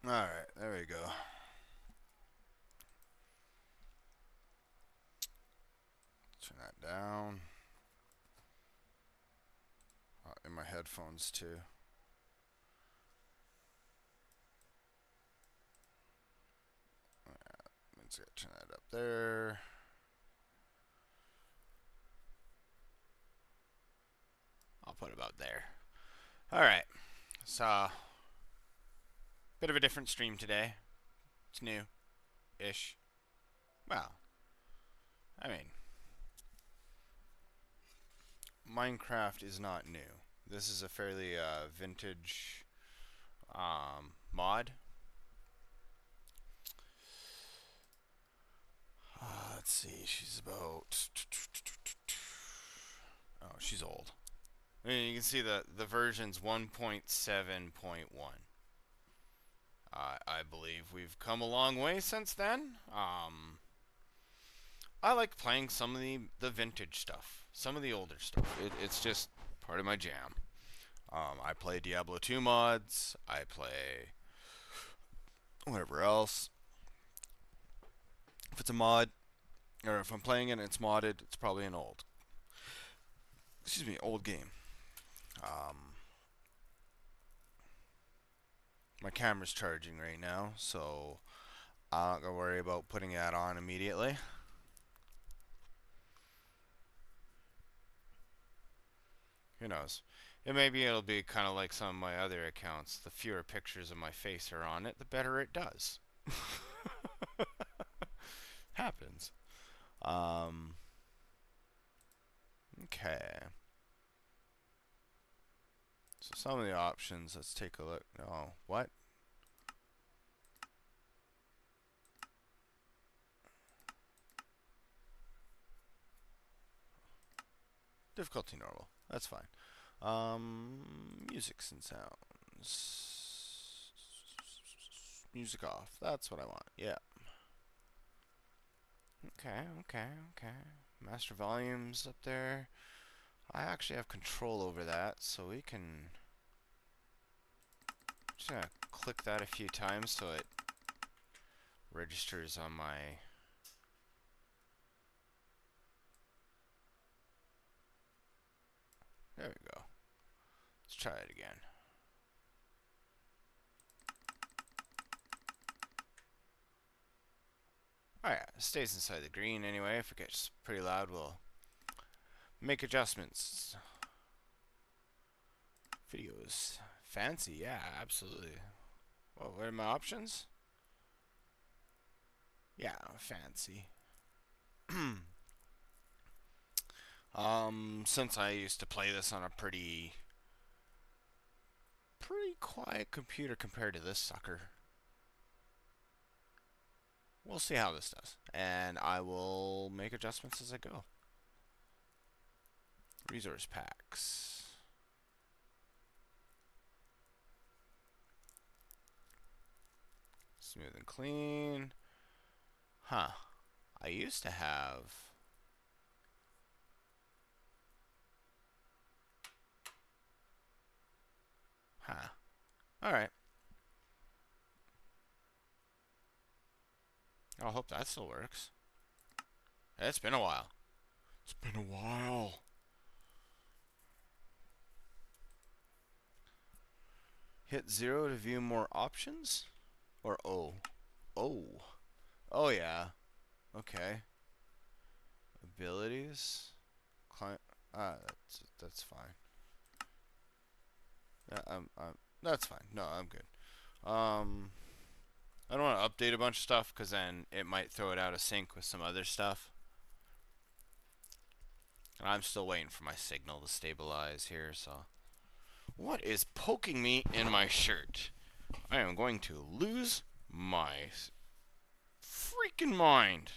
Alright, there we go. Turn that down. In my headphones too. Let's turn that up there. I'll put it about there. Alright, so bit of a different stream today. It's new-ish. Well, I mean, MineCraft is not new. This is a fairly vintage mod. Let's see, she's about... Oh, she's old. I mean, you can see the version's 1.7.1. I believe we've come a long way since then. I like playing some of the vintage stuff, some of the older stuff. It's just part of my jam. I play Diablo 2 mods. I play whatever else. If it's a mod, or if I'm playing it and it's modded, it's probably an old game. My camera's charging right now, so I'm not gonna worry about putting that on immediately. Who knows? It'll be kind of like some of my other accounts. The fewer pictures of my face are on it, the better it does. Happens. Okay. So some of the options, let's take a look. Oh, what? Difficulty normal. That's fine. Musics and sounds. Music off. That's what I want. Yeah. Okay. Master volumes up there. I actually have control over that, so we can just gonna click that a few times so it registers on my... There we go. Let's try it again. Alright, it stays inside the green anyway. If it gets pretty loud, we'll make adjustments. Videos. Fancy, yeah, absolutely. Well, what are my options? Yeah, fancy. Since I used to play this on a pretty quiet computer compared to this sucker, we'll see how this does. And I will make adjustments as I go. Resource packs. Smooth and clean. Huh. I used to have... Huh. Alright. I hope that still works. It's been a while. It's been a while. Hit 0 to view more options? Or O? Oh. Oh, yeah. Okay. Abilities. Client. That's fine. Yeah, that's fine. No, I'm good. I don't want to update a bunch of stuff because then it might throw it out of sync with some other stuff. And I'm still waiting for my signal to stabilize here, so. What is poking me in my shirt? I am going to lose my freaking mind.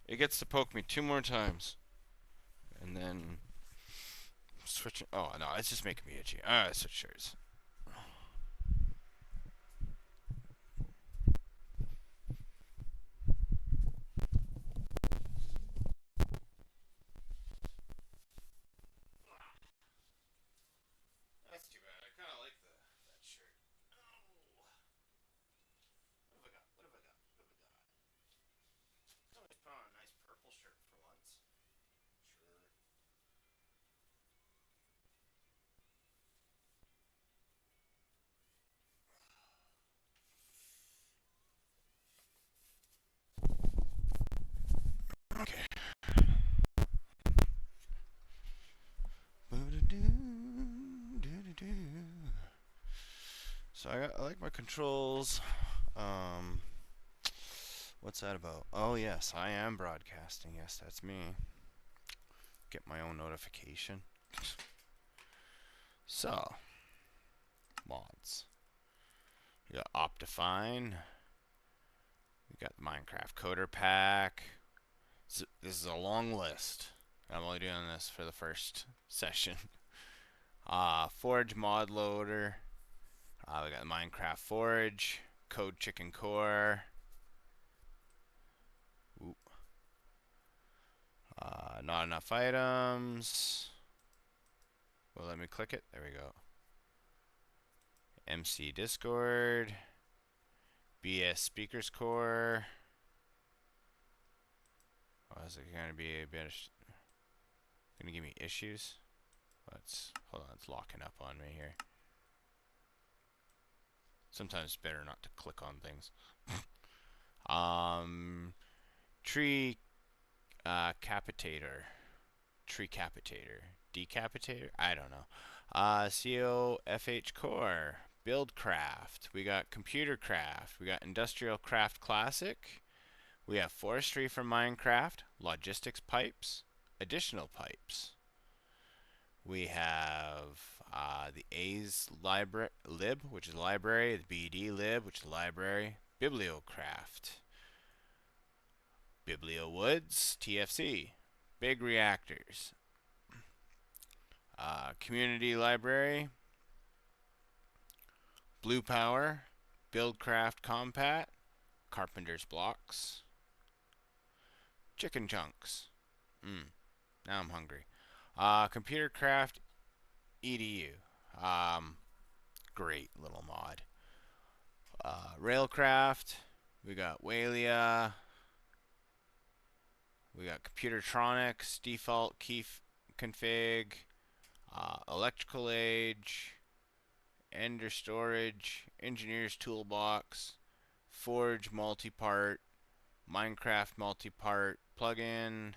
It gets to poke me 2 more times. And then switching. Oh, no, it's just making me itchy. Switch shirts. That's too bad. I kind of like the Okay. So I like my controls. What's that about? Oh yes, I am broadcasting. Yes, that's me. Get my own notification. So, mods. We got Optifine. We got the MineCraft Coder Pack. This is a long list. I'm only doing this for the first session. Forge Mod Loader. We got the MineCraft Forge. Code Chicken Core. Oop. Not enough items. Well, let me click it. There we go. MC Discord. BS Speakers Core. Oh, is it going to be a bit going to give me issues? Hold on, it's locking up on me here. Sometimes it's better not to click on things. Tree Capitator. Tree Capitator. Decapitator? I don't know. COFH Core. Buildcraft. We got Computer Craft. We got Industrial Craft Classic. We have Forestry from MineCraft. Logistics Pipes. Additional Pipes. We have the A's lib, which is library. The BD lib, which is library. Bibliocraft. BiblioWoods, TFC. Big Reactors. Community Library. Blue Power. Buildcraft Compat. Carpenter's Blocks. Chicken Chunks. Now I'm hungry. Computer Craft EDU. Great little mod. Railcraft. We got Walia. We got Computertronics, default key config, Electrical Age, Ender Storage, Engineer's Toolbox, Forge Multipart, MineCraft Multipart plugin,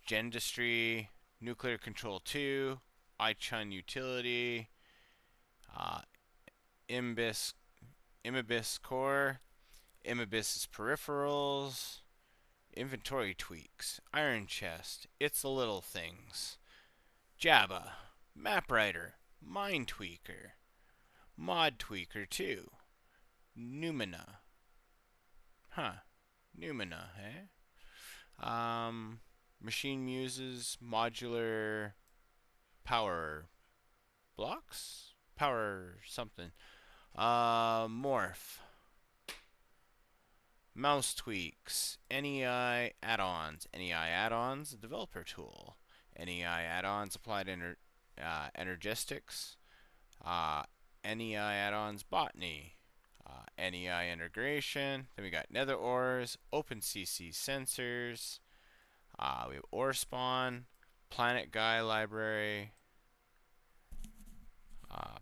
Gendustry, Nuclear Control 2, iChun Utility, Imbis Core, Imbis Peripherals, Inventory Tweaks, Iron Chest, It's the Little Things, Jabba, MapWriter, Mind Tweaker, Mod Tweaker 2, Numina. Numina, eh? Machine Muses, Modular Power Blocks? Power something. Morph. Mouse Tweaks, NEI Add-ons. NEI Add-ons, developer tool. NEI Add-ons applied energistics. NEI Add-ons Botany. NEI integration. Then we got Nether Ores, OpenCC sensors. We have Ore Spawn, Planet Guy library.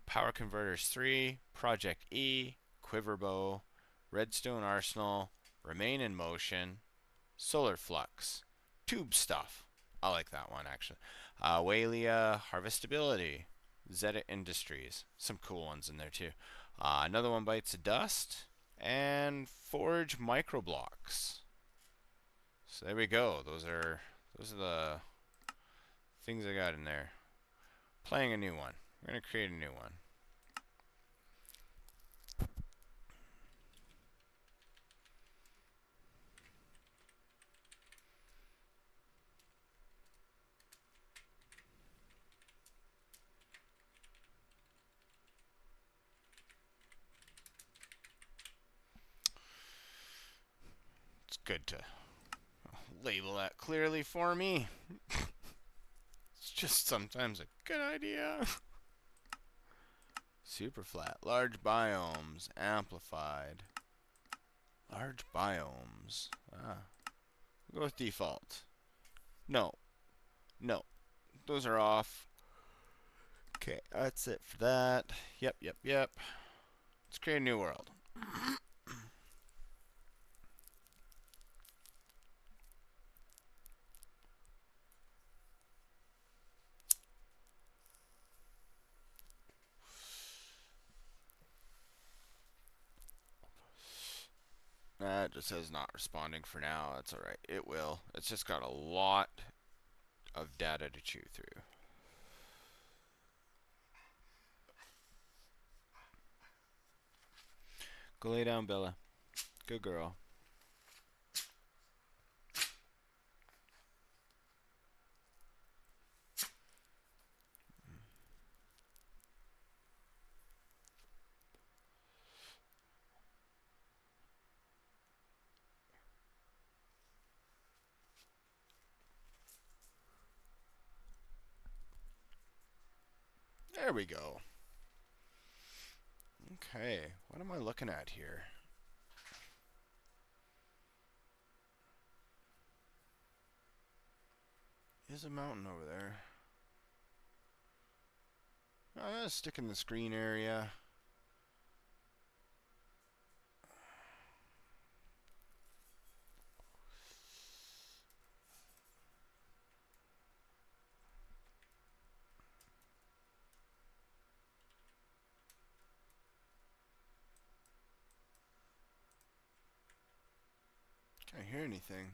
Power Converters 3, Project E, Quiverbow, Redstone Arsenal, Remain in Motion, Solar Flux, Tube Stuff. I like that one actually. Walia Harvestability, Zeta Industries. Some cool ones in there too. Another one Bites the Dust, and Forge Microblocks. So there we go. Those are the things I got in there. Playing a new one. We're gonna create a new one. It's good to label that clearly for me. It's just sometimes a good idea. Super flat. Large biomes. Amplified. Large biomes. We'll go with default. No. No. Those are off. Okay, that's it for that. Yep. Let's create a new world. It just says not responding for now. That's alright. It will. It's just got a lot of data to chew through. Go lay down, Bella. Good girl. There we go. Okay, what am I looking at here? Is a mountain over there. Stick in the screen area. Can't hear anything.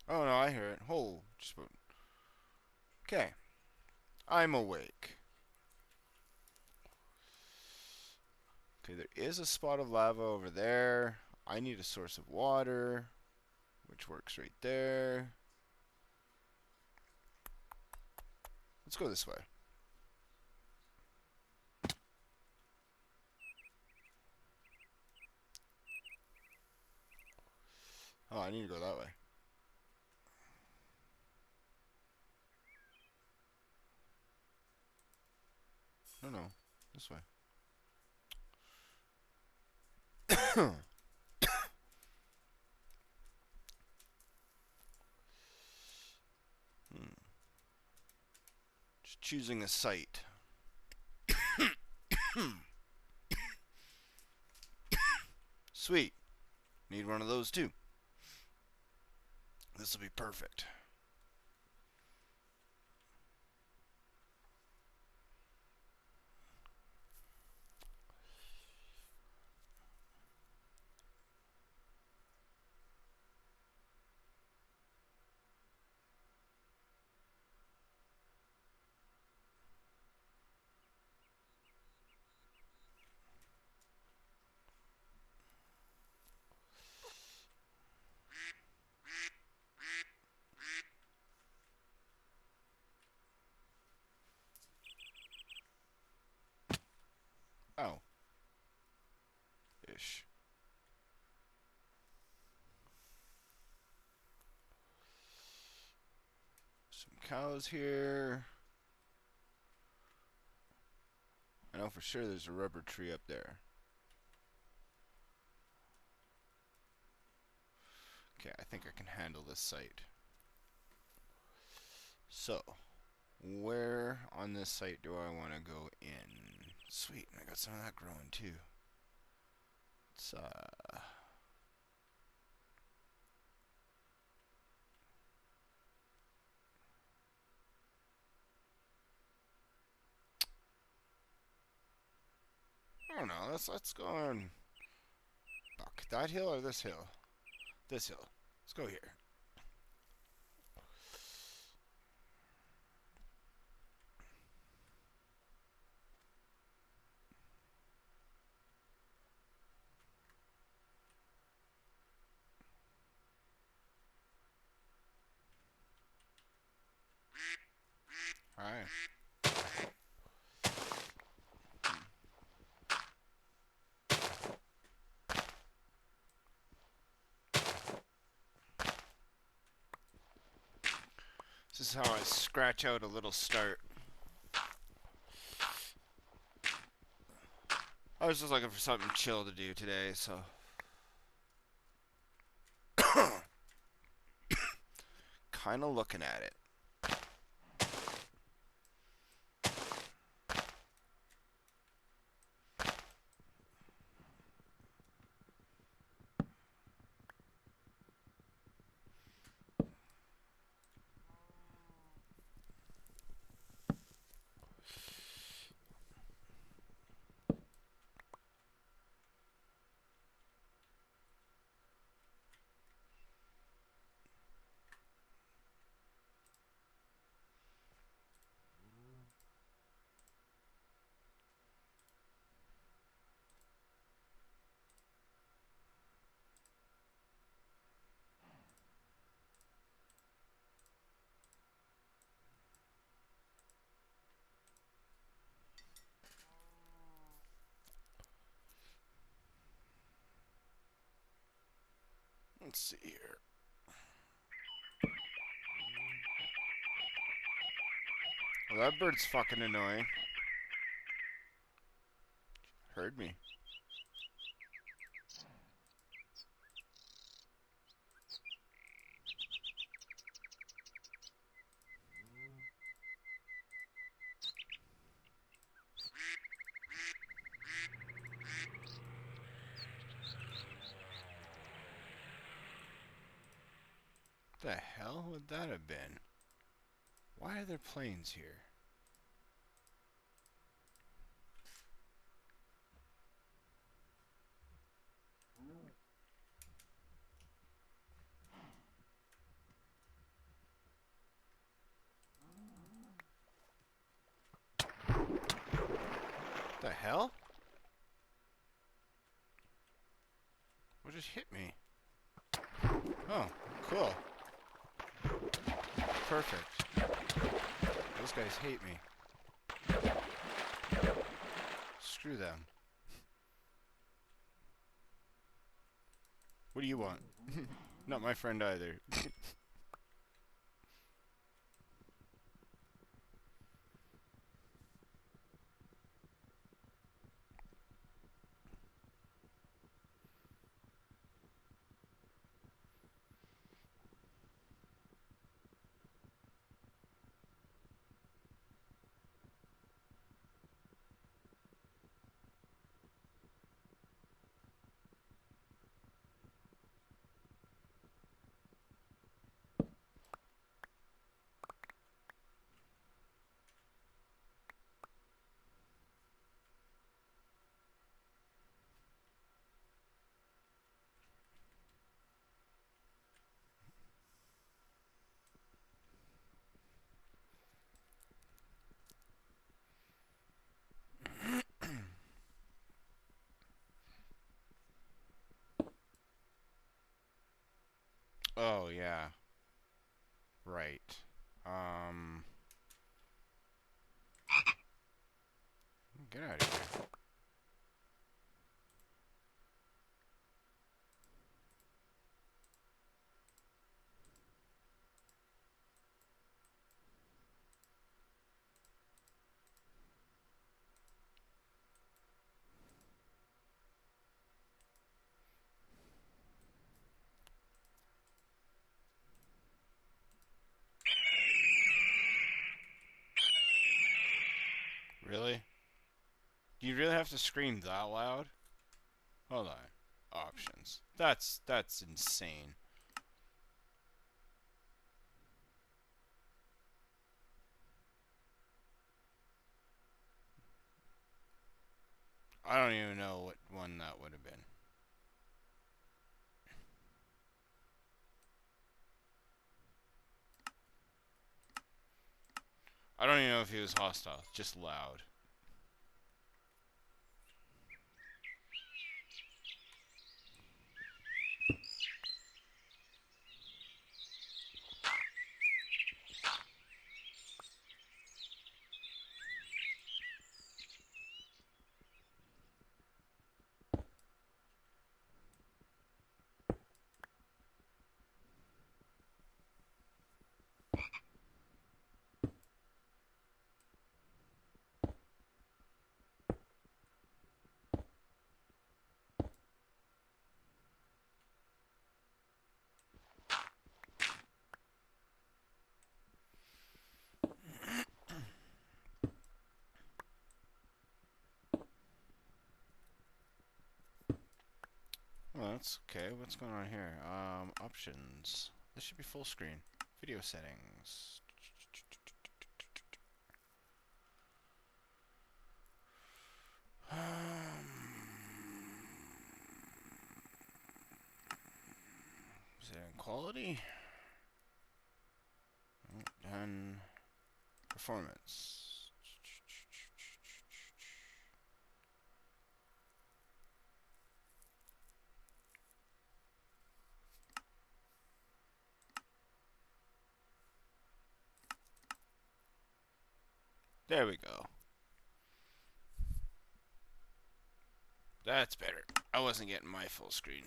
Oh no, I hear it. Oh, just okay. I'm awake. Okay, there is a spot of lava over there. I need a source of water, which works right there. Let's go this way. Oh, I need to go that way. No, this way. Just choosing a site. Sweet. Need one of those too. This will be perfect. Oh. Ish. Some cows here. I know for sure there's a rubber tree up there. Okay, I think I can handle this site. So, where on this site do I want to go in? Sweet, I got some of that growing too. It's I don't know. Let's go on. Fuck, that hill or this hill? This hill. Let's go here. Alright. This is how I scratch out a little start. I was just looking for something chill to do today, so. Kind of looking at it. Let's see here. Well, that bird's fucking annoying. Heard me. The hell would that have been? Why are there planes here? The hell? What just hit me? Oh, cool. Perfect. Those guys hate me. Screw them. What do you want? Not my friend either. Oh, yeah. Right. Get out of here. Really? Do you really have to scream that loud? Hold on. Options. That's insane. I don't even know what one that would have been. I don't even know if he was hostile. Just loud. Well, that's okay. What's going on here? Options. This should be full screen. Video settings. Is it in quality? Done. Performance. There we go. That's better. I wasn't getting my full screen.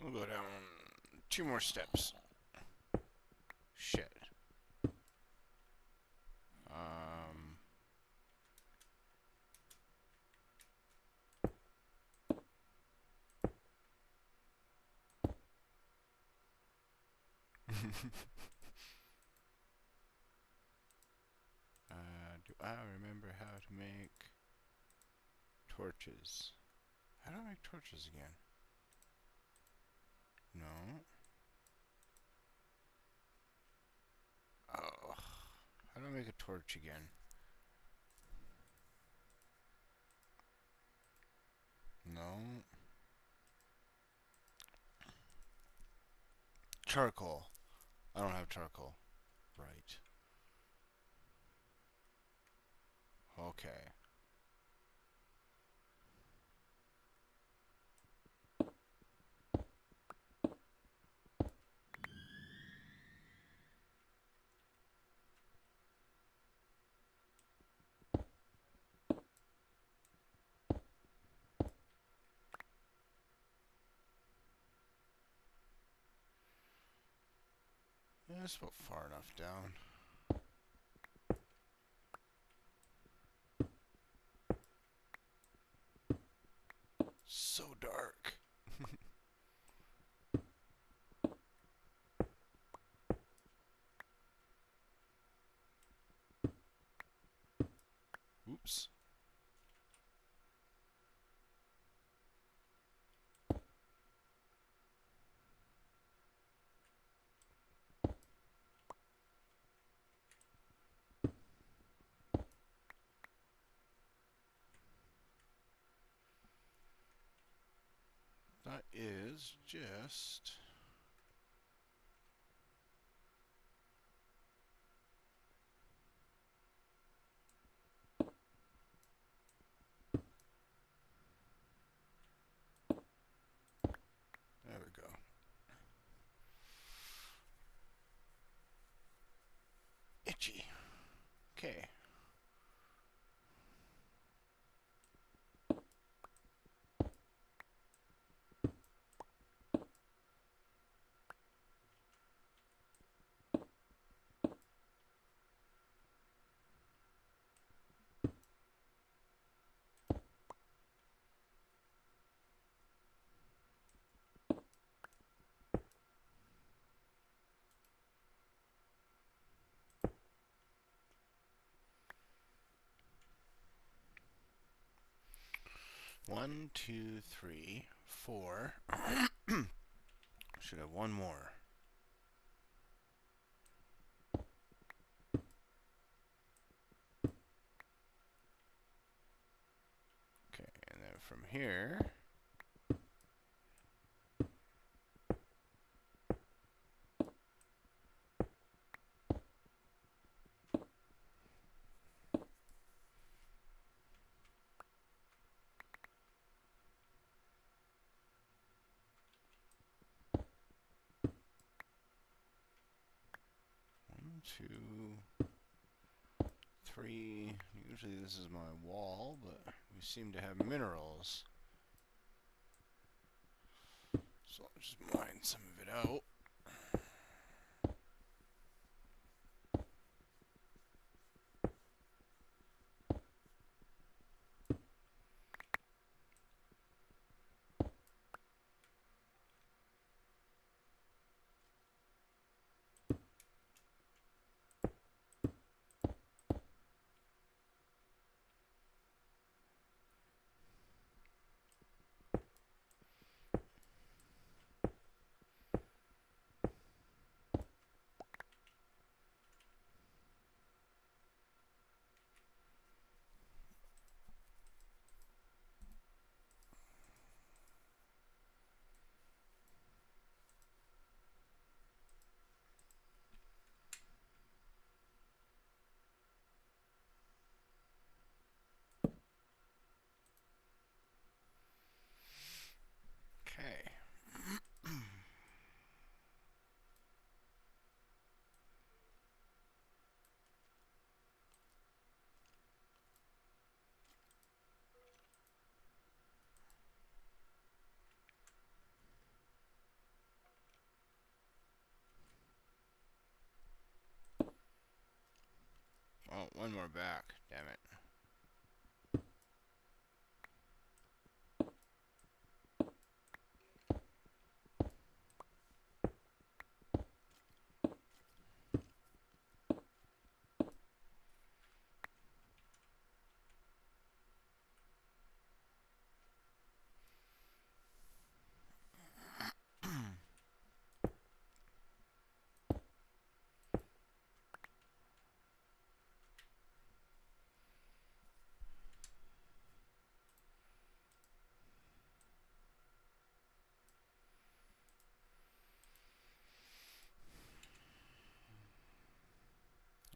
We'll go down 2 more steps. Shit. Do I remember how to make torches? How do I make torches again? No. Oh. How do I make a torch again? No. Charcoal. I don't have charcoal. Right. Okay. Yeah, that's about far enough down. So dark. Oops. That is just... There we go. Itchy. Okay. One, two, three, four. Should have one more. Okay, and then from here... One, two, three. Usually this is my wall, but we seem to have minerals. So I'll just mine some of it out. one more back. Damn it.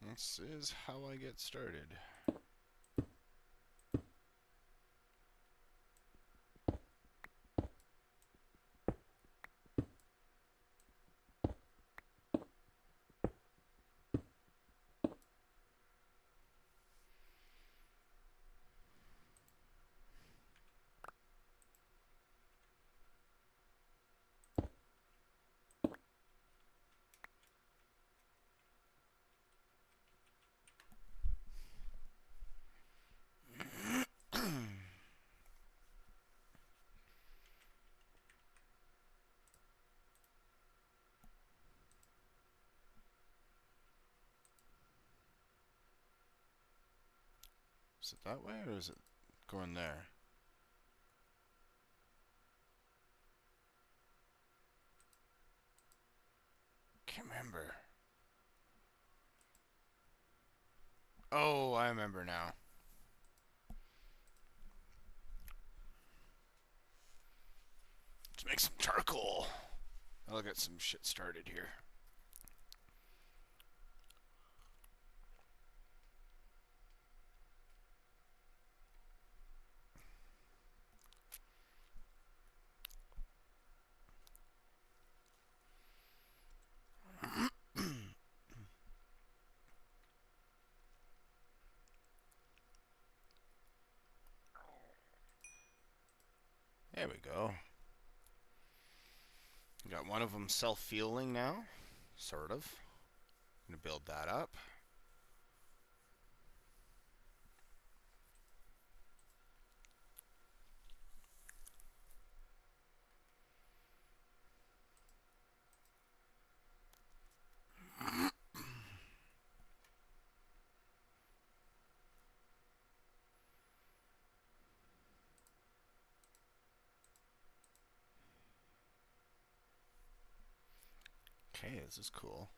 This is how I get started. Is it that way, or is it going there? Can't remember. Oh, I remember now. Let's make some charcoal. I'll get some shit started here. There we go. Got one of them self-fueling now, sort of. I'm gonna build that up. Okay, this is cool.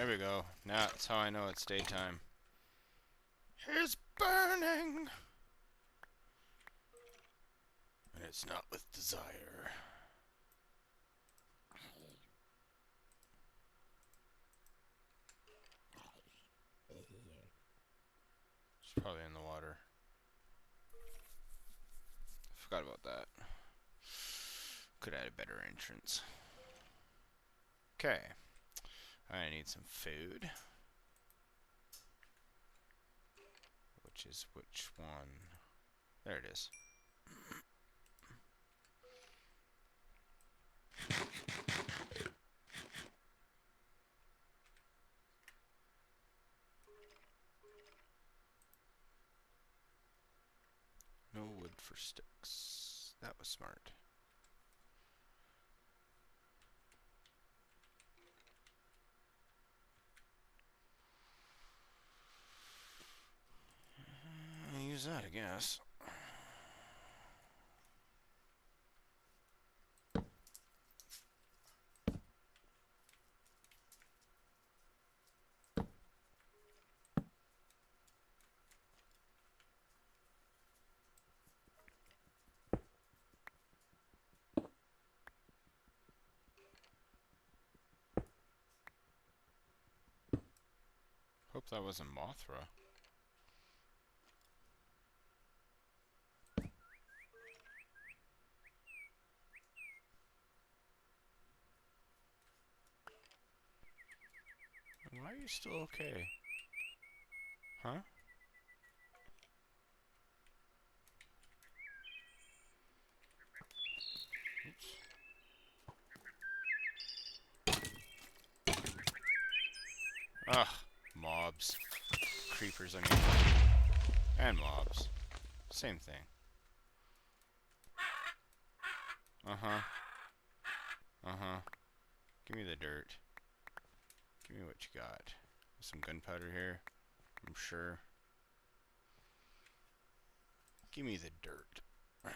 There we go. Now that's how I know it's daytime. It's burning! And it's not with desire. It's probably in the water. Forgot about that. Could add a better entrance. Okay. I need some food. Which is which one? There it is. wood for sticks. That was smart. I'll use that, I guess. Hope that wasn't Mothra. Why are you still okay? Huh? Ugh, mobs. Creepers, I mean. And mobs. Same thing. Uh-huh. Uh-huh. Give me the dirt. Give me what you got. Some gunpowder here, I'm sure. Give me the dirt. I'm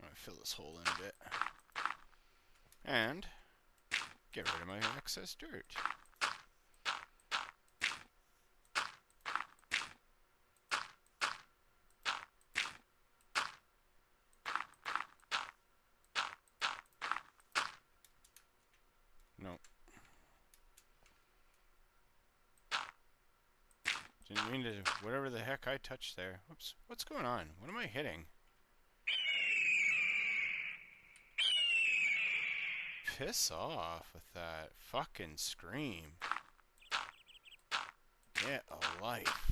gonna fill this hole in a bit. And get rid of my excess dirt. No. Didn't mean to. Whatever the heck I touched there. Whoops. What's going on? What am I hitting? Piss off with that fucking scream. Get a life.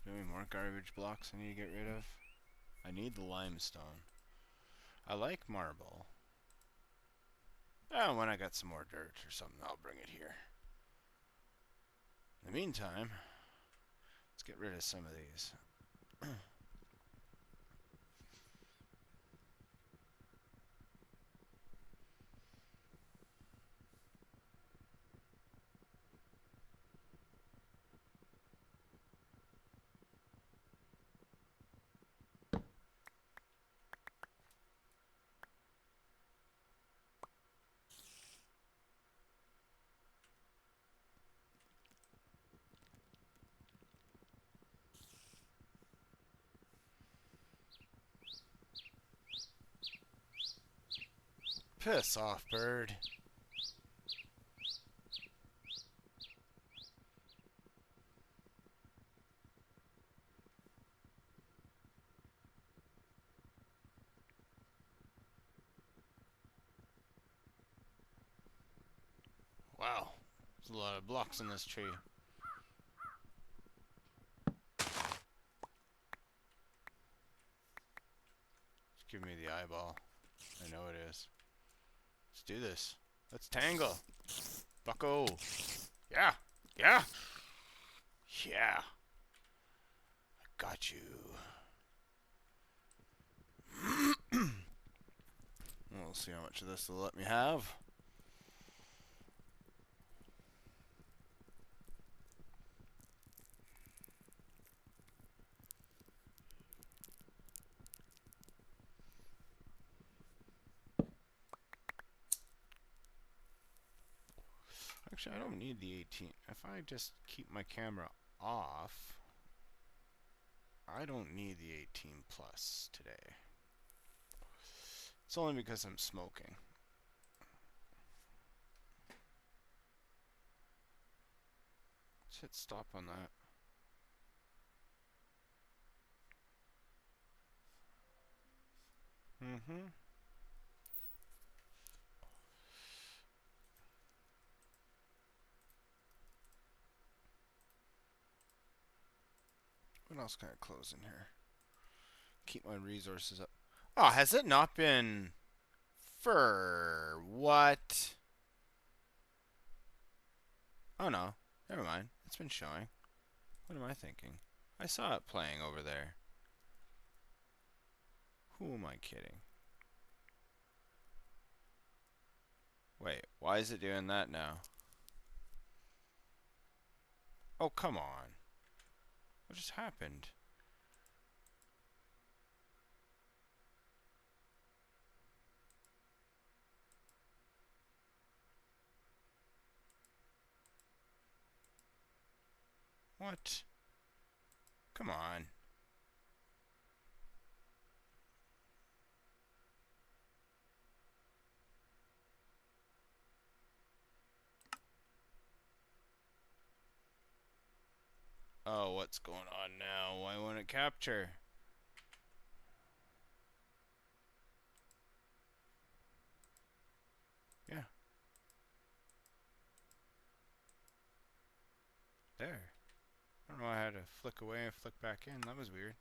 Any more garbage blocks I need to get rid of? I need the limestone. I like marble. Oh, when I got some more dirt or something, I'll bring it here. In the meantime, let's get rid of some of these. Piss off, bird. Wow, there's a lot of blocks in this tree. Just give me the eyeball. I know it is. Let's do this. Let's tangle. Bucko. Yeah. Yeah. Yeah. I got you. We'll see how much of this they'll let me have. Actually, I don't need the 18. If I just keep my camera off, I don't need the 18 plus today. It's only because I'm smoking. Let's hit stop on that. Mm-hmm. What else can I close in here? Keep my resources up. Oh, has it not been... For what? Oh no, never mind. It's been showing. What am I thinking? I saw it playing over there. Who am I kidding? Wait, why is it doing that now? Oh, come on. What just happened? What? Come on. Oh, what's going on now? Why won't it capture? Yeah. There. I don't know why I had to flick away and flick back in. That was weird.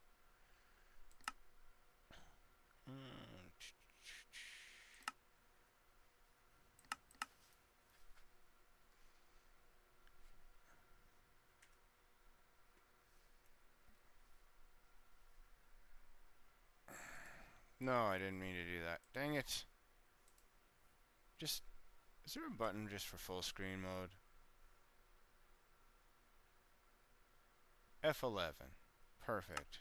No, I didn't mean to do that. Dang it. Just, is there a button just for full screen mode? F11. Perfect.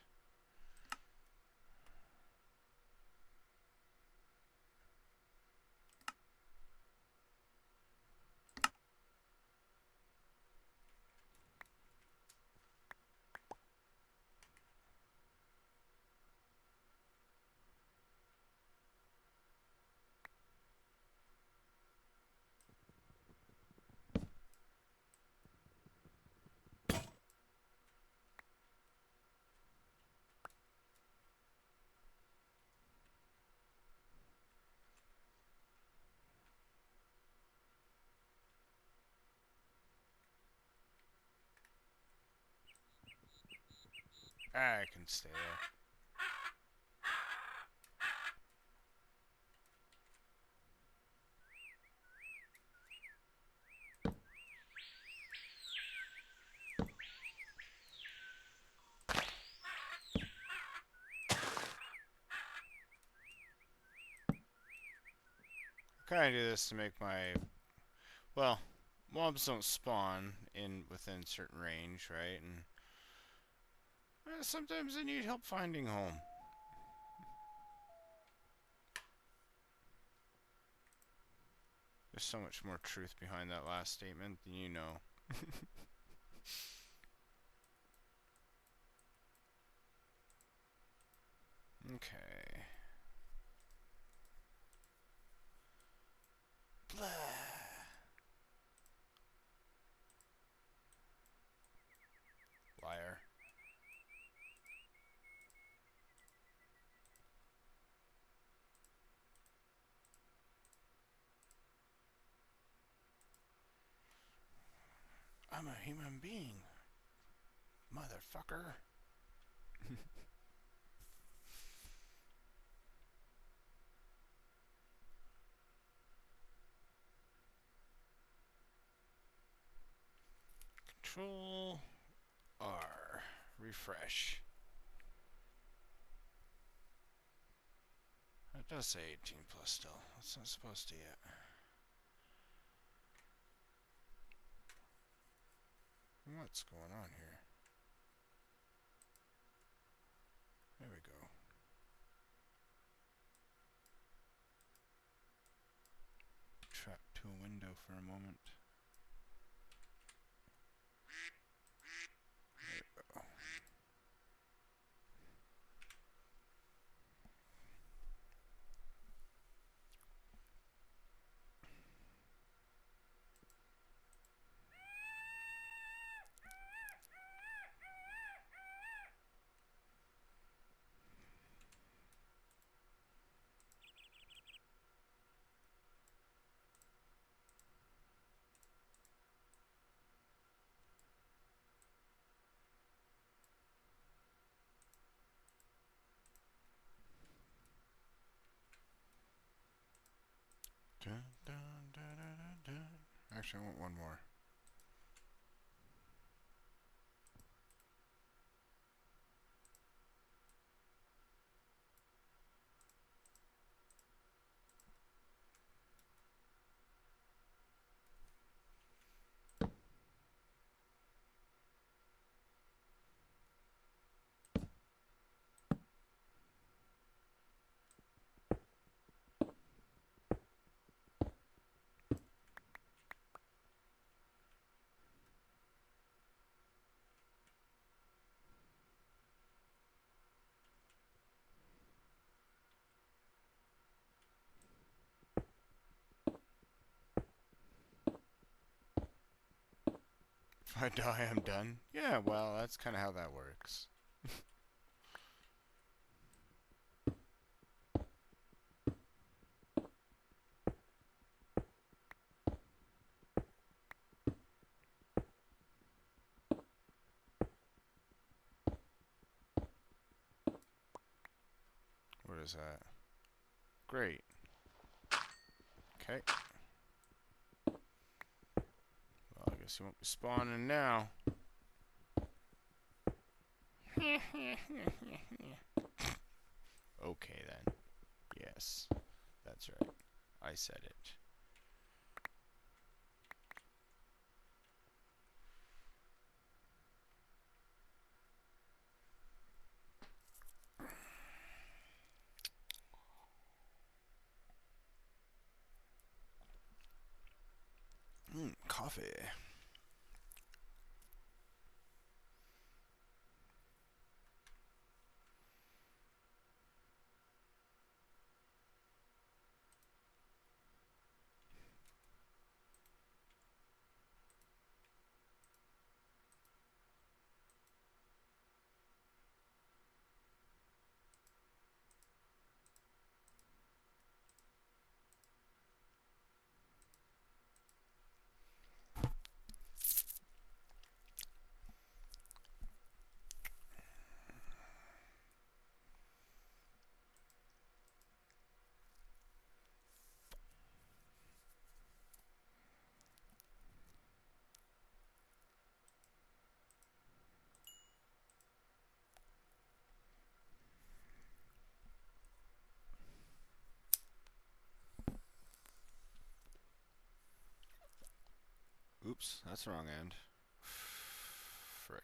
I can stay there. I kind of do this to make my, well, mobs don't spawn in within certain range, right? And sometimes they need help finding home. There's so much more truth behind that last statement than you know. Okay. Blah. Liar. I'm a human being, motherfucker. Control R. Refresh. It does say 18 plus still. It's not supposed to yet. What's going on here? There we go. Trapped to a window for a moment. There we go. Dun, dun, dun, dun, dun. Actually, I want one more. I die, I'm done. Yeah, well, that's kind of how that works. What is that? Great. Okay. Well, I guess you won't be spawning now. Okay, then. Yes. That's right. I said it. Coffee. Oops, that's the wrong end. Frick.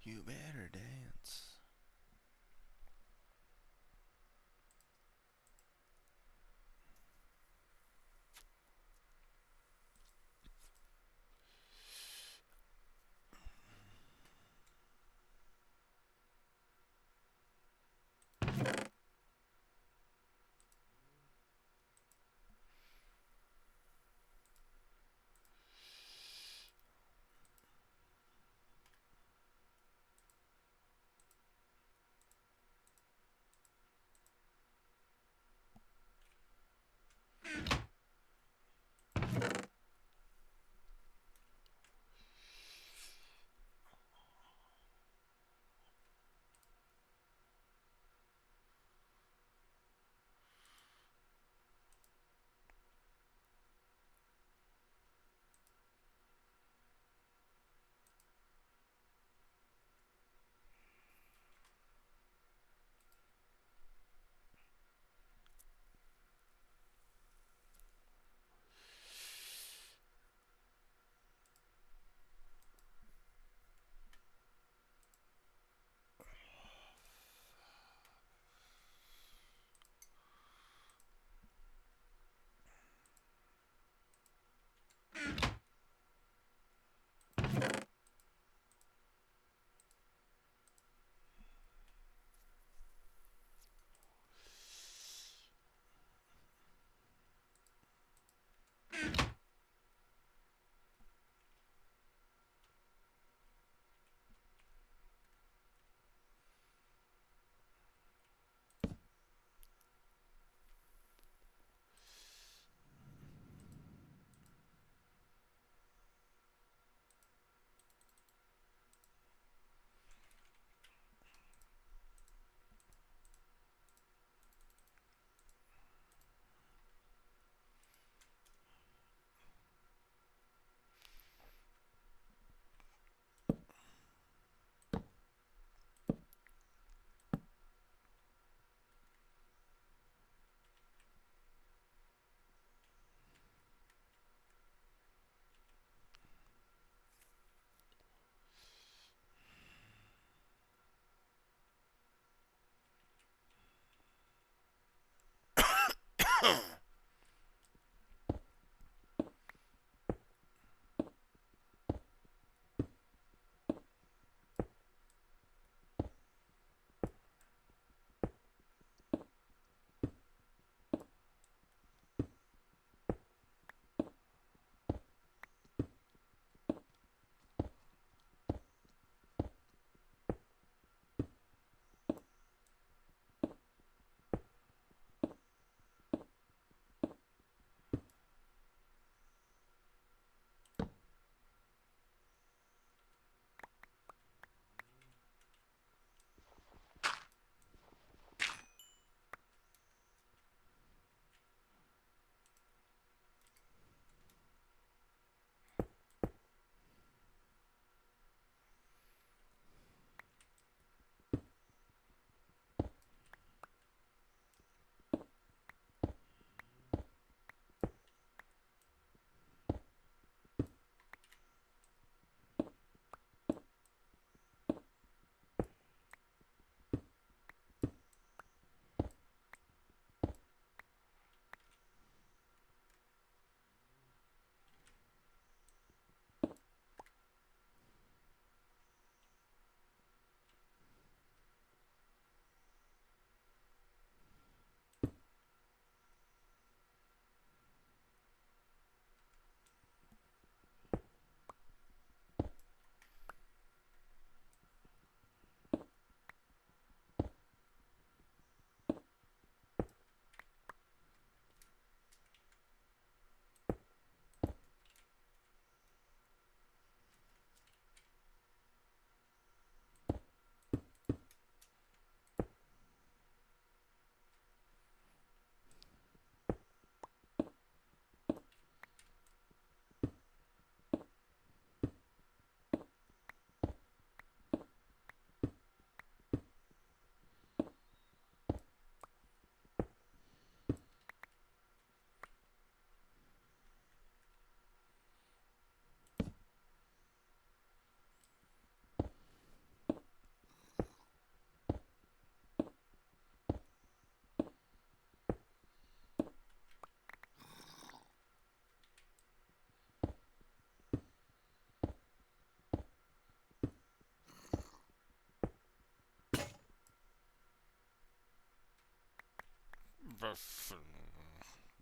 You better dance.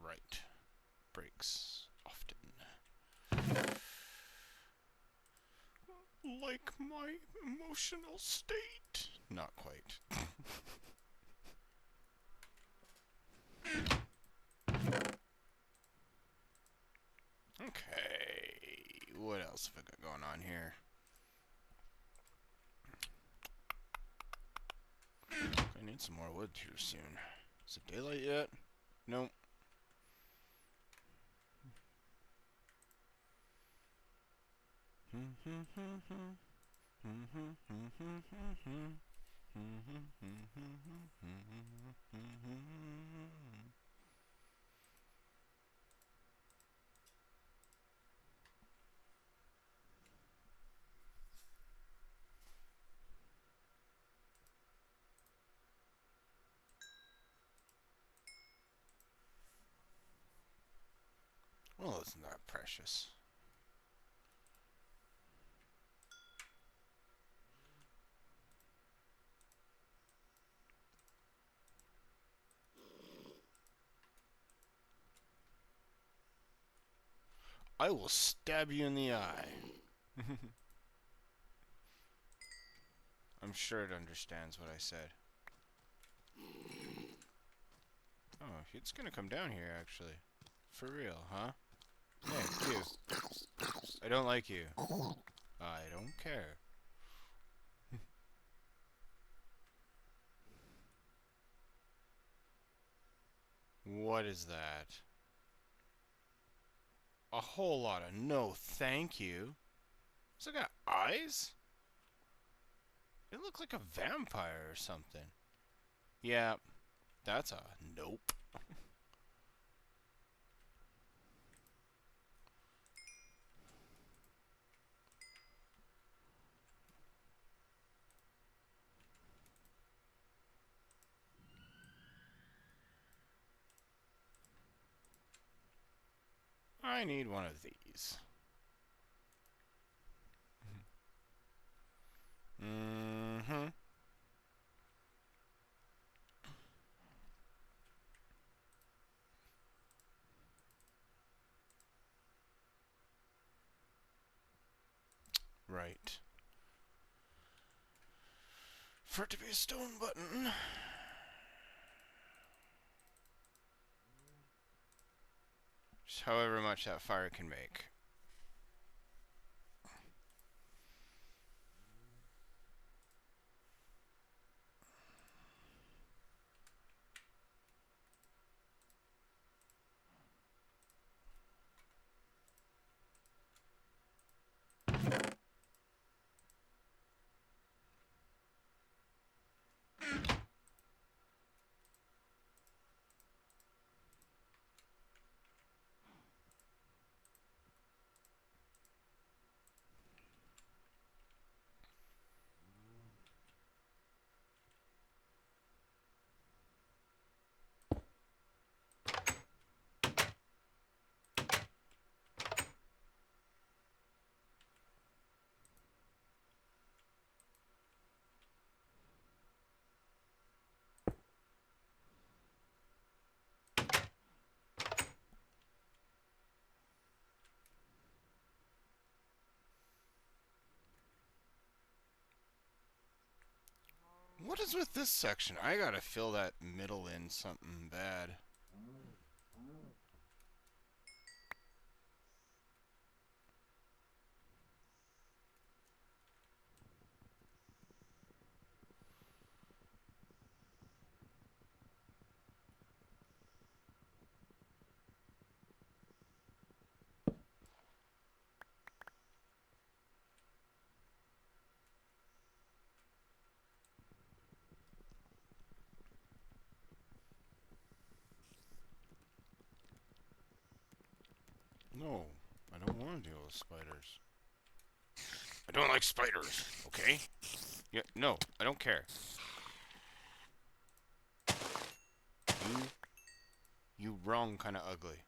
Right. Breaks often. Like my emotional state. Not quite. Okay. What else have I got going on here? I need some more wood here soon. Is it daylight yet? Nope. Well, isn't that precious? I will stab you in the eye. I'm sure it understands what I said. Oh, it's gonna come down here, actually. For real, huh? Hey, you. I don't like you. I don't care. What is that? A whole lot of no thank you. It's got eyes? It looked like a vampire or something. Yeah, that's a nope. I need one of these. Mm-hmm. Right. For it to be a stone button. Just however much that fire can make. What is with this section? I gotta fill that middle in something bad. No, I don't want to deal with spiders. I don't like spiders, okay? Yeah, no, I don't care. You, you wrong kind of ugly.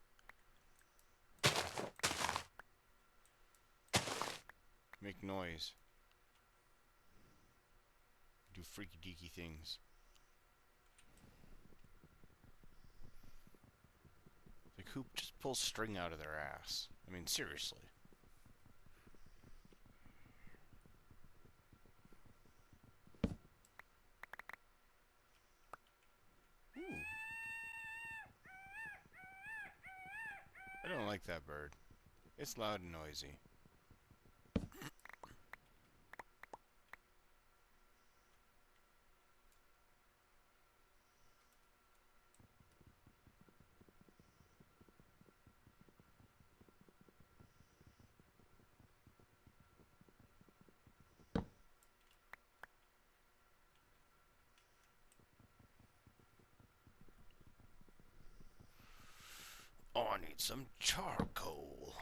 Make noise. Do freaky deaky things. coop just pulls string out of their ass. I mean, seriously. Ooh. I don't like that bird. It's loud and noisy. Oh, I need some charcoal.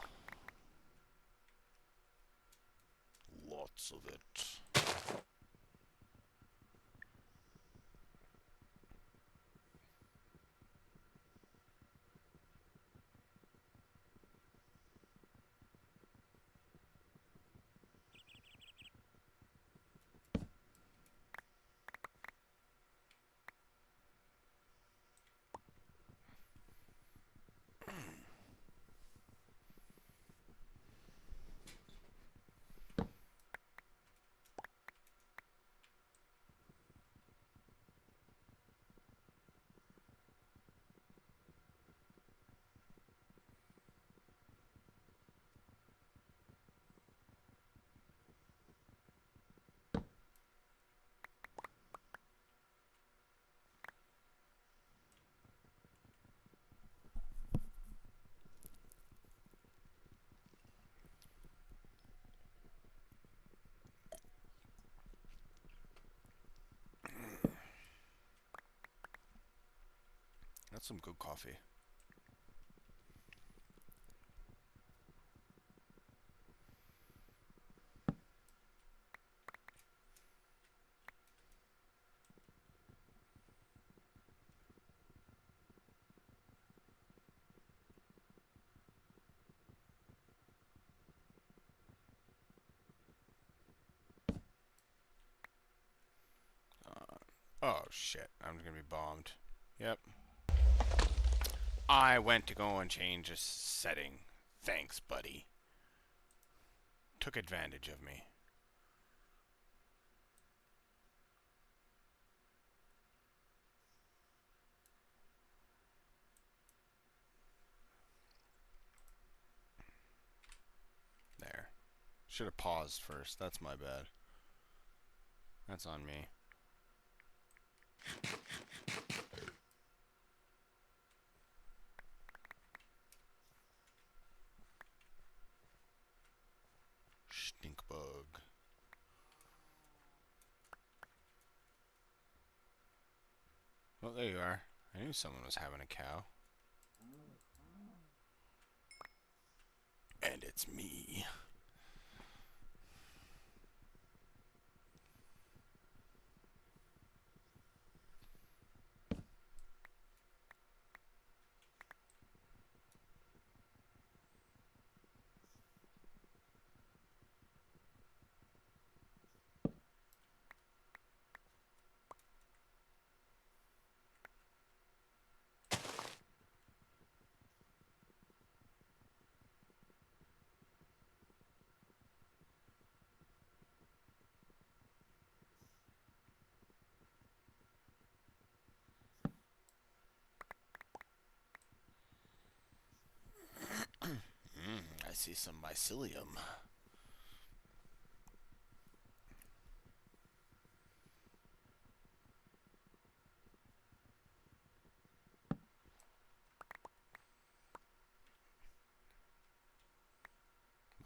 Lots of it. That's some good coffee. Oh shit, I'm gonna be bombed. Yep. I went to go and change a setting. Thanks, buddy. Took advantage of me. There. Should have paused first. That's my bad. That's on me. Stink bug. Well, there you are. I knew someone was having a cow. And it's me. I see some mycelium.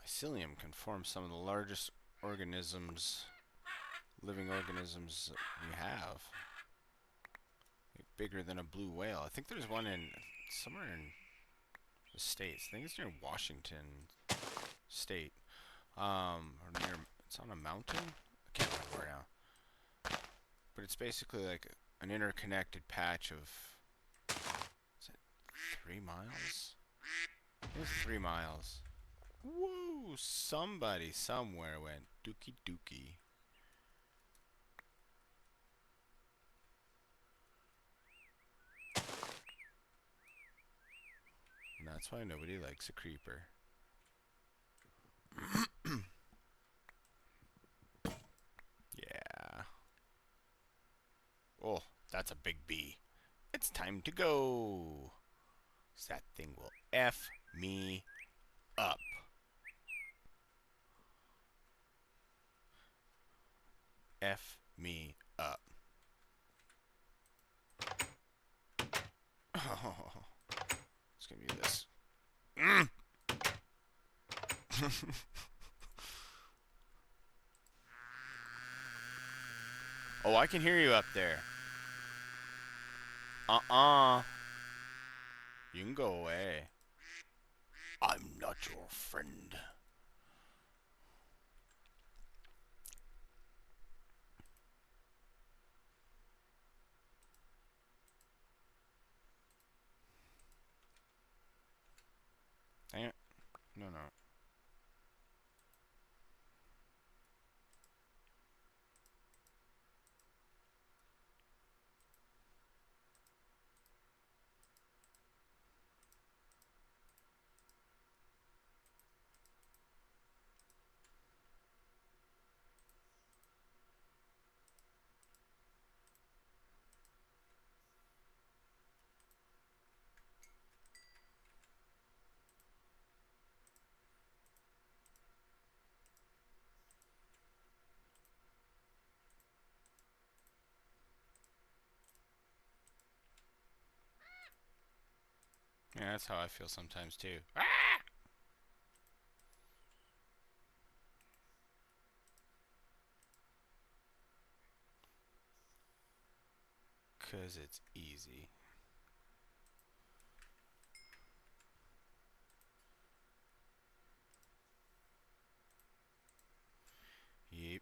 Mycelium can form some of the largest organisms, living organisms we have. Like bigger than a blue whale. I think there's one in somewhere in the States. I think it's near Washington State. Or near, it's on a mountain? I can't remember where now. But it's basically like an interconnected patch of, is it 3 miles? I think it's 3 miles. Woo! Somebody somewhere went dookie dookie. That's why nobody likes a creeper. Yeah. Oh, that's a big bee. It's time to go. That thing will F me up. F me up. Oh, it's gonna be this. Oh, I can hear you up there. You can go away. I'm not your friend. Dang it. No, no. Yeah, that's how I feel sometimes too. 'Cause it's easy. Yep.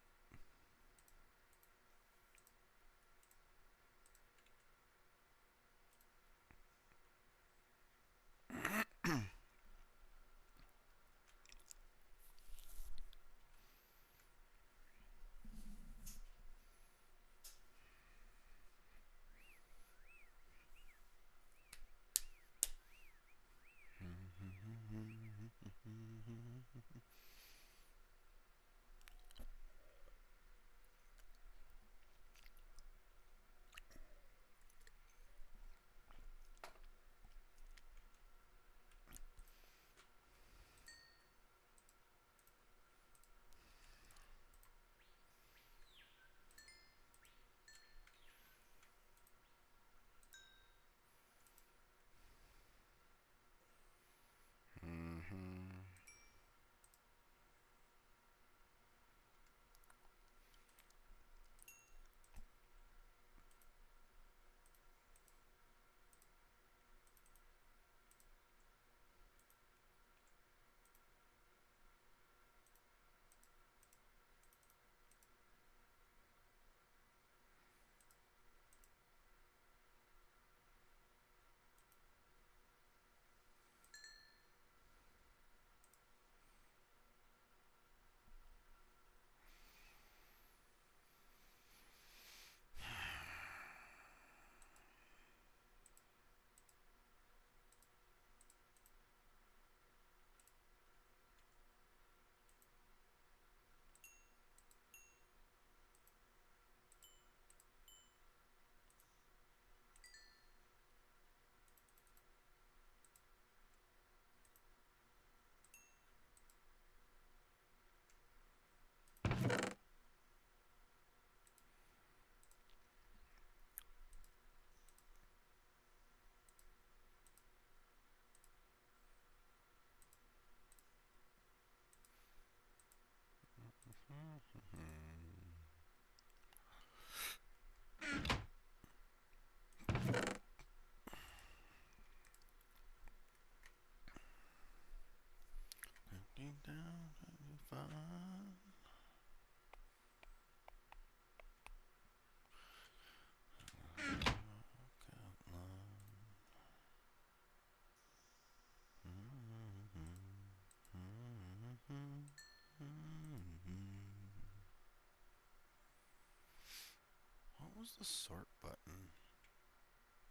What was the sort button?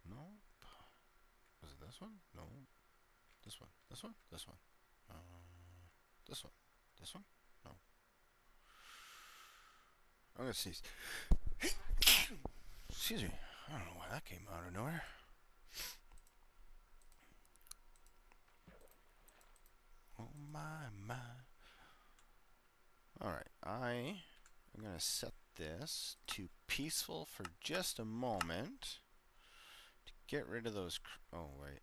Nope. Was it this one? No. This one. This one. This one. This one. This one. No. I'm gonna see. Excuse me. I don't know why that came out of nowhere. Oh my. Alright, I am going to set this to peaceful for just a moment to get rid of those. Oh, wait.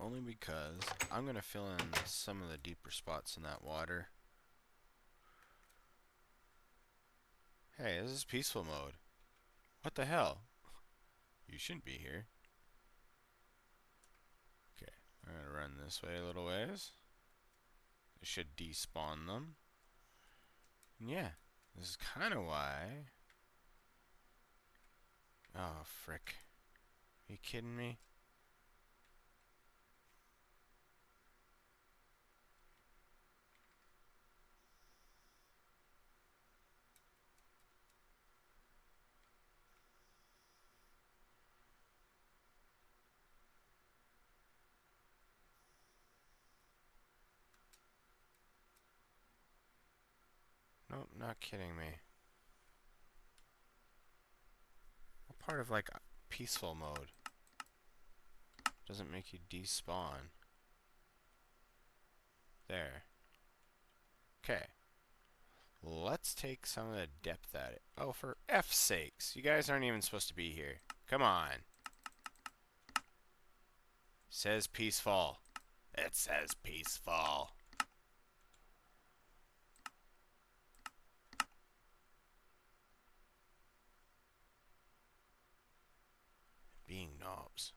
Only because I'm going to fill in some of the deeper spots in that water. Hey, this is peaceful mode. What the hell? You shouldn't be here. Okay, I'm going to run this way a little ways. It should despawn them. And yeah, this is kind of why. Oh, frick. Are you kidding me? Nope, not kidding me. What part of like peaceful mode doesn't make you despawn? There. Okay. Let's take some of the depth at it. Oh, for F's sakes. You guys aren't even supposed to be here. Come on. Says peaceful. It says peaceful. Being knobs.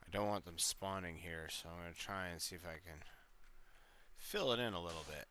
I don't want them spawning here, so I'm going to try and see if I can fill it in a little bit.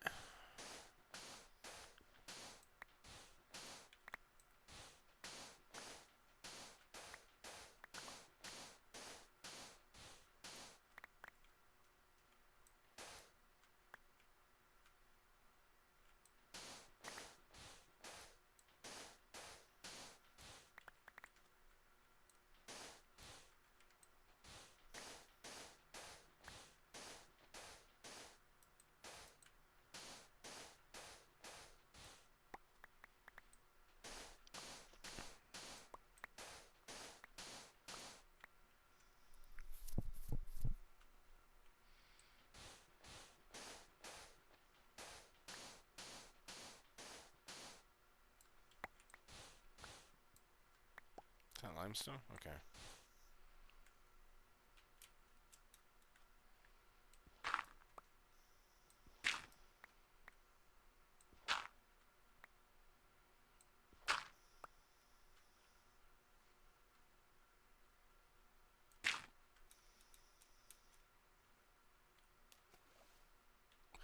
Is that limestone? Okay.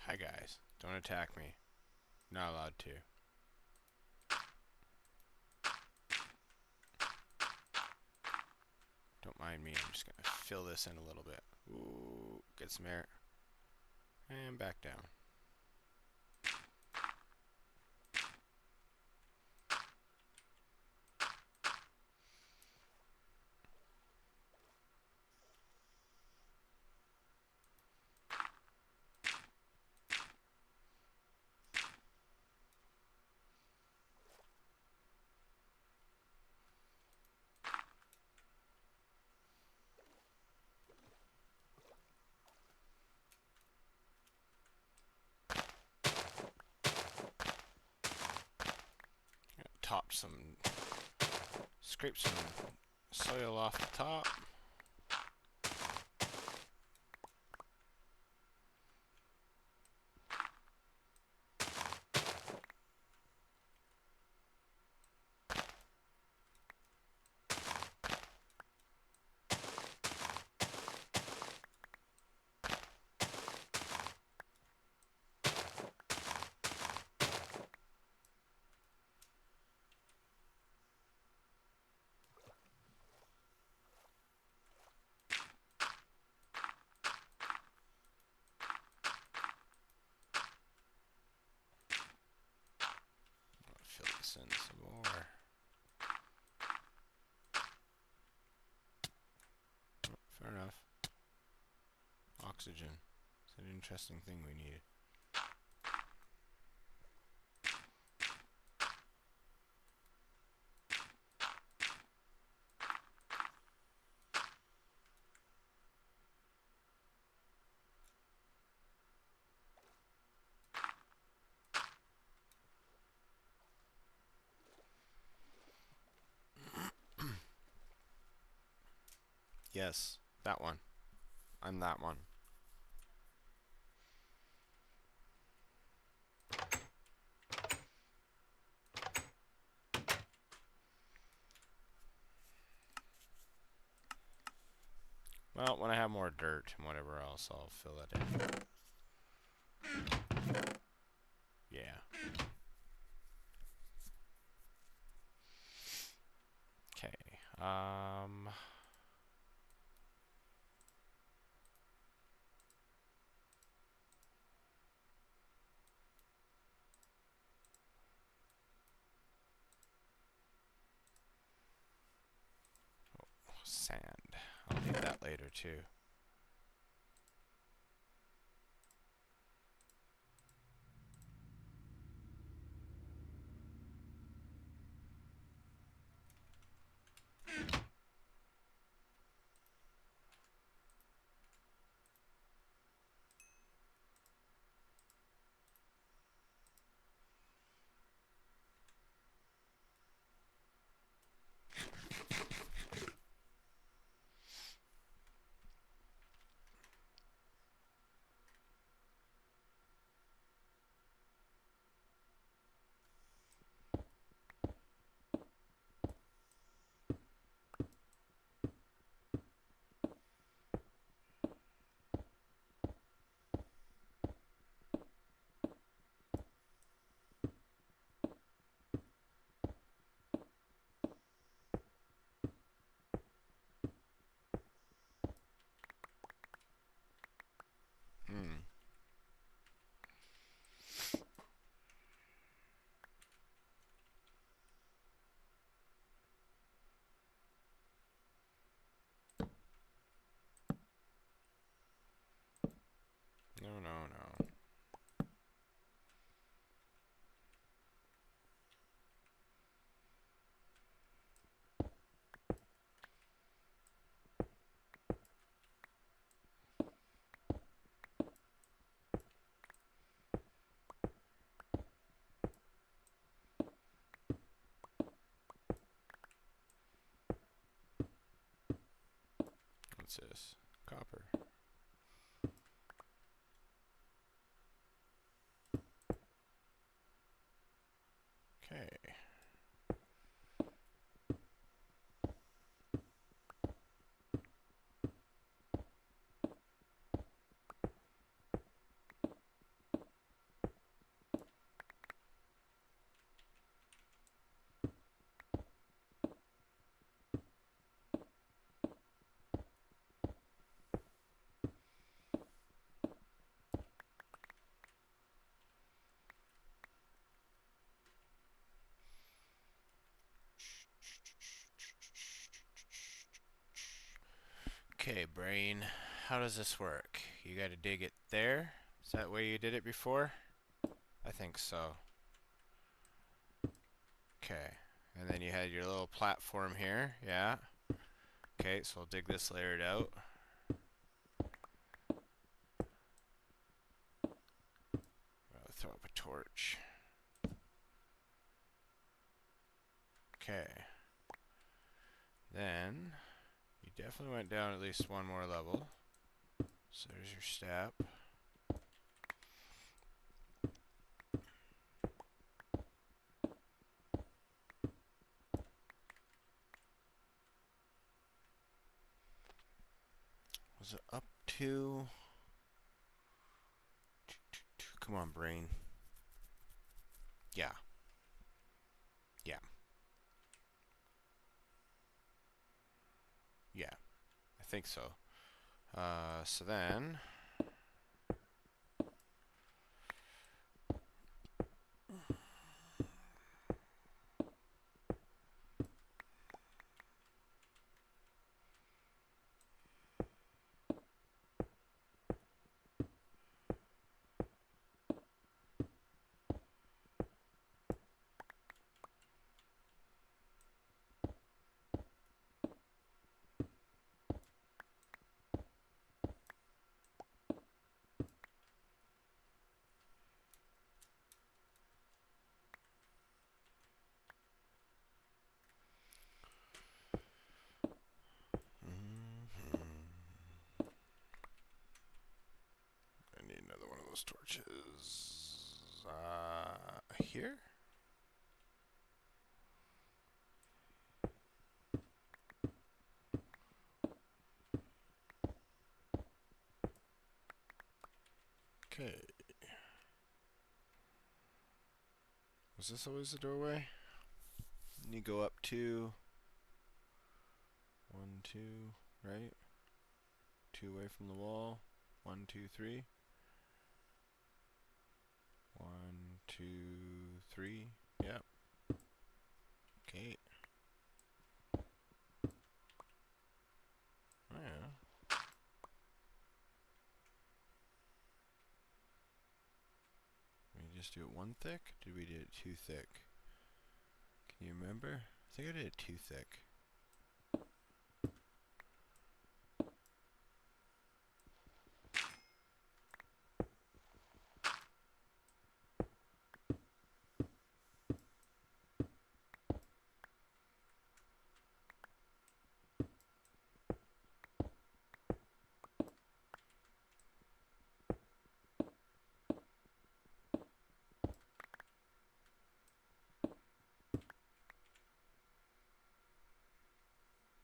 Hi guys. Don't attack me. Not allowed to. Don't mind me. I'm just going to fill this in a little bit. Ooh, get some air. And back down. Top some, scrape some soil off the top. missing some more. Fair enough. Oxygen. It's an interesting thing we need. Yes, that one. I'm that one. Well, when I have more dirt and whatever else, I'll fill that in. Yeah. Okay. Sand. I'll need that later too. Hmm. No, no, no. What's this? Copper. Okay. Okay, brain. How does this work? You gotta dig it there? Is that the way you did it before? I think so. Okay. And then you had your little platform here. Yeah. Okay, so I'll dig this layered out. I'll throw up a torch. Okay. Then you definitely went down at least one more level. So there's your step. Was it up to... Come on, brain. Yeah. Yeah. Yeah. I think so. So then... those torches? Here? Okay. Was this always the doorway? And you go up 2. 1, 2, right? 2 away from the wall. 1, 2, 3. 1, 2, 3. Yep. Okay. Oh, yeah. We just do it 1 thick? Did we do it 2 thick? Can you remember? I think I did it 2 thick.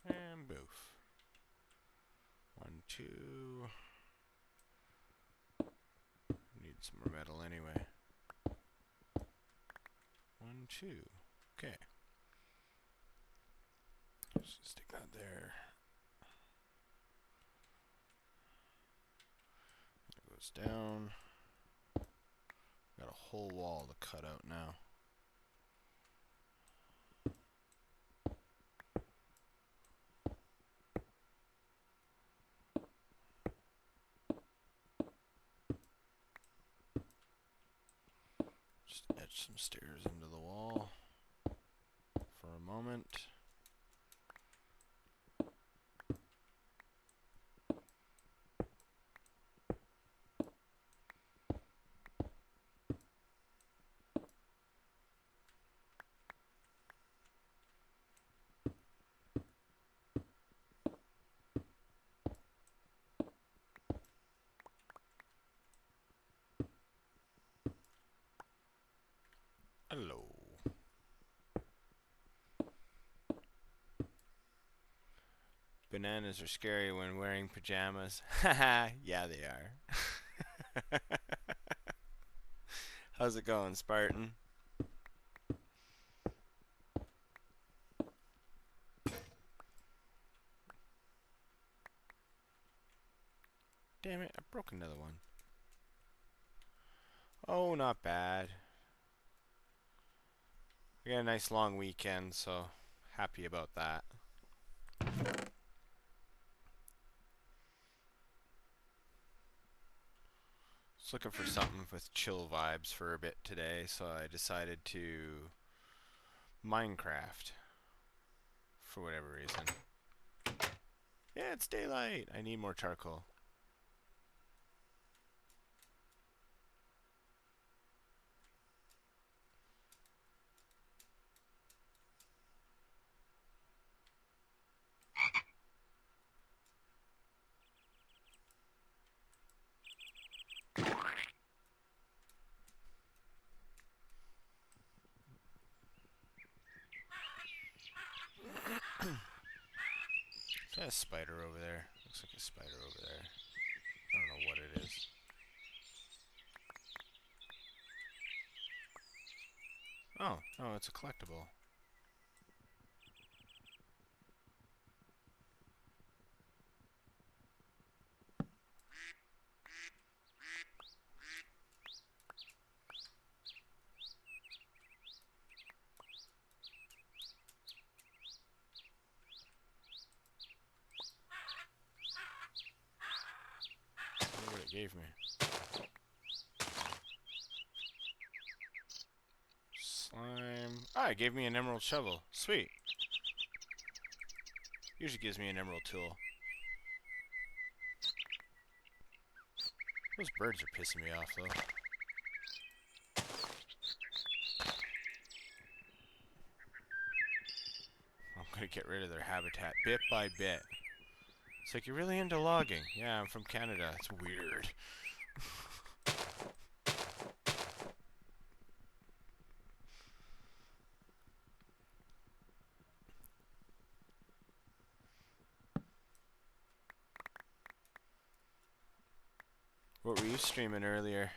And boof. 1, 2. Need some more metal anyway. 1, 2. Okay. Let's just stick that there. It goes down. Got a whole wall to cut out now. Just etch some stairs into the wall for a moment. Hello. Bananas are scary when wearing pajamas. Haha, yeah they are. How's it going, Spartan? Damn it, I broke another one. Oh, not bad. We got a nice long weekend, so happy about that. Just looking for something with chill vibes for a bit today, so I decided to MineCraft for whatever reason. Yeah, it's daylight. I need more charcoal. Is that a spider over there? Looks like a spider over there. I don't know what it is. Oh, no, it's a collectible. I wonder what it gave me. Slime. Ah, it gave me an emerald shovel. Sweet. Usually gives me an emerald tool. Those birds are pissing me off, though. I'm gonna get rid of their habitat bit by bit. It's like, you're really into logging. Yeah, I'm from Canada. It's weird. What were you streaming earlier?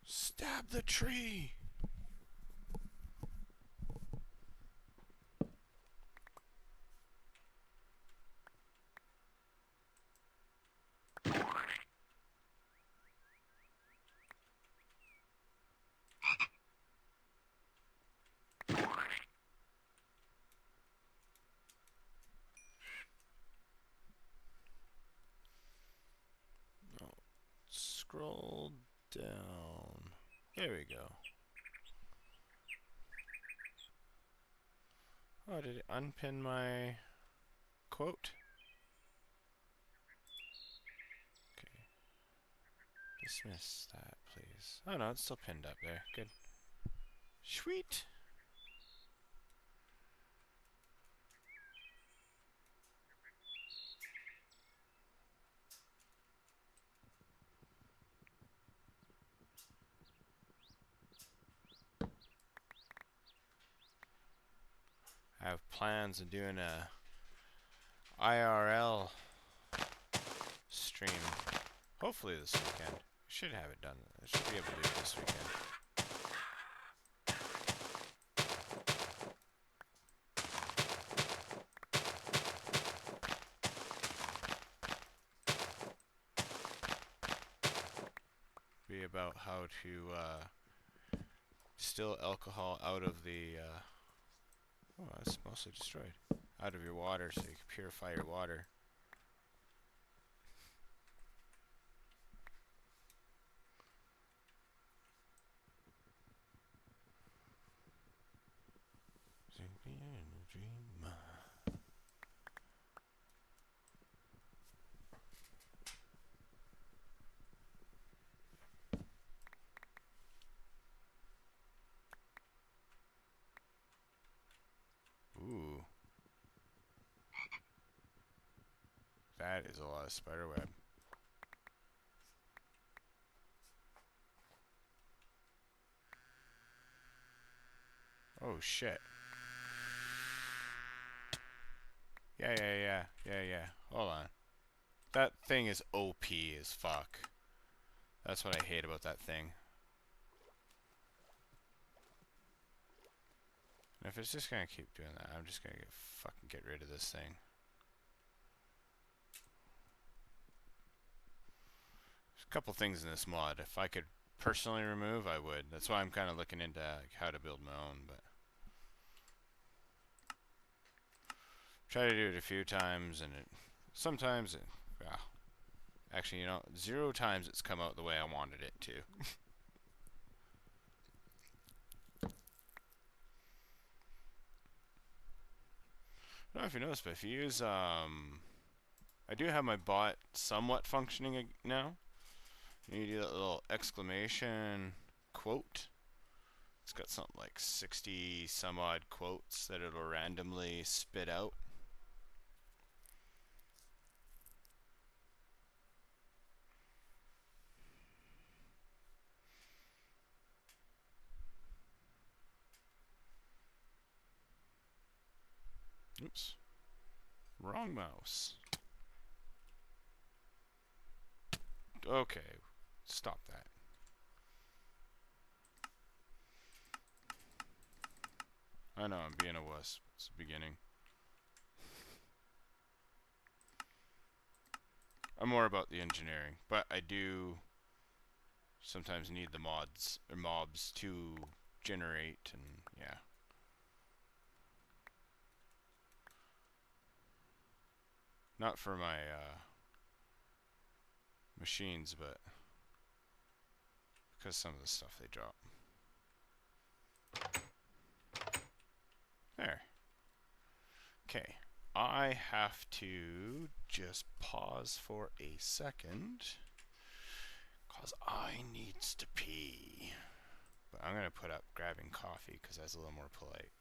Stab the tree! Oh, scroll down. There we go. Oh, did it unpin my quote? Okay. Dismiss that, please. Oh no, it's still pinned up there. Good. Sweet! I have plans of doing a IRL stream. Hopefully this weekend. I should have it done. I should be able to do it this weekend. Be about how to distill alcohol out of the oh, that's mostly destroyed. Out of your water so you can purify your water. Ooh. That is a lot of spider web. Oh shit. Yeah. Hold on. That thing is OP as fuck. That's what I hate about that thing. And if it's just gonna keep doing that, I'm just gonna fucking get rid of this thing. There's a couple things in this mod. If I could personally remove, I would. That's why I'm kind of looking into how to build my own, but try to do it a few times, and sometimes well, actually, you know, 0 times it's come out the way I wanted it to. I don't know if you noticed, but if you use I do have my bot somewhat functioning now. You do that little exclamation quote. It's got something like 60 some odd quotes that it'll randomly spit out. Oops. Wrong mouse. Okay. Stop that. I know, I'm being a wuss. It's the beginning. I'm more about the engineering, but I do sometimes need the mods or mobs to generate, and yeah. Not for my machines, but because some of the stuff they drop. There. Okay. I have to just pause for a second because I needs to pee. But I'm going to put up grabbing coffee because that's a little more polite.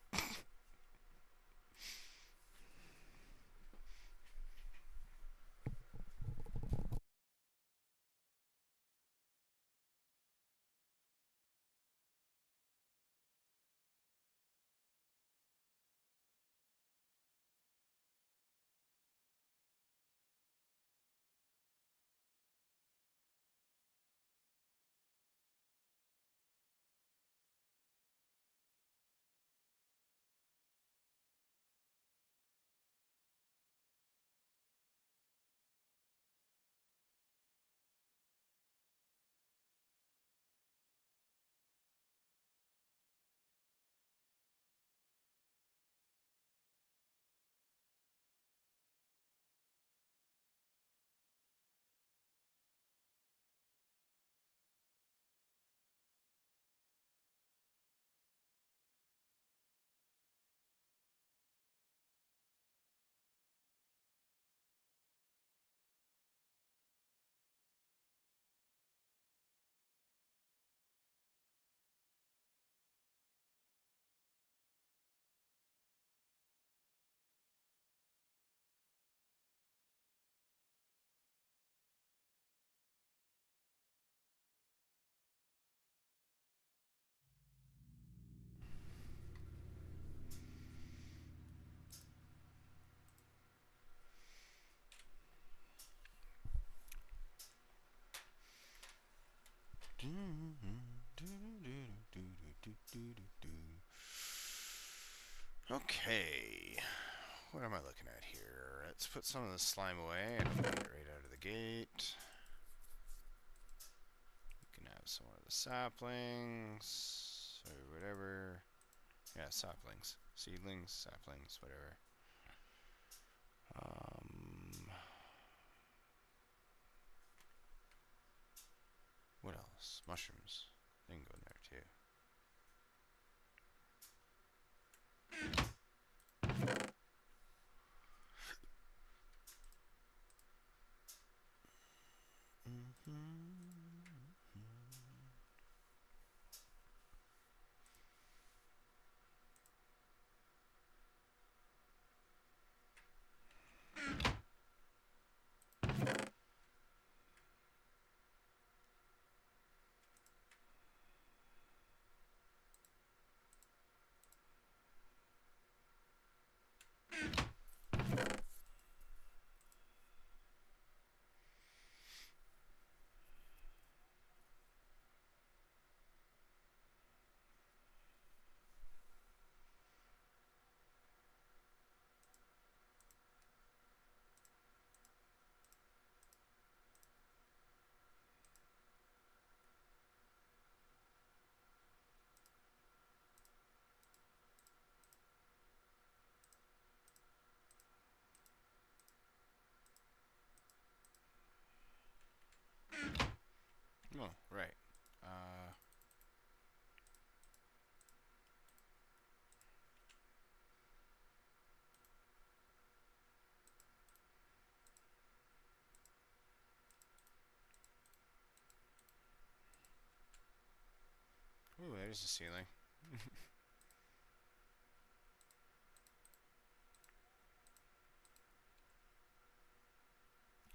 Okay, what am I looking at here? Let's put some of the slime away and get it right out of the gate. We can have some of the saplings, or whatever. Yeah, saplings. Seedlings, saplings, whatever. What else? Mushrooms. They can go in there too. Oh, right. Ooh, there's the ceiling.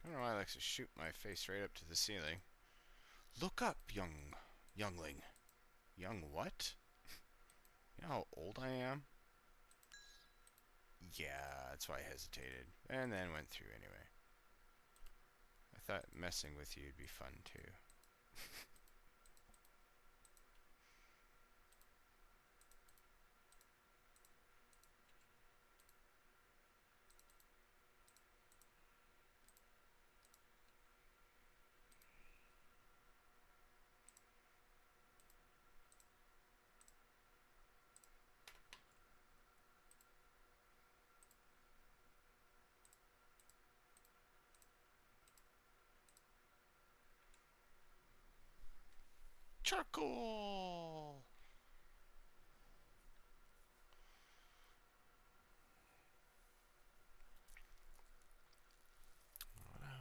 I don't know why I like to shoot my face right up to the ceiling. Look up, youngling. Young what? You know how old I am? Yeah, that's why I hesitated. And then went through anyway. I thought messing with you would be fun too. Charcoal!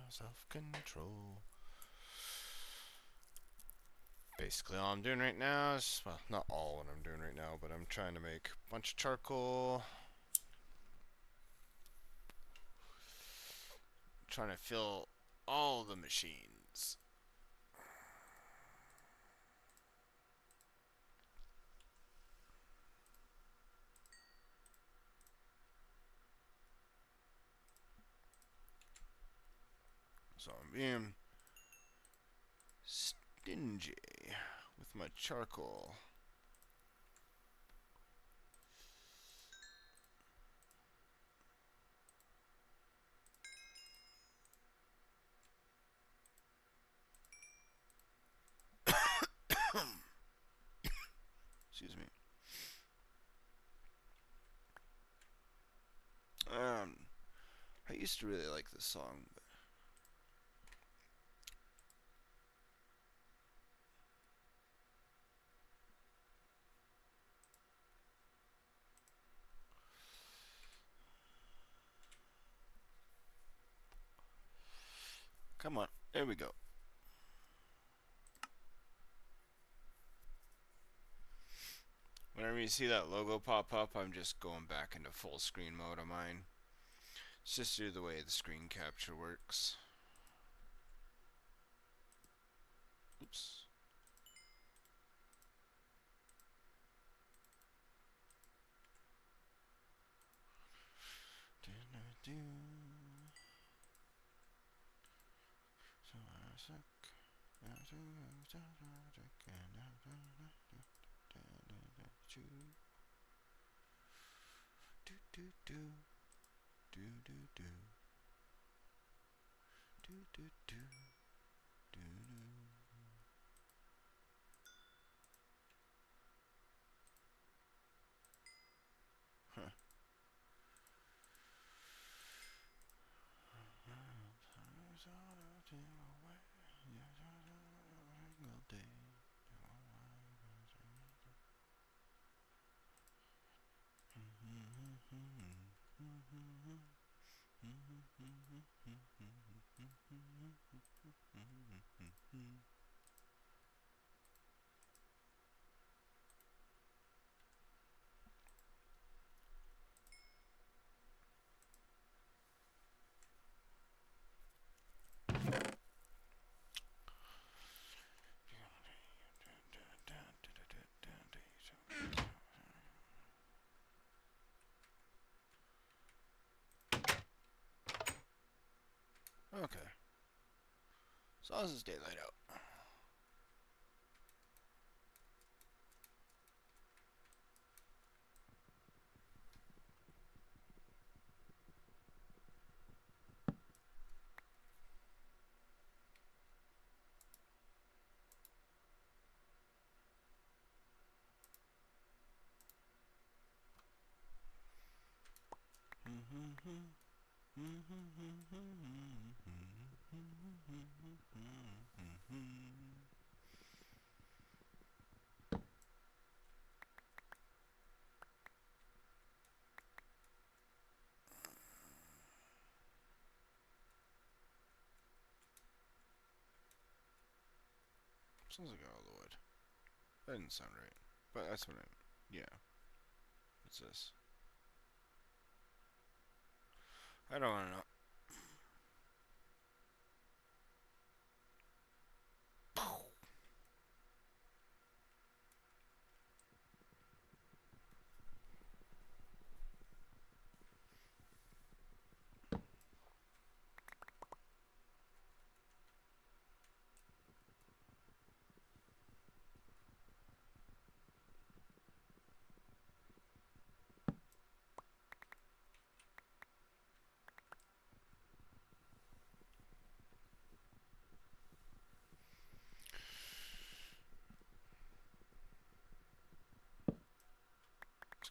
Self-control. Basically all I'm doing right now is, well, not all what I'm doing right now, but I'm trying to make a bunch of charcoal. Trying to fill all the machines. So I'm being stingy with my charcoal. Excuse me. I used to really like this song, but come on, there we go. Whenever you see that logo pop up, I'm just going back into full screen mode on mine. It's just due to the way the screen capture works. Oops. Huh. Okay. As long as it's daylight out. Sounds like all the wood. That didn't sound right. But that's what I... Yeah. What's this? I don't want to know.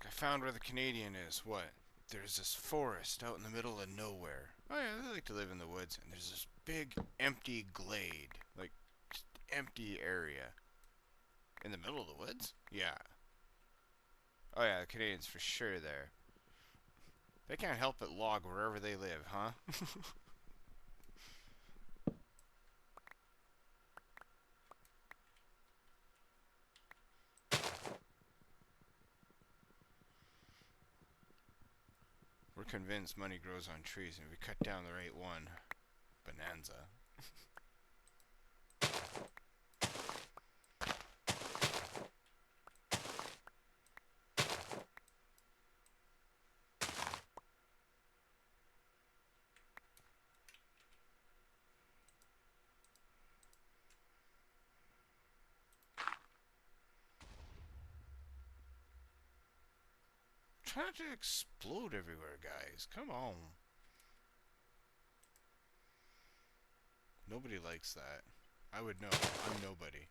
I found where the Canadian is. What? There's this forest out in the middle of nowhere. Oh yeah, they like to live in the woods. And there's this big empty glade. Like, just empty area. In the middle of the woods? Yeah. Oh yeah, the Canadians for sure there. They can't help but log wherever they live, huh? We're convinced money grows on trees, and if we cut down the right one, bonanza. Try not to explode everywhere, guys. Come on. Nobody likes that. I would know. I'm nobody.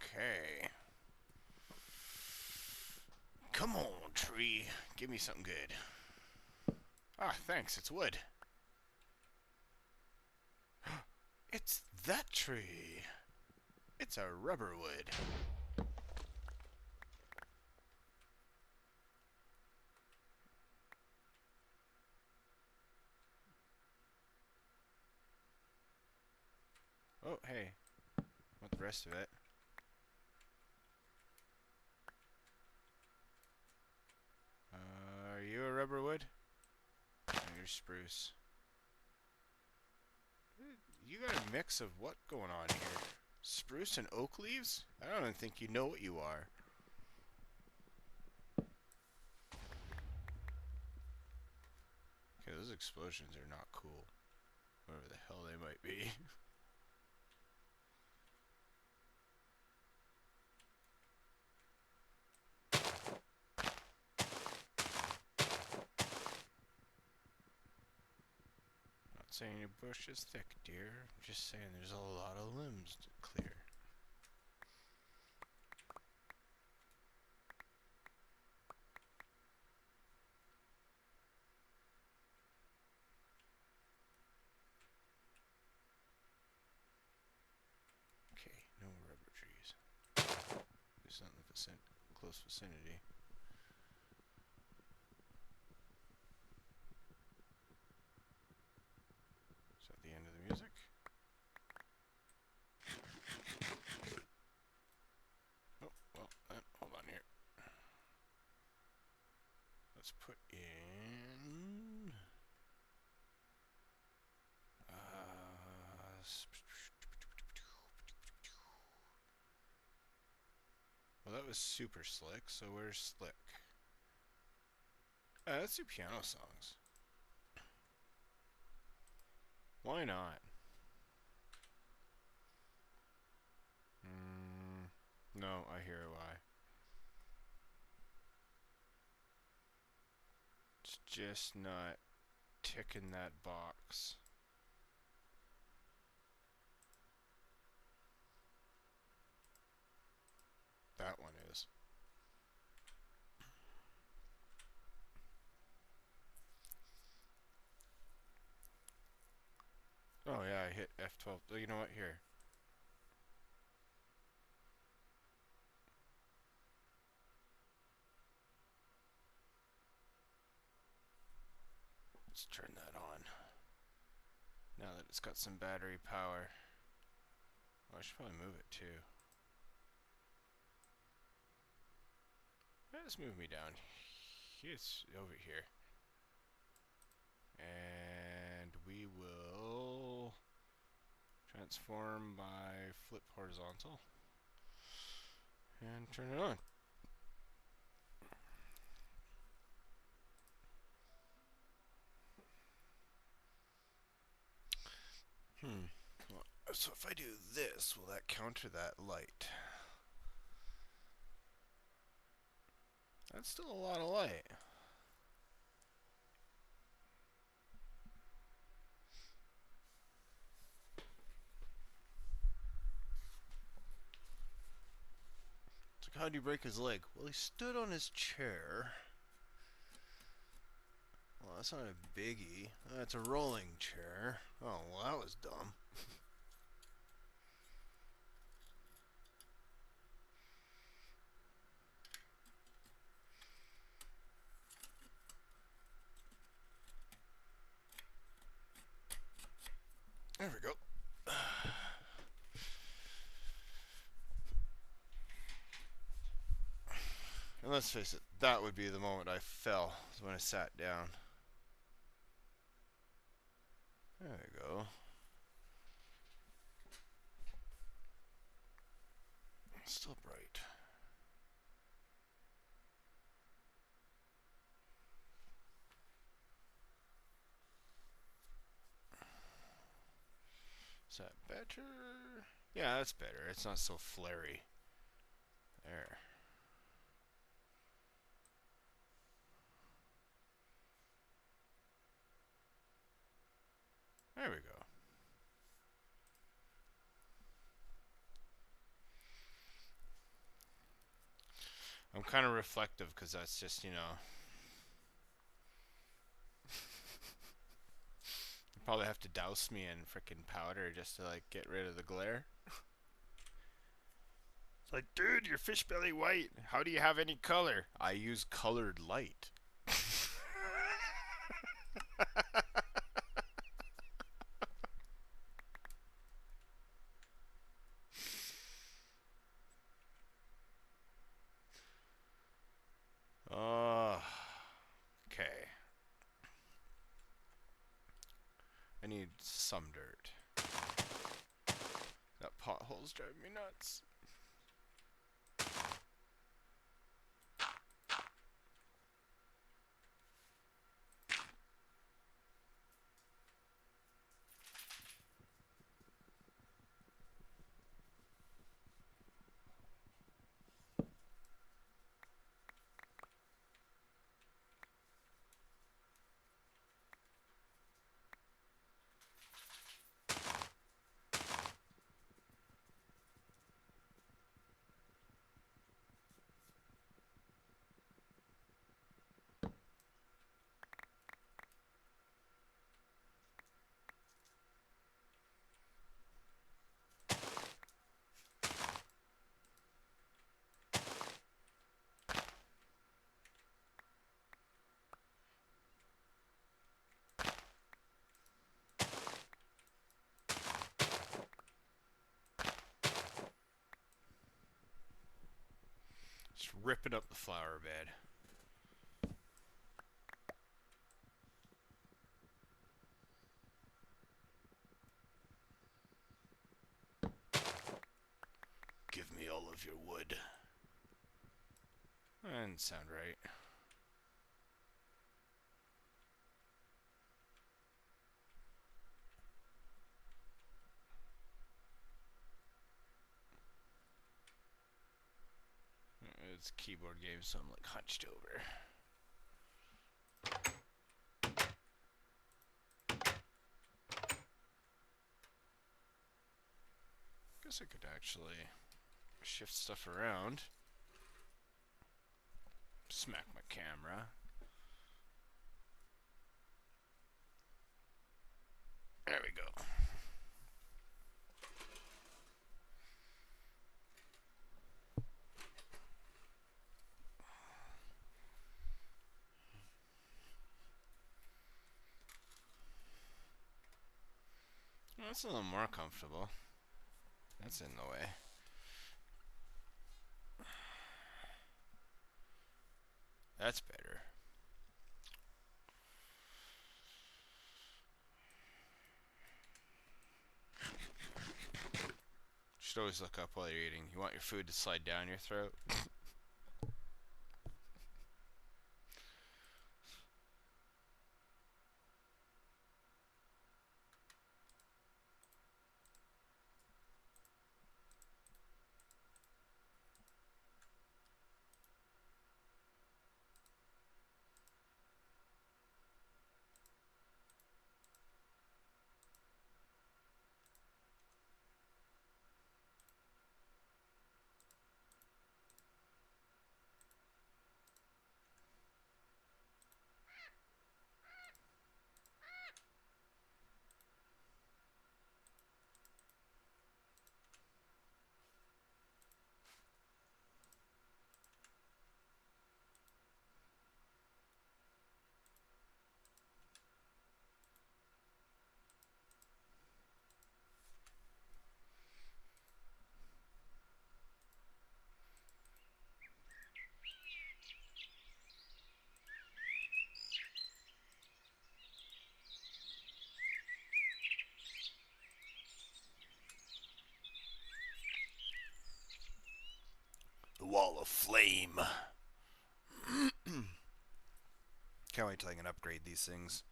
Okay. Come on, tree. Give me something good. Ah, thanks. It's wood. It's that tree. It's a rubber wood. Oh, hey. Want the rest of it? Are you a rubber wood? Oh, you're spruce. You got a mix of what going on here? Spruce and oak leaves? I don't even think you know what you are. Okay, those explosions are not cool. Whatever the hell they might be. Not saying your bush is thick, dear. I'm just saying there's a lot of limbs to clear. Okay, no rubber trees. There's not in the close vicinity. Is that the end of the music? Oh, well, hold on here. Let's put in... well, that was super slick, so where's slick? Let's do piano songs. Why not? No, I hear why. It's just not ticking that box. That one is. Oh yeah, I hit F12. Oh, you know what? Here. Let's turn that on. Now that it's got some battery power. Oh, I should probably move it too. Let's move me down. It's over here. And we will transform by flip horizontal. And turn it on. So if I do this, will that counter that light? That's still a lot of light. It's like, how'd you break his leg? Well, he stood on his chair. Well, that's not a biggie. That's a rolling chair. Oh, well, that was dumb. There we go. And let's face it, that would be the moment I fell, is when I sat down. There we go. Still bright. Is that better? Yeah, that's better. It's not so flary. There. There we go. I'm kind of reflective because that's just, you probably have to douse me in frickin' powder just to, like, get rid of the glare. It's like, dude, your fish belly white. How do you have any color? I use colored light. Oh, okay. I need some dirt. That pothole's driving me nuts. Just ripping up the flower bed. Give me all of your wood. That didn't sound right. It's a keyboard game, so I'm like hunched over. Guess I could actually shift stuff around. Smack my camera. There we go. Well, that's a little more comfortable. That's in the way. That's better. You should always look up while you're eating. You want your food to slide down your throat? wall of flame. Can't wait till I can upgrade these things.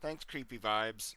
Thanks, creepy vibes.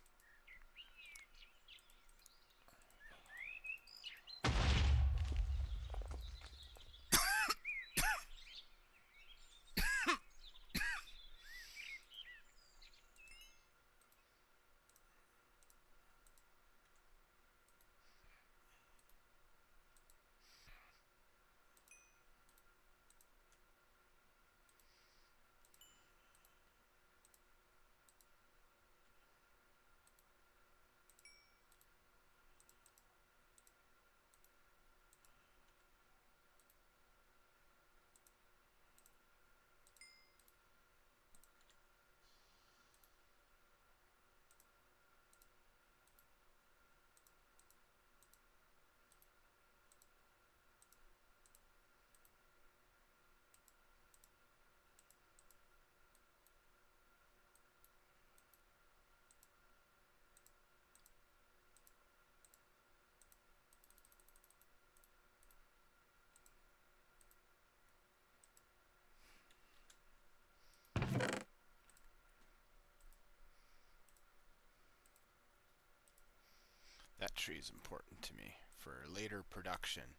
That tree is important to me for later production.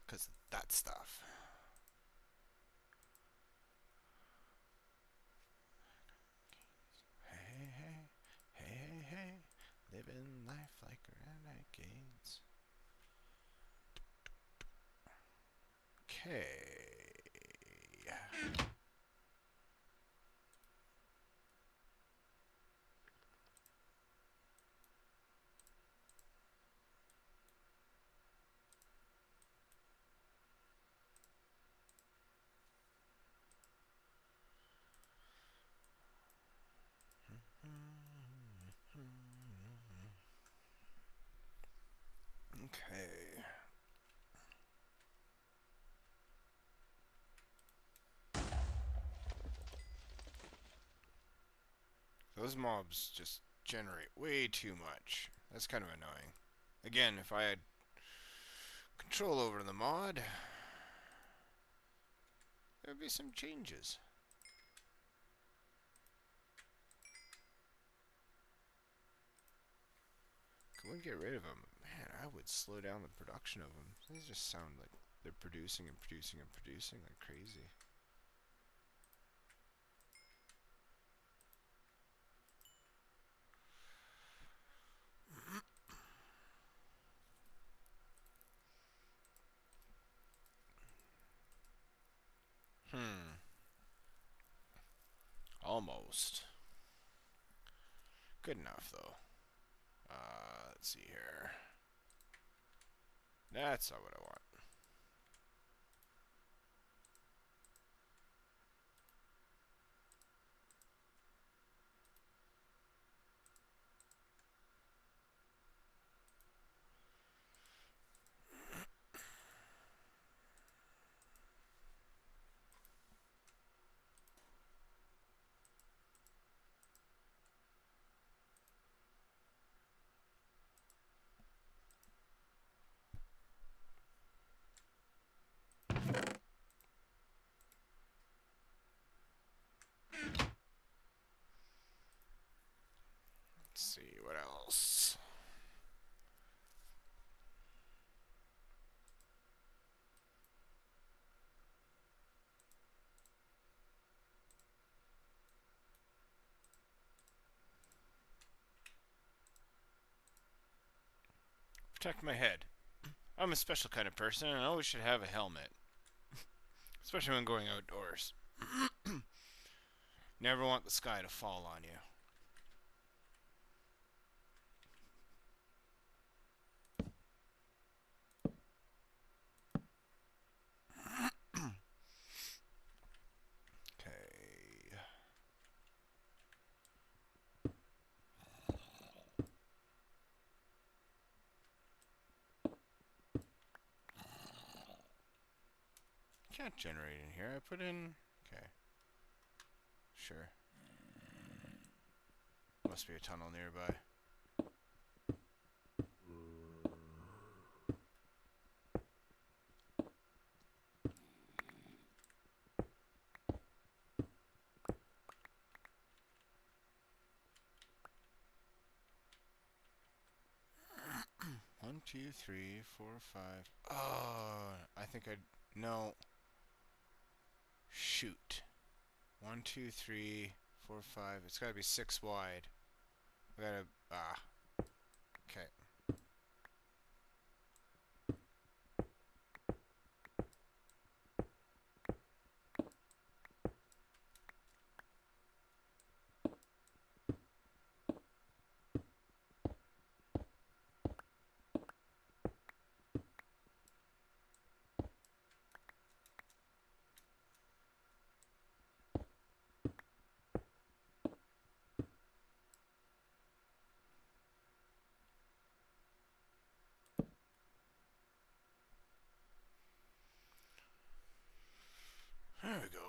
Because that stuff. Hey, hey, hey, hey, hey. Living life like renegades. Okay. Okay. Those mobs just generate way too much. That's kind of annoying. Again, if I had control over the mod, there would be some changes. I would get rid of them. Man, I would slow down the production of them. They just sound like they're producing and producing and producing like crazy. Almost. Good enough, though. Let's see here. That's not what I want. Let's see, what else? Protect my head. I'm a special kind of person and I always should have a helmet. Especially when going outdoors. Never want the sky to fall on you. Okay. Can't generate in here. I put in... Okay. Sure. Must be a tunnel nearby. 1, 2, 3, 4, 5. Oh, I think I'd... No. Shoot. 1, 2, 3, 4, 5. It's gotta be 6 wide. I gotta... Ah. Okay. There we go.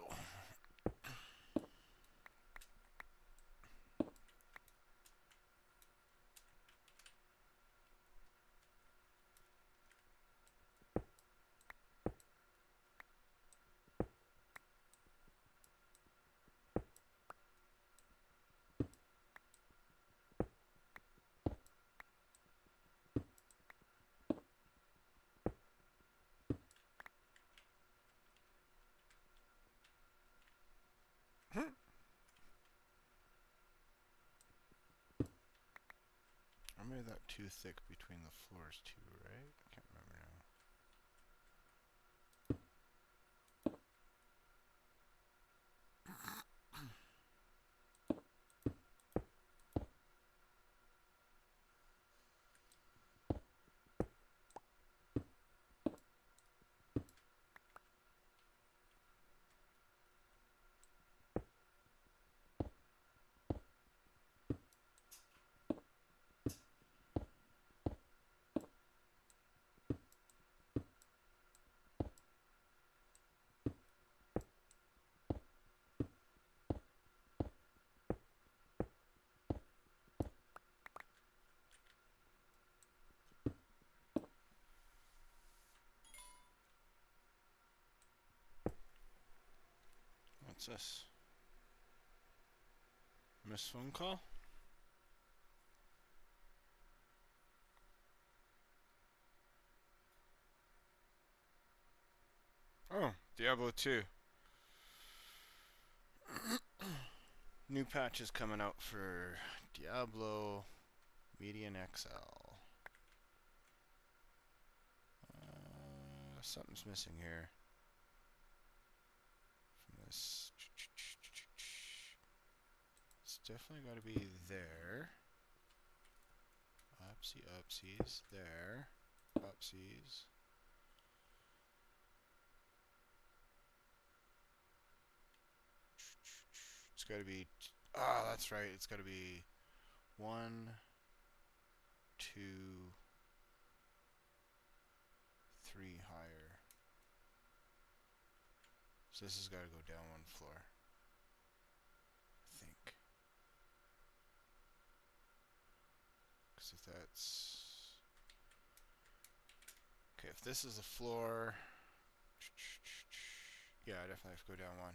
I made that too thick between the floors too, right? I can't remember now. What's this? Missed phone call? Oh, Diablo 2. New patch is coming out for Diablo Median XL. Something's missing here. From this. It's definitely got to be there. Upsies. There. Upsies. It's got to be... Ah, that's right. It's got to be 1, 2, 3 higher. So this has got to go down 1 floor. I think. Because if that's... Okay, if this is a floor... Yeah, I definitely have to go down 1.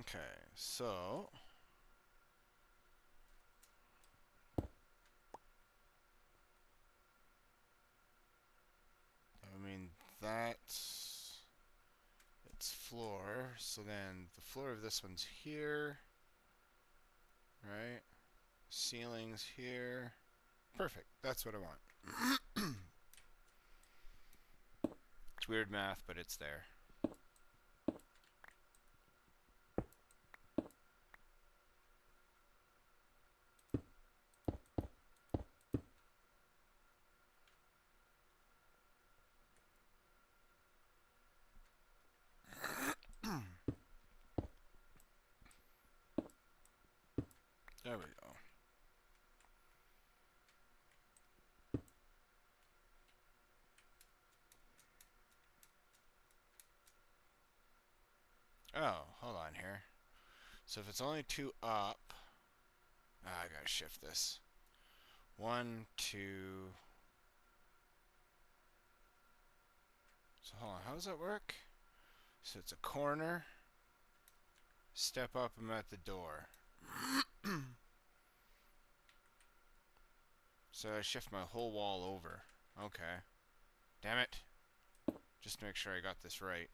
Okay, so I mean that's its floor. So then the floor of this one's here, right? Ceiling's here. Perfect. That's what I want. It's weird math, but it's there. There we go. Oh, hold on here. So if it's only two up, I gotta shift this. 1, 2. So hold on, how does that work? So it's a corner. Step up, I'm at the door. So I shift my whole wall over. Okay. Damn it. Just to make sure I got this right.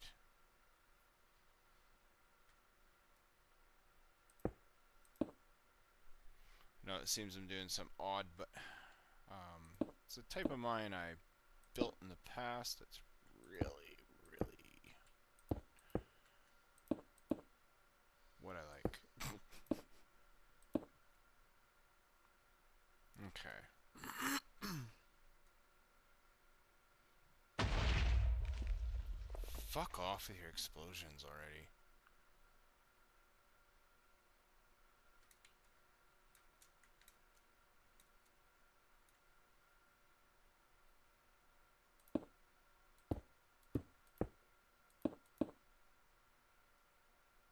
No, it seems I'm doing some odd, but it's a type of mine I built in the past that's really, really what I like. Okay. Fuck off with your explosions already.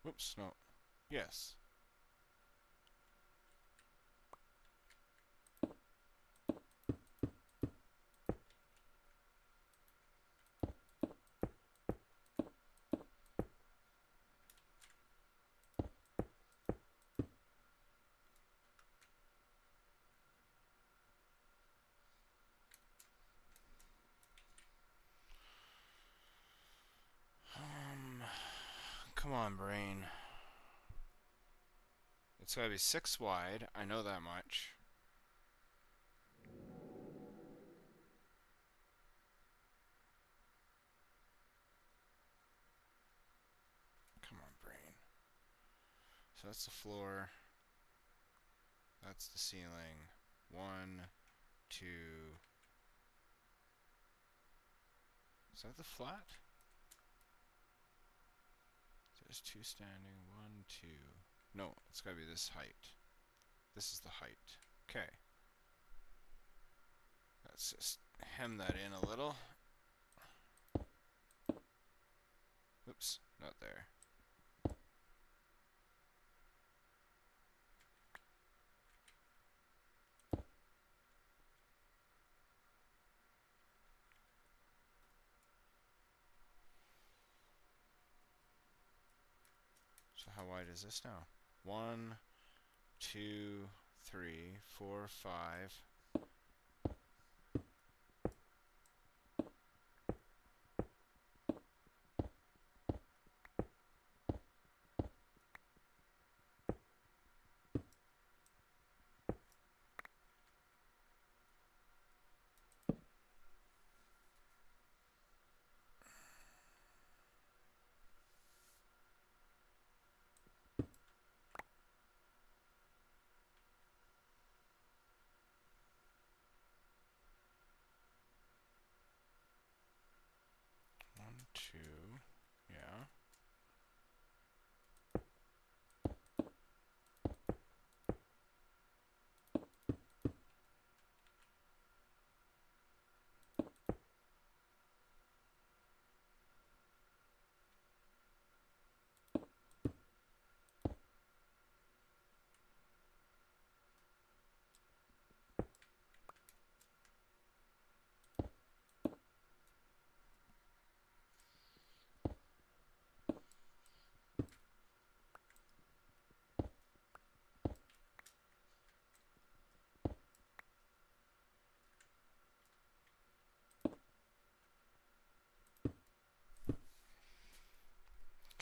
Whoops, no. Yes. Come on, brain. It's gotta be 6 wide. I know that much. Come on, brain. So that's the floor. That's the ceiling. 1, 2. Is that the flat? There's 2 standing. 1, 2. No, it's gotta be this height. This is the height. Okay. Let's just hem that in a little. Oops, not there. So how wide is this now? 1, 2, 3, 4, 5.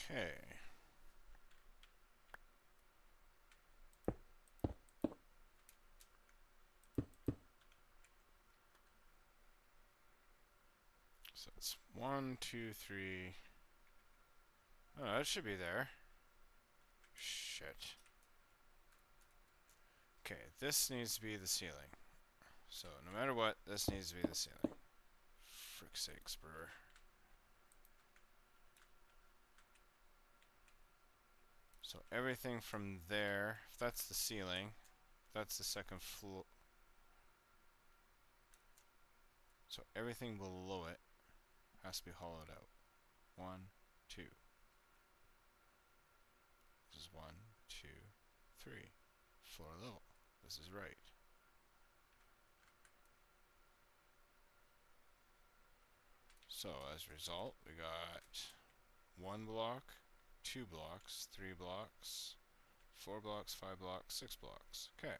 Okay. So it's 1, 2, 3. Oh, that should be there. Shit. Okay, this needs to be the ceiling. So no matter what, this needs to be the ceiling. Frick's sakes, brewer. So everything from there, if that's the ceiling, if that's the second floor. So everything below it has to be hollowed out. 1, 2. This is 1, 2, 3. Floor level. This is right. So as a result, we got 1 block, 2 blocks, 3 blocks, 4 blocks, 5 blocks, 6 blocks. Okay.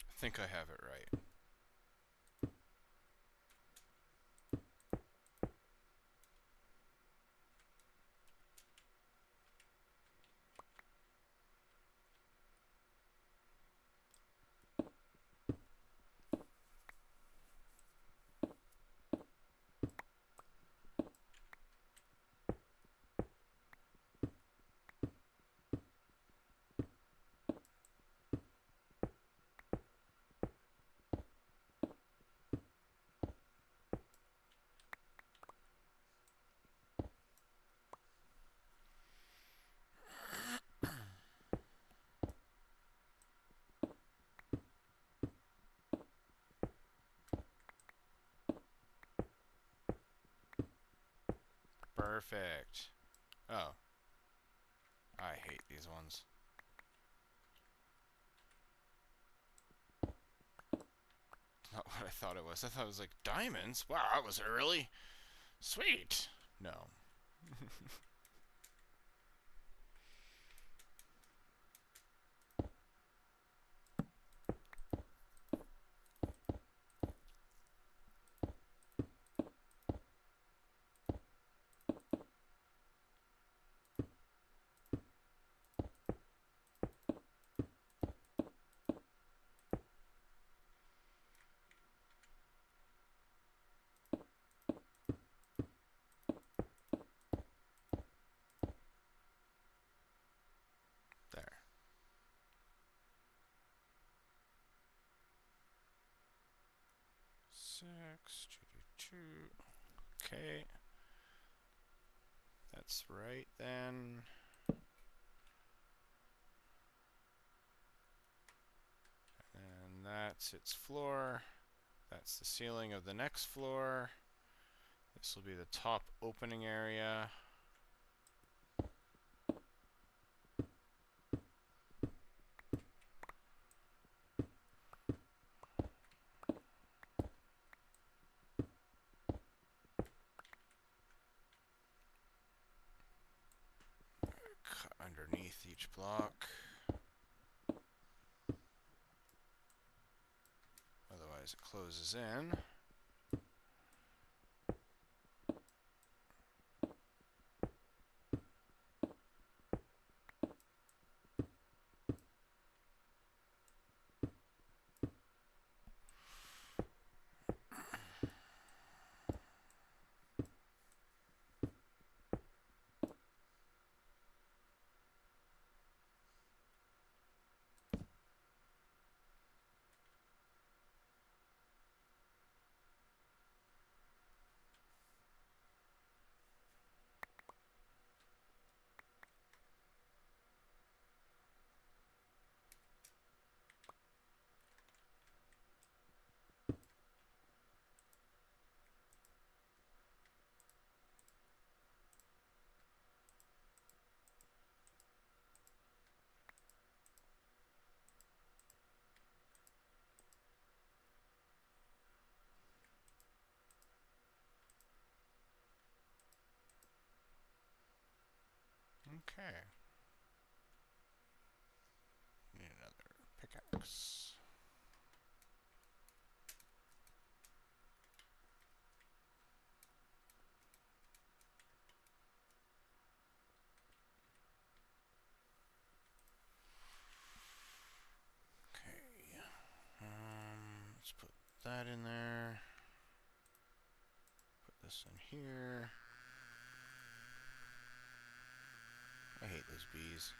I think I have it right. Perfect. Oh. I hate these ones. Not what I thought it was. I thought it was like diamonds. Wow, that was early. Sweet. No. There. Six. Okay. That's right then. And that's its floor. That's the ceiling of the next floor. This will be the top opening area. Cut underneath each block. Otherwise it closes in. Okay. Need another Pickaxe. Okay. Let's put that in there. Put this in here. I hate those bees.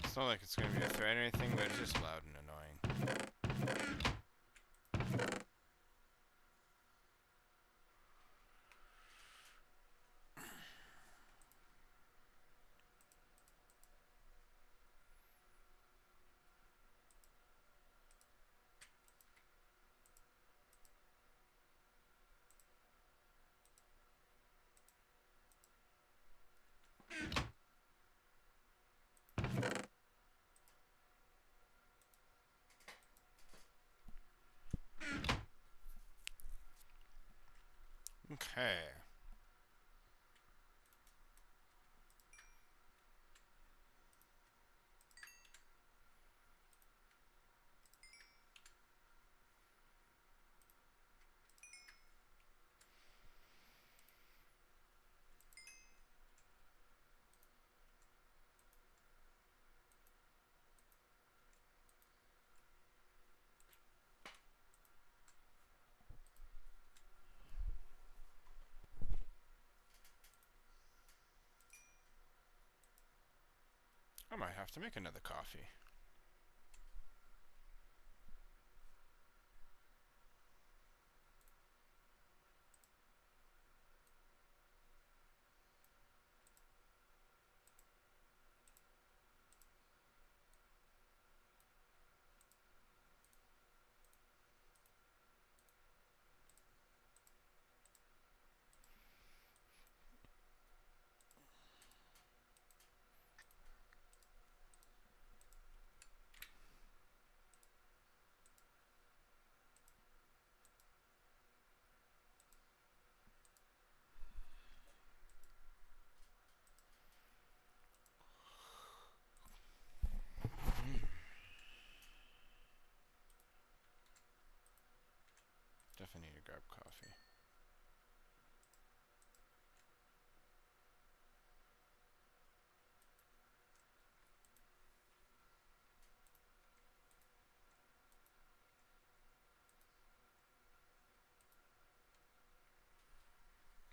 It's not like it's going to be a threat or anything, but it's just loud and annoying. Okay. I might have to make another coffee. Definitely need to grab coffee.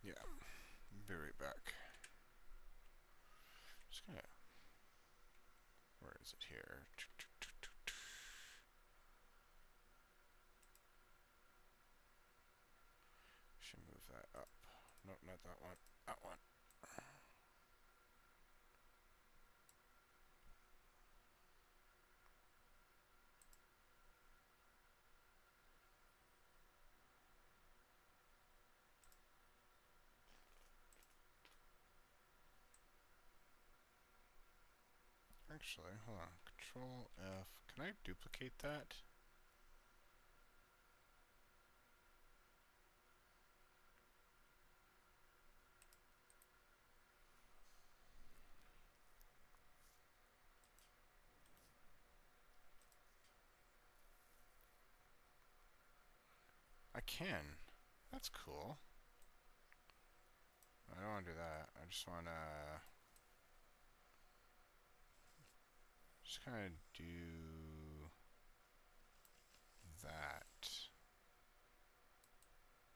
Yeah, be right back. Just gonna. Where is it here? Should move that up. Nope, not that one. That one. Actually, hold on. Control F. Can I duplicate that? I can. That's cool. I don't want to do that. I just want to just kind of do that.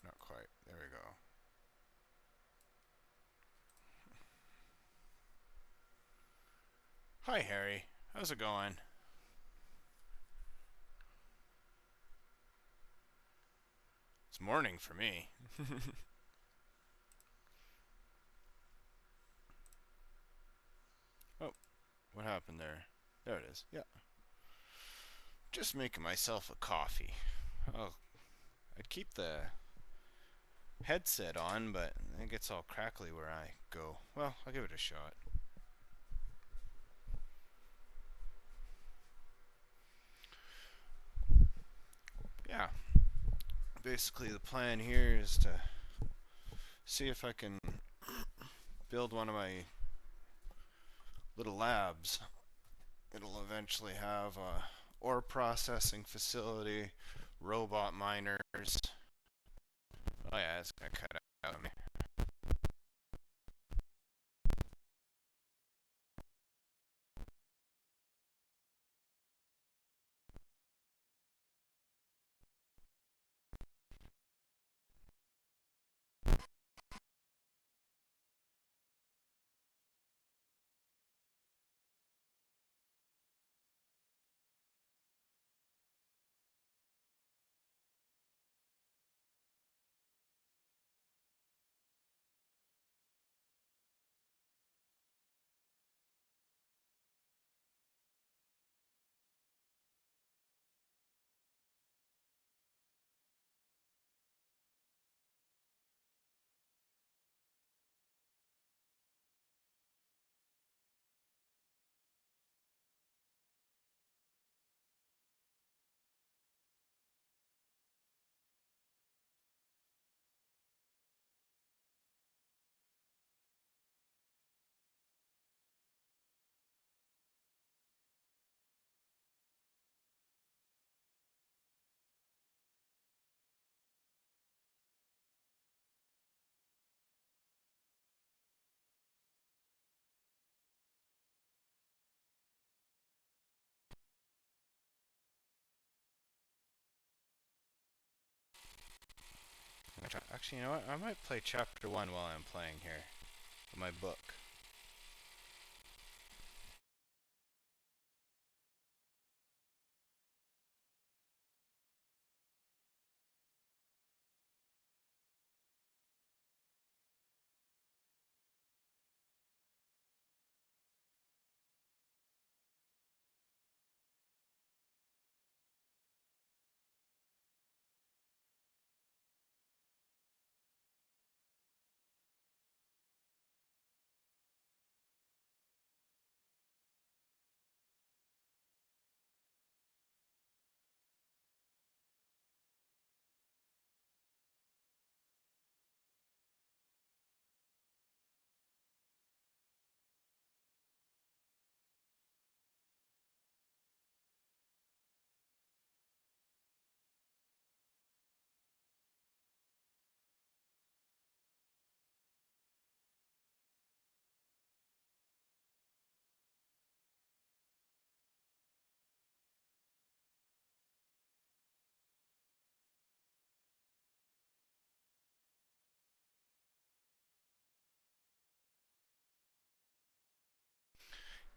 Not quite. There we go. Hi, Harry. How's it going? It's morning for me. Oh, what happened there? There it is. Yeah. Just making myself a coffee. Oh, I'd keep the headset on, but it gets all crackly where I go. Well, I'll give it a shot. Yeah. Basically, the plan here is to see if I can build one of my little labs. It'll eventually have a ore processing facility, robot miners. Oh yeah, it's gonna cut out of me. Actually, you know what? I might play chapter 1 while I'm playing here. My book.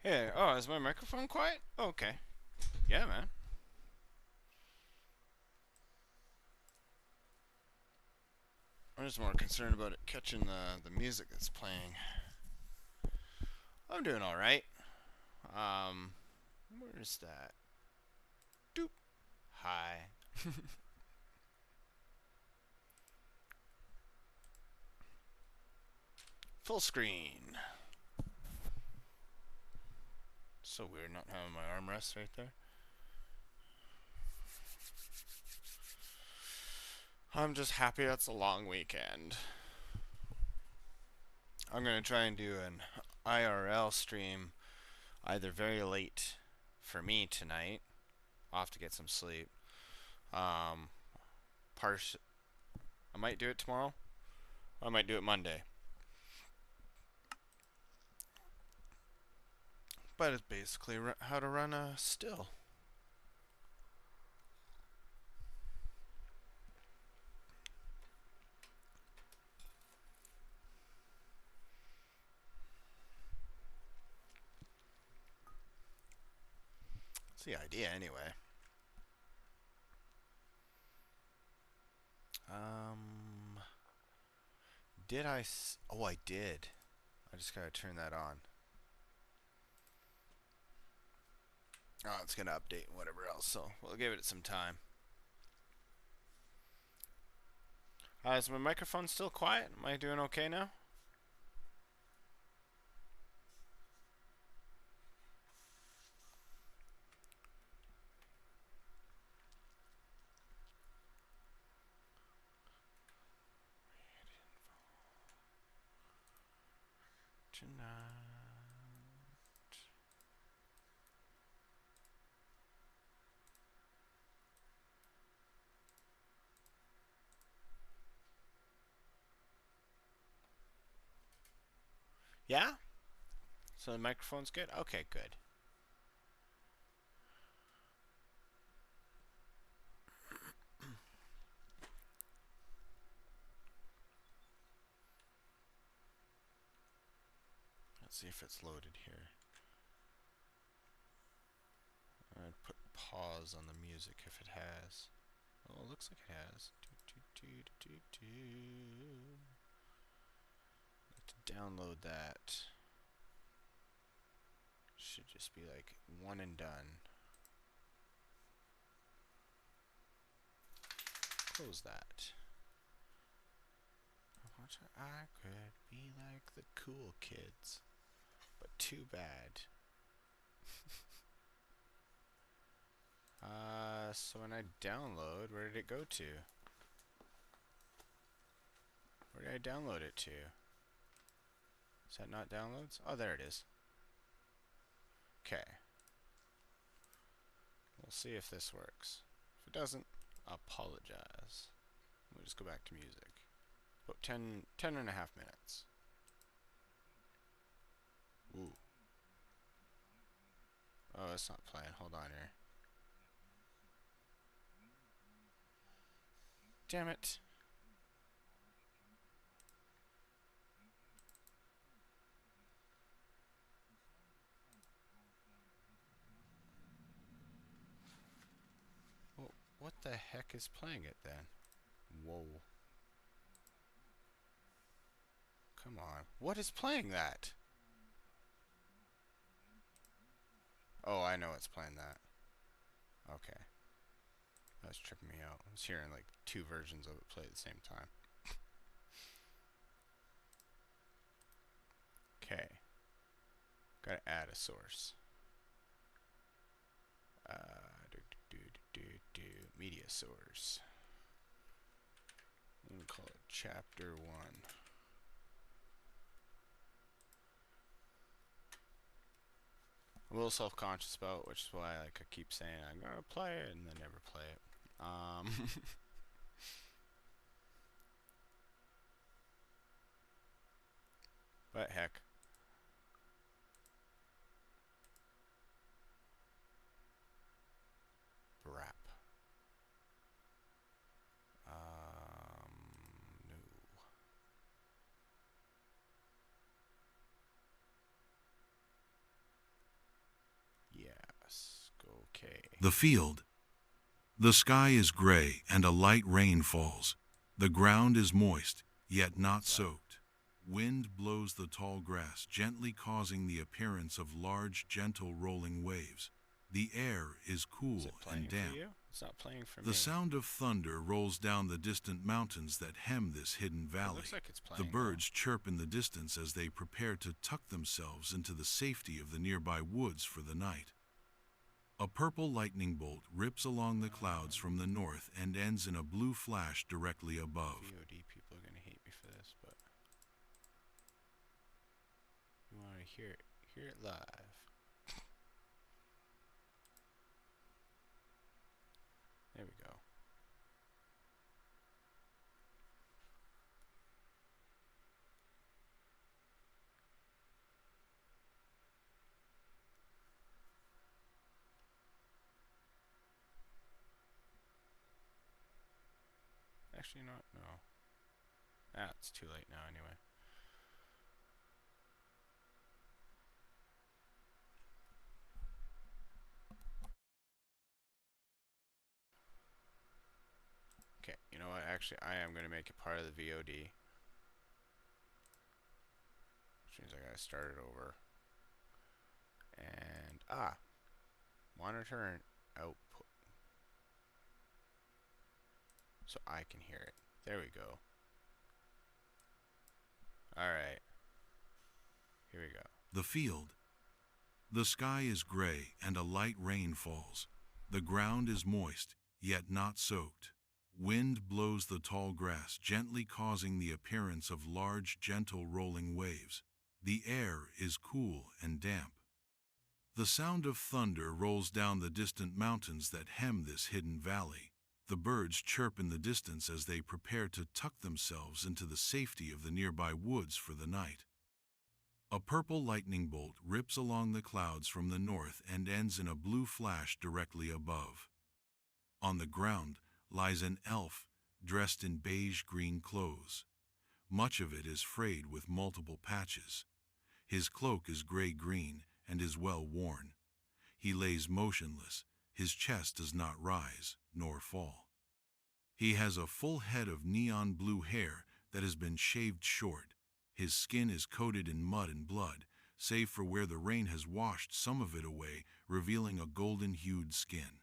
Hey, oh, is my microphone quiet? Okay. Yeah, man. I'm just more concerned about it catching the music that's playing. I'm doing alright. Where's that? Doop. Hi. Full screen. So weird not having my armrest right there. I'm just happy it's a long weekend. I'm gonna try and do an IRL stream either very late for me tonight. I'll have to get some sleep. Um, I might do it tomorrow. I might do it Monday. But it's basically how to run a still. It's the idea anyway. Did I? Oh, I did. I just gotta turn that on. Oh, it's gonna update and whatever else, so we'll give it some time. Is my microphone still quiet? Am I doing okay now? Tonight. Yeah? So the microphone's good? Okay, good. Let's see if it's loaded here. I'd put pause on the music if it has. Oh, it looks like it has. Let's download that. Should just be like one and done. Close that. I could be like the cool kids, but too bad. So when I download, where did it go to? Where did I download it to? Is that not downloads? Oh, there it is. Okay. We'll see if this works. If it doesn't, apologize. We'll just go back to music. About 10 and a half minutes. Ooh. Oh, it's not playing. Hold on here. Damn it. Well, what the heck is playing it then? Whoa. Come on. What is playing that? Oh, I know it's playing that. Okay. That was tripping me out. I was hearing like two versions of it play at the same time. Okay. Gotta add a source. Media source. I'm gonna call it chapter 1. I'm a little self-conscious about, which is why I keep saying I'm gonna play it and then never play it. But heck. Brap. No. Yes. Okay. The field. The sky is gray and a light rain falls. The ground is moist, yet not soaked. Wind blows the tall grass, gently causing the appearance of large, gentle rolling waves. The air is cool and damp. It's not playing for me. The sound of thunder rolls down the distant mountains that hem this hidden valley. It looks like it's playing, the birds chirp in the distance as they prepare to tuck themselves into the safety of the nearby woods for the night. A purple lightning bolt rips along the clouds from the north and ends in a blue flash directly above. VOD people are gonna hate me for this, but you want to hear it live. There we go. Actually, not. No. Ah, it's too late now anyway. Okay, you know what? Actually, I am going to make it part of the VOD. Which means I got to start it over. And, monitor and output. So I can hear it. There we go. Alright. Here we go. The field. The sky is gray and a light rain falls. The ground is moist, yet not soaked. Wind blows the tall grass, gently causing the appearance of large, gentle rolling waves. The air is cool and damp. The sound of thunder rolls down the distant mountains that hem this hidden valley. The birds chirp in the distance as they prepare to tuck themselves into the safety of the nearby woods for the night. A purple lightning bolt rips along the clouds from the north and ends in a blue flash directly above. On the ground lies an elf dressed in beige-green clothes. Much of it is frayed with multiple patches. His cloak is gray-green and is well worn. He lays motionless. His chest does not rise nor fall. He has a full head of neon blue hair that has been shaved short. His skin is coated in mud and blood, save for where the rain has washed some of it away, revealing a golden-hued skin.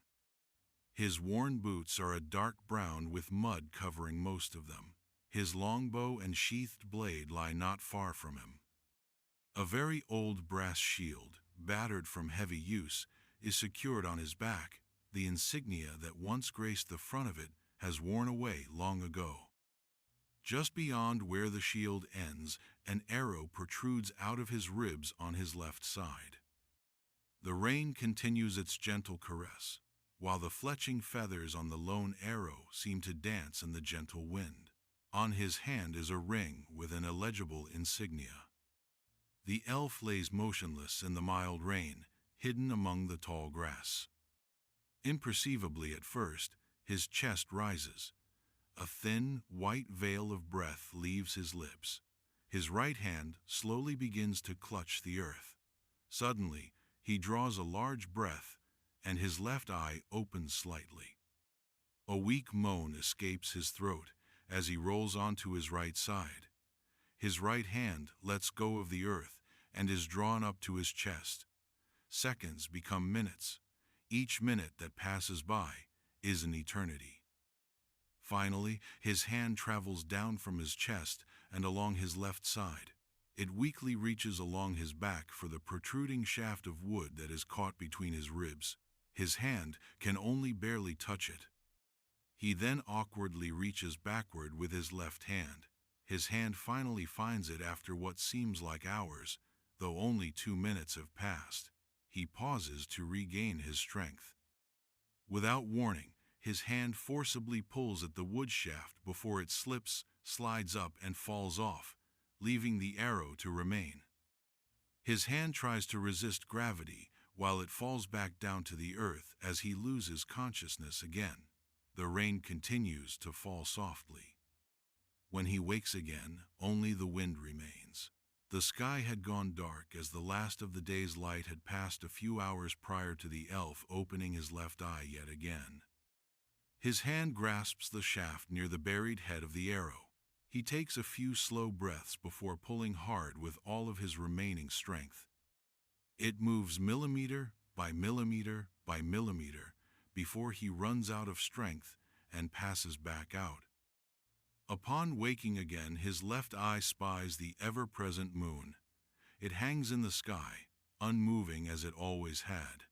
His worn boots are a dark brown with mud covering most of them. His longbow and sheathed blade lie not far from him. A very old brass shield, battered from heavy use, is secured on his back. The insignia that once graced the front of it has worn away long ago. Just beyond where the shield ends, an arrow protrudes out of his ribs on his left side. The rain continues its gentle caress, while the fletching feathers on the lone arrow seem to dance in the gentle wind. On his hand is a ring with an illegible insignia. The elf lays motionless in the mild rain, hidden among the tall grass. Imperceivably at first, his chest rises. A thin, white veil of breath leaves his lips. His right hand slowly begins to clutch the earth. Suddenly, he draws a large breath, and his left eye opens slightly. A weak moan escapes his throat as he rolls onto his right side. His right hand lets go of the earth and is drawn up to his chest. Seconds become minutes. Each minute that passes by is an eternity. Finally, his hand travels down from his chest and along his left side. It weakly reaches along his back for the protruding shaft of wood that is caught between his ribs. His hand can only barely touch it. He then awkwardly reaches backward with his left hand. His hand finally finds it after what seems like hours, though only 2 minutes have passed. He pauses to regain his strength. Without warning, his hand forcibly pulls at the wood shaft before it slips, slides up, and falls off, leaving the arrow to remain. His hand tries to resist gravity while it falls back down to the earth as he loses consciousness again. The rain continues to fall softly. When he wakes again, only the wind remains. The sky had gone dark as the last of the day's light had passed a few hours prior to the elf opening his left eye yet again. His hand grasps the shaft near the buried head of the arrow. He takes a few slow breaths before pulling hard with all of his remaining strength. It moves millimeter by millimeter by millimeter before he runs out of strength and passes back out. Upon waking again, his left eye spies the ever-present moon. It hangs in the sky, unmoving as it always had.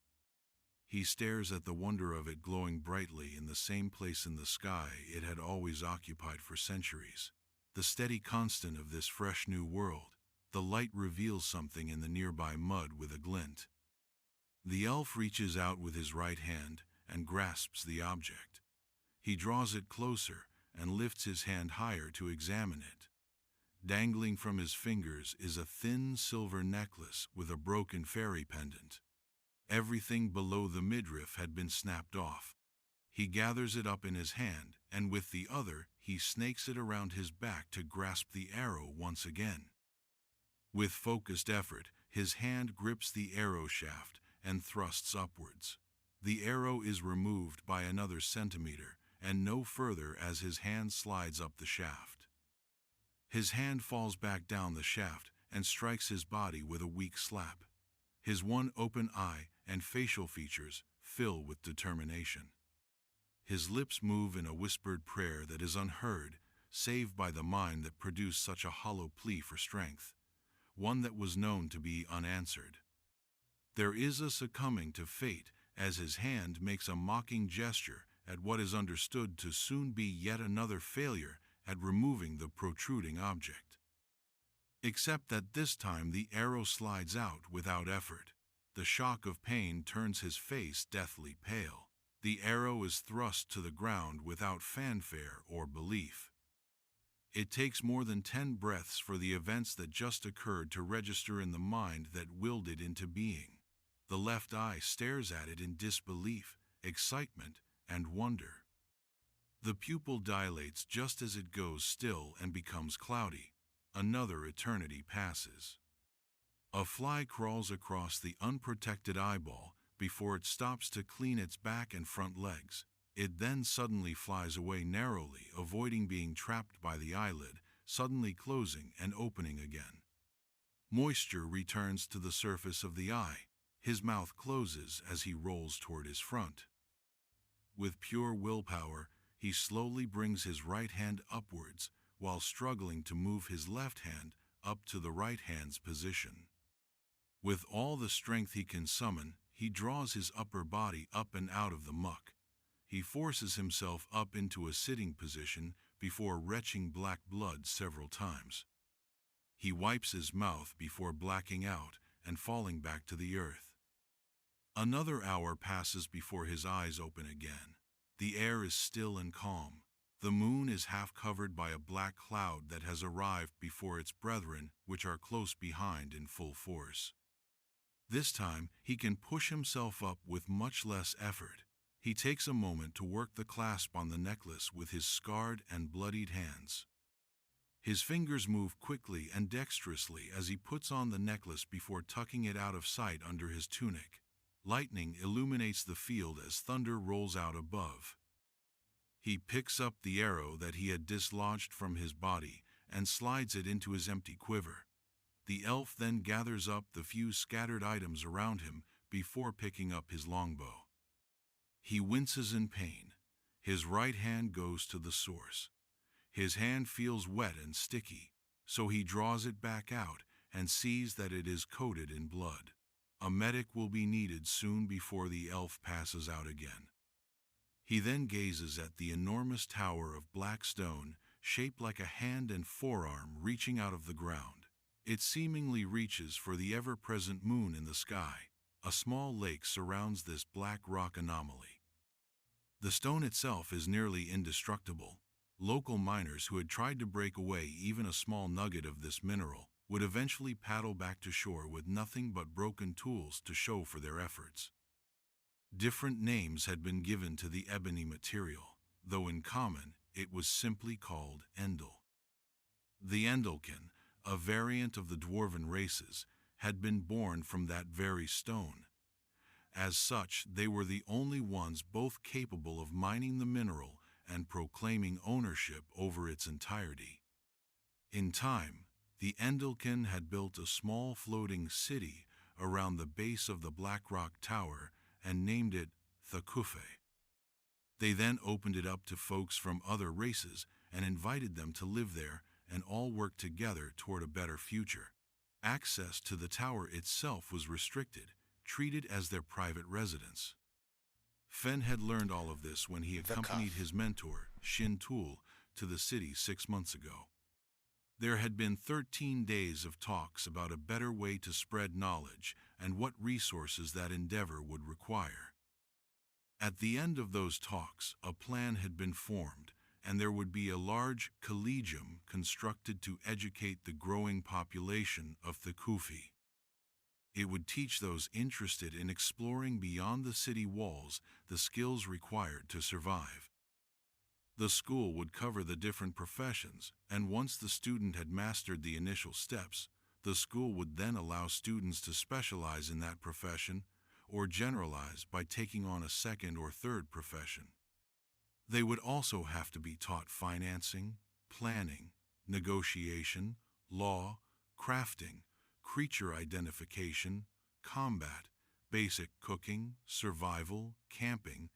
He stares at the wonder of it glowing brightly in the same place in the sky it had always occupied for centuries. The steady constant of this fresh new world. The light reveals something in the nearby mud with a glint. The elf reaches out with his right hand and grasps the object. He draws it closer and lifts his hand higher to examine it. Dangling from his fingers is a thin silver necklace with a broken fairy pendant. Everything below the midriff had been snapped off. He gathers it up in his hand, and with the other, he snakes it around his back to grasp the arrow once again. With focused effort, his hand grips the arrow shaft and thrusts upwards. The arrow is removed by another centimeter, and no further as his hand slides up the shaft. His hand falls back down the shaft and strikes his body with a weak slap. His one open eye and facial features fill with determination. His lips move in a whispered prayer that is unheard, save by the mind that produced such a hollow plea for strength, one that was known to be unanswered. There is a succumbing to fate as his hand makes a mocking gesture at what is understood to soon be yet another failure at removing the protruding object. Except that this time the arrow slides out without effort. The shock of pain turns his face deathly pale. The arrow is thrust to the ground without fanfare or belief. It takes more than 10 breaths for the events that just occurred to register in the mind that willed it into being. The left eye stares at it in disbelief, excitement, and wonder. The pupil dilates just as it goes still and becomes cloudy. Another eternity passes. A fly crawls across the unprotected eyeball before it stops to clean its back and front legs. It then suddenly flies away narrowly, avoiding being trapped by the eyelid, suddenly closing and opening again. Moisture returns to the surface of the eye. His mouth closes as he rolls toward his front. With pure willpower, he slowly brings his right hand upwards while struggling to move his left hand up to the right hand's position. With all the strength he can summon, he draws his upper body up and out of the muck. He forces himself up into a sitting position before retching black blood several times. He wipes his mouth before blacking out and falling back to the earth. Another hour passes before his eyes open again. The air is still and calm. The moon is half covered by a black cloud that has arrived before its brethren, which are close behind in full force. This time, he can push himself up with much less effort. He takes a moment to work the clasp on the necklace with his scarred and bloodied hands. His fingers move quickly and dexterously as he puts on the necklace before tucking it out of sight under his tunic. Lightning illuminates the field as thunder rolls out above. He picks up the arrow that he had dislodged from his body and slides it into his empty quiver. The elf then gathers up the few scattered items around him before picking up his longbow. He winces in pain. His right hand goes to the source. His hand feels wet and sticky, so he draws it back out and sees that it is coated in blood. A medic will be needed soon before the elf passes out again. He then gazes at the enormous tower of black stone, shaped like a hand and forearm reaching out of the ground. It seemingly reaches for the ever-present moon in the sky. A small lake surrounds this black rock anomaly. The stone itself is nearly indestructible. Local miners who had tried to break away even a small nugget of this mineral would eventually paddle back to shore with nothing but broken tools to show for their efforts. Different names had been given to the ebony material, though in common it was simply called Endel. The Endelkin, a variant of the dwarven races, had been born from that very stone. As such, they were the only ones both capable of mining the mineral and proclaiming ownership over its entirety. In time, the Endelkin had built a small floating city around the base of the Black Rock Tower and named it Tekkit. They then opened it up to folks from other races and invited them to live there and all work together toward a better future. Access to the tower itself was restricted, treated as their private residence. Fen had learned all of this when he accompanied his mentor, Shin Tul, to the city 6 months ago. There had been 13 days of talks about a better way to spread knowledge and what resources that endeavor would require. At the end of those talks, a plan had been formed, and there would be a large collegium constructed to educate the growing population of Tekkit. It would teach those interested in exploring beyond the city walls the skills required to survive. The school would cover the different professions, and once the student had mastered the initial steps, the school would then allow students to specialize in that profession or generalize by taking on a second or third profession. They would also have to be taught financing, planning, negotiation, law, crafting, creature identification, combat, basic cooking, survival, camping,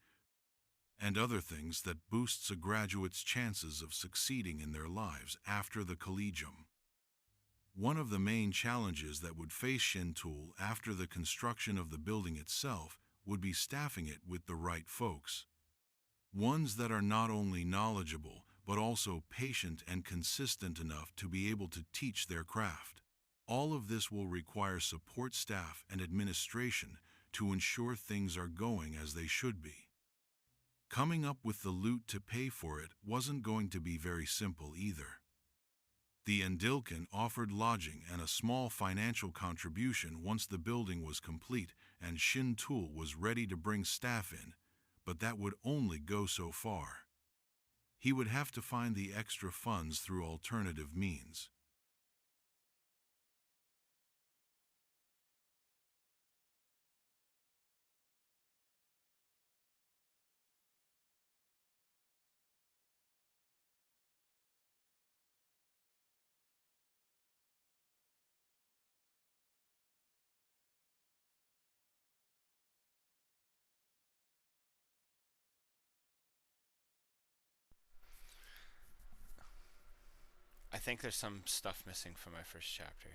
and other things that boosts a graduate's chances of succeeding in their lives after the collegium. One of the main challenges that would face Shintoul after the construction of the building itself would be staffing it with the right folks. Ones that are not only knowledgeable, but also patient and consistent enough to be able to teach their craft. All of this will require support staff and administration to ensure things are going as they should be. Coming up with the loot to pay for it wasn't going to be very simple either. The Endilkin offered lodging and a small financial contribution once the building was complete and Shintoul was ready to bring staff in, but that would only go so far. He would have to find the extra funds through alternative means. I think there's some stuff missing from my first chapter.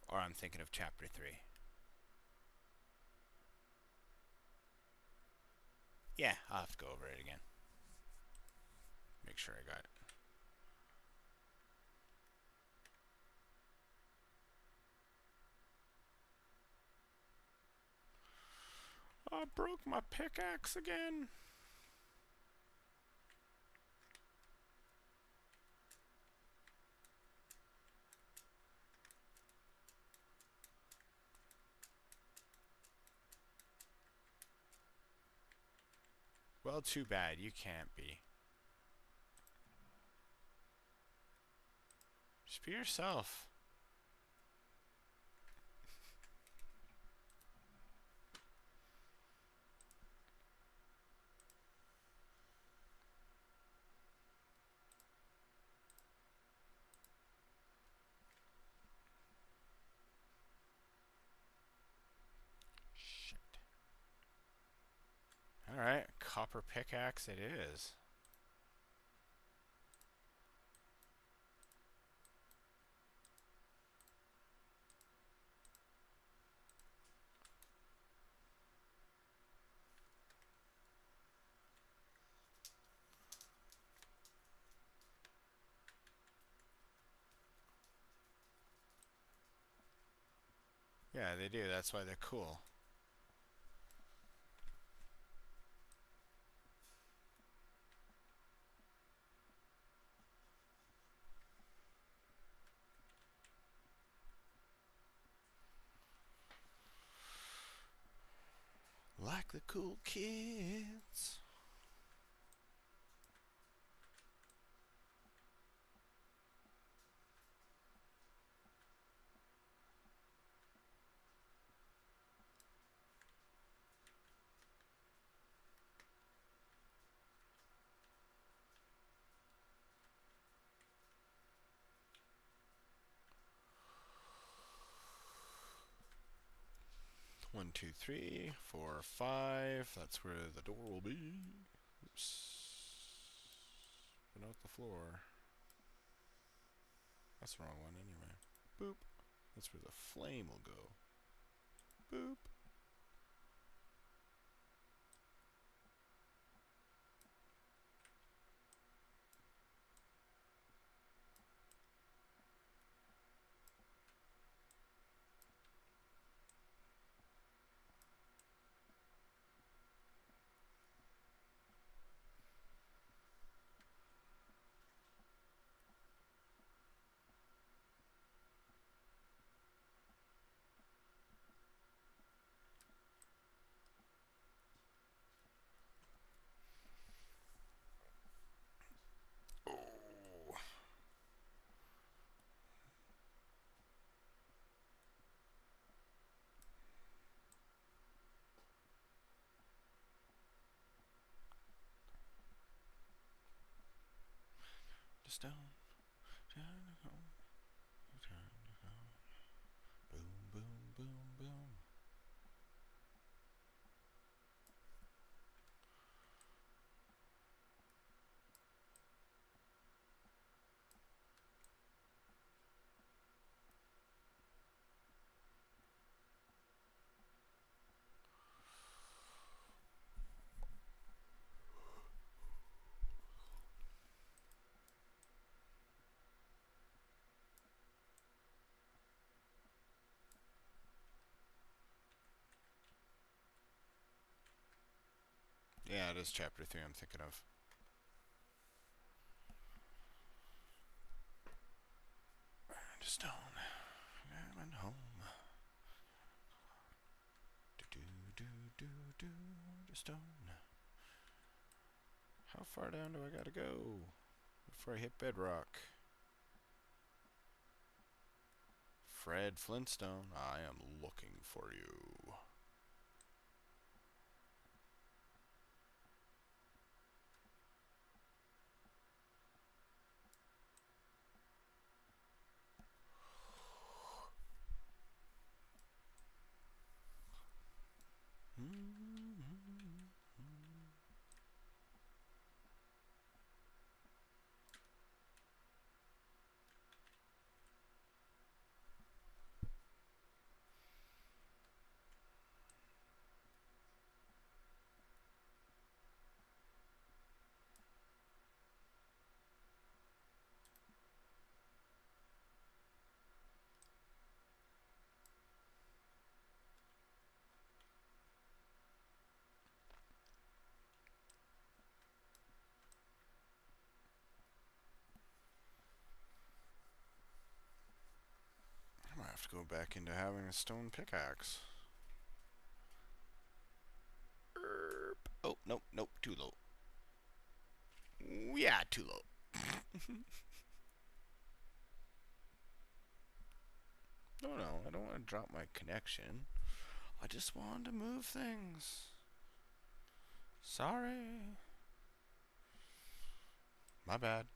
Or I'm thinking of chapter 3. Yeah, I'll have to go over it again. Make sure I got it. I broke my pickaxe again. Well, too bad. You can't be. Just be yourself. Shit. Alright, copper pickaxe it is. Yeah, they do. That's why they're cool. Like the cool kids. One, two, three, 4, 5. That's where the door will be. Oops. But not the floor. That's the wrong one anyway. Boop. That's where the flame will go. Boop. stone. Return home. Return home. Boom, boom, boom, boom. Yeah, it is chapter 3 I'm thinking of. Stone. I'm home. Do do do do do stone. How far down do I gotta go before I hit bedrock? Fred Flintstone, I am looking for you. I might have to go back into having a stone pickaxe. Oh, nope, nope, too low. Yeah, too low. No, I don't want to drop my connection. I just wanted to move things. Sorry. My bad.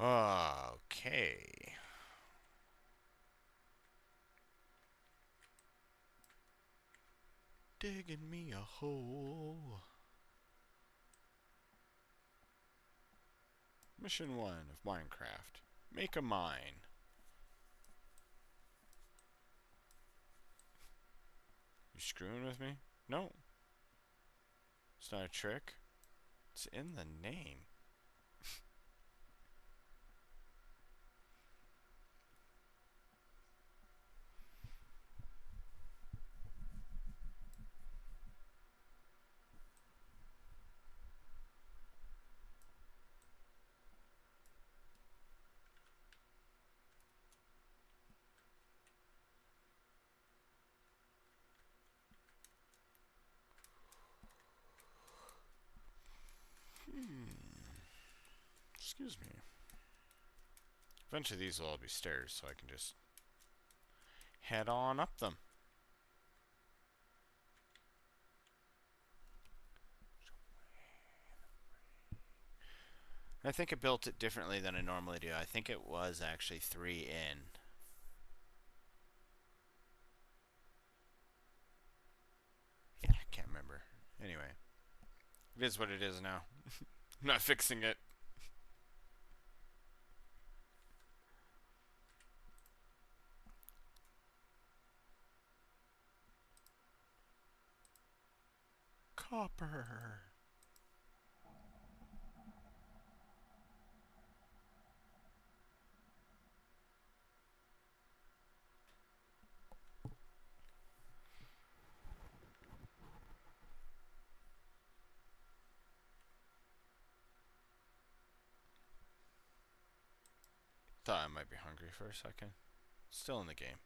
Okay. Digging me a hole. Mission 1 of Minecraft. Make a mine. You screwing with me? No. It's not a trick. It's in the name. Excuse me. Eventually these will all be stairs, so I can just head on up them. I think I built it differently than I normally do. I think it was actually 3 in. Yeah, I can't remember. Anyway. It is what it is now. I'm not fixing it. Copper. Thought I might be hungry for a second. Still in the game.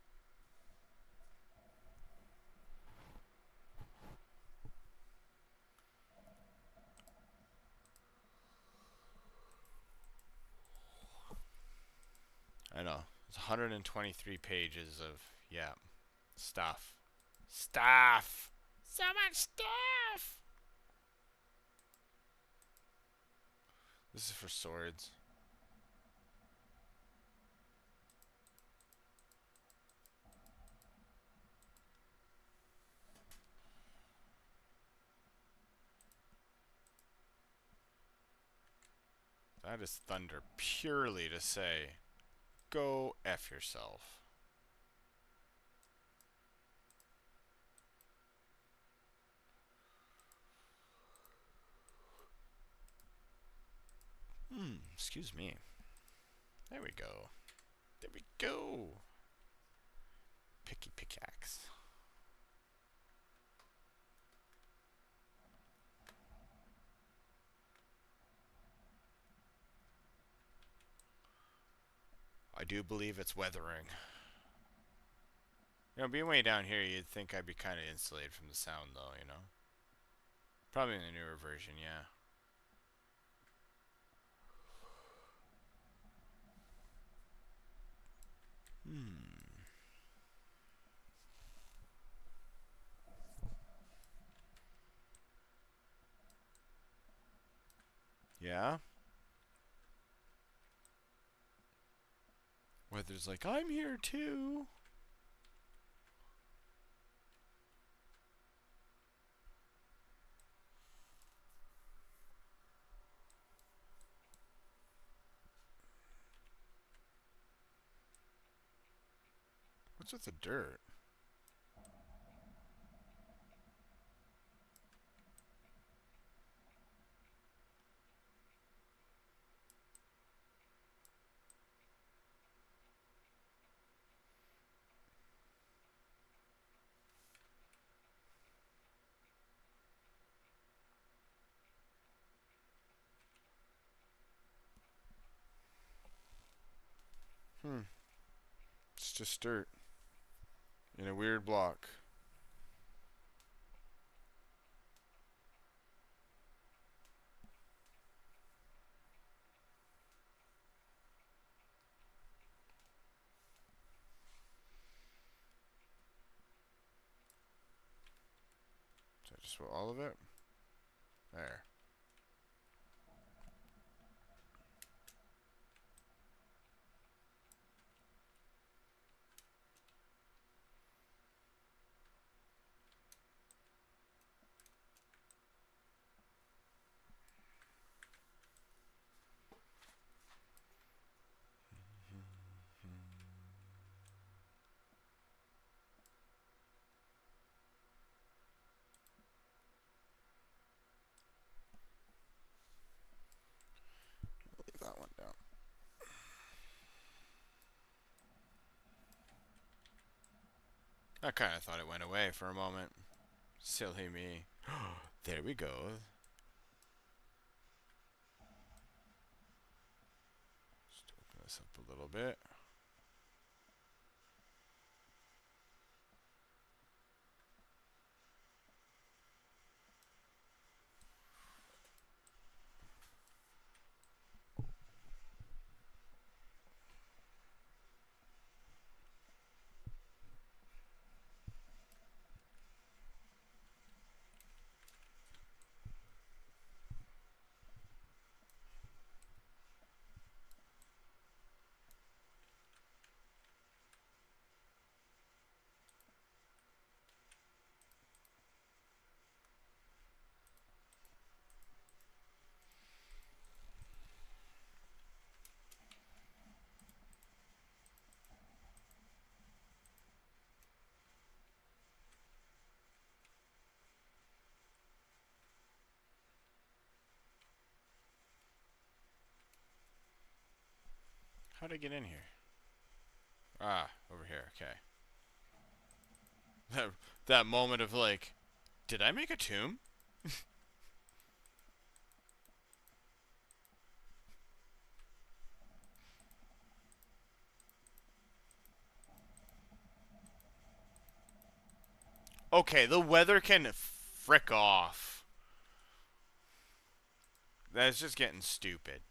I know. It's 123 pages of, yeah, stuff. Stuff! So much stuff! This is for swords. That is thunder purely to say, go F yourself. Excuse me. There we go. There we go. Picky pickaxe. I do believe it's weathering. You know, being way down here, you'd think I'd be kind of insulated from the sound, though, you know? Probably in the newer version, yeah. Yeah? Weather's like, I'm here too. What's with the dirt? It's just dirt. In a weird block. So I just put all of it? There. Leave that one down. I kind of thought it went away for a moment. Silly me. There we go. Just open this up a little bit. How'd I get in here? Ah, over here. Okay. That moment of like, did I make a tomb? Okay, the weather can frick off. That's just getting stupid.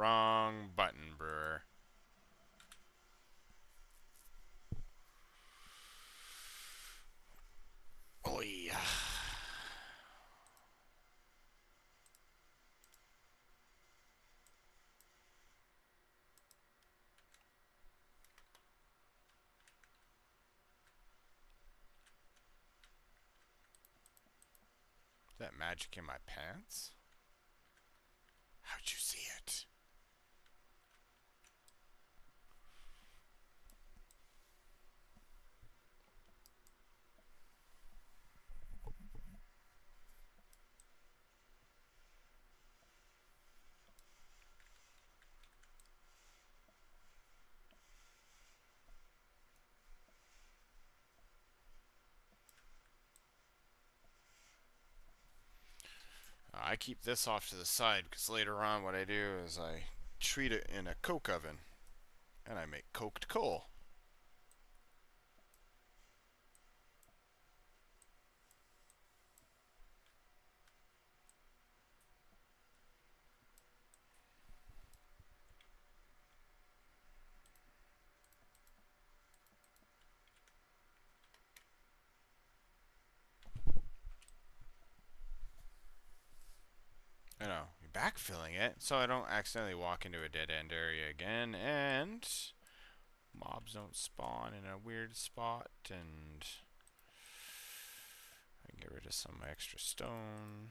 wrong button, brewer. Oh yeah. Is that magic in my pants? How'd you see it? I keep this off to the side because later on what I do is I treat it in a coke oven and I make coked coal. You know, backfilling it so I don't accidentally walk into a dead end area again and mobs don't spawn in a weird spot and I can get rid of some of my extra stone.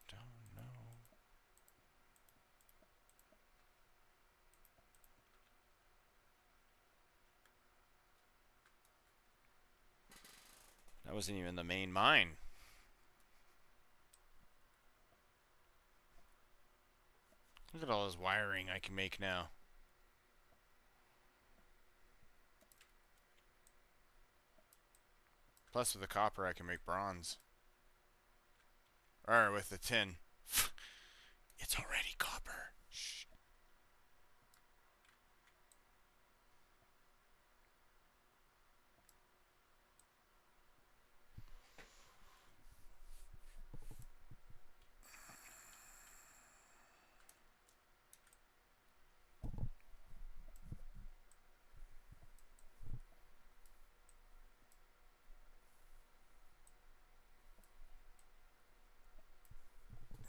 Don't know. That wasn't even the main mine. Look at all this wiring I can make now. Plus with the copper I can make bronze. Or with the tin. It's already copper. Shh.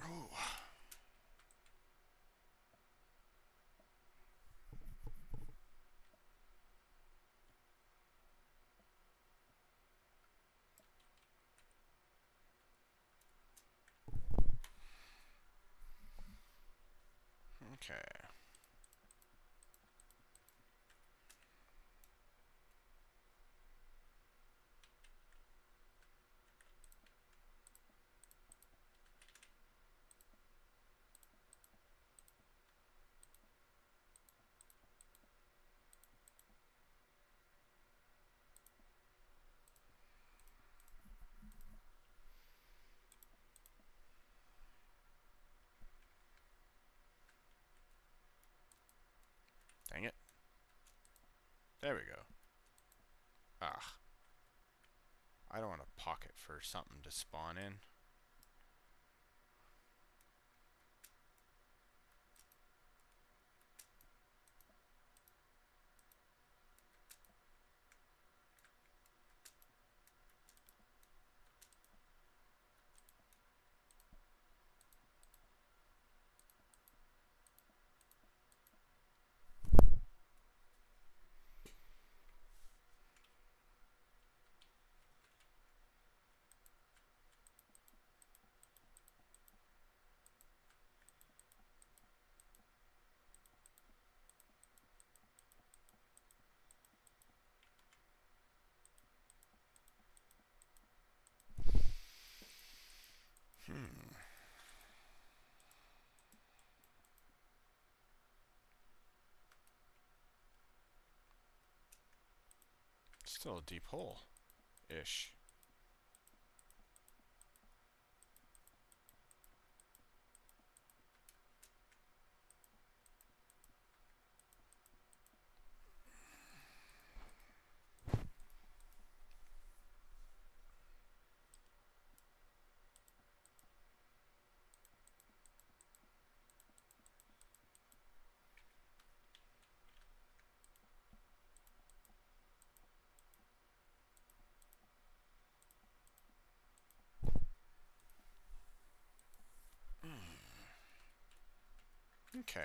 Ooh. Okay. Dang it. There we go. Ah. I don't want a pocket for something to spawn in. Still a deep hole-ish. Okay.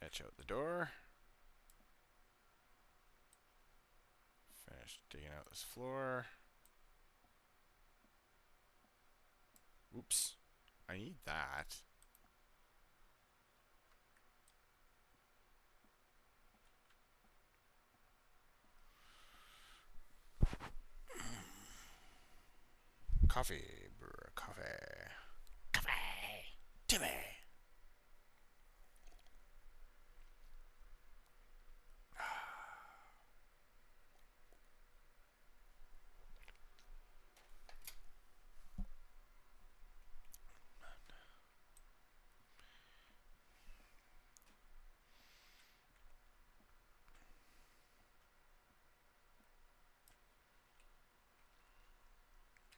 Etch out the door. Finish digging out this floor. Oops. I need that. Coffee. Brew coffee. Coffee. Timmy.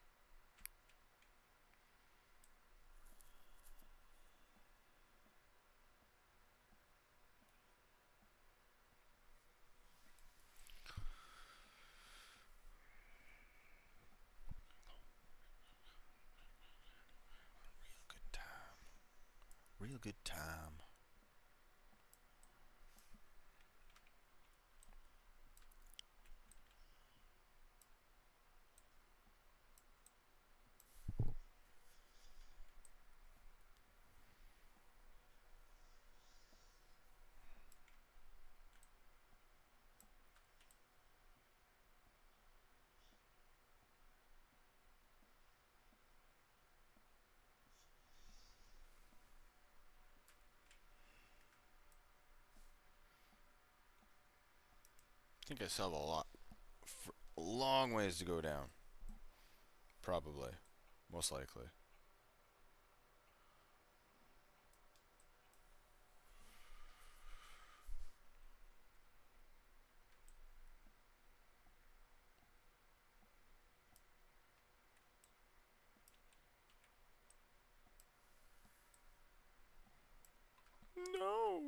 Good time. Real good time. I think I still have a long ways to go down. Probably. Most likely. No.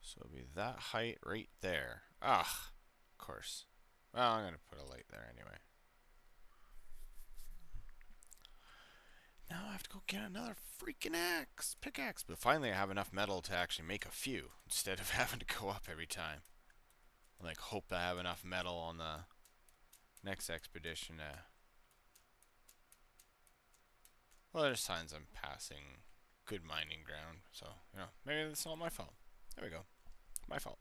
So it'll be that height right there. Ah, of course. Well, I'm going to put a light there anyway. Now I have to go get another freaking pickaxe. But finally I have enough metal to actually make a few, instead of having to go up every time. Like, hope I have enough metal on the next expedition. Well, there's signs I'm passing good mining ground. So, maybe it's not my fault. There we go. My fault.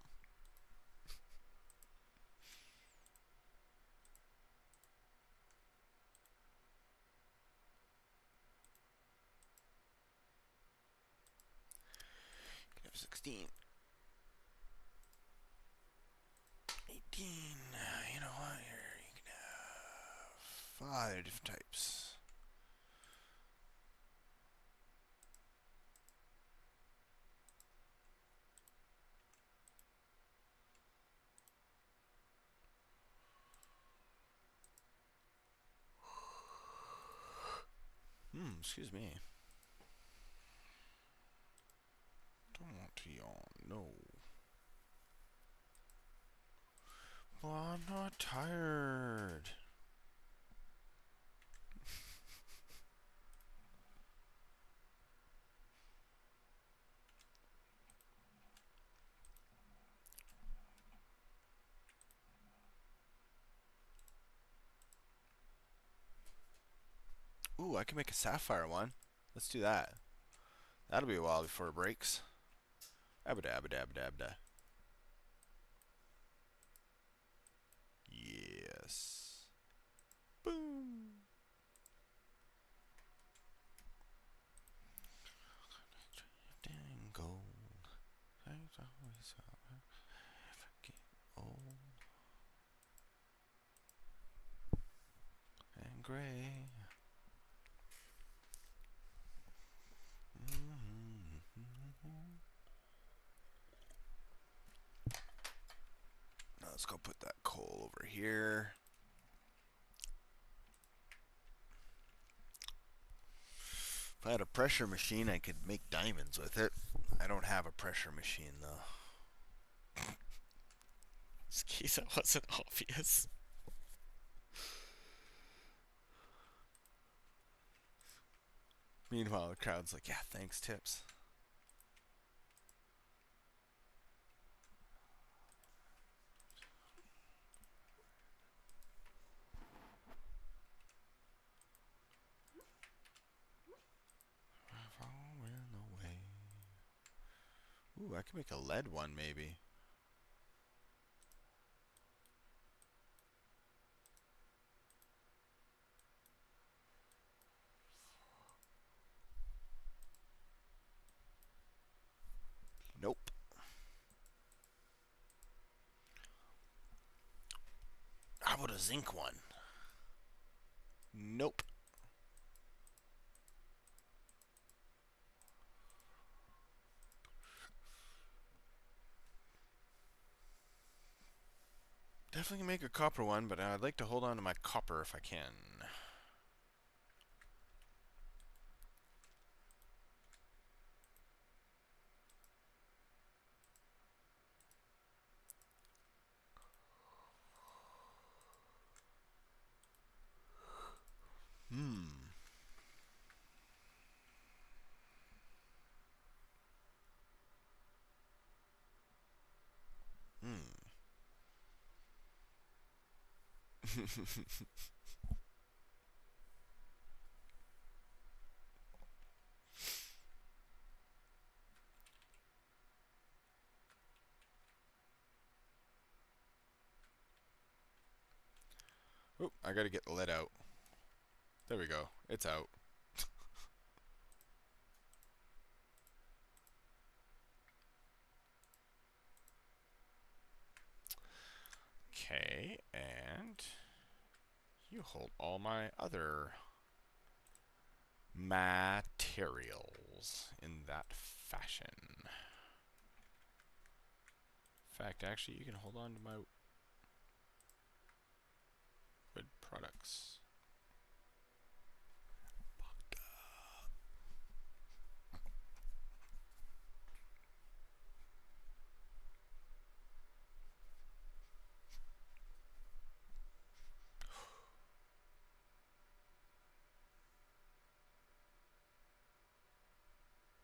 You can have 16. 18. You know what? Here, you can have 5 different types. Excuse me. Don't want to yawn, no. Well, I'm not tired. Ooh, I can make a sapphire one. Let's do that. That'll be a while before it breaks. Abada, abada, abada, abada. Boom. Dang gold. Things always get old and gray. Now let's go put that coal over here. If I had a pressure machine, I could make diamonds with it. I don't have a pressure machine, though. Just in case that wasn't obvious. Meanwhile, the crowd's like, yeah, thanks, tips. Ooh, I can make a lead one, maybe. Nope. How about a zinc one? Nope. Definitely can make a copper one, but I'd like to hold on to my copper if I can. Hmm. Oop, I gotta get the lead out. There we go. It's out. Okay, and you hold all my other materials in that fashion. In fact, actually, you can hold on to my wood products.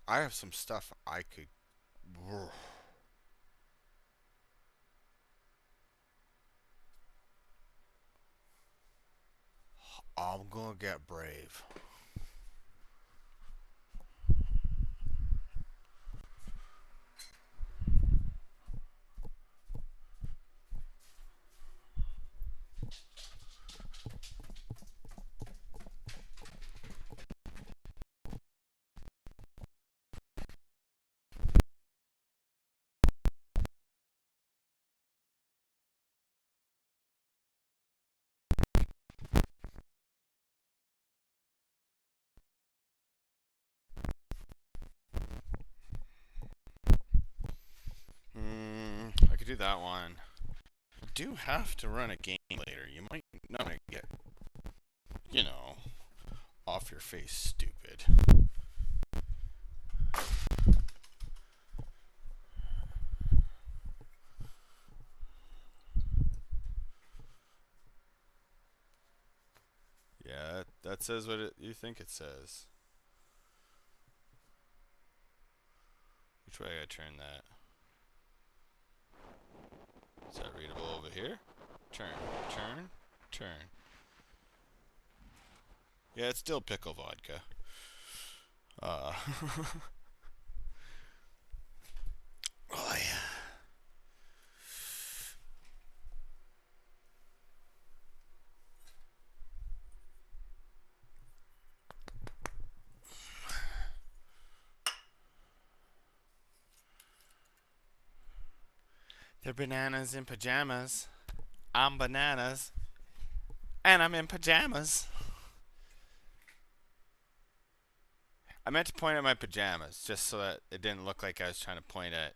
I have some stuff I could. I'm gonna get brave. I could do that one. I do have to run a game later. You might not get, you know, off your face stupid. Yeah, that says what you think it says. Which way I turn that? Is that readable over here? Turn, turn, turn. Yeah, it's still pickle vodka. Oh yeah. They're bananas in pajamas. I'm bananas. And I'm in pajamas. I meant to point at my pajamas just so that it didn't look like I was trying to point at.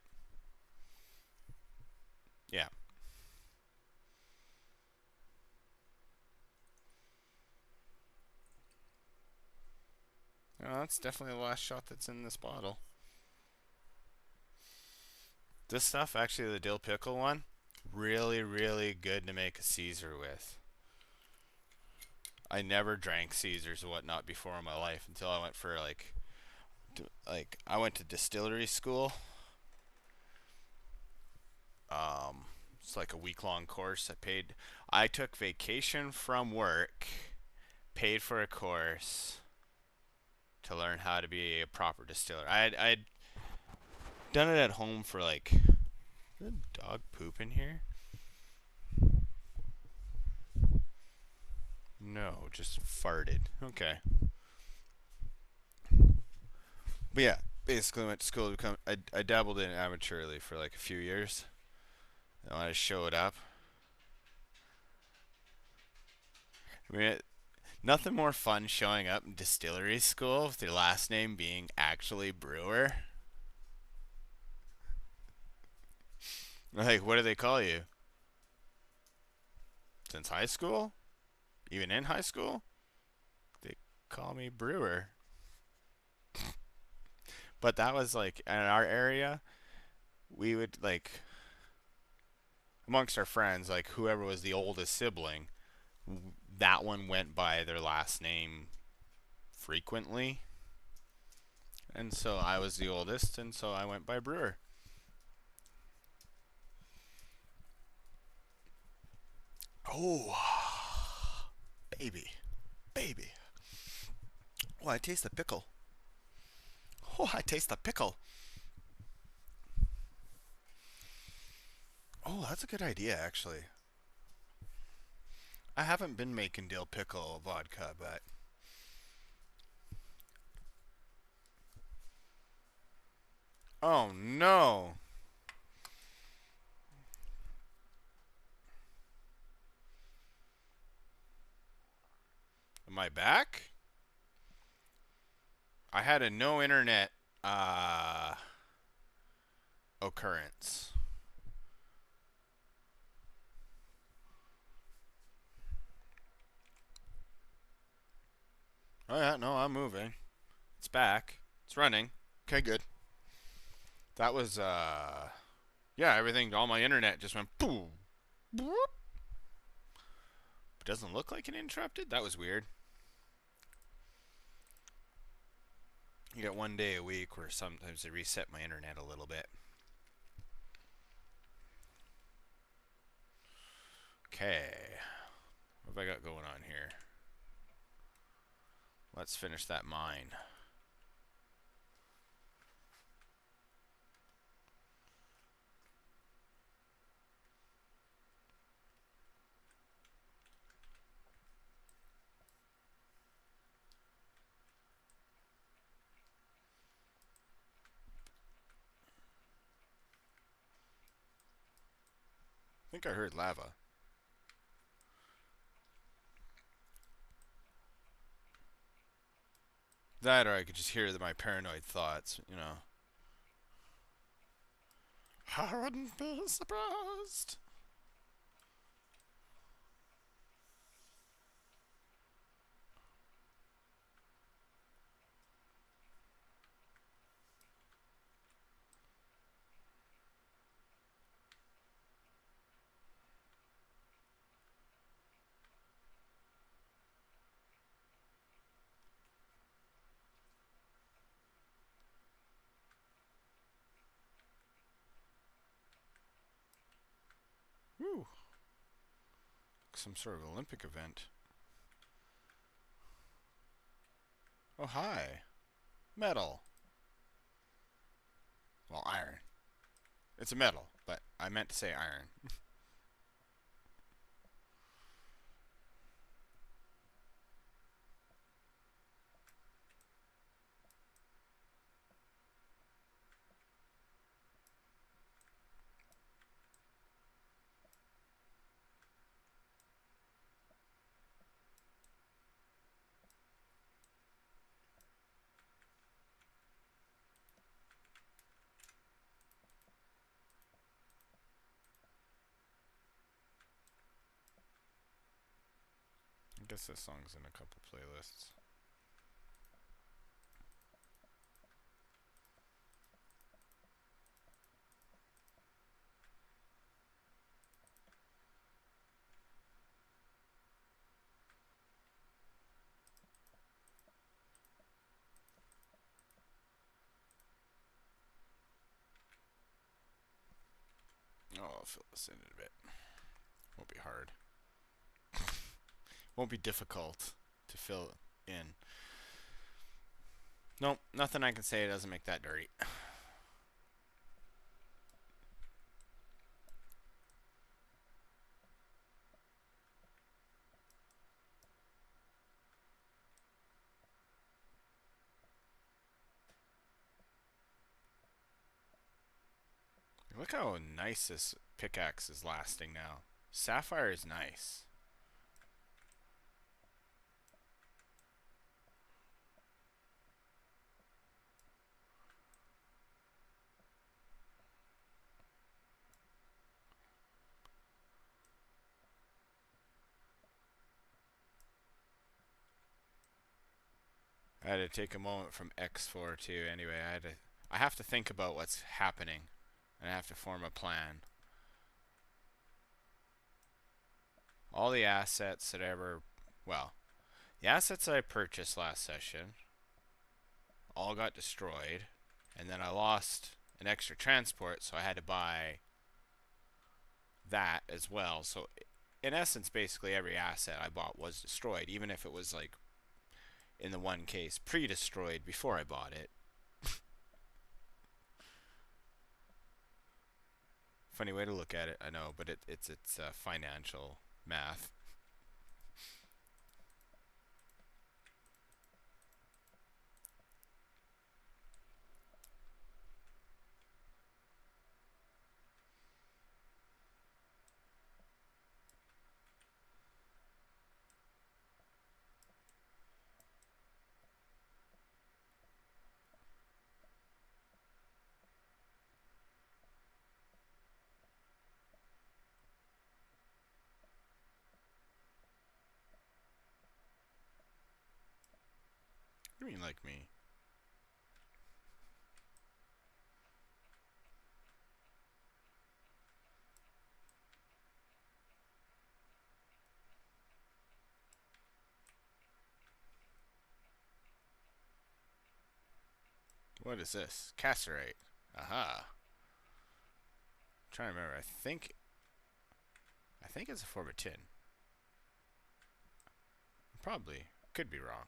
Yeah. Oh, that's definitely the last shot that's in this bottle. This stuff, actually, the dill pickle one, really, really good to make a Caesar with. I never drank Caesars or whatnot before in my life until I went for I went to distillery school. It's like a week-long course. I took vacation from work, paid for a course to learn how to be a proper distiller. I'd done it at home for like, is there a dog poop in here? No, just farted. Okay. But yeah, basically went to school to become. I dabbled in it amateurly for like a few years. And when I showed up, I mean, nothing more fun showing up in distillery school with your last name being actually Brewer. Like, what do they call you? Since high school? Even in high school? They call me Brewer. But that was like, in our area, we would like, amongst our friends, like whoever was the oldest sibling, that one went by their last name frequently. And so I was the oldest, and so I went by Brewer. Oh, baby, baby. Oh, I taste the pickle. Oh, I taste the pickle. Oh, that's a good idea, actually. I haven't been making dill pickle vodka, but oh no. Am I back? I had a no internet occurrence. Oh yeah, no, I'm moving. It's back. It's running. Okay, good. That was yeah, everything, all my internet just went boom. It doesn't look like it interrupted. That was weird. You get one day a week where sometimes they reset my internet a little bit. Okay. What have I got going on here? Let's finish that mine. I think I heard lava. That, or I could just hear my paranoid thoughts, you know. I wouldn't be surprised. Woo. Some sort of Olympic event. Oh, hi. Metal. Well, iron. It's a metal, but I meant to say iron. guess this song's in a couple playlists. Oh, I'll fill this in a bit. Won't be hard. Won't be difficult to fill in. Nope, nothing I can say doesn't make that dirty. Look how nice this pickaxe is lasting now. Sapphire is nice. I had to take a moment from X4 too. Anyway, I have to think about what's happening, and I have to form a plan. All the assets that the assets that I purchased last session all got destroyed, and then I lost an extra transport, so I had to buy that as well. So in essence, basically every asset I bought was destroyed, even if it was like, in the one case, pre-destroyed before I bought it. Funny way to look at it, I know, but it's financial math. What do you mean, like me? What is this? Casterite. Aha. I'm trying to remember. I think it's a form of tin. Probably. Could be wrong.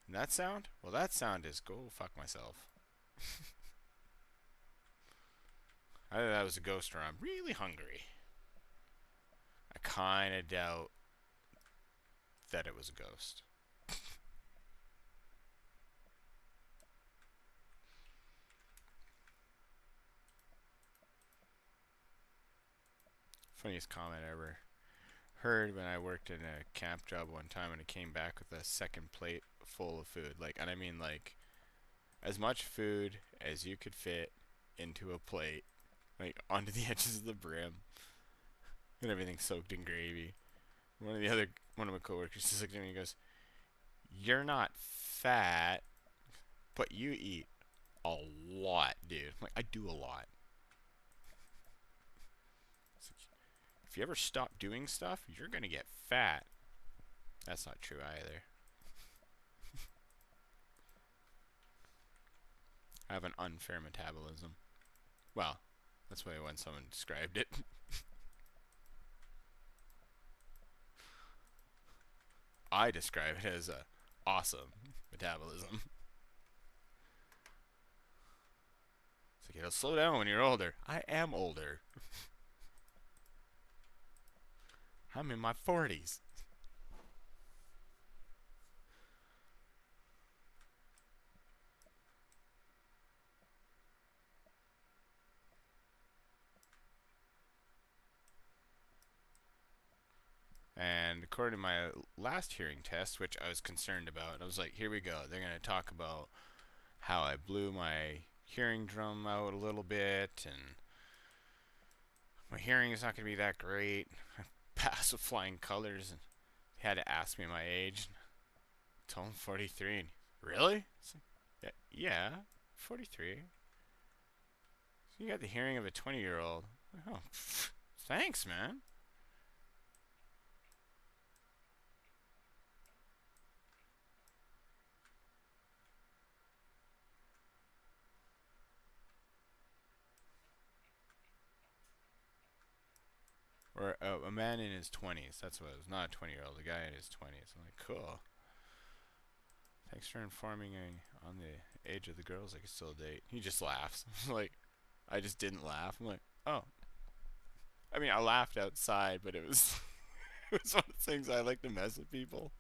And that sound? Well, that sound is go fuck myself. Either that was a ghost or I'm really hungry. I kind of doubt that it was a ghost. Funniest comment I ever heard when I worked in a camp job one time and I came back with a second plate full of food. Like, and I mean like as much food as you could fit into a plate, like onto the edges of the brim, and everything soaked in gravy. One of my coworkers just looked at me and goes, "You're not fat, but you eat a lot, dude." I'm like, I do a lot. It's like, if you ever stop doing stuff, you're gonna get fat. That's not true either. I have an unfair metabolism. Well, that's why when someone described it. I describe it as a awesome metabolism. It's like, it'll slow down when you're older. I am older. I'm in my 40s. And according to my last hearing test, which I was concerned about, I was like, here we go. They're going to talk about how I blew my hearing drum out a little bit and My hearing is not going to be that great. I passed with flying colors, and he had to ask me my age. I told him 43. And, really? It's like, yeah, 43. So you got the hearing of a 20-year-old. Like, oh, thanks, man. Or a man in his 20s. That's what it was. Not a 20-year-old. A guy in his 20s. I'm like, cool. Thanks for informing me on the age of the girls I could still date. He just laughs. Like, I just didn't laugh. I'm like, oh. I mean, I laughed outside, but it was it was one of the things I like to mess with people.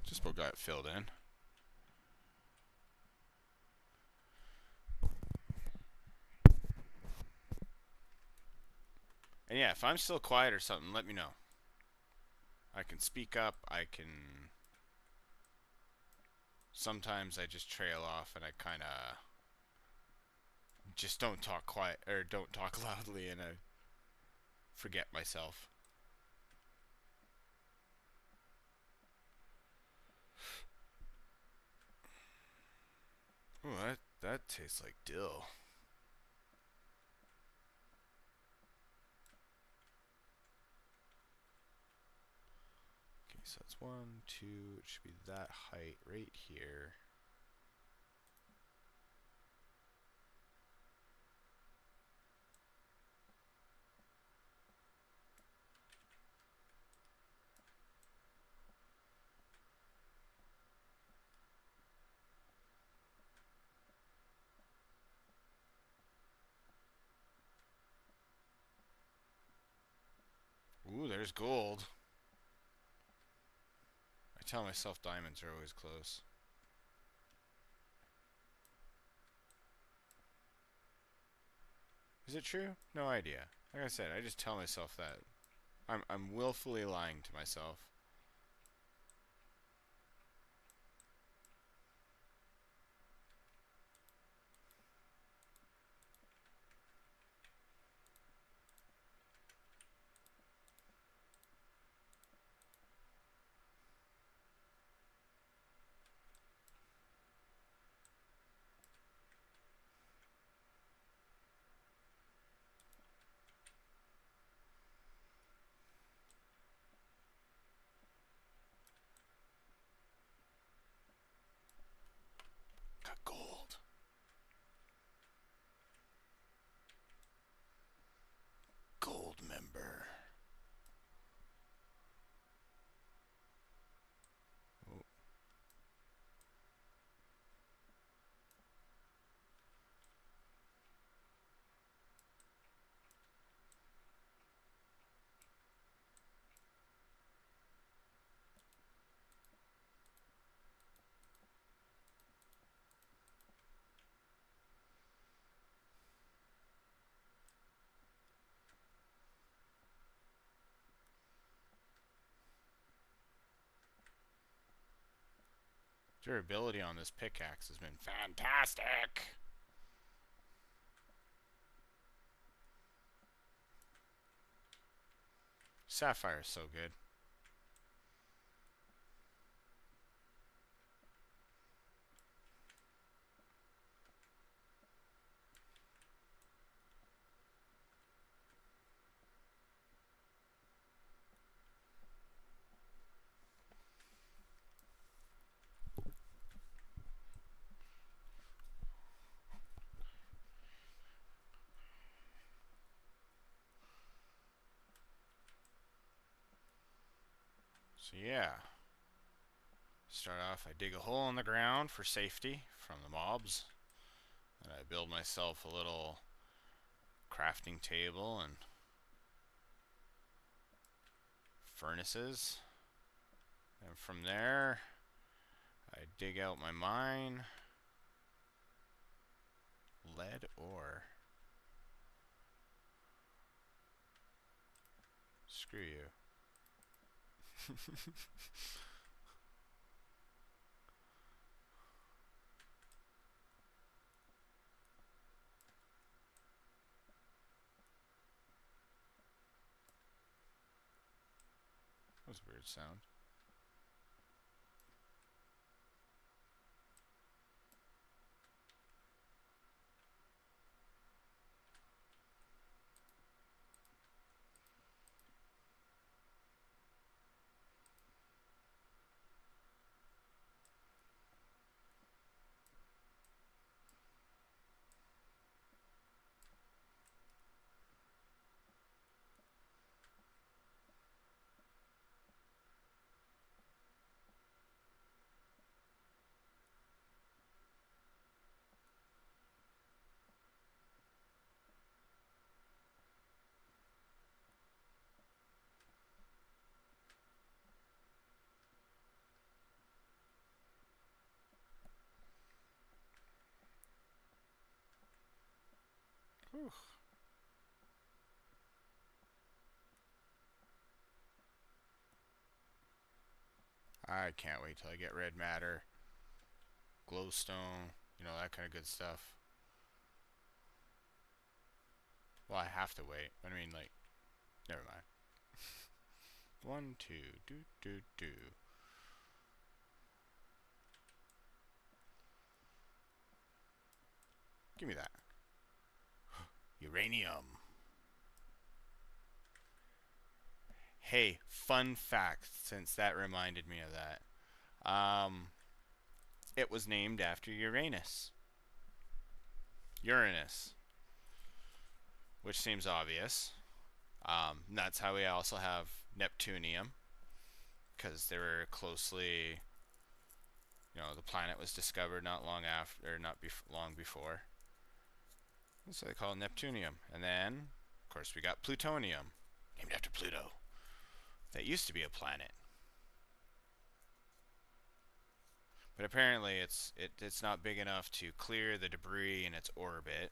Just got it filled in. And yeah, if I'm still quiet or something, let me know. I can speak up. I can. Sometimes I just trail off and I kind of just don't talk quiet or don't talk loudly and I forget myself. Ooh, that tastes like dill. Okay, so that's 1, 2. It should be that height right here. Ooh, there's gold. I tell myself diamonds are always close. Is it true? No idea. Like I said, I just tell myself that. I'm willfully lying to myself. Got gold. Gold member. Oh. Durability on this pickaxe has been fantastic. Sapphire is so good. So yeah. Start off, I dig a hole in the ground for safety from the mobs. And I build myself a little crafting table and furnaces. And from there, I dig out my mine. Lead ore. Screw you. That was a weird sound. Whew. I can't wait till I get red matter, glowstone, you know, that kind of good stuff. Well, I have to wait. I mean, like, never mind. 1, 2, do. Give me that. Uranium. Hey, fun fact, since that reminded me of that. It was named after Uranus. Uranus. Which seems obvious. That's how we also have Neptunium. Because they were closely, you know, the planet was discovered not long after, or not long before. So they call it Neptunium. And then, of course, we got plutonium, named after Pluto. That used to be a planet. But apparently it's not big enough to clear the debris in its orbit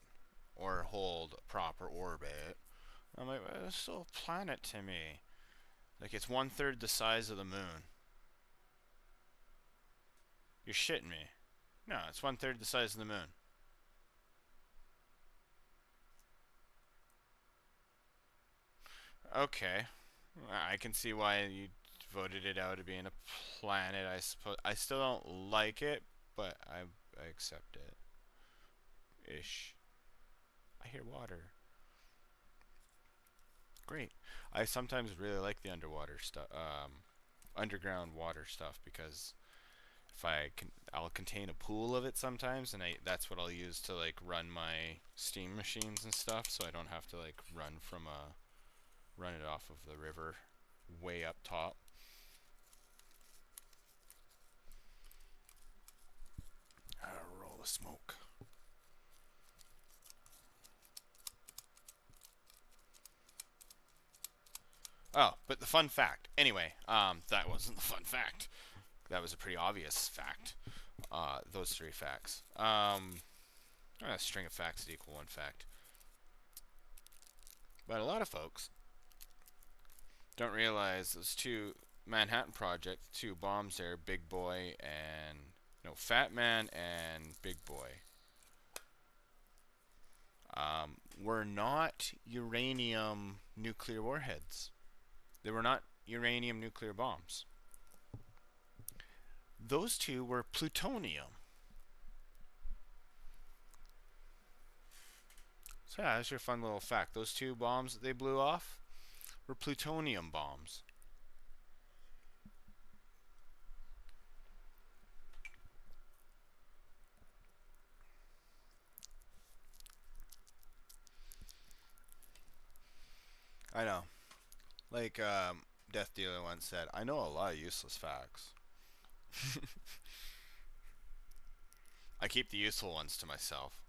or hold a proper orbit. I'm like, well, it's still a planet to me. Like, it's 1/3 the size of the moon. You're shitting me. No, it's 1/3 the size of the moon. Okay. I can see why you voted it out as being a planet, I suppose. I still don't like it, but I accept it. Ish. I hear water. Great. I sometimes really like the underwater stuff, underground water stuff, because if I'll contain a pool of it sometimes, and that's what I'll use to like run my steam machines and stuff, so I don't have to like run it off of the river way up top. A roll of smoke. Oh, but the fun fact. Anyway, that wasn't the fun fact. That was a pretty obvious fact. Those 3 facts. A string of facts that equal 1 fact. But a lot of folks don't realize those 2 Manhattan Project, 2 bombs there, Big Boy and Fat Man and Big Boy, were not uranium nuclear warheads. They were not uranium nuclear bombs. Those 2 were plutonium. So yeah, that's your fun little fact. Those 2 bombs that they blew off were plutonium bombs. I know. Like Death Dealer once said, I know a lot of useless facts. I keep the useful ones to myself.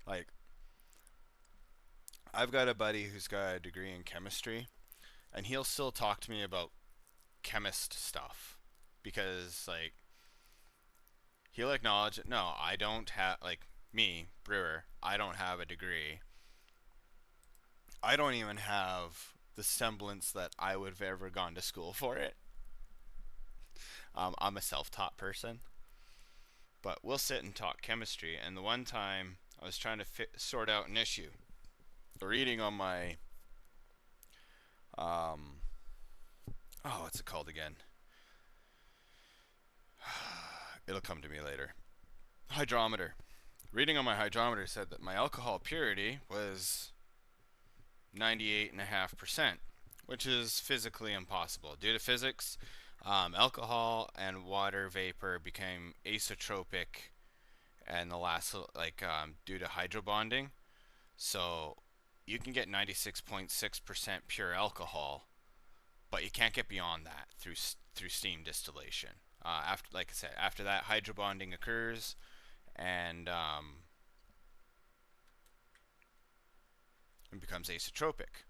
Like, I've got a buddy who's got a degree in chemistry, and he'll still talk to me about chemist stuff, because like he'll acknowledge that no, I don't have, like, me, brewer, I don't have a degree. I don't even have the semblance that I would have ever gone to school for it. I'm a self-taught person, but we'll sit and talk chemistry. And the one time I was trying to sort out an issue, reading on my oh, what's it called again? It'll come to me later. Hydrometer. Reading on my hydrometer said that my alcohol purity was 98.5%, which is physically impossible. Due to physics, alcohol and water vapor became asotropic, and the last, like, due to hydrobonding. So you can get 96.6% pure alcohol, but you can't get beyond that through steam distillation. After, like I said, after that, hydrobonding occurs, and it becomes asotropic.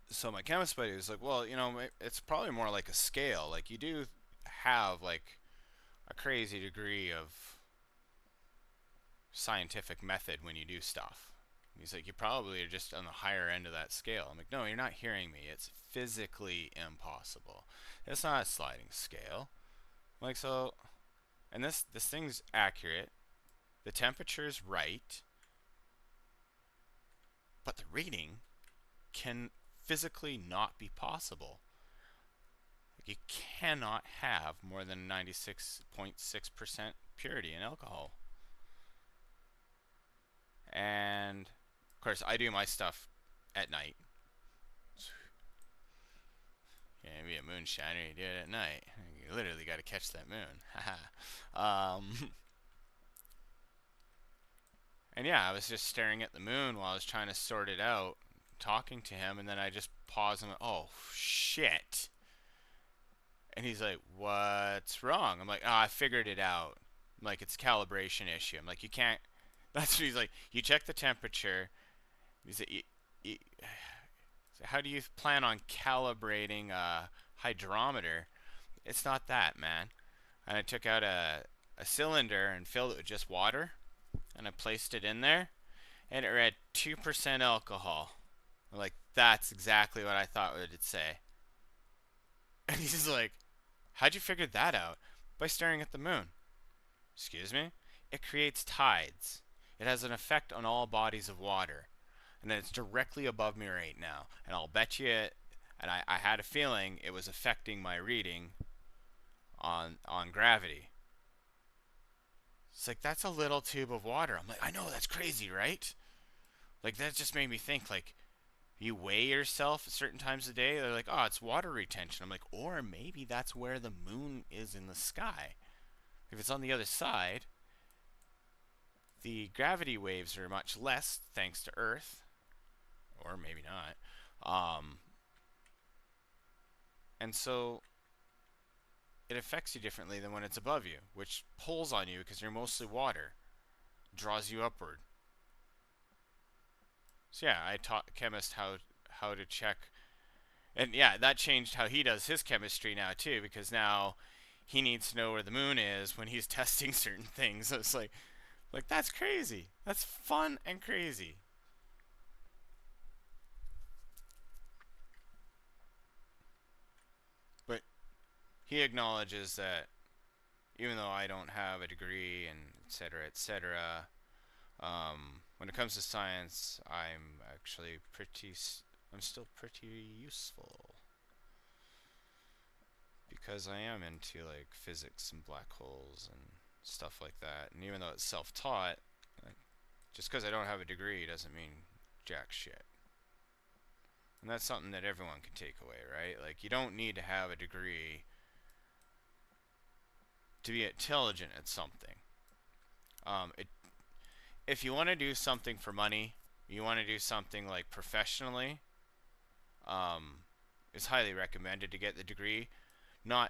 So my chemist buddy was like, well, you know, it's probably more like a scale. Like, you do have like a crazy degree of scientific method when you do stuff. He's like, you probably are just on the higher end of that scale. I'm like, no, you're not hearing me. It's physically impossible. It's not a sliding scale. I'm like, so, and this thing's accurate. The temperature's right, but the reading can physically not be possible. Like, you cannot have more than 96.6% purity in alcohol. And of course, I do my stuff at night. You can't be a moonshiner, you do it at night. You literally got to catch that moon. And yeah, I was just staring at the moon while I was trying to sort it out, talking to him, and then I just paused and went, oh, shit. And he's like, what's wrong? I'm like, oh, I figured it out. I'm like, it's a calibration issue. I'm like, you can't. That's what he's like. You check the temperature. He's like, how do you plan on calibrating a hydrometer? It's not that, man. And I took out a cylinder and filled it with just water, and I placed it in there, and it read 2% alcohol. I'm like, that's exactly what I thought it would say. And he's like, how'd you figure that out? By staring at the moon. Excuse me? It creates tides. It has an effect on all bodies of water. And then it's directly above me right now. And I'll bet you it, and I had a feeling it was affecting my reading on gravity. It's like, that's a little tube of water. I'm like, I know, that's crazy, right? Like, that just made me think, like, you weigh yourself at certain times of day, they're like, oh, it's water retention. I'm like, or maybe that's where the moon is in the sky. If it's on the other side, the gravity waves are much less thanks to Earth, or maybe not. And so it affects you differently than when it's above you, which pulls on you because you're mostly water, draws you upward. So yeah, I taught chemist how to check, and yeah, that changed how he does his chemistry now too, because now he needs to know where the moon is when he's testing certain things. So it's like that's crazy. That's fun and crazy. But he acknowledges that even though I don't have a degree and etc., etc., when it comes to science, I'm still pretty useful. Because I am into, like, physics and black holes and stuff like that. And even though it's self-taught, just because I don't have a degree doesn't mean jack shit. And that's something that everyone can take away, right? Like, you don't need to have a degree to be intelligent at something. If you want to do something for money, you want to do something like professionally, it's highly recommended to get the degree. I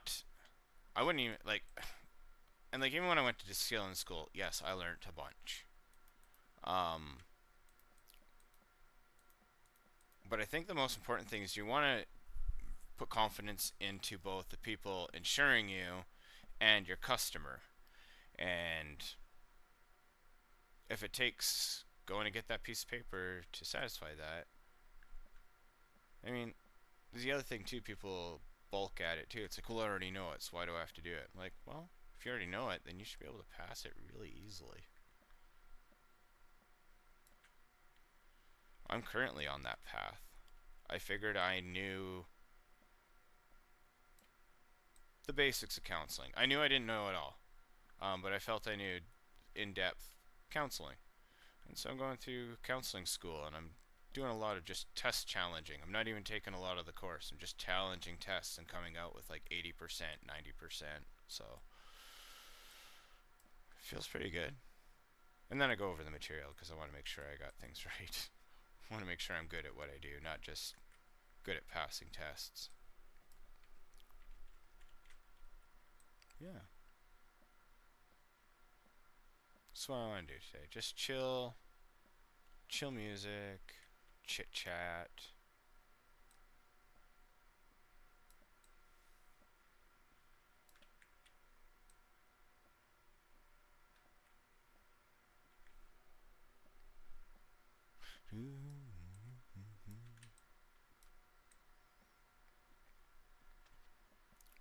wouldn't even, like, and like, even when I went to distilling school, yes, I learned a bunch. But I think the most important thing is you want to put confidence into both the people insuring you and your customer. And if it takes going to get that piece of paper to satisfy that, I mean, there's the other thing too. People bulk at it too. It's like, well, I already know it, so why do I have to do it? I'm like, well, if you already know it, then you should be able to pass it really easily. I'm currently on that path. I figured I knew the basics of counseling. I knew I didn't know it all, but I felt I knew in-depth counseling. And so I'm going through counseling school, and I'm doing a lot of just test challenging. I'm not even taking a lot of the course. I'm just challenging tests and coming out with like 80%, 90%. So it feels pretty good. And then I go over the material because I want to make sure I got things right. I want to make sure I'm good at what I do, not just good at passing tests. Yeah. That's what I want to do today. Just chill music, chit chat.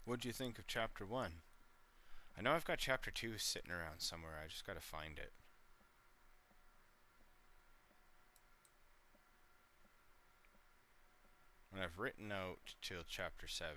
What'd you think of chapter 1? I know I've got chapter 2 sitting around somewhere. I just gotta find it. And I've written out till chapter 7.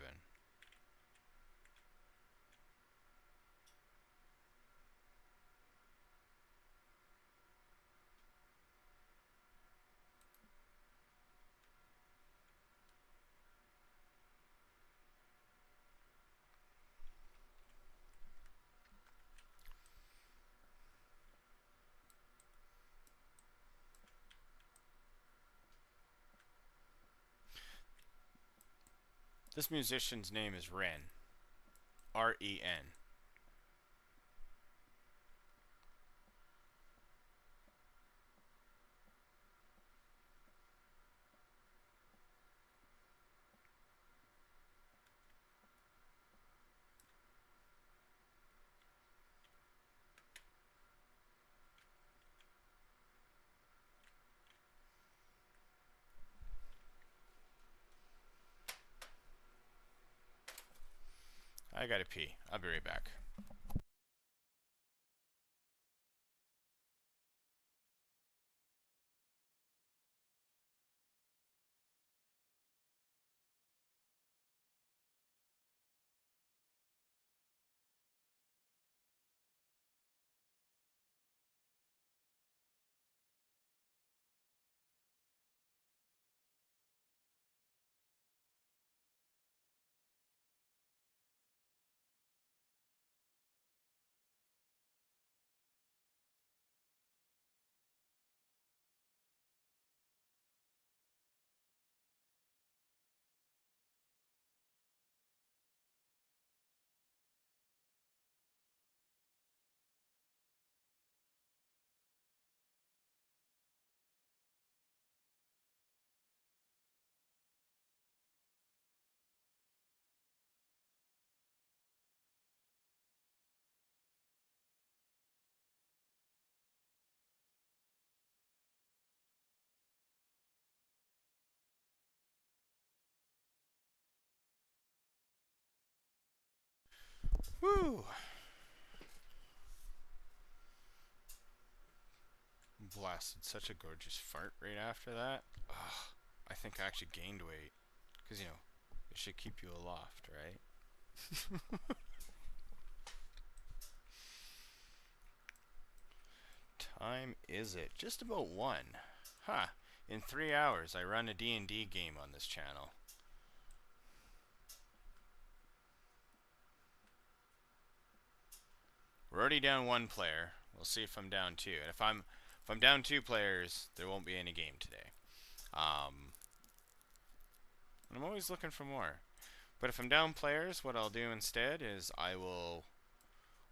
This musician's name is Ren. R-E-N. I gotta pee. I'll be right back. Woo! Blasted such a gorgeous fart right after that. Ugh, I think I actually gained weight. Because, you know, it should keep you aloft, right? Time is it? Just about 1. Huh. In 3 hours, I run a D&D game on this channel. We're already down 1 player. We'll see if I'm down 2. And if I'm down 2 players, there won't be any game today. I'm always looking for more. But if I'm down players, what I'll do instead is I will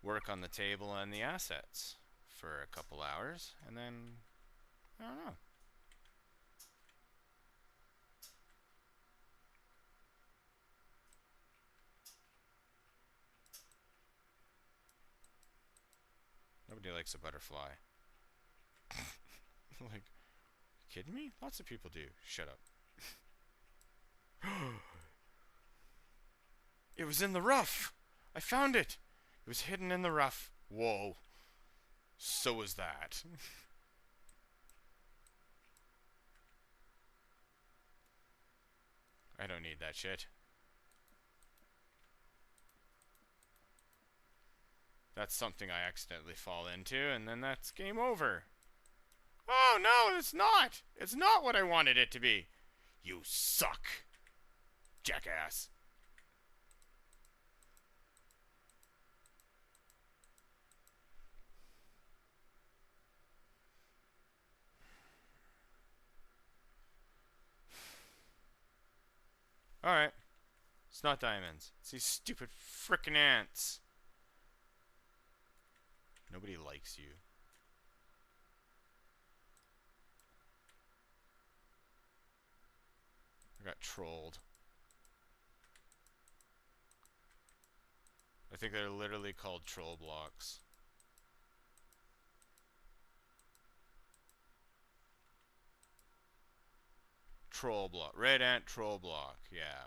work on the table and the assets for a couple hours, and then, I don't know. Nobody likes a butterfly. Like, kidding me? Lots of people do. Shut up. It was in the rough. I found it. It was hidden in the rough. Whoa. So was that. I don't need that shit. That's something I accidentally fall into, and then that's game over. Oh, no, it's not. It's not what I wanted it to be. You suck, jackass. Alright. It's not diamonds. It's these stupid frickin' ants. Nobody likes you. I got trolled. I think they're literally called troll blocks. Troll block. Red ant troll block. Yeah.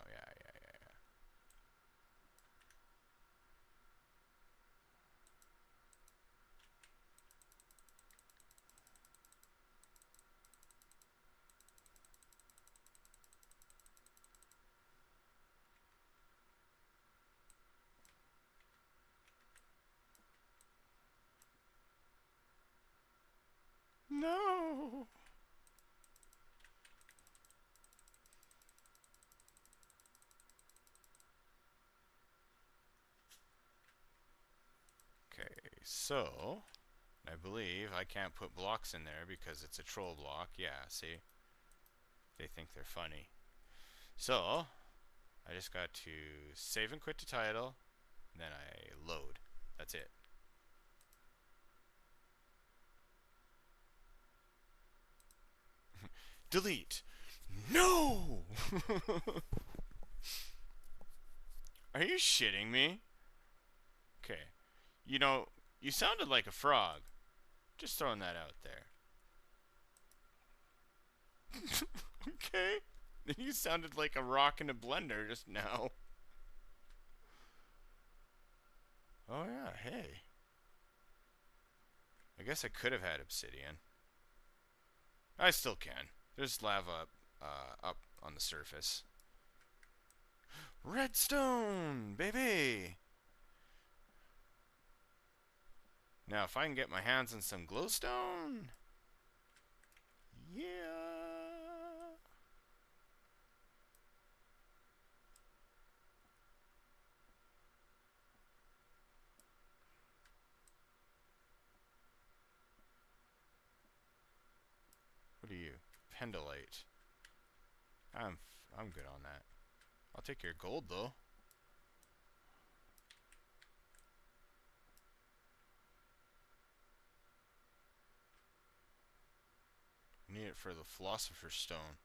No. Okay, so I believe I can't put blocks in there because it's a troll block. Yeah, see? They think they're funny. So, I just got to save and quit to title, and then I load. That's it. Delete. No! Are you shitting me? Okay. You know, you sounded like a frog. Just throwing that out there. Okay. You sounded like a rock in a blender just now. Oh yeah, hey. I guess I could have had obsidian. I still can. There's lava up on the surface. Redstone, baby! Now, if I can get my hands on some glowstone... Yeah... What are you? Pendolite. I'm good on that. I'll take your gold, though. Need it for the Philosopher's Stone.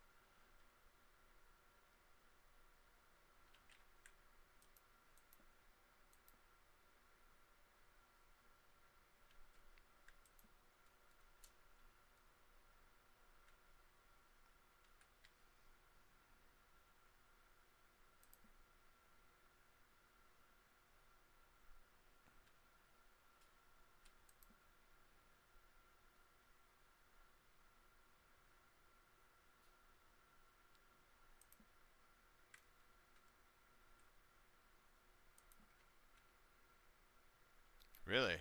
Really?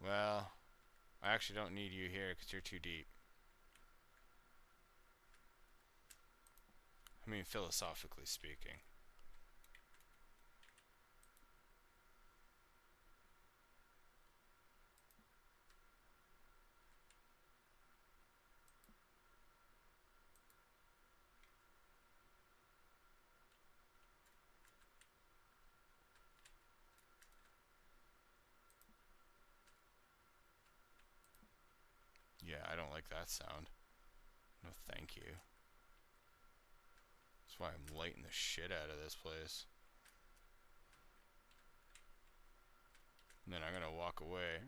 Well, I actually don't need you here because you're too deep. I mean, philosophically speaking. Yeah, I don't like that sound. No, thank you. That's why I'm lighting the shit out of this place. And then I'm gonna walk away.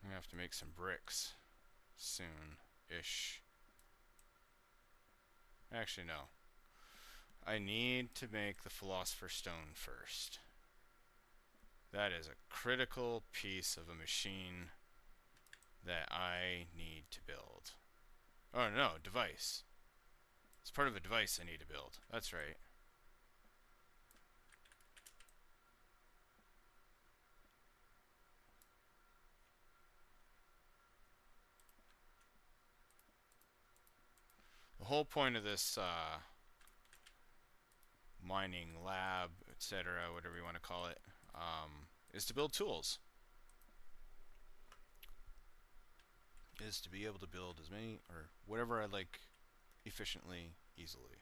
I have to make some bricks soon-ish. Actually, no. I need to make the Philosopher's Stone first. That is a critical piece of a machine that I need to build. Oh no, device. It's part of a device I need to build. That's right. The whole point of this mining lab, etc., whatever you want to call it, is to build tools. Is to be able to build as many or whatever I like efficiently, easily.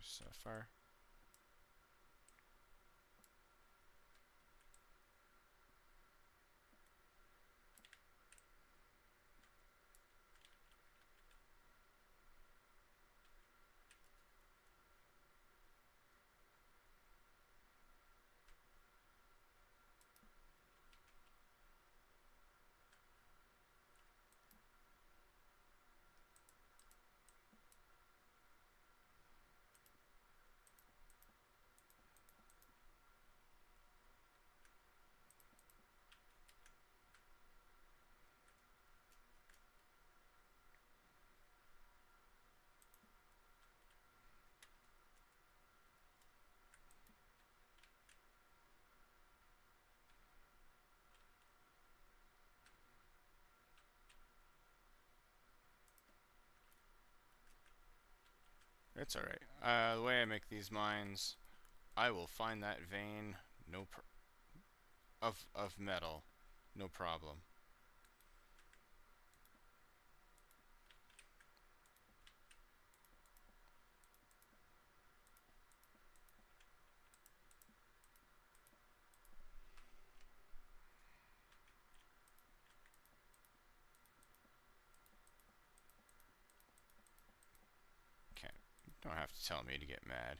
Sapphire. It's alright. The way I make these mines, I will find that vein, of metal, no problem. Can't, don't have to tell me to get mad.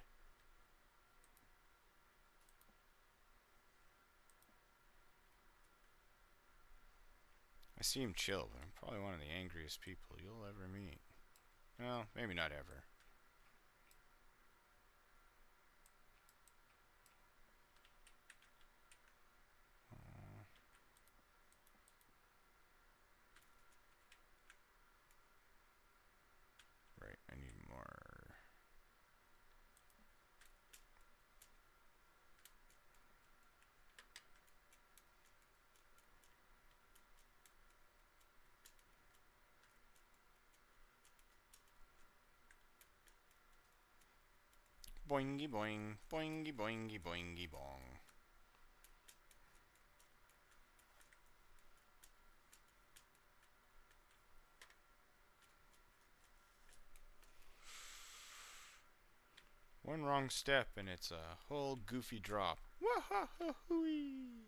I seem chill, but I'm probably one of the angriest people you'll ever meet. Well, maybe not ever. Right, I need more. Boingy boing, boingy boingy boingy bong. One wrong step and it's a whole goofy drop. Wah-ha-ha-hooey!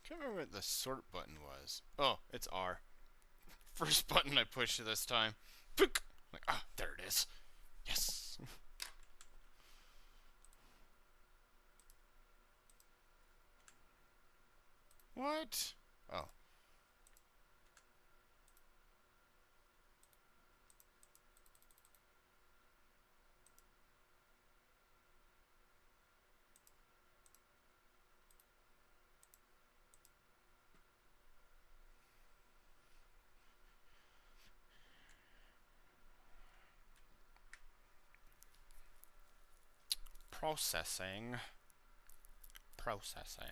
Can't remember what the sort button was. Oh, it's R. First button I pushed this time. Like, ah, there it is. Yes. What? Oh. Processing. Processing.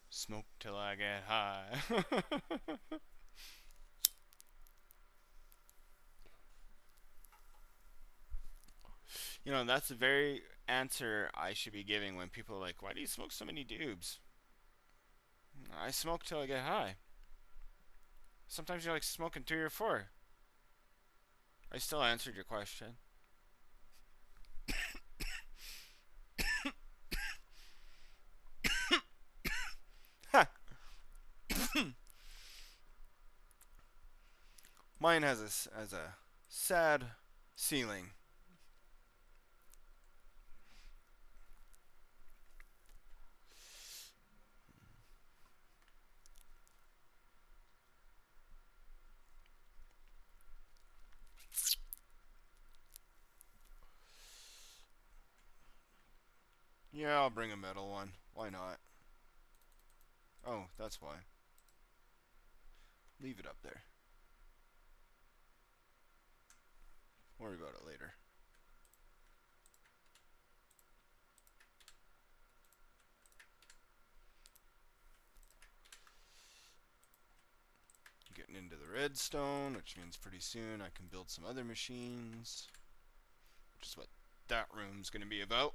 Smoke till I get high. You know, that's the very answer I should be giving when people are like, why do you smoke so many dubs? I smoke till I get high. Sometimes you're like smoking 3 or 4. I still answered your question. Mine has a sad ceiling. Yeah, I'll bring a metal one. Why not? Oh, that's why. Leave it up there. Worry about it later. Getting into the redstone, which means pretty soon I can build some other machines, which is what that room's going to be about.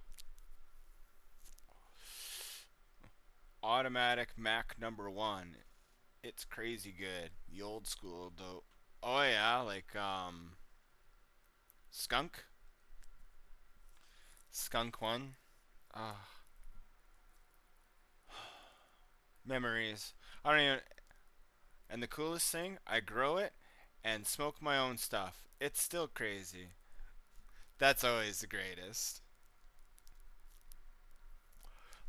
Automatic Mac #1. It's crazy good. The old school though. Oh yeah, like Skunk. Skunk 1. Ah, memories. I don't even. And the coolest thing, I grow it and smoke my own stuff. It's still crazy. That's always the greatest.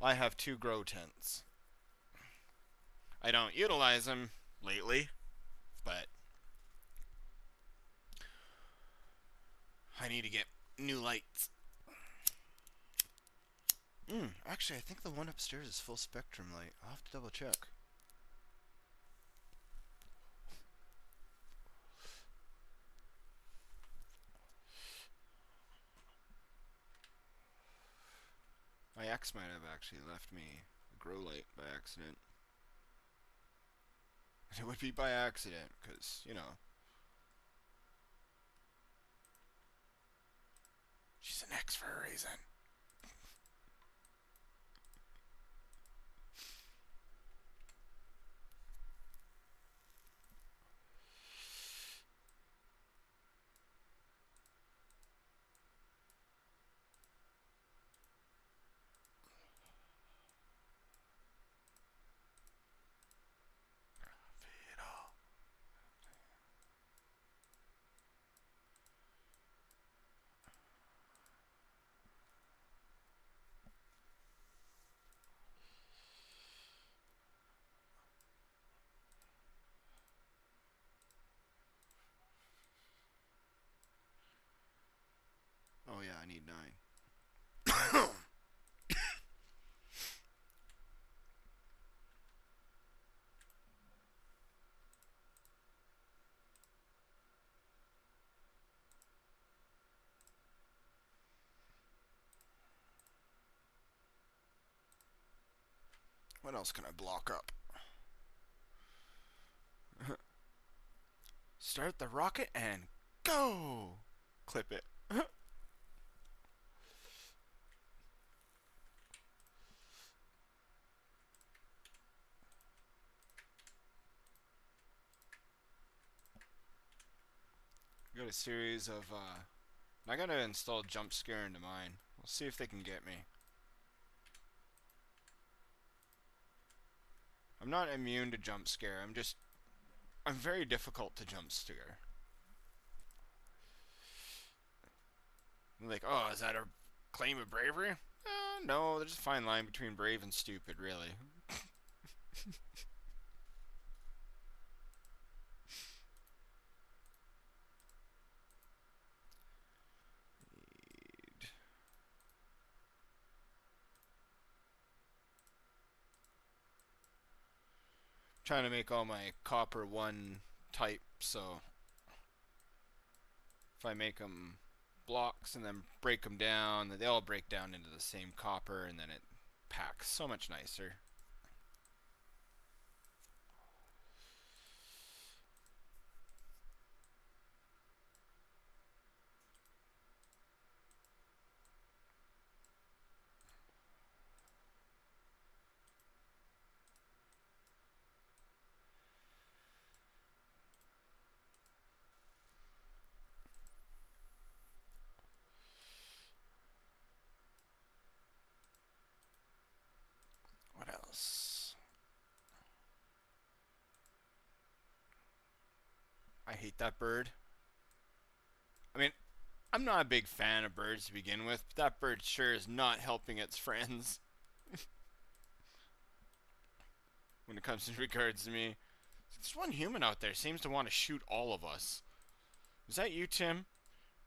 I have 2 grow tents. I don't utilize them lately, but I need to get new lights. Actually, I think the one upstairs is full spectrum light. I'll have to double check. My ex might have actually left me a grow light by accident. It would be by accident, because, you know, she's an ex for a reason. Oh yeah, I need 9. What else can I block up? Start the rocket and go! Clip it. Got a series of I gotta install jump scare into mine. We'll see if they can get me. I'm not immune to jump scare. I'm very difficult to jump scare. Like, oh, is that a claim of bravery? No, there's a fine line between brave and stupid, really. Trying to make all my copper one type, so if I make them blocks and then break them down, they all break down into the same copper, and then it packs so much nicer. What else? I hate that bird. I mean, I'm not a big fan of birds to begin with, but that bird sure is not helping its friends when it comes in regards to me. This one human out there seems to want to shoot all of us. Was that you, Tim?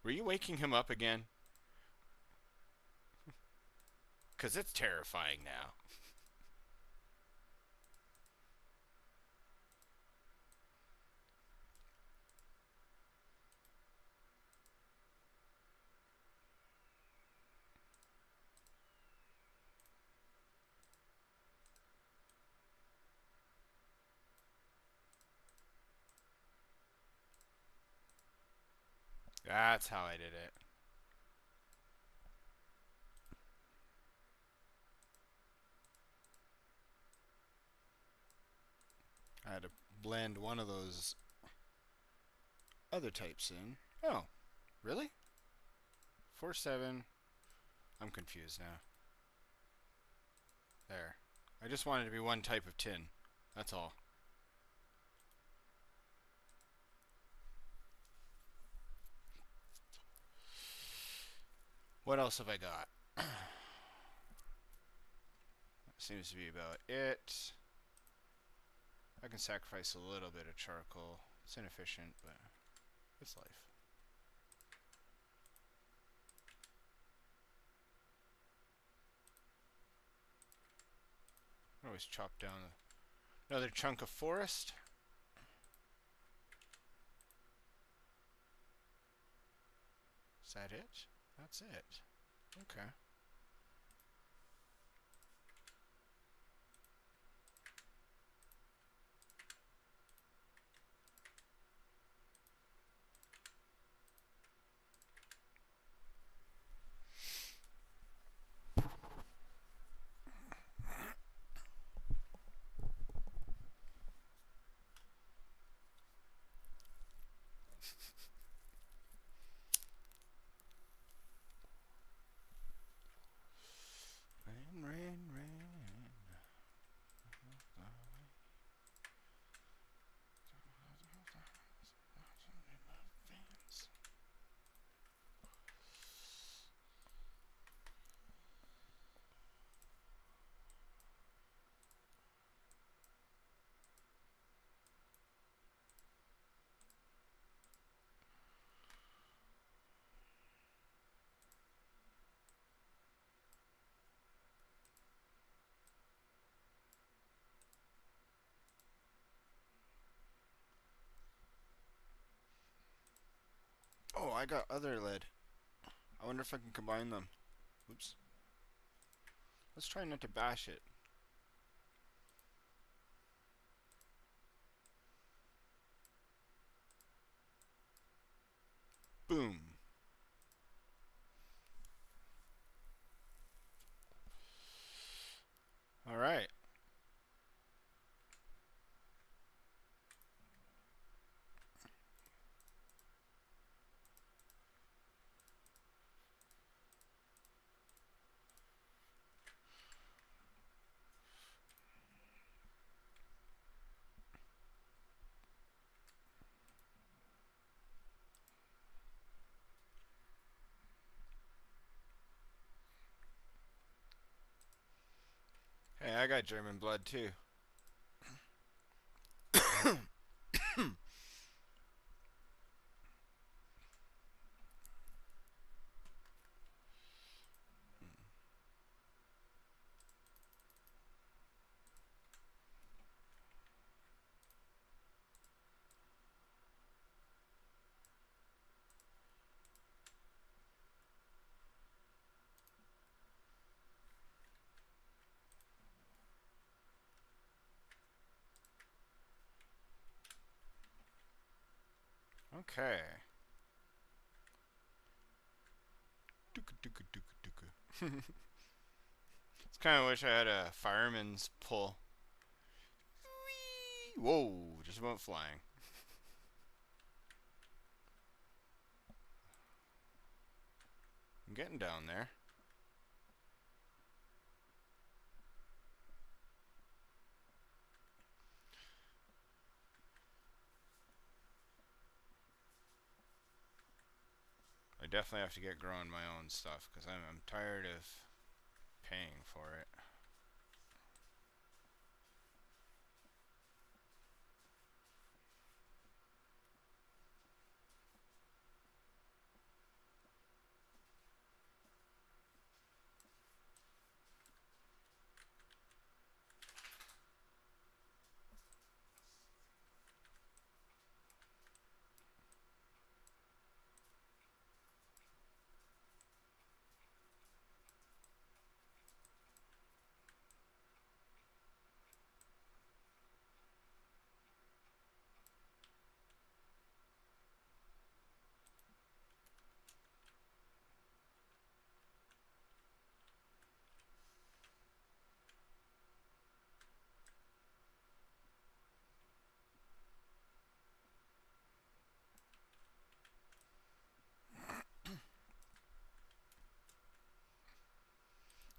Were you waking him up again? Because it's terrifying now. That's how I did it. I had to blend one of those other types in. Oh, really? 4-7. I'm confused now. There. I just wanted to be one type of tin. That's all. What else have I got? That seems to be about it. I can sacrifice a little bit of charcoal. It's inefficient, but it's life. I always chop down another chunk of forest. Is that it? That's it. Okay. Rain, rain, rain. Oh, I got other lead. I wonder if I can combine them. Oops. Let's try not to bash it. Boom. All right. Hey, I got German blood too. Okay. It's kind of wish I had a fireman's pull. Whee! Whoa, just went flying. I'm getting down there. I definitely have to get growing my own stuff because I'm tired of paying for it.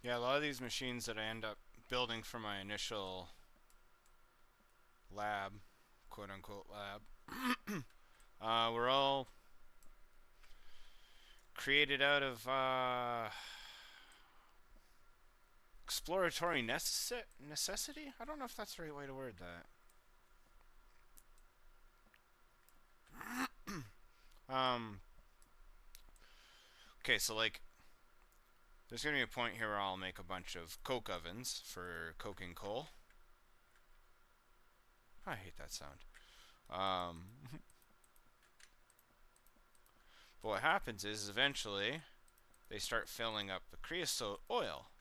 Yeah, a lot of these machines that I end up building for my initial lab, quote unquote lab, were all created out of exploratory necessity? I don't know if that's the right way to word that. Um, okay, so like, there's gonna be a point here where I'll make a bunch of coke ovens for coking coal. I hate that sound. But what happens is eventually they start filling up the creosote oil.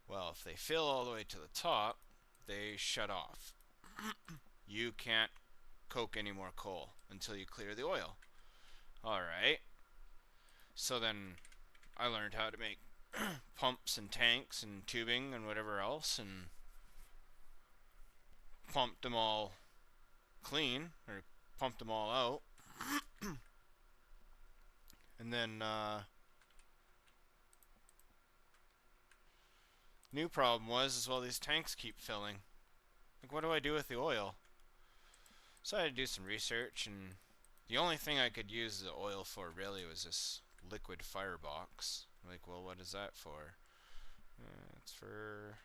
Well, if they fill all the way to the top, they shut off. You can't coke any more coal until you clear the oil. Alright. So then I learned how to make pumps and tanks and tubing and whatever else and pumped them all clean or pumped them all out. And then new problem was as well these tanks keep filling. Like what do I do with the oil? So I had to do some research and the only thing I could use the oil for really was this liquid firebox. Like, well, what is that for? It's for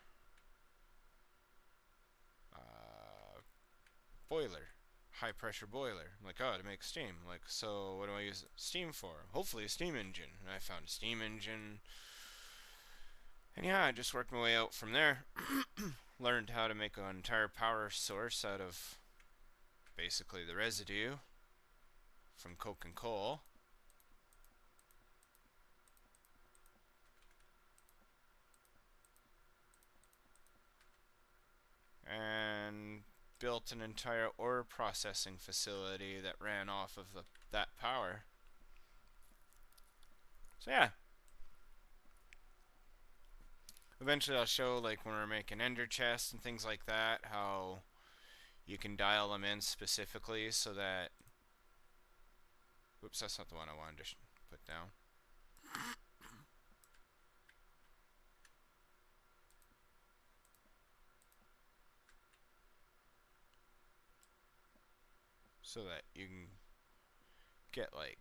boiler, high pressure boiler. I'm like, oh, to make steam. Like, so what do I use steam for? Hopefully a steam engine. And I found a steam engine. And yeah, I just worked my way out from there. Learned how to make an entire power source out of basically the residue from coke and coal. And built an entire ore processing facility that ran off of that power. So yeah. Eventually I'll show like when we're making ender chests and things like that how you can dial them in specifically so that whoops, that's not the one I wanted to put down. So that you can get like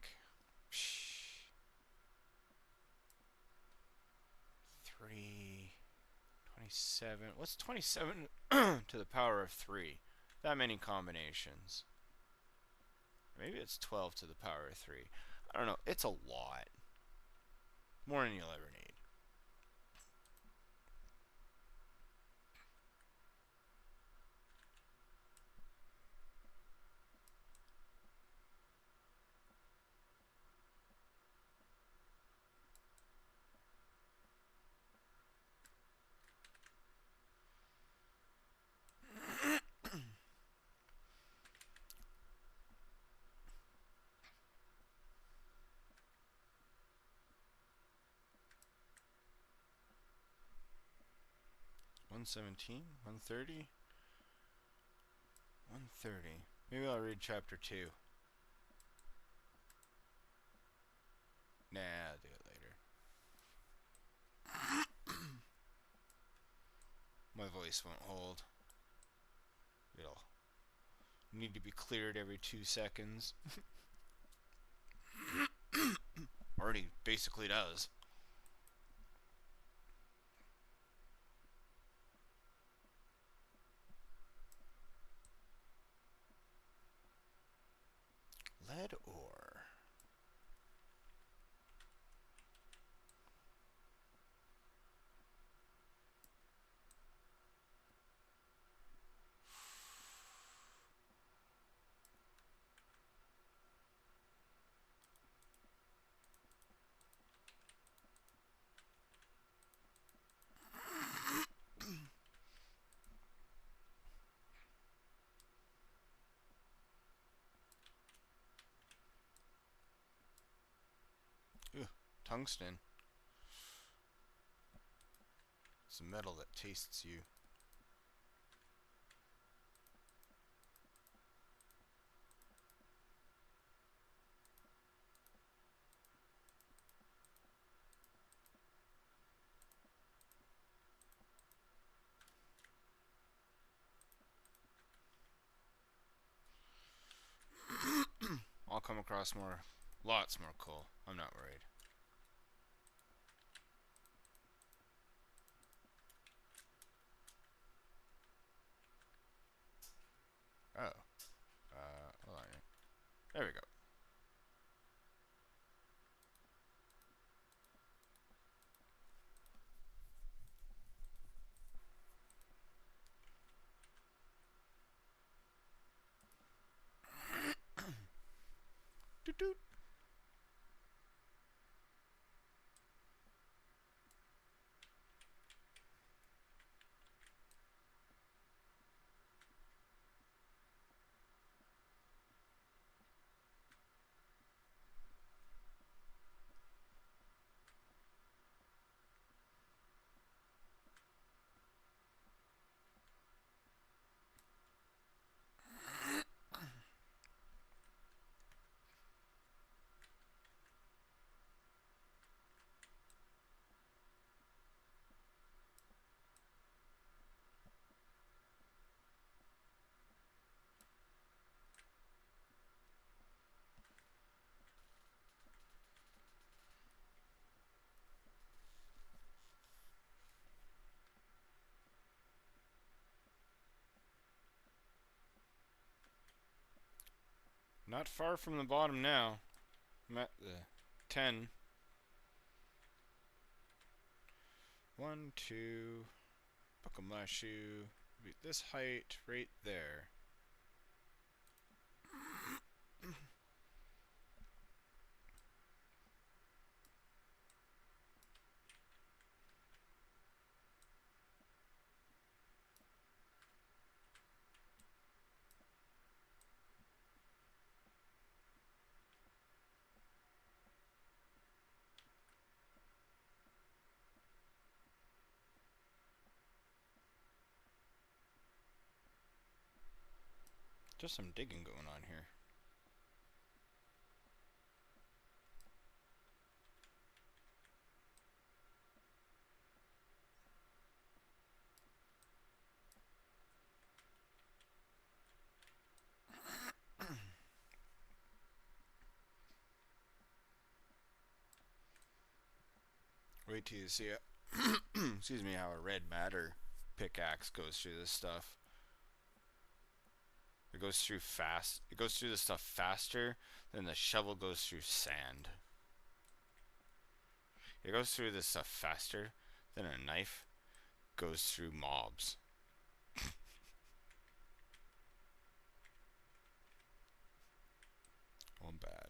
3, 20, 27. What's 27 to the power of 3? That many combinations. Maybe it's 12 to the power of 3. I don't know. It's a lot. More than you'll ever need. $117, $130, $130. Maybe I'll read chapter 2. Nah, I'll do it later. My voice won't hold. It'll need to be cleared every 2 seconds. Already basically does. Lead ore. Ooh, tungsten. It's a metal that tastes you. I'll come across more, lots more coal. I'm not worried. Oh. Hold on here. There we go. Doot doot. Not far from the bottom now. I'm at the 10. 1, 2. Buckle my shoe. Be this height right there. Just some digging going on here. Wait till you see it. excuse me, how a red matter pickaxe goes through this stuff. It goes through fast. It goes through the stuff faster than the shovel goes through sand. It goes through this stuff faster than a knife goes through mobs. Oh, bad.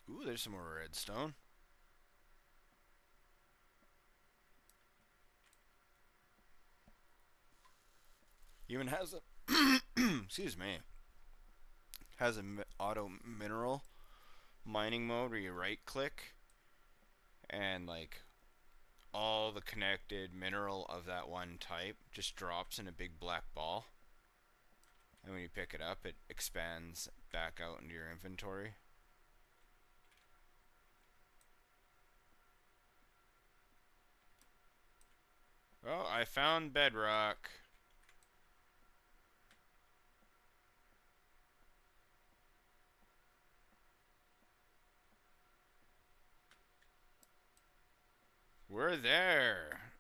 Ooh, there's some more redstone. Even has a excuse me, has a auto mineral mining mode where you right click and like all the connected mineral of that one type just drops in a big black ball, and when you pick it up it expands back out into your inventory. Oh, I found bedrock. We're there.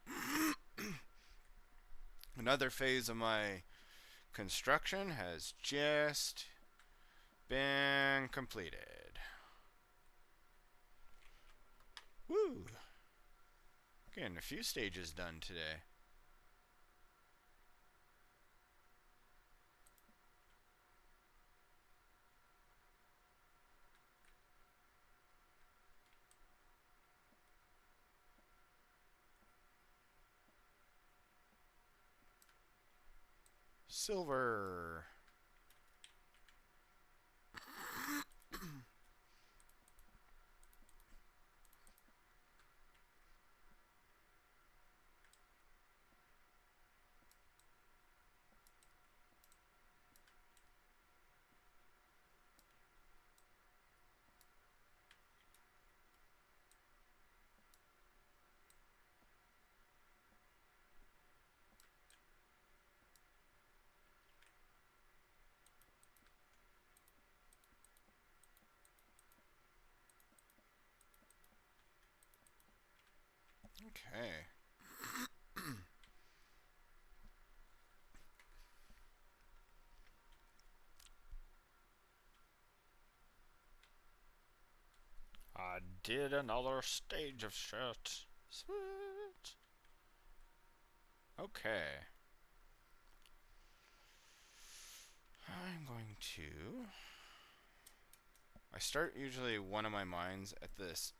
Another phase of my construction has just been completed. Woo! Getting a few stages done today. Silver. Okay. I did another stage of shit. Sweet. Okay. I'm going to... I start usually one of my mines at this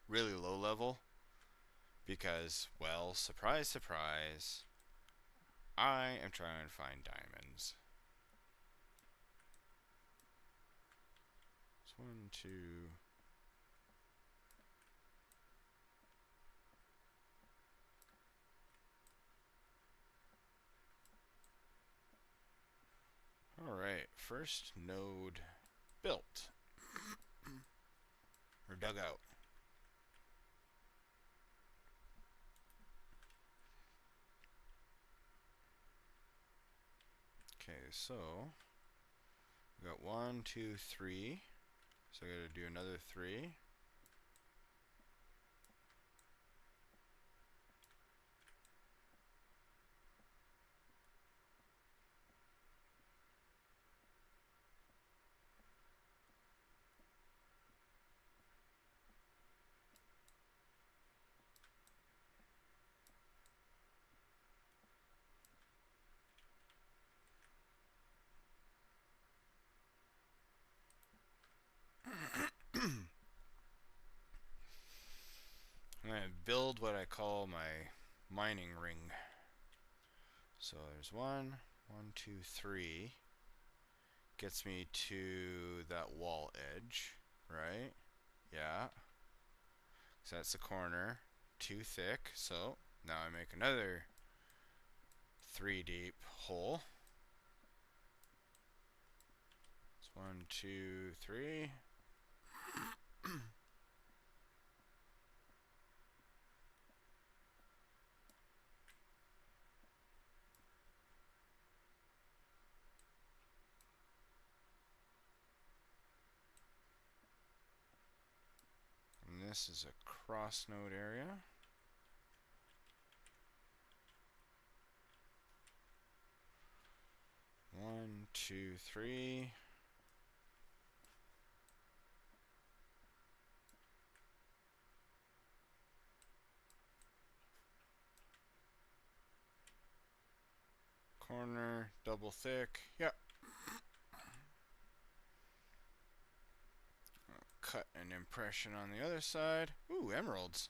really low level because, well, surprise, surprise, I am trying to find diamonds. It's 1, 2... Alright, first node built. Or dug out. Okay, so we got 1, 2, 3. So I gotta do another 3. I'm gonna build what I call my mining ring. So there's 1, 1, 2, 3. Gets me to that wall edge, right? Yeah. So that's the corner. 2 thick. So now I make another 3 deep hole. It's 1, 2, 3. this is a cross node area. One, two, three. Corner, double thick. Yep. Cut an impression on the other side. Ooh, emeralds.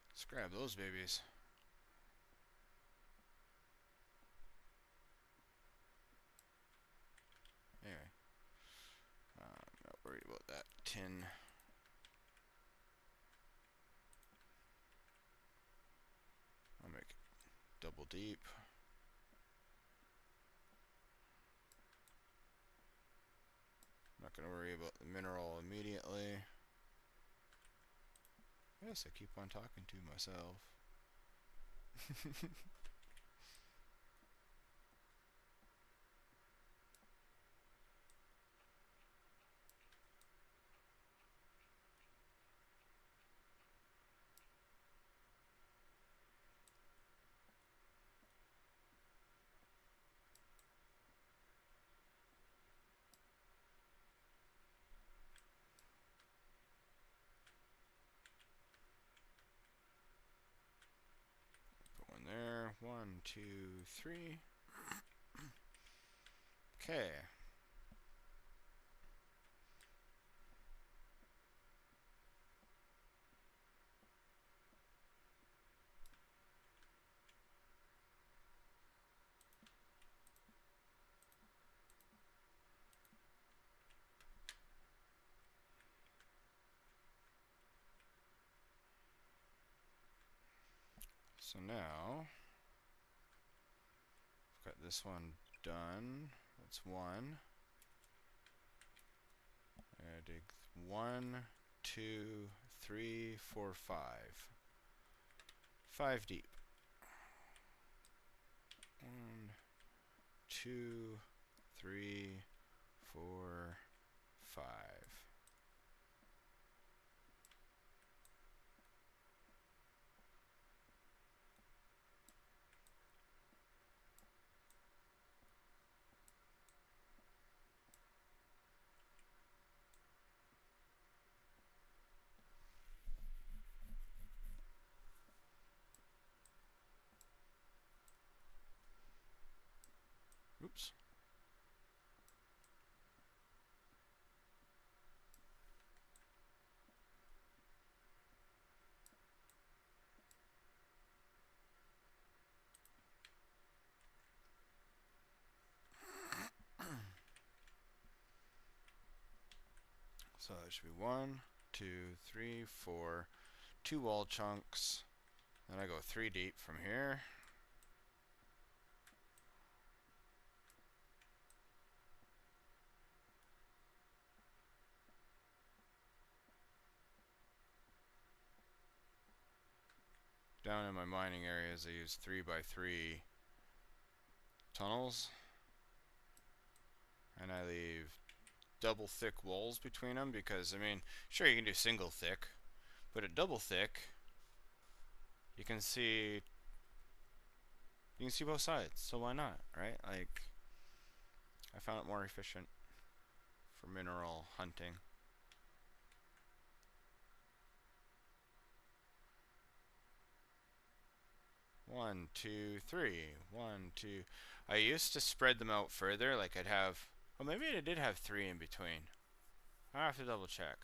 Let's grab those babies. Anyway, I'm not worried about that tin. I'll make it double deep. Not going to worry about the mineral immediately. Yes, I keep on talking to myself. Put one there. One, two, three. Okay. So now, I've got this one done. That's one. I dig 1, 2, 3, 4, 5. 5 deep. 1, 2, 3, 4, 5. Oops. So that should be 1, 2, 3, 4, 2 wall chunks. Then I go 3 deep from here. Down in my mining areas, I use 3 by 3 tunnels. And I leave double thick walls between them because, I mean, sure you can do single thick, but at double thick, you can see both sides, so why not, right? Like, I found it more efficient for mineral hunting. One, two, three. 1, 2. I used to spread them out further, like I'd have, well, maybe I did have 3 in between. I have to double check.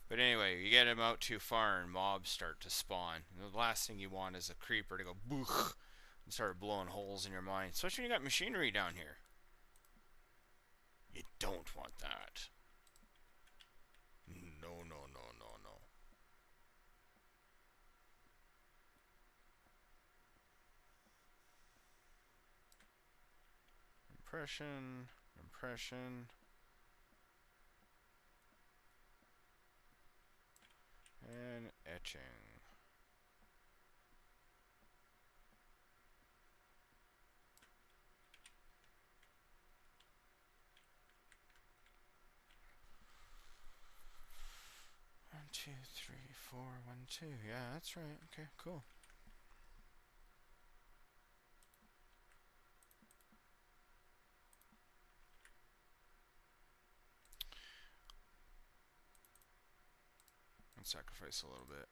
But anyway, you get them out too far and mobs start to spawn. And the last thing you want is a creeper to go book and start blowing holes in your mine, especially when you got machinery down here. You don't want that. No, no, no, no, no. Impression, impression. And etching. 2, 3, 4, 1, 2. Yeah, that's right. Okay, cool. Let's sacrifice a little bit.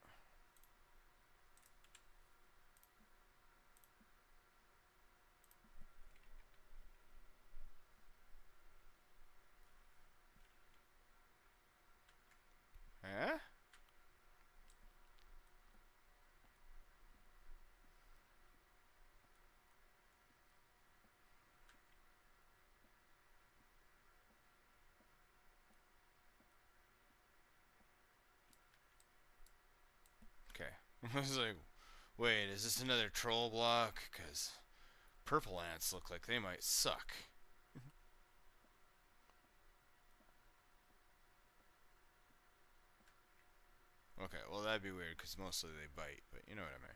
Eh? Okay. I was like, wait, is this another troll block? Because purple ants look like they might suck. Okay, well, that'd be weird because mostly they bite, but you know what I mean.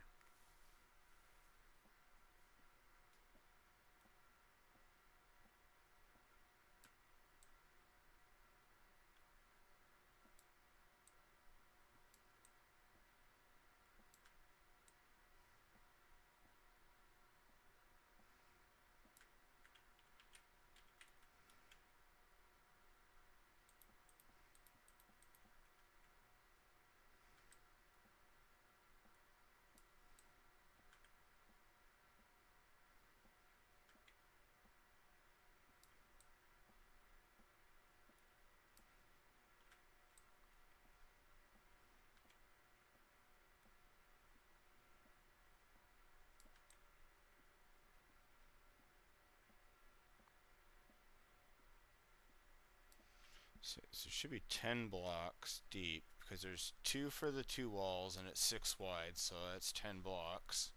So it should be 10 blocks deep because there's 2 for the 2 walls and it's 6 wide, so that's 10 blocks.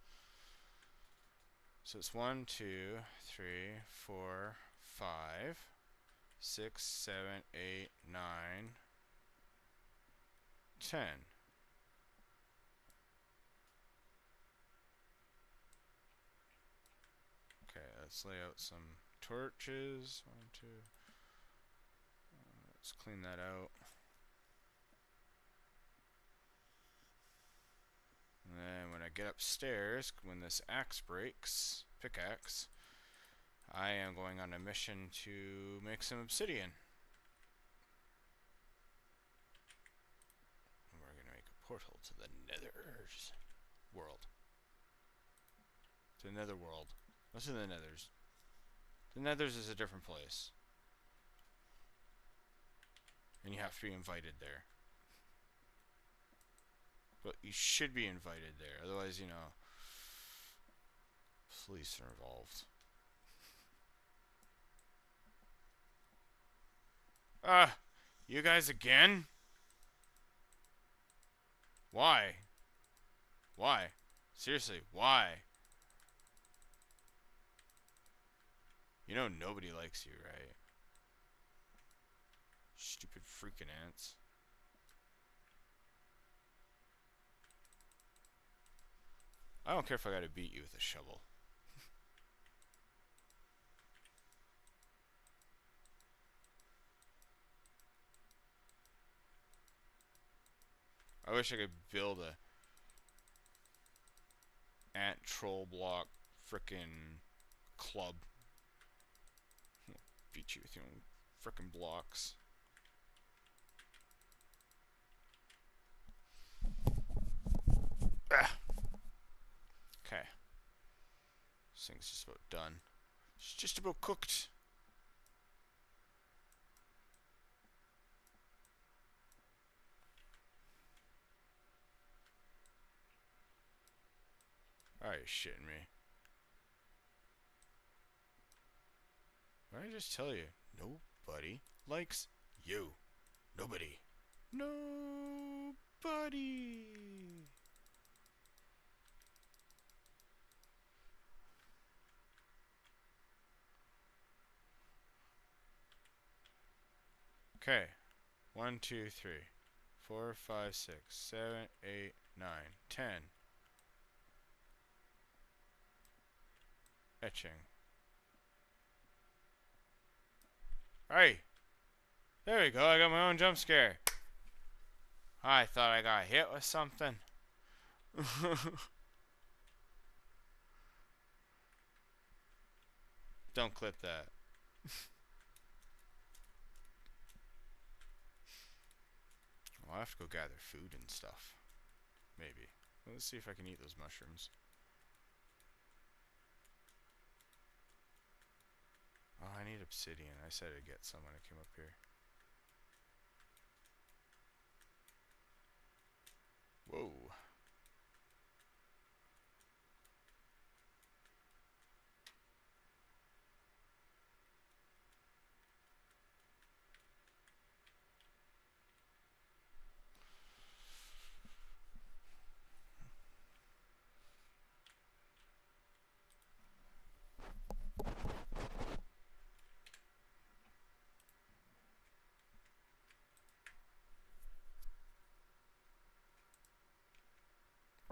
So it's 1, 2, 3, 4, 5, 6, 7, 8, 9, 10. Okay, let's lay out some torches. 1, 2. Let's clean that out. And then when I get upstairs, when this axe breaks, pickaxe, I am going on a mission to make some obsidian. And we're going to make a portal to the Nether's world. To the Nether world. What's in the Nethers? The Nethers is a different place. And you have to be invited there. But you should be invited there. Otherwise, you know, police are involved. Ah! You guys again? Why? Why? Seriously, why? You know nobody likes you, right? Stupid freaking ants. I don't care if I gotta beat you with a shovel. I wish I could build a ant troll block frickin' club. Beat you with your own frickin' blocks. Ah. Okay. This thing's just about done. It's just about cooked. Are you shitting me? What did I just tell you? Nobody likes you. Nobody. Nobody. Okay. 1, 2, 3, 4, 5, 6, 7, 8, 9, 10. Etching. Hey! There we go, I got my own jump scare. I thought I got hit with something. Don't clip that. Well, I have to go gather food and stuff. Maybe. Let's see if I can eat those mushrooms. Oh, I need obsidian. I said I'd get some when I came up here. Whoa.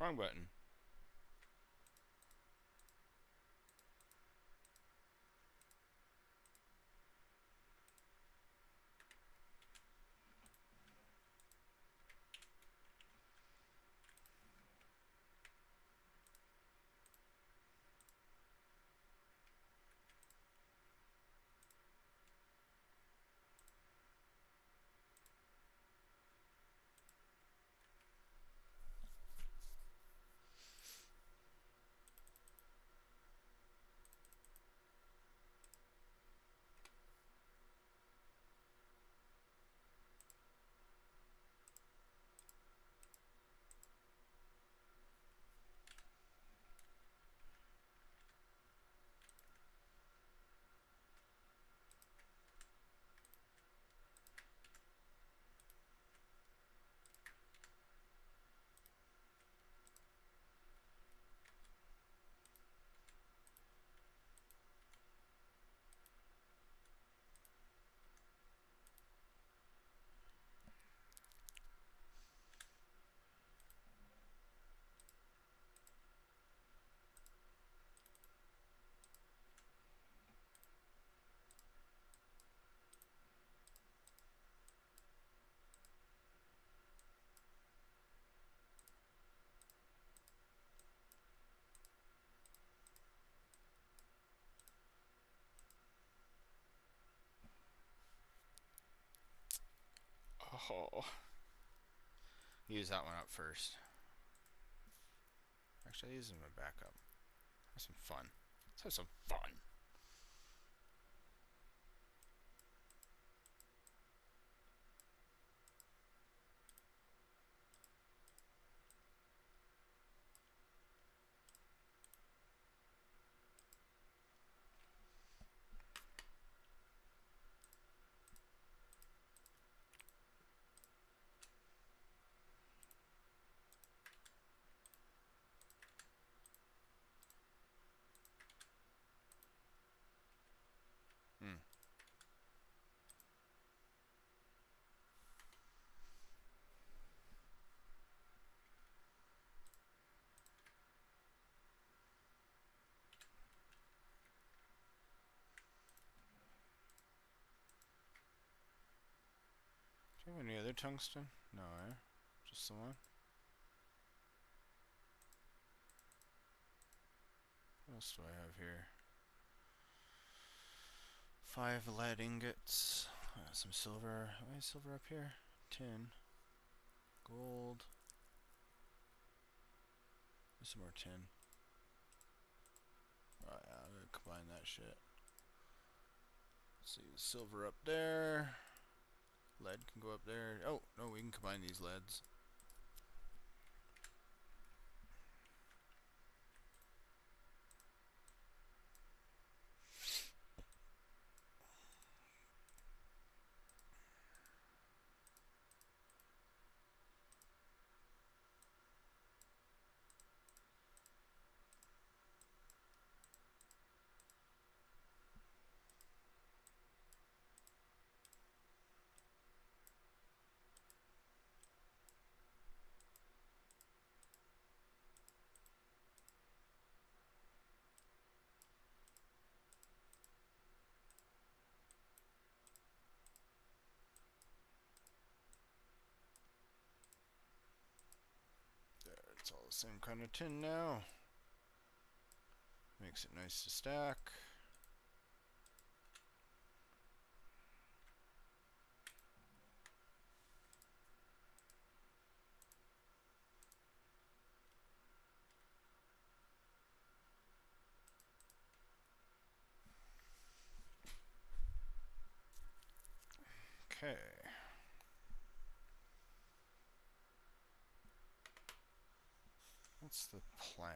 Wrong button. Oh. Use that one up first. Actually, use my backup. Have some fun. Let's have some fun. Hmm. Do you have any other tungsten? No, eh? Just the one? What else do I have here? 5 lead ingots. Some silver. Why is silver up here? Tin. Gold. There's some more tin. Oh yeah, I'm gonna combine that shit. Let's see, silver up there. Lead can go up there. Oh, no, we can combine these leads. It's all the same kind of tin now. Makes it nice to stack. Okay. What's the plan?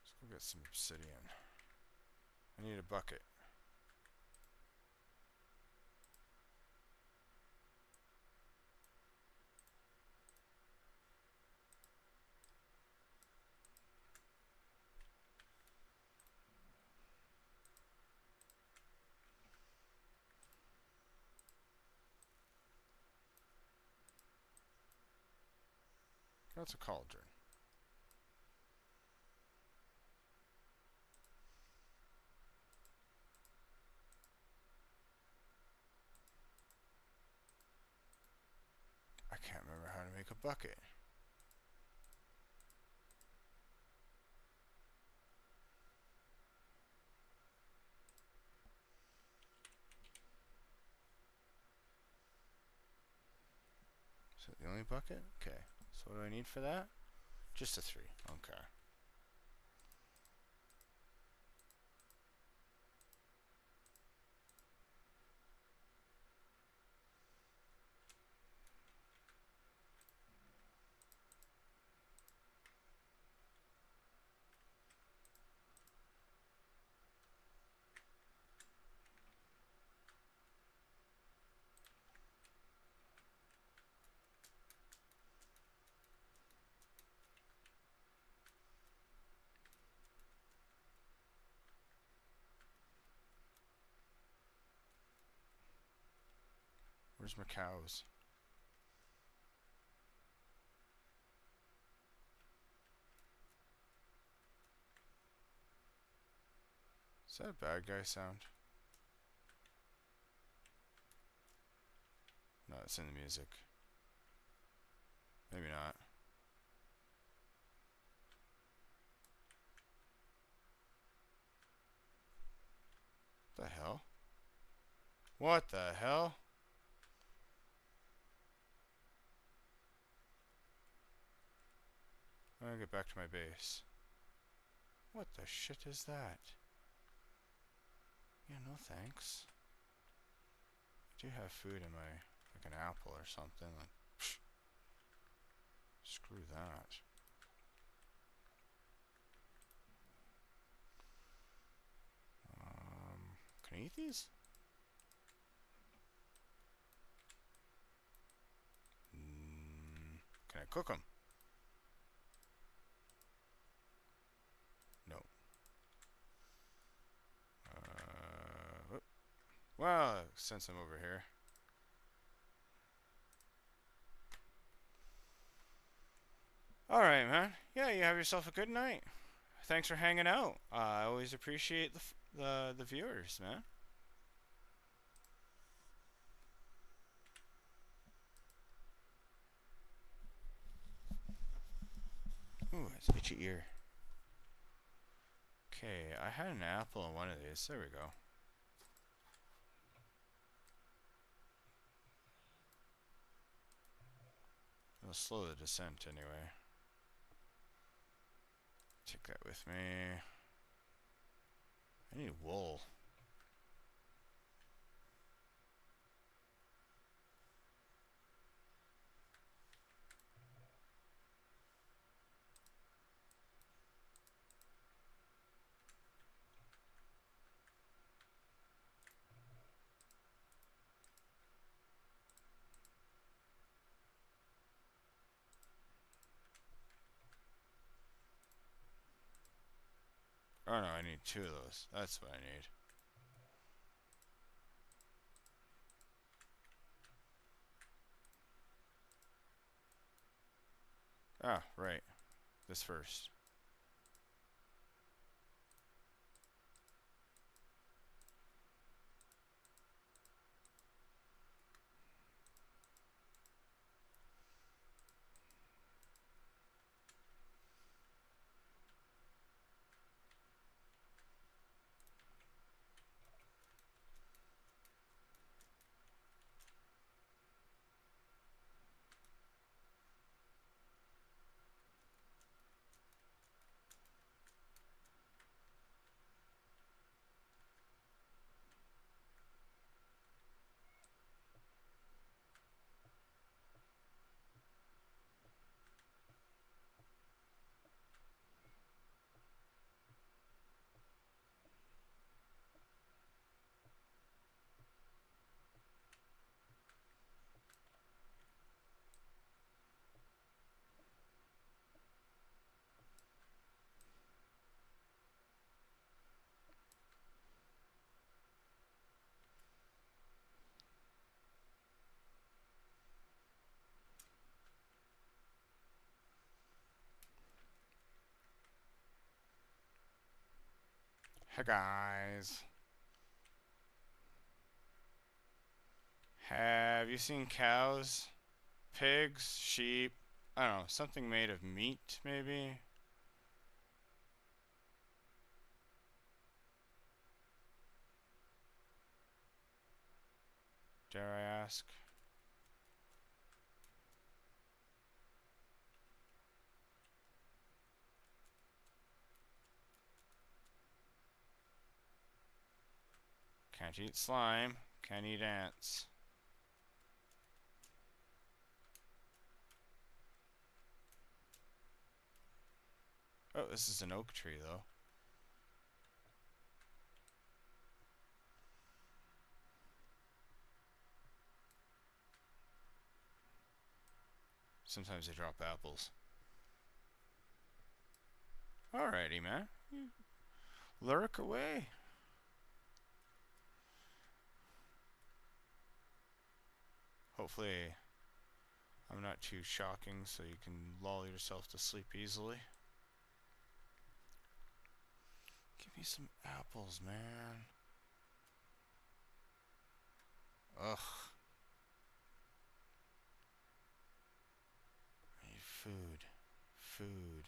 Let's go get some obsidian. I need a bucket. That's a cauldron. I can't remember how to make a bucket. Is that the only bucket? Okay. So what do I need for that? Just a 3. Okay. Where's my cows? Is that a bad guy sound? No, it's in the music. Maybe not. The hell? What the hell? I'm gonna get back to my base. What the shit is that? Yeah, no thanks. I do have food in my, like an apple or something. Like, psh, screw that. Can I eat these? Can I cook them? No. Well, since I'm over here. Alright, man. Yeah, you have yourself a good night. Thanks for hanging out. I always appreciate the viewers, man. Ooh, it's an itchy ear. Okay, I had an apple in one of these. There we go. It'll slow the descent anyway. Take that with me. I need wool. Oh no, I need 2 of those. That's what I need. Ah, right. This first. Hey guys. Have you seen cows? Pigs? Sheep? I don't know, something made of meat, maybe? Dare I ask? Can't eat slime. Can't eat ants. Oh, this is an oak tree, though. Sometimes they drop apples. Alrighty, man. Lurk away. Hopefully, I'm not too shocking so you can lull yourself to sleep easily. Give me some apples, man. Ugh. I need food. Food.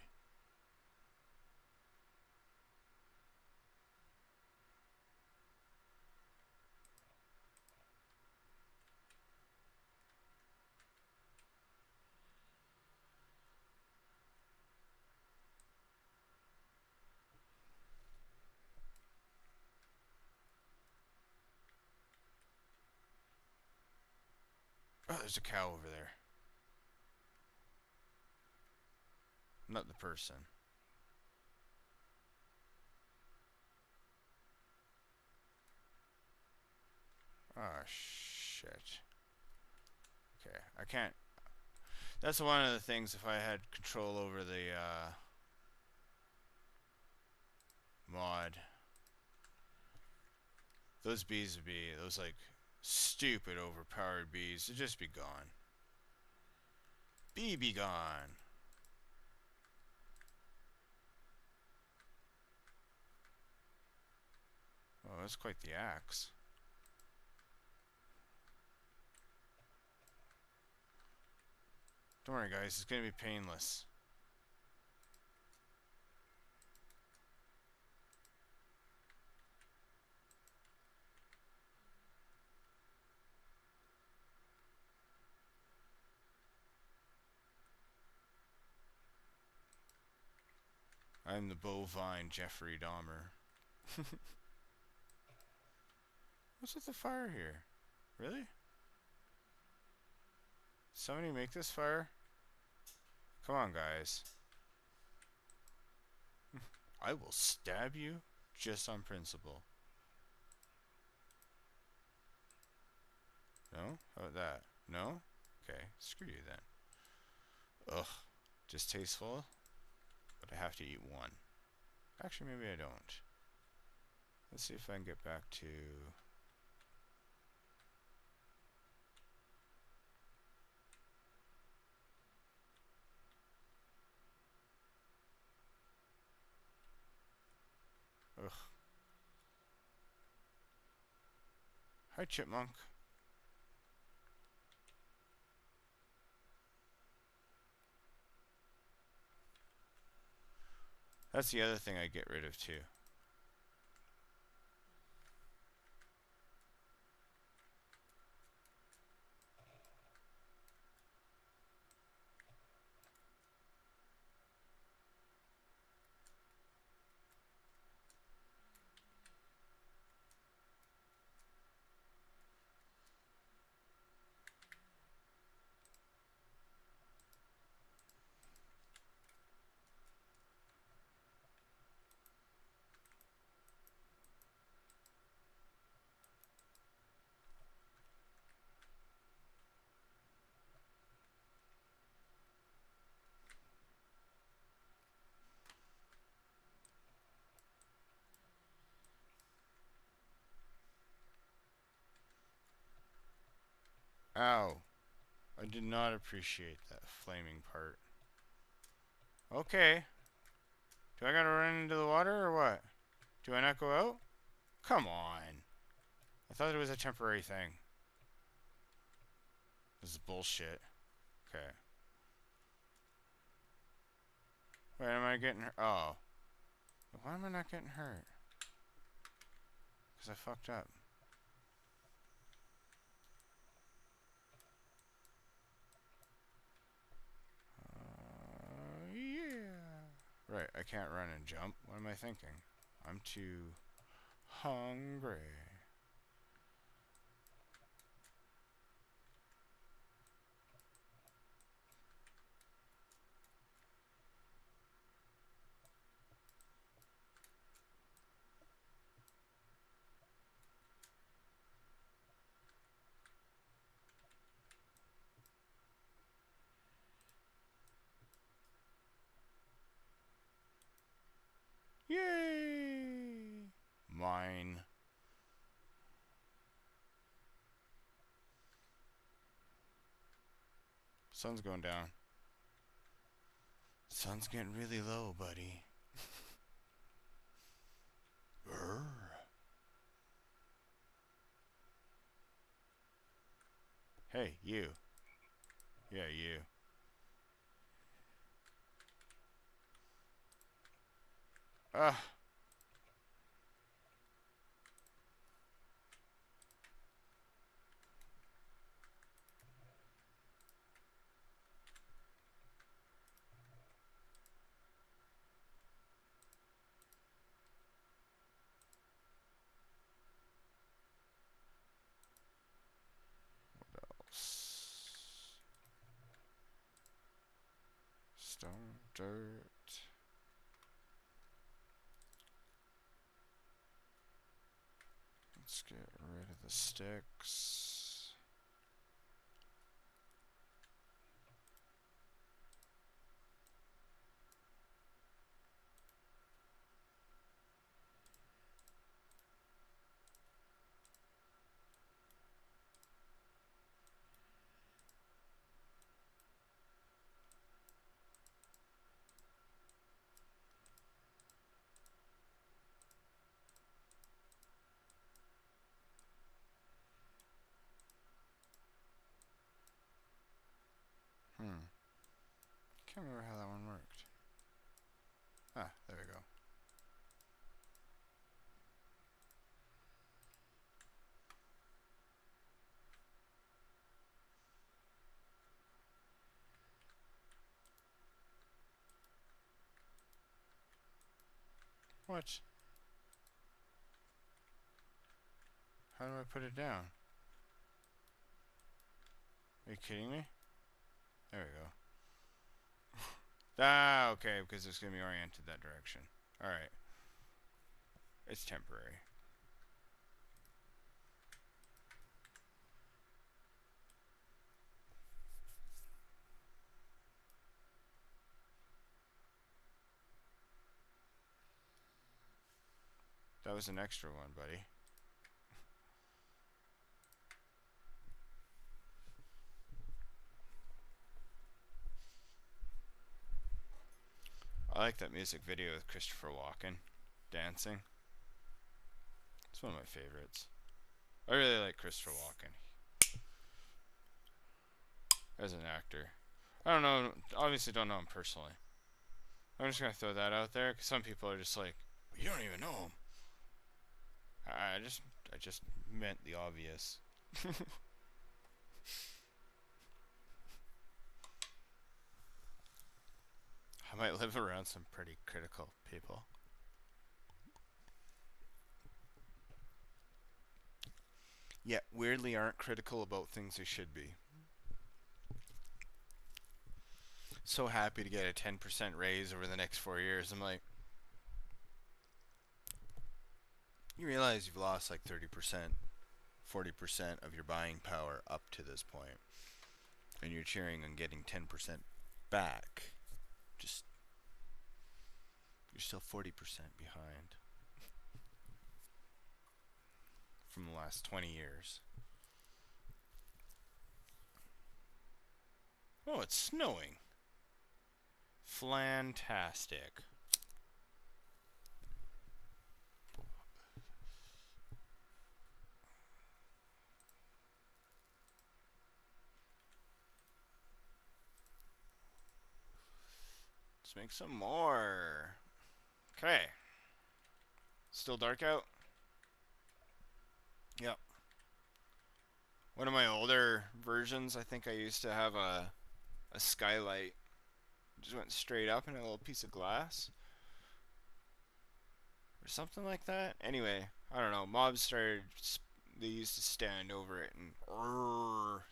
Oh, there's a cow over there. Not the person. Oh, shit. Okay, I can't. That's one of the things, if I had control over the mod, those bees would be, those like stupid overpowered bees, would just be gone. Bee be gone. Oh, that's quite the axe. Don't worry, guys, it's gonna be painless. I'm the bovine Jeffrey Dahmer. What's with the fire here? Really? Somebody make this fire? Come on, guys. I will stab you just on principle. No? How about that? No? Okay, screw you then. Ugh. Distasteful. But I have to eat one. Actually, maybe I don't. Let's see if I can get back to... Ugh. Hi, chipmunk. That's the other thing I get rid of too. Ow. I did not appreciate that flaming part. Okay. Do I gotta run into the water or what? Do I not go out? Come on. I thought it was a temporary thing. This is bullshit. Okay. Wait, am I getting hurt? Oh. Why am I not getting hurt? Because I fucked up. Yeah. Right, I can't run and jump. What am I thinking? I'm too hungry. Yay! Mine. Sun's going down. Sun's getting really low, buddy. Brr. Hey, you. Yeah, you. Ah. Stone, dirt. Let's get rid of the sticks. Can't remember how that one worked. Ah, there we go. What? How do I put it down? Are you kidding me? There we go. Ah, okay, because it's going to be oriented that direction. Alright. It's temporary. That was an extra one, buddy. I like that music video with Christopher Walken dancing. It's one of my favorites. I really like Christopher Walken as an actor. I don't know, obviously don't know him personally. I'm just gonna throw that out there because some people are just like, you don't even know him. I just meant the obvious. I might live around some pretty critical people. Yet weirdly aren't critical about things they should be. So happy to get a 10% raise over the next 4 years. I'm like, you realize you've lost like 30%, 40% of your buying power up to this point, and you're cheering on getting 10% back. Just, you're still 40% behind from the last 20 years. Oh, it's snowing. Flantastic. Let's make some more. Okay. Still dark out? Yep. One of my older versions, I think I used to have a skylight. Just went straight up in a little piece of glass. Or something like that. Anyway, I don't know. Mobs started, they used to stand over it and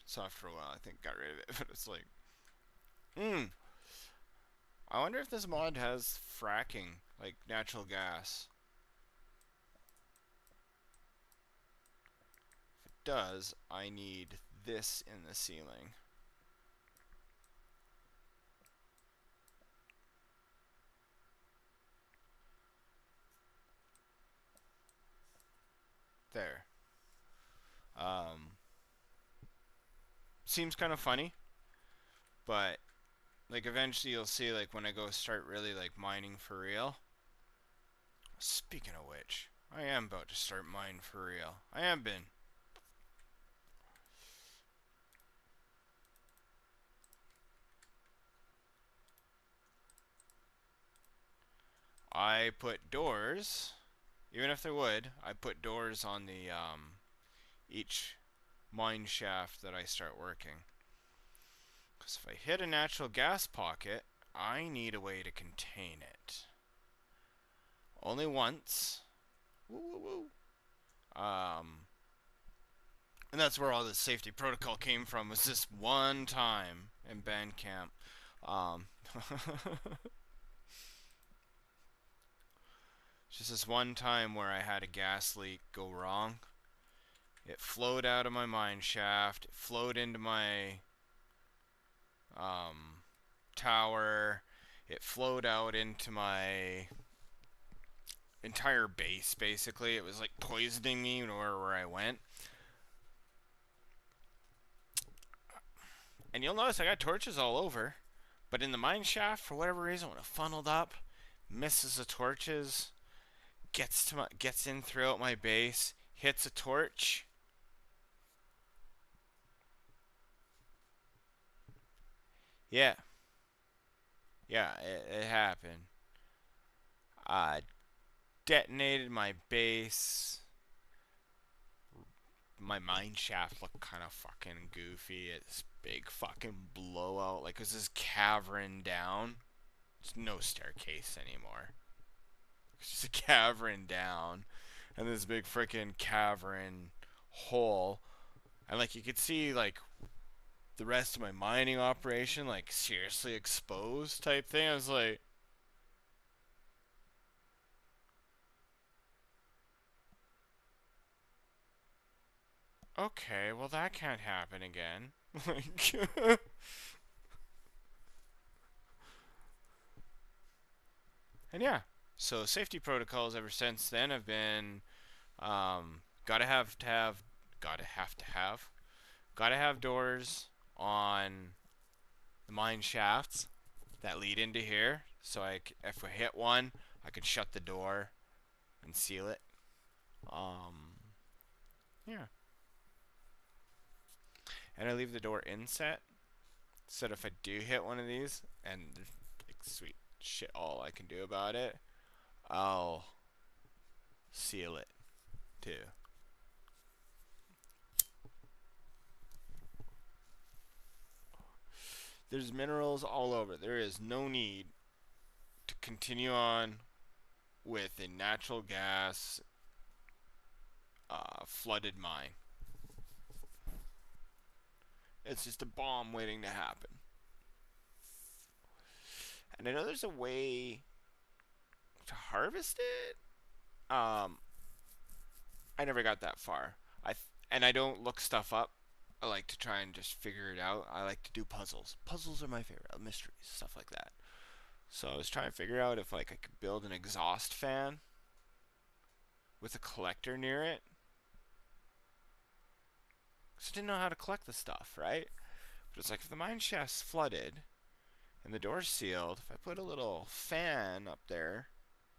so after a while I think got rid of it. But it's like, I wonder if this mod has fracking, like natural gas. If it does, I need this in the ceiling. There. Seems kind of funny, but like eventually you'll see, like when I go start really like mining for real. Speaking of which, I am about to start mining for real. I have been. I put doors, even if they're wood, I put doors on the each mine shaft that I start working. Because if I hit a natural gas pocket, I need a way to contain it. Only once. Woo woo woo. And that's where all the safety protocol came from, was this one time in Bandcamp. Just this one time where I had a gas leak go wrong. It flowed out of my mine shaft. It flowed into my tower. It flowed out into my entire base, basically. It was like poisoning me where I went. And you'll notice I got torches all over. But in the mine shaft, for whatever reason, when it funneled up, misses the torches, gets in throughout my base, hits a torch. Yeah. Yeah, it happened. Detonated my base. My mine shaft looked kind of fucking goofy. It's big fucking blowout. Like, it was this cavern down. It's no staircase anymore. It's just a cavern down. And this big freaking cavern hole. And, like, you could see, like, the rest of my mining operation, like, seriously exposed type thing. I was like, okay, well, that can't happen again. Like, and yeah, so safety protocols ever since then have been gotta have doors on the mine shafts that lead into here. So if we hit one, I can shut the door and seal it. Yeah. And I leave the door inset, so that if I do hit one of these, and like, sweet shit all I can do about it, I'll seal it too. There's minerals all over. There is no need to continue on with a natural gas flooded mine. It's just a bomb waiting to happen. And I know there's a way to harvest it. I never got that far. And I don't look stuff up. I like to try and just figure it out. I like to do puzzles. Puzzles are my favorite. Mysteries, stuff like that. So I was trying to figure out if like I could build an exhaust fan with a collector near it. Because I didn't know how to collect the stuff, right? But it's like if the mine shaft's flooded and the door's sealed, if I put a little fan up there,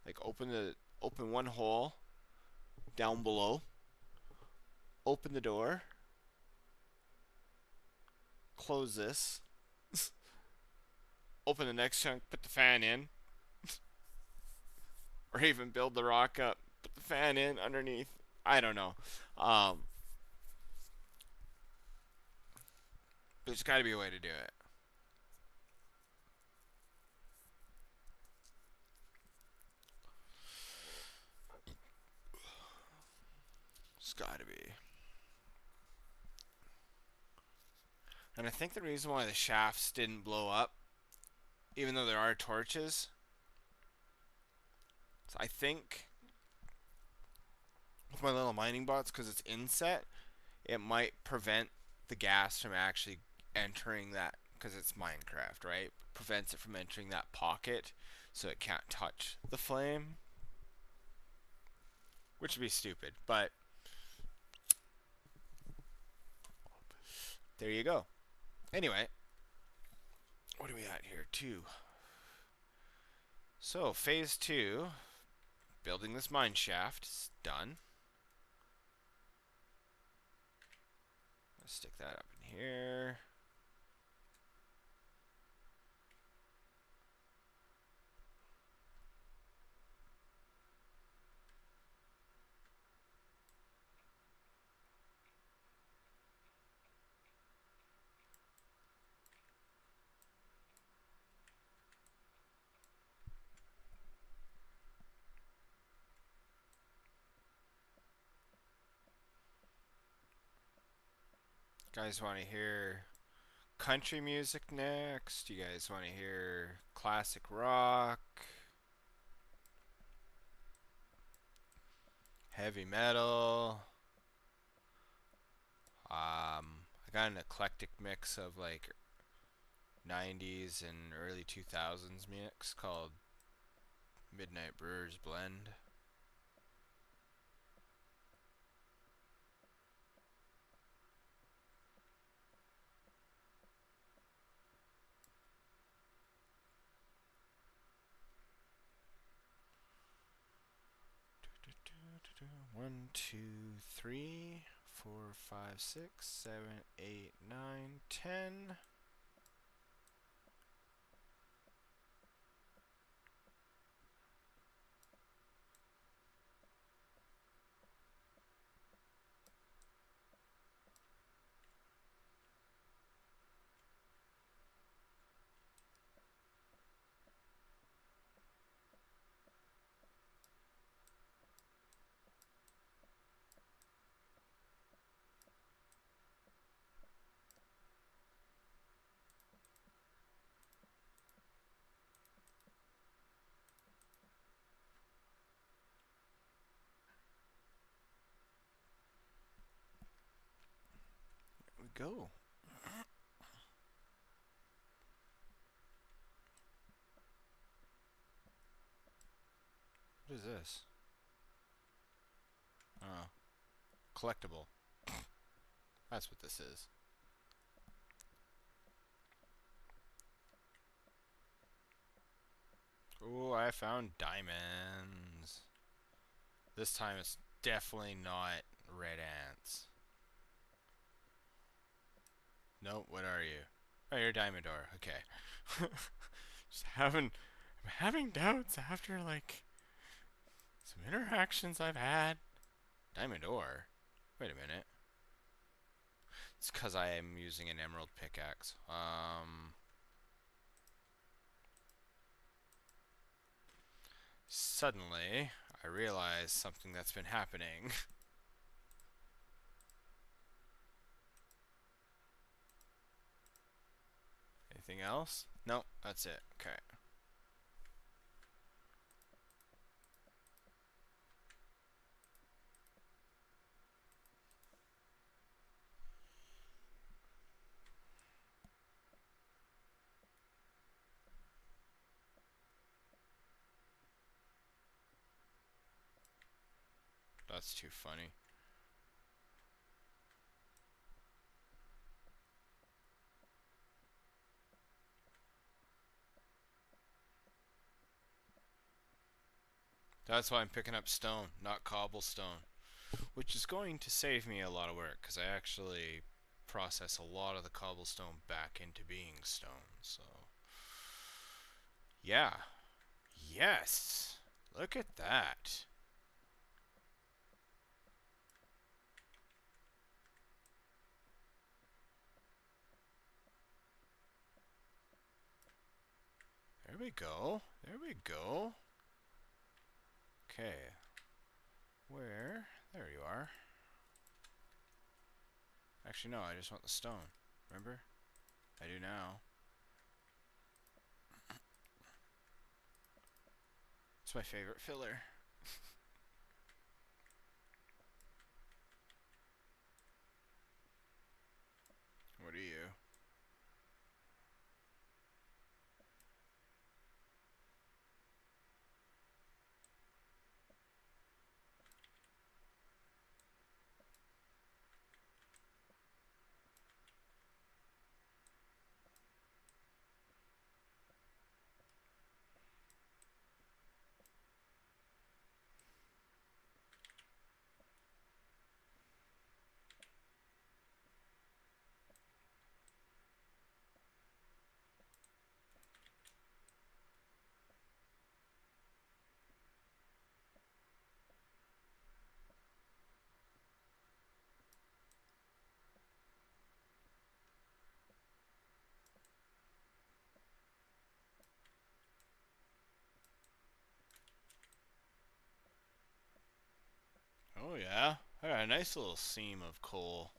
like open one hole down below, open the door, close this, open the next chunk, put the fan in, or even build the rock up, put the fan in underneath. I don't know. Um, there's got to be a way to do it. It's got to be. And I think the reason why the shafts didn't blow up, even though there are torches, I think with my little mining bots, because it's inset, it might prevent the gas from actually entering that, because it's MineCraft, right? Prevents it from entering that pocket, so it can't touch the flame, which would be stupid, but there you go. Anyway, what do we got here? 2. So phase 2, building this mine shaft is done. Let's stick that up in here. Guys want to hear country music next? You guys want to hear classic rock? Heavy metal? I got an eclectic mix of like 90s and early 2000s mix called Midnight Brewers Blend. One, two, 3, 4, 5, 6, 7, 8, 9, 10. There we go. What is this? Oh, collectible. That's what this is. Oh, I found diamonds. This time it's definitely not red ants. Nope, what are you? Oh, you're a diamond ore. Okay. I'm having doubts after like some interactions I've had. Diamond ore? Wait a minute. It's because I am using an emerald pickaxe. Suddenly, I realize something that's been happening. Anything else? Nope, that's it. Okay. That's too funny. That's why I'm picking up stone, not cobblestone. Which is going to save me a lot of work, because I actually process a lot of the cobblestone back into being stone, so... Yeah. Yes. Look at that. There we go. There we go. Okay. Where? There you are. Actually, no, I just want the stone. Remember? I do now. It's my favorite filler. What are you? Oh, yeah. I got a nice little seam of coal.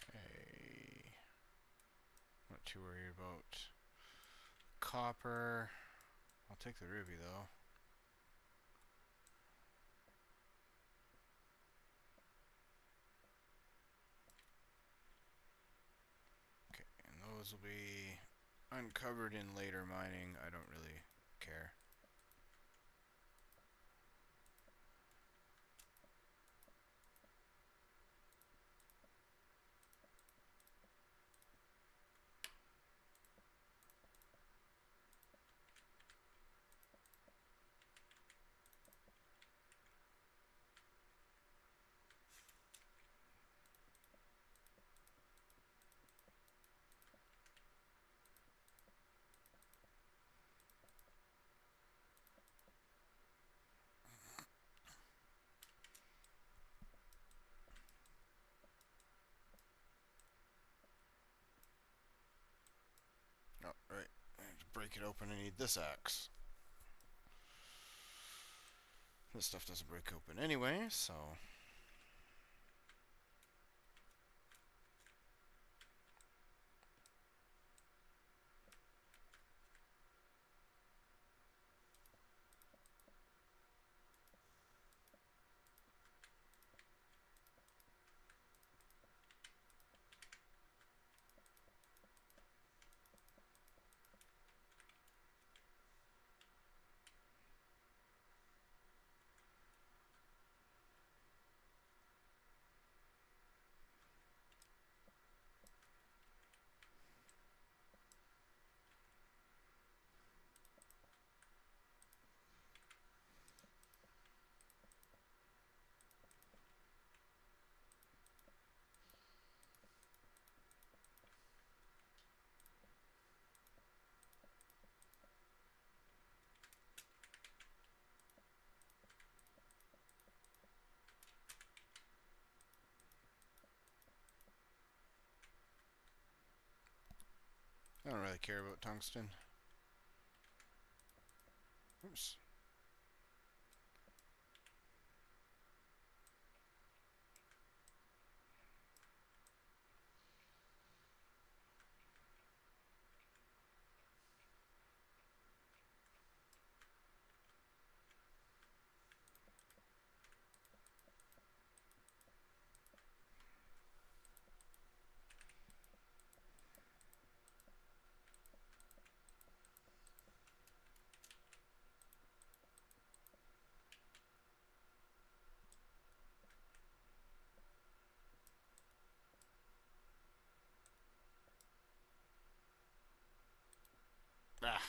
Okay. Not too worried about copper. I'll take the ruby, though. Okay, and those will be uncovered in later mining. I don't really care. Oh, right. To break it open, I need this axe. This stuff doesn't break open anyway, so... I don't really care about tungsten. Oops. Ah.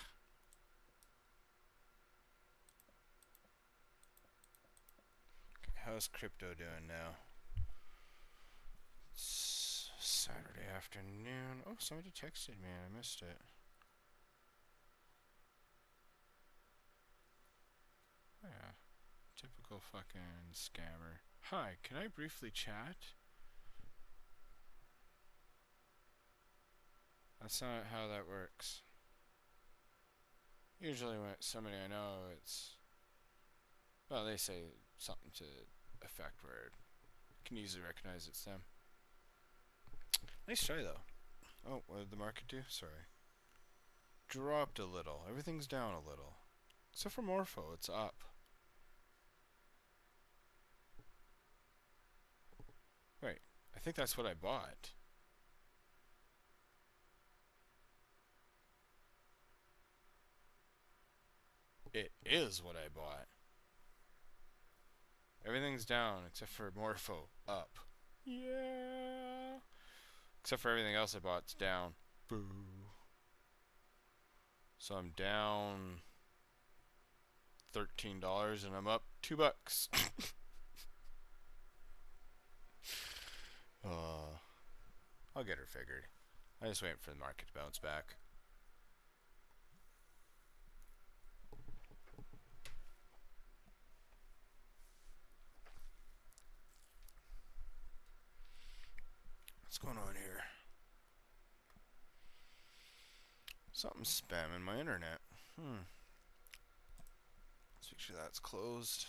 How's crypto doing now? It's Saturday afternoon. Oh, somebody texted me and I missed it. Yeah. Typical fucking scammer. Hi, can I briefly chat? That's not how that works. Usually when it's somebody I know, it's... Well, they say something to effect where I can easily recognize it's them. Nice try, though. Oh, what did the market do? Sorry. Dropped a little. Everything's down a little. Except for Morpho, it's up. Wait, I think that's what I bought. It is what I bought. Everything's down except for Morpho, up. Yeah. Except for everything else I bought, it's down. Boo. So I'm down $13 and I'm up $2. I'll get her figured. I just waiting for the market to bounce back. What's going on here? Something's spamming my internet. Let's make sure that's closed.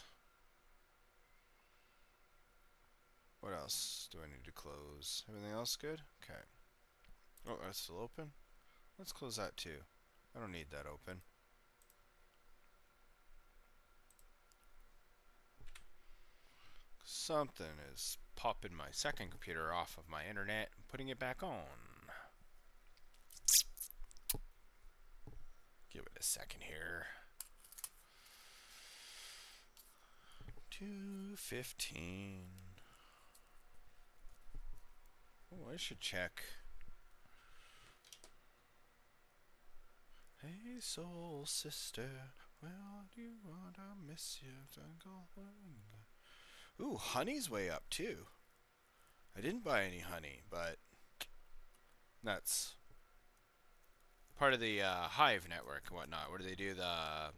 What else do I need to close? Everything else good? Okay. Oh, that's still open? Let's close that too. I don't need that open. Something is popping my second computer off of my internet and putting it back on. Give it a second here. 2:15. Oh, I should check. Hey, soul sister, well, do you want to miss you? Ooh, honey's way up too. I didn't buy any honey, but that's part of the Hive network and whatnot, where they do the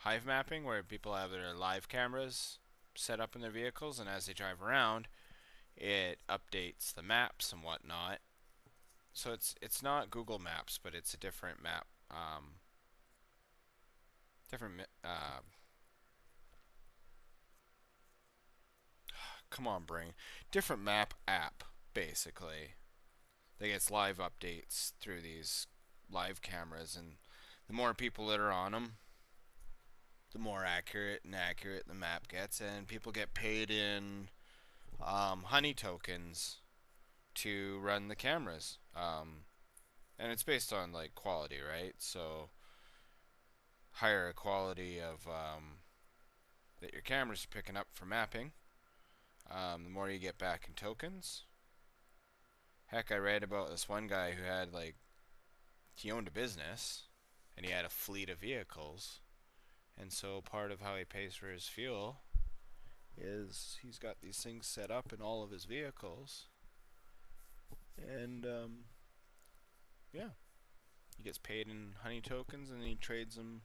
Hive mapping, where people have their live cameras set up in their vehicles, and as they drive around, it updates the maps and whatnot. So it's not Google Maps, but it's a different map. Come on, brain. Different map app, basically. That gets live updates through these live cameras, and the more people that are on them, the more accurate the map gets, and people get paid in honey tokens to run the cameras. And it's based on like quality, right? So higher quality of that your cameras are picking up for mapping, the more you get back in tokens. Heck, I read about this one guy who had like he owned a business and he had a fleet of vehicles, and so part of how he pays for his fuel is he's got these things set up in all of his vehicles, and yeah, he gets paid in honey tokens, and then he trades them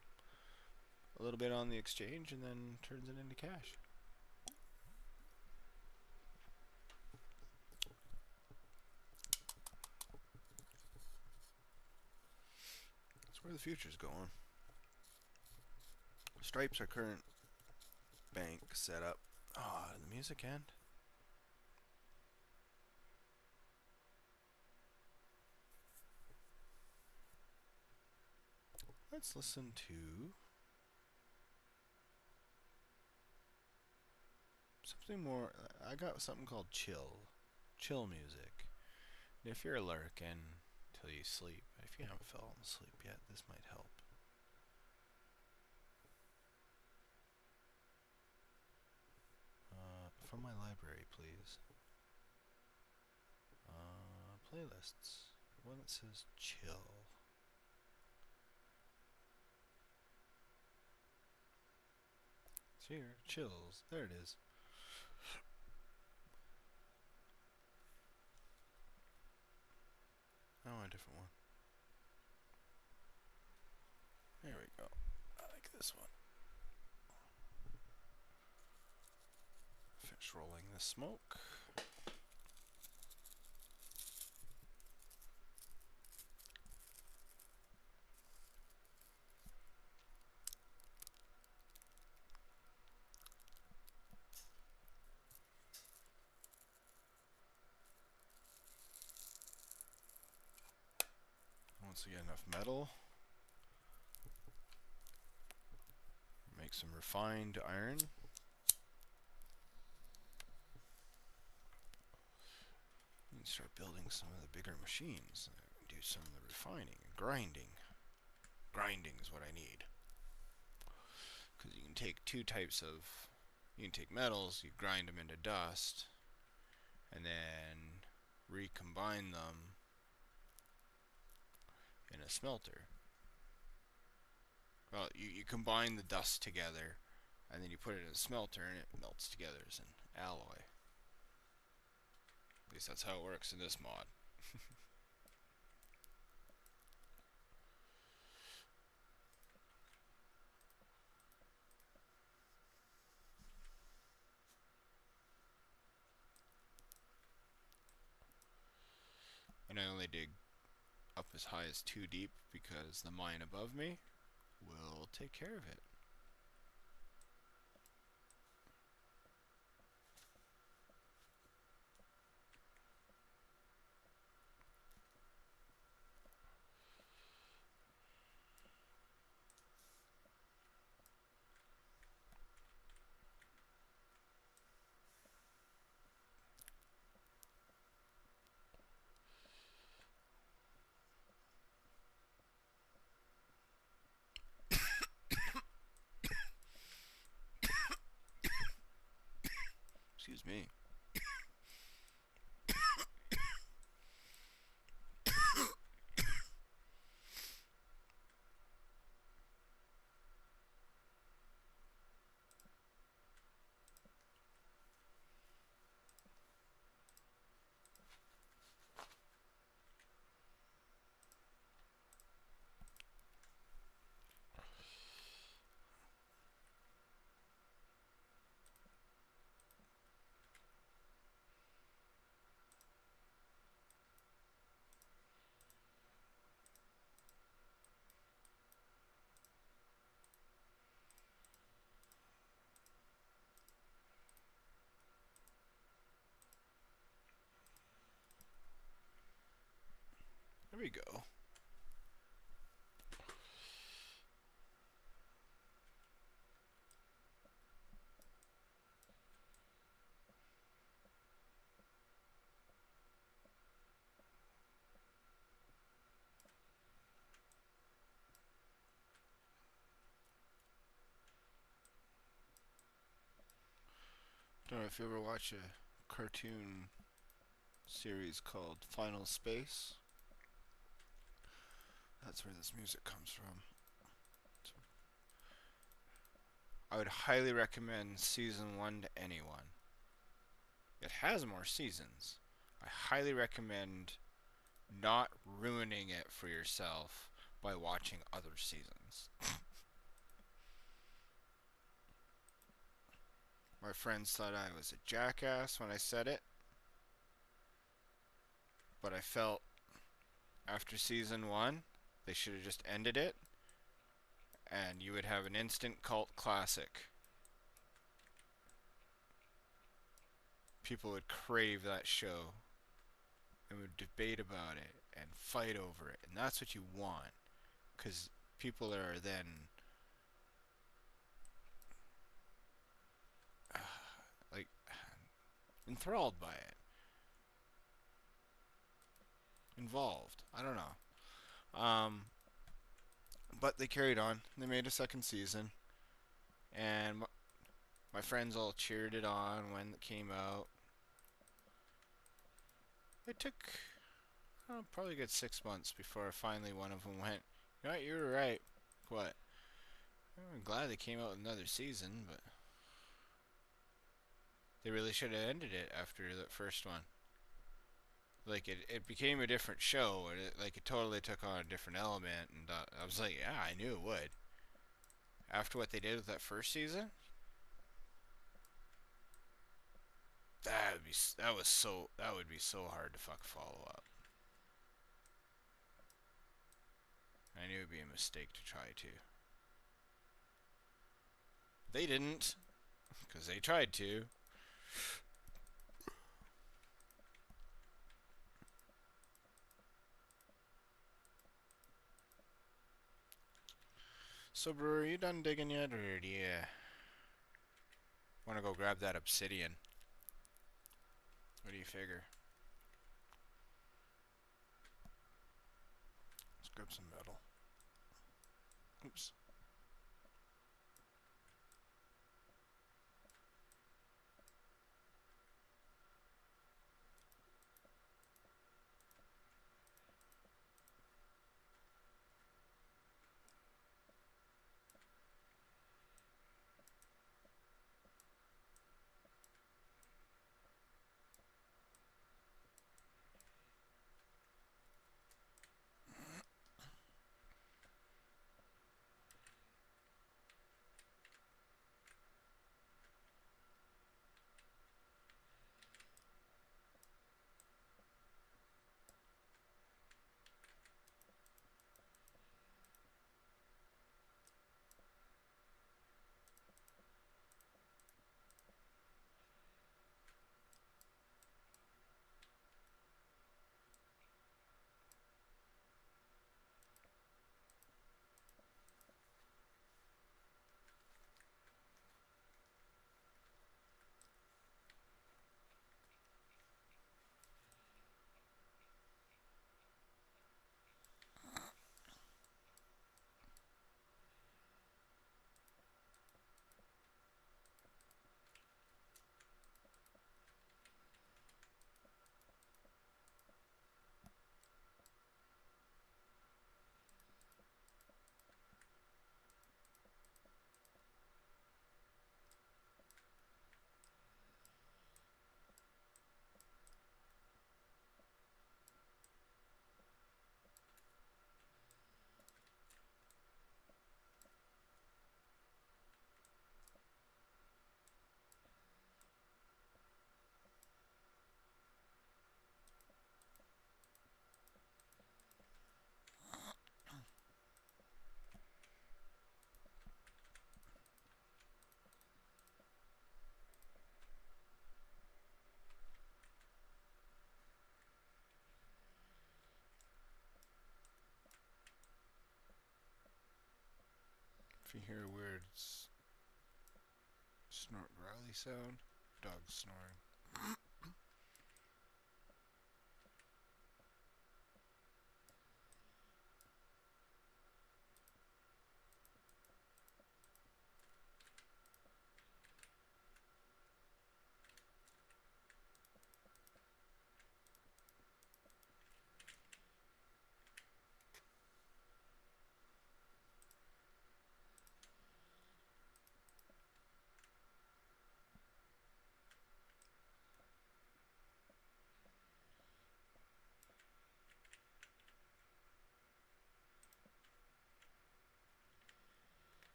a little bit on the exchange, and then turns it into cash. That's where the future's going. Stripe's our current bank setup. Ah, did the music end? Let's listen to something more. I got something called chill music. And if you're lurking till you sleep, if you haven't fallen asleep yet, this might help. From my library, please. Playlists. one that says chill. It's here. Chills. There it is. I want a different one. There we go. I like this one. Finish rolling the smoke. Once we get enough metal, make some refined iron. You can start building some of the bigger machines. Do some of the refining and grinding. Grinding is what I need. Because you can take two types of... You can take metals, you grind them into dust, and then recombine them in a smelter. Well, you combine the dust together, and then you put it in a smelter, and it melts together as an alloy. At least that's how it works in this mod. And I only dig up as high as 2 deep because the mine above me will take care of it. Excuse me. There we go. Don't know if you ever watch a cartoon series called Final Space. That's where this music comes from. I would highly recommend season 1 to anyone. It has more seasons. I highly recommend not ruining it for yourself by watching other seasons. My friends thought I was a jackass when I said it, but I felt after season 1 they should have just ended it and you would have an instant cult classic. People would crave that show and would debate about it and fight over it, and that's what you want, because people are then like enthralled by it, involved. I don't know. But they carried on. They made a second season, and my friends all cheered it on when it came out. It took, probably a good 6 months before finally one of them went, you know what, you were right. What? I'm glad they came out with another season, but they really should have ended it after the first one. Like, it became a different show, and it totally took on a different element, and I was like, yeah, I knew it would. After what they did with that first season, that would be so hard to follow up. I knew it would be a mistake to try to. They didn't, because they tried to. So, bro, are you done digging yet, or do you want to go grab that obsidian? What do you figure? Let's grab some metal. Oops. If you hear a weird snort growly sound, dog's snoring.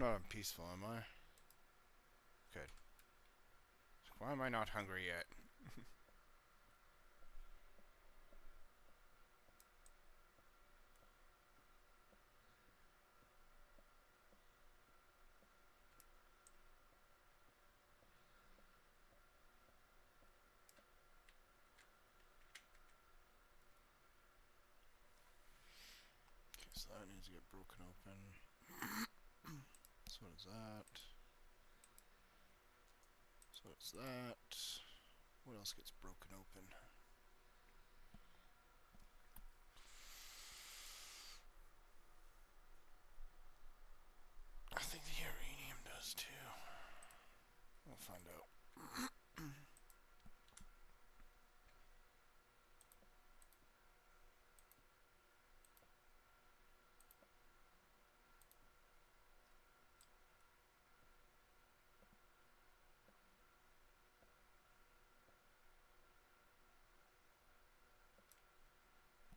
I'm not unpeaceful, am I? Good. Why am I not hungry yet? Okay, so that needs to get broken open. So what is that? So it's that. What else gets broken open? I think the uranium does too. We'll find out.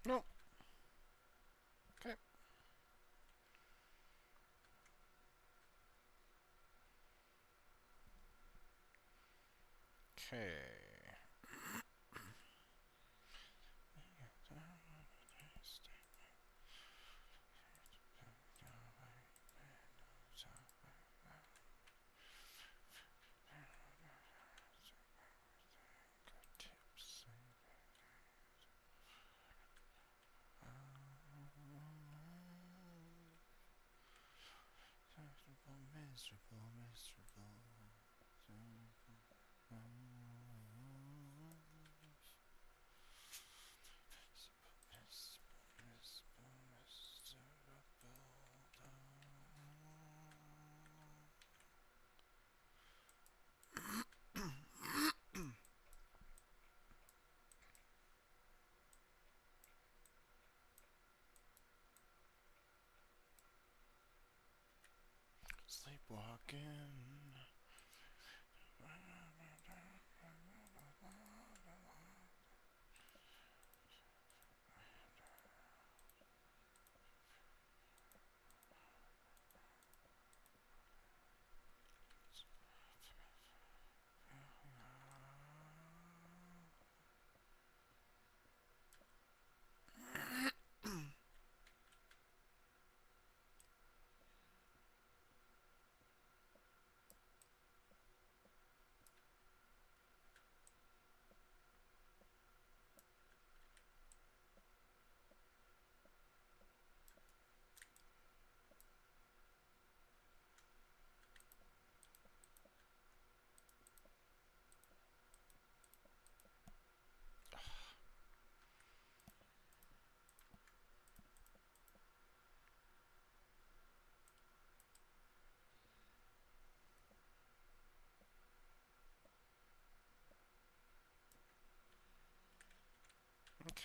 Nope. Okay. Okay. Miserable, miserable. Sleepwalking.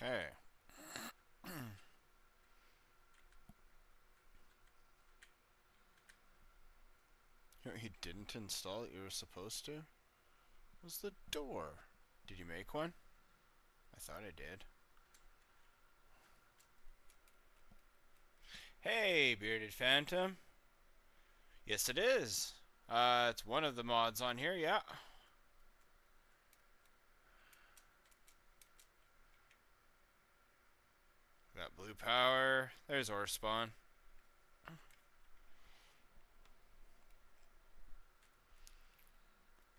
Okay. You know what he didn't install that you were supposed to? Was the door. Did you make one? I thought I did. Hey, Bearded Phantom. Yes, it is. It's one of the mods on here, yeah. Got blue power. There's ore spawn.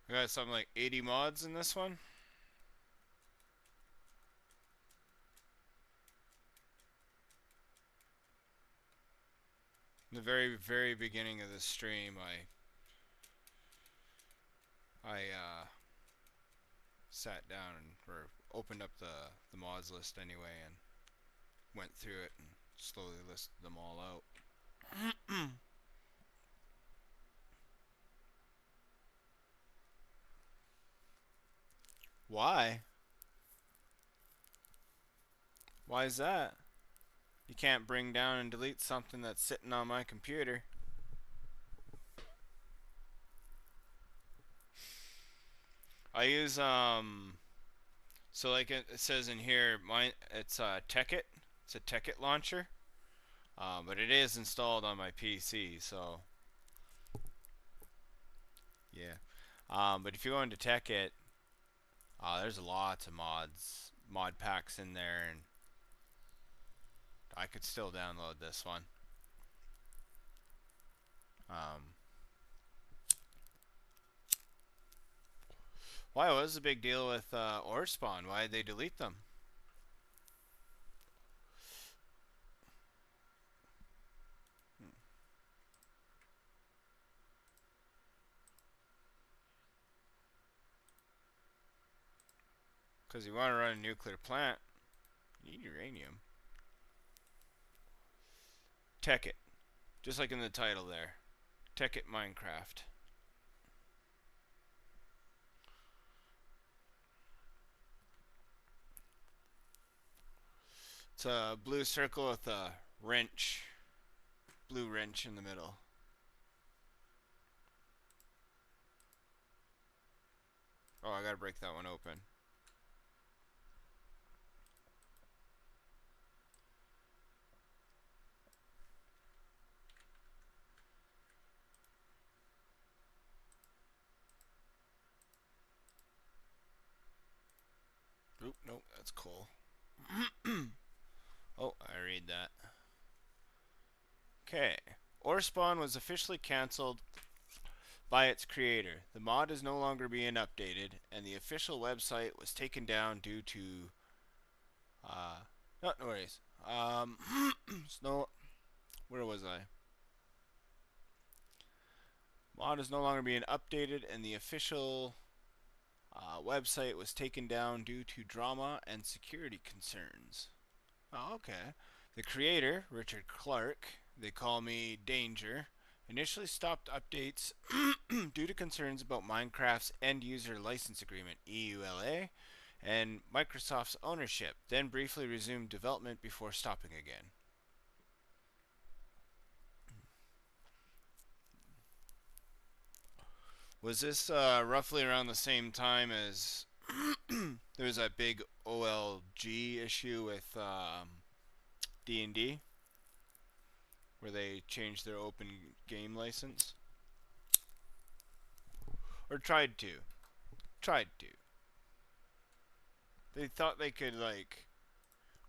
We got something like 80 mods in this one. In the very, very beginning of the stream, I sat down or opened up the mods list anyway and went through it and slowly listed them all out. Why? Why is that? You can't bring down and delete something that's sitting on my computer. I use so like it says in here, it's Tekkit. It's a Tekkit launcher, but it is installed on my PC. So Yeah. But if you go into Tekkit, there's lots of mod packs in there, and I could still download this one. Um, why was the big deal with ore spawn? Why did they delete them? Because you want to run a nuclear plant, you need uranium. Tekkit, just like in the title there. Tekkit MineCraft. It's a blue circle with a wrench, blue wrench in the middle. Oh, I gotta break that one open. Oop, nope, that's coal. Oh, I read that. Okay. Ore Spawn was officially cancelled by its creator. The mod is no longer being updated, and the official website was taken down due to no worries. Snow. Where was I? Mod is no longer being updated, and the official website was taken down due to drama and security concerns. Oh, okay. The creator, Richard Clark, they call me Danger, initially stopped updates due to concerns about Minecraft's end user license agreement, EULA, and Microsoft's ownership, then briefly resumed development before stopping again. Was this roughly around the same time as there was that big OLG issue with D&D, where they changed their open game license? Or tried to. Tried to. They thought they could, like,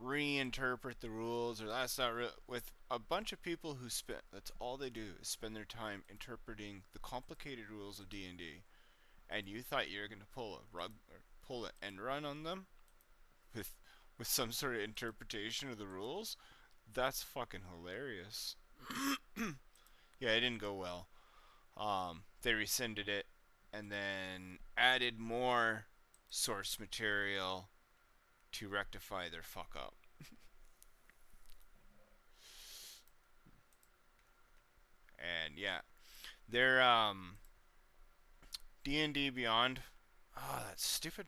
reinterpret the rules, or that's not real. With a bunch of people who spend, that's all they do, is spend their time interpreting the complicated rules of D&D, and you thought you were going to pull a rug, or pull an end run on them with some sort of interpretation of the rules? That's fucking hilarious. Yeah, it didn't go well. They rescinded it and then added more source material to rectify their fuck up. And yeah, their D&D Beyond. Oh, that stupid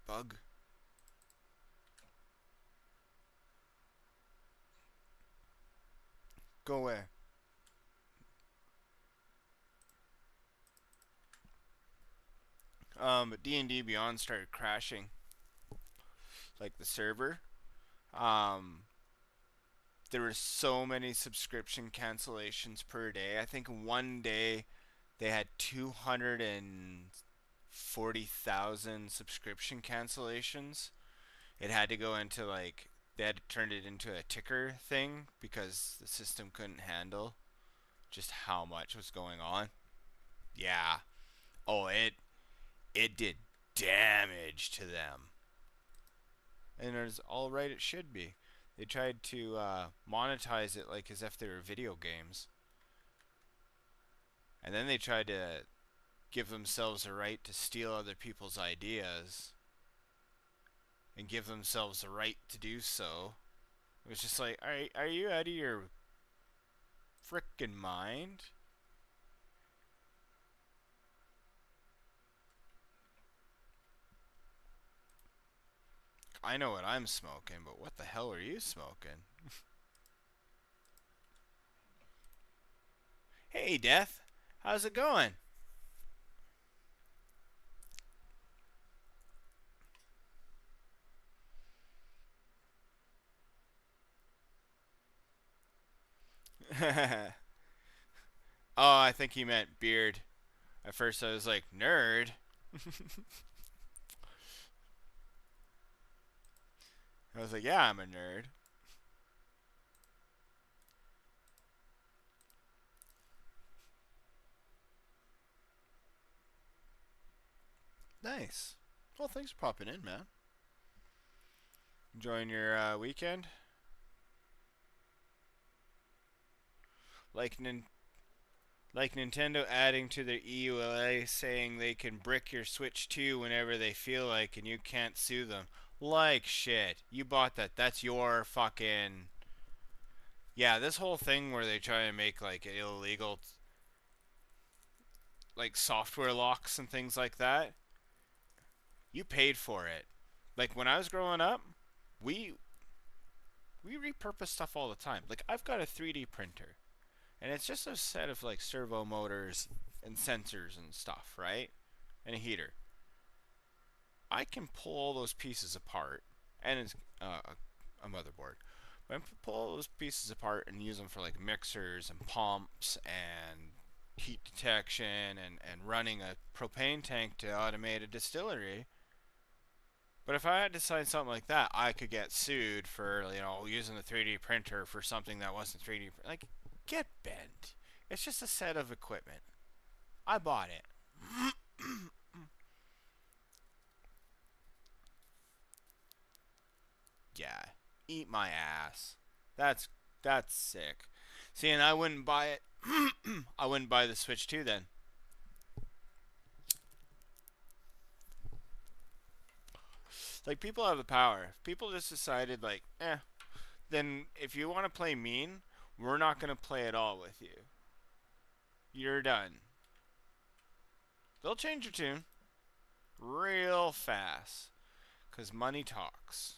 bug. Go away. But D&D Beyond started crashing, like the server. Um, there were so many subscription cancellations per day. I think one day they had 240,000 subscription cancellations. It had to go into, like, they had to turn it into a ticker thing because the system couldn't handle just how much was going on. Yeah. Oh, it did damage to them. And it's all right, it should be. They tried to monetize it like as if they were video games. And then they tried to give themselves a right to steal other people's ideas and give themselves a right to do so. It was just like, are you out of your frickin' mind? I know what I'm smoking, but what the hell are you smoking? Hey, Death. How's it going? Oh, I think he meant beard. At first I was like, nerd? I was like, yeah, I'm a nerd. Nice. Well, thanks for popping in, man. Enjoying your weekend? Like like Nintendo adding to their EULA saying they can brick your Switch 2 whenever they feel like and you can't sue them. Like shit. You bought that. That's your fucking. Yeah, this whole thing where they try to make like illegal like software locks and things like that. You paid for it. Like when I was growing up, we we repurpose stuff all the time. Like I've got a 3D printer and it's just a set of like servo motors and sensors and stuff, right? And a heater. I can pull all those pieces apart, and it's a motherboard. But I can pull all those pieces apart and use them for like mixers and pumps and heat detection and running a propane tank to automate a distillery. But if I had to sign something like that, I could get sued for using the 3D printer for something that wasn't 3D. Like, get bent. It's just a set of equipment. I bought it. Yeah, eat my ass. That's sick. See, and I wouldn't buy it. I wouldn't buy the Switch 2 then. Like people have the power. If people just decided like, then if you want to play mean, we're not gonna play at all with you. You're done. They'll change your tune real fast, 'cause money talks.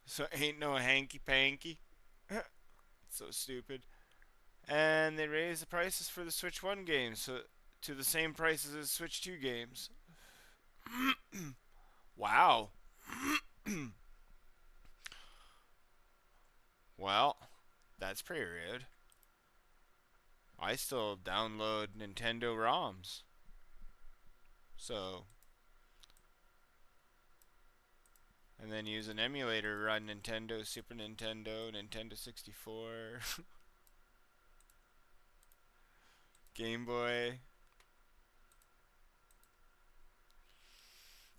So ain't no hanky panky. So stupid. And they raised the prices for the Switch 1 games so to the same prices as Switch 2 games. Wow. Well, that's pretty rude. I still download Nintendo ROMs. So, and then use an emulator to run Nintendo, Super Nintendo, Nintendo 64, Game Boy.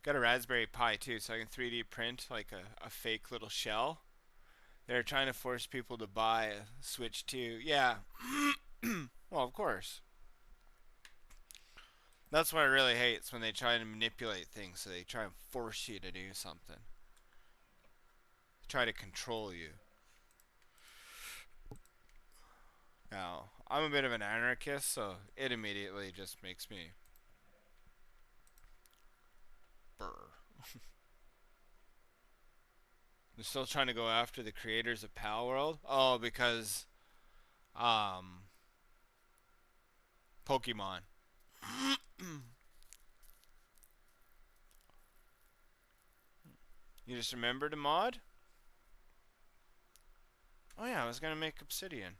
Got a Raspberry Pi too, so I can 3D print like a fake little shell. They're trying to force people to buy a Switch 2. Yeah. Well, of course. That's what I really hate. It's when they try to manipulate things, so they try and force you to do something. They try to control you. Now, I'm a bit of an anarchist, so it immediately just makes me burr. They're still trying to go after the creators of Pal World. Oh, because Pokemon. You just remembered a mod? Oh yeah, I was gonna make Obsidian.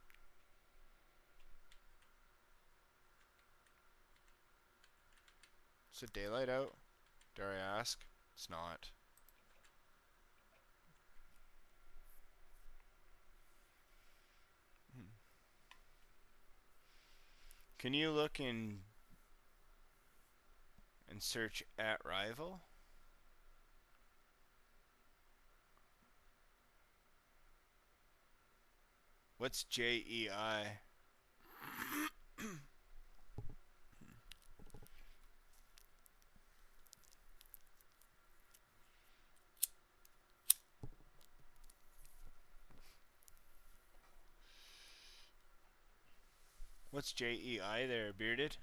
Is it daylight out? Dare I ask? It's not. Can you look in and search at rival? What's JEI? What's JEI there, bearded?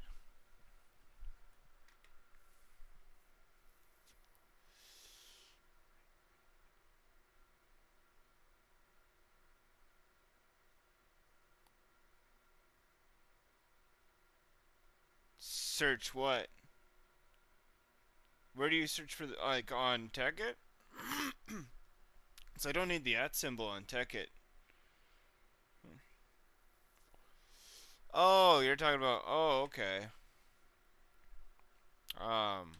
Search what? Where do you search for like on Tekkit? So I don't need the @ symbol on Tekkit. Oh, you're talking about. Oh, okay. Um,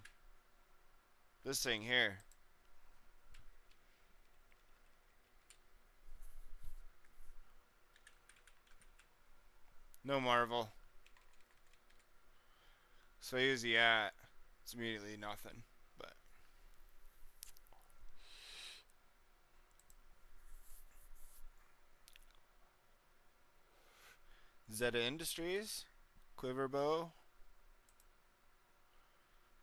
this thing here. No marvel. So I use the @ It's immediately nothing. But Zeta Industries, Quiverbow,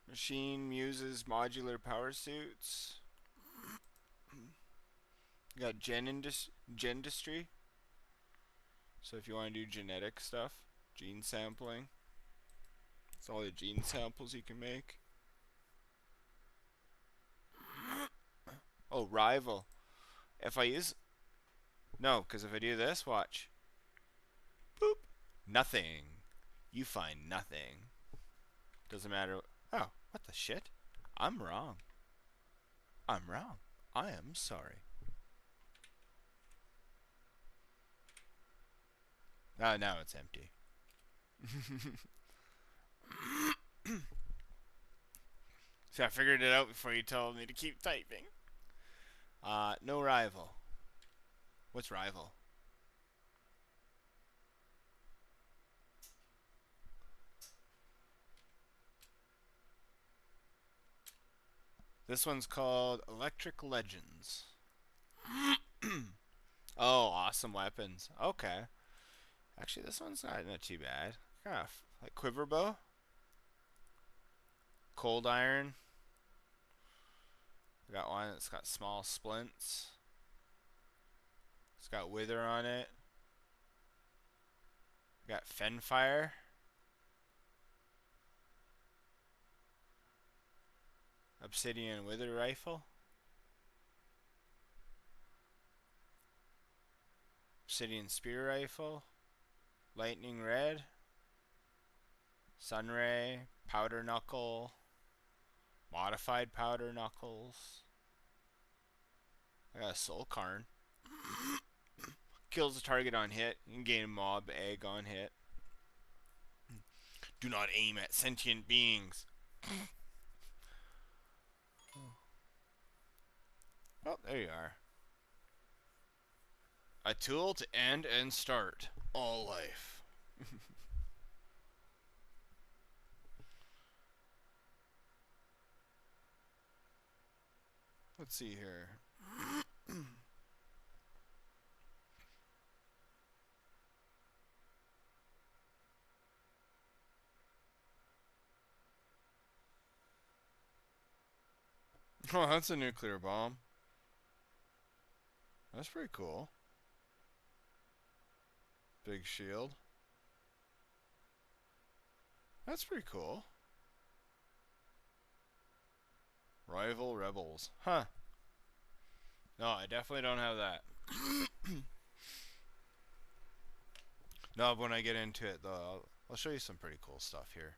Machine Muses Modular Power Suits. You got Gendustry. So if you want to do genetic stuff, gene sampling. It's all the gene samples you can make. Oh, rival. If I use... No, because if I do this, watch. Boop. Nothing. You find nothing. Doesn't matter. Oh, what the shit? I'm wrong. I'm wrong. I am sorry. Ah, now it's empty. So I figured it out before you told me to keep typing. No rival. What's rival? This one's called Electric Legends. Oh, awesome weapons. Okay. Actually, this one's not too bad. Kind of like quiver bow, cold iron. I got one that's got small splints. It's got wither on it. Got fenfire. Obsidian wither rifle. Obsidian spear rifle. Lightning red. Sunray. Powder knuckle. Modified powder knuckles. I got a soul carn. Kills the target on hit. You can gain a mob egg on hit. Do not aim at sentient beings. Oh, there you are. A tool to end and start all life. Let's see here. Oh, that's a nuclear bomb. That's pretty cool. Big shield. That's pretty cool. Rival rebels. Huh. No, I definitely don't have that. No, but when I get into it, though, I'll show you some pretty cool stuff here.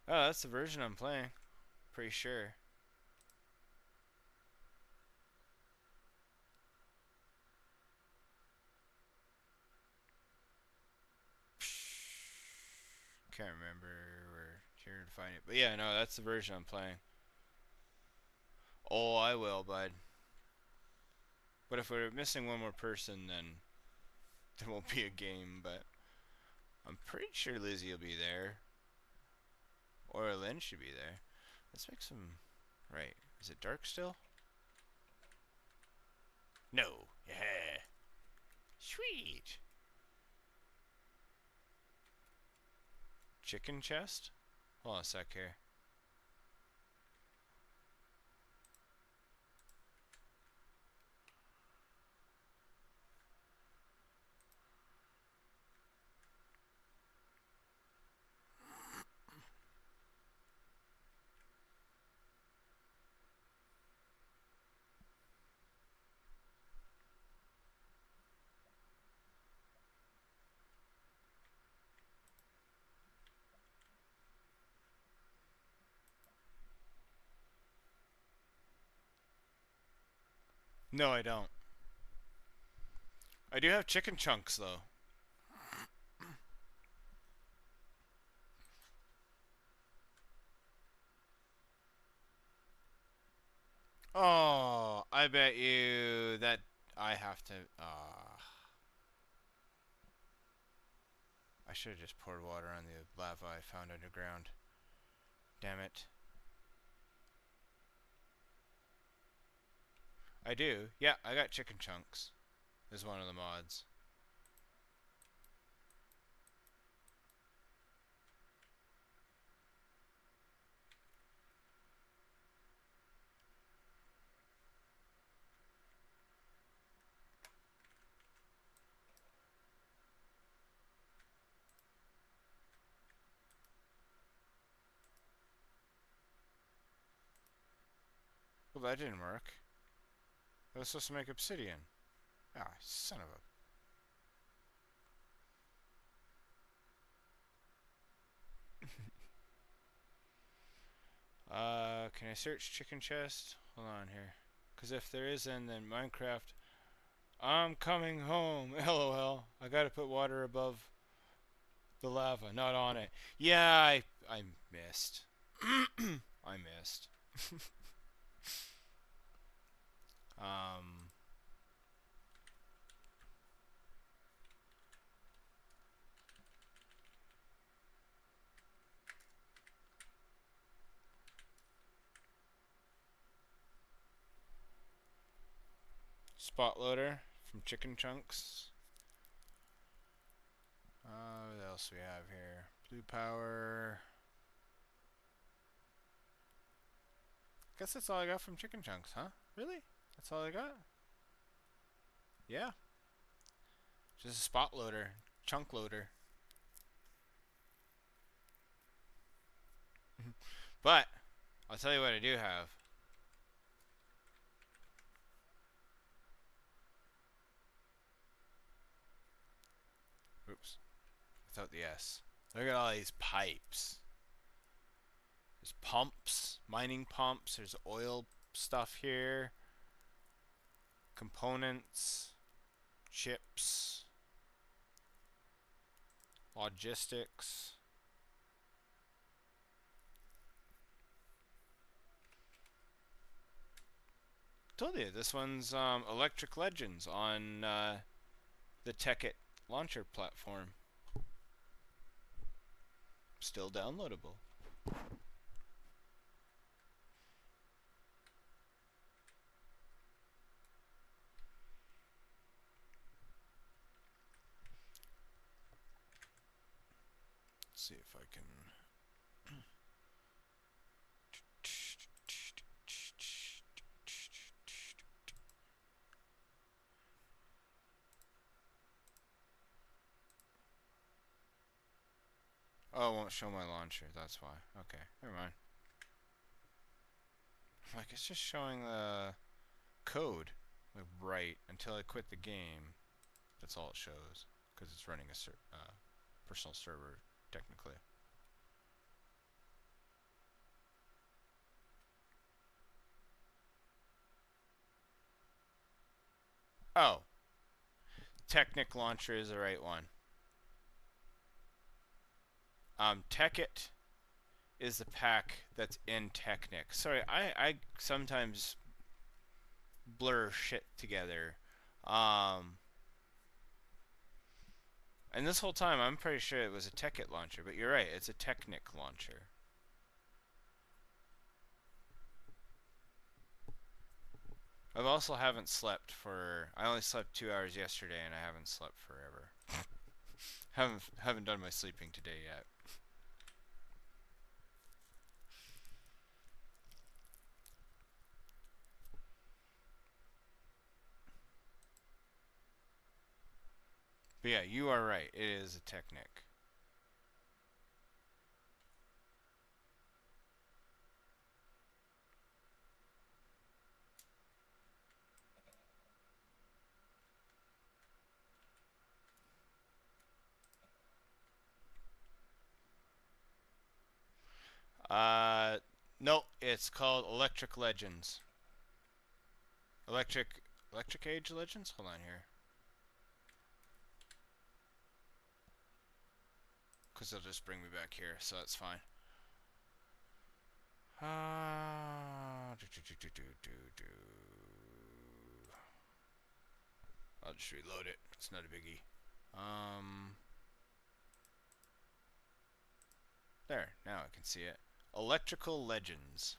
Oh, that's the version I'm playing. Pretty sure. Can't remember where here to find it. But yeah, no, that's the version I'm playing. Oh, I will, bud. But if we're missing one more person, then there won't be a game, but I'm pretty sure Lizzie will be there. Or Lynn should be there. Let's make some... Right. Is it dark still? No. Yeah. Sweet. Chicken chest? Hold on a sec here. No, I don't. I do have chicken chunks, though. Oh, I bet you that I have to. I should have just poured water on the lava I found underground. Damn it. I do. Yeah, I got chicken chunks. Is one of the mods. Well, that didn't work. I was supposed to make obsidian. Ah, son of a. Can I search chicken chest? Hold on here. Because if there isn't, then Minecraft. I'm coming home. LOL. I gotta put water above the lava, not on it. Yeah, I missed. I missed. Um, spot loader from chicken chunks. What else we have here? Blue power. Guess that's all I got from chicken chunks, huh? Really? That's all I got? Yeah. Just a spot loader. Chunk loader. But, I'll tell you what I do have. Oops. Without the S. Look at all these pipes. There's pumps, mining pumps. There's oil stuff here. Components. Chips. Logistics. Told you, this one's Electric Legends on the Tekkit launcher platform. Still downloadable. Let's see if I can. Oh, it won't show my launcher, that's why. Okay, never mind. Like, it's just showing the code, like, right, until I quit the game. That's all it shows, because it's running a personal server, technically. Oh, Technic launcher is the right one. Tekkit is the pack that's in Technic. Sorry, I sometimes blur shit together. And this whole time, I'm pretty sure it was a Tekkit launcher, but you're right, it's a Technic launcher. I've also haven't slept for. I only slept 2 hours yesterday, and I haven't slept forever. haven't done my sleeping today yet. But yeah, you are right. It is a Technic. No, it's called Electric Legends. Electric Electric Age Legends? Hold on here. Because they'll just bring me back here, so that's fine. I'll just reload it. It's not a biggie. There. Now I can see it. Electrical Legends.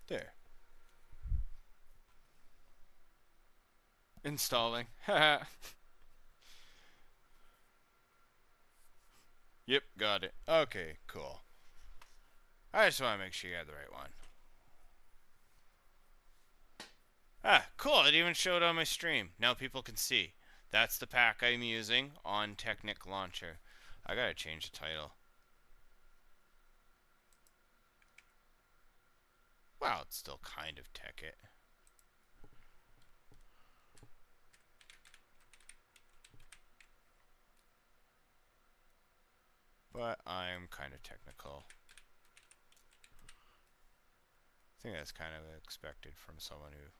There. Installing. Yep, got it. Okay, cool. I just want to make sure you had the right one. Ah, cool. It even showed on my stream. Now people can see. That's the pack I'm using on Tekkit Launcher. I gotta change the title. Well, it's still kind of Tekkit. But I'm kind of technical. I think that's kind of expected from someone who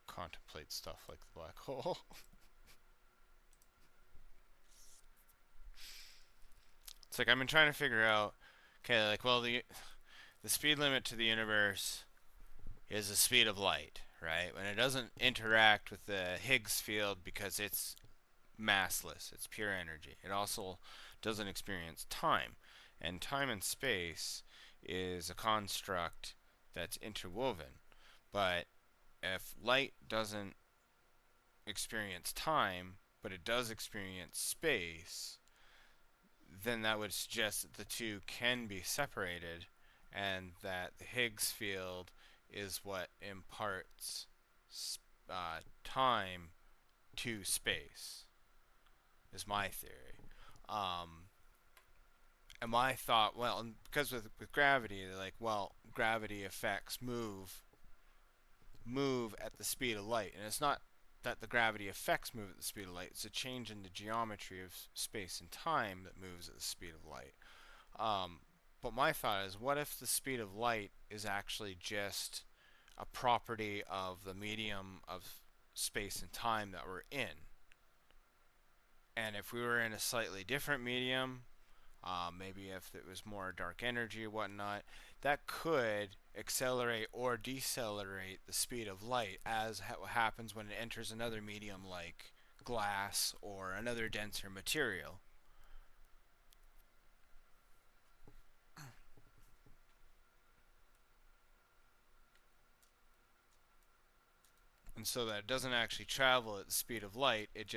contemplates stuff like the black hole. It's like I've been trying to figure out, okay, like, well, the speed limit to the universe is the speed of light, right? When it doesn't interact with the Higgs field because it's massless, it's pure energy. It also doesn't experience time. And time and space is a construct that's interwoven. But if light doesn't experience time, but it does experience space, then that would suggest that the two can be separated and that the Higgs field is what imparts time to space, is my theory. And my thought, well, because with gravity, they're like, well, gravity effects move at the speed of light. And it's not that the gravity effects move at the speed of light, it's a change in the geometry of space and time that moves at the speed of light. But my thought is, what if the speed of light is actually just a property of the medium of space and time that we're in? And if we were in a slightly different medium, maybe if it was more dark energy or whatnot, that could accelerate or decelerate the speed of light, as happens when it enters another medium like glass or another denser material. And so that it doesn't actually travel at the speed of light, it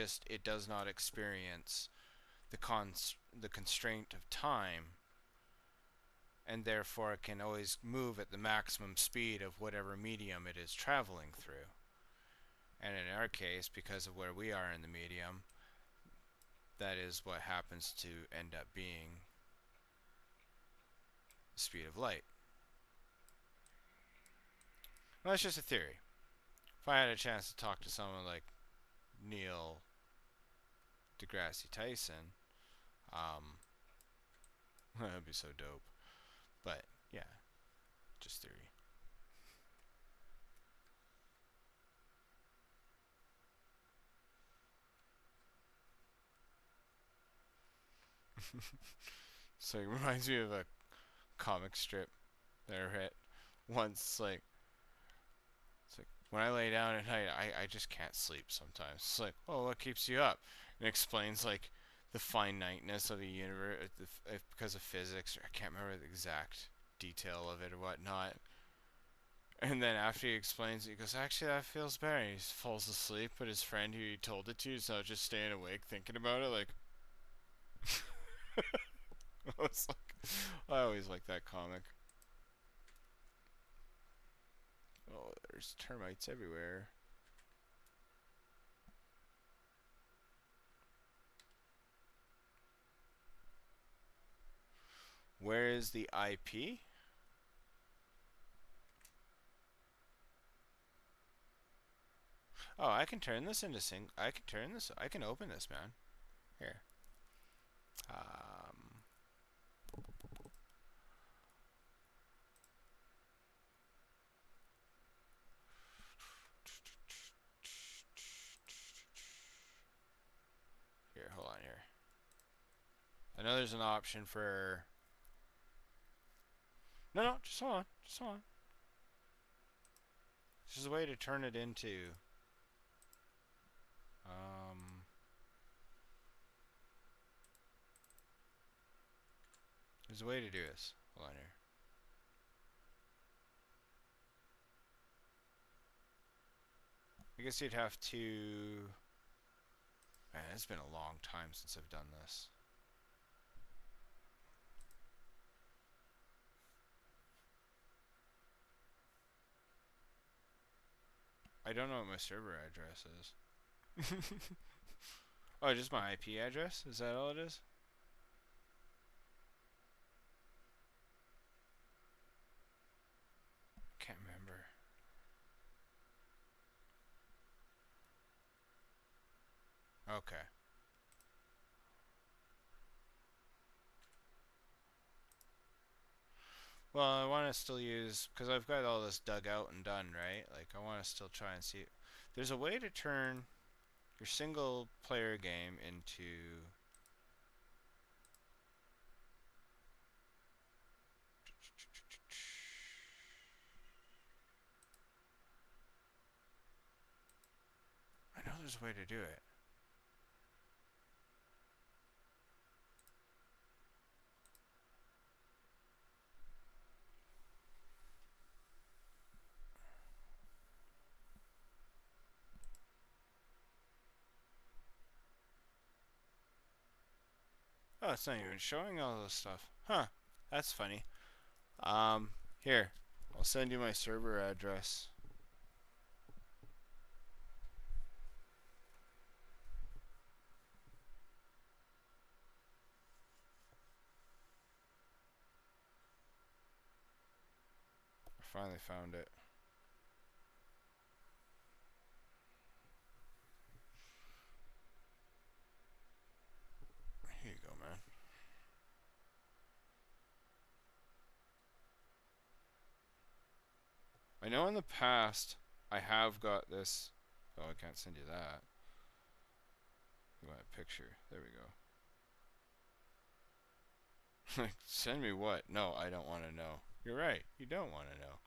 does not experience the constraint of time, and therefore it can always move at the maximum speed of whatever medium it is traveling through. And in our case, because of where we are in the medium, that is what happens to end up being the speed of light. Well, that's just a theory. If I had a chance to talk to someone like Neil deGrasse Tyson, that'd be so dope. But yeah, just theory. So it reminds me of a comic strip that I read once. It's like when I lay down at night, I just can't sleep sometimes. It's like, oh, what keeps you up? And it explains like the finiteness of the universe because of physics. I can't remember the exact detail of it or whatnot. And then after he explains it, he goes, actually, that feels better. And he falls asleep, but his friend who he told it to is now just staying awake thinking about it, like, I always like that comic. Oh, there's termites everywhere. Where is the IP? Oh, I can turn this into I can turn this. I can open this, man. Here. Um. Here, hold on here. I know there's an option for. No, just hold on. Just hold on. There's a way to turn it into. Um. There's a way to do this. Hold on here. I guess you'd have to. Man, it's been a long time since I've done this. I don't know what my server address is. Oh, just my IP address? Is that all it is? Can't remember. Okay. Well, I want to still use, because I've got all this dug out and done, right? Like, I want to still try and see. There's a way to turn your single player game into. I know there's a way to do it. Oh, it's not even showing all this stuff. Huh. That's funny. Here. I'll send you my server address. I finally found it. Here you go, man. I know in the past I have got this. Oh, I can't send you that. You want a picture? There we go. Like, send me what? No, I don't want to know. You're right. You don't want to know.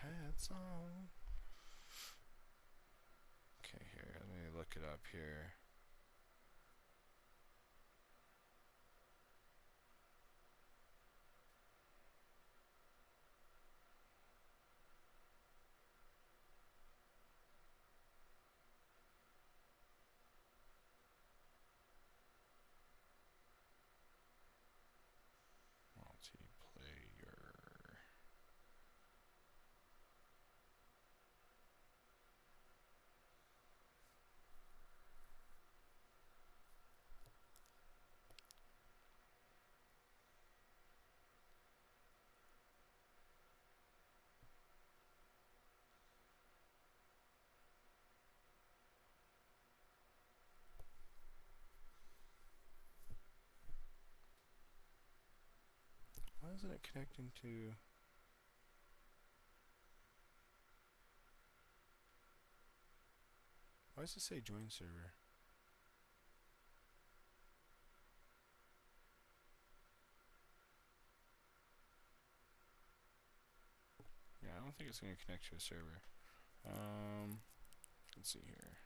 Hats on. Okay, here. Let me look it up here. Multiplayer. Why isn't it connecting to? Why does it say join server? Yeah, I don't think it's going to connect to a server. Let's see here.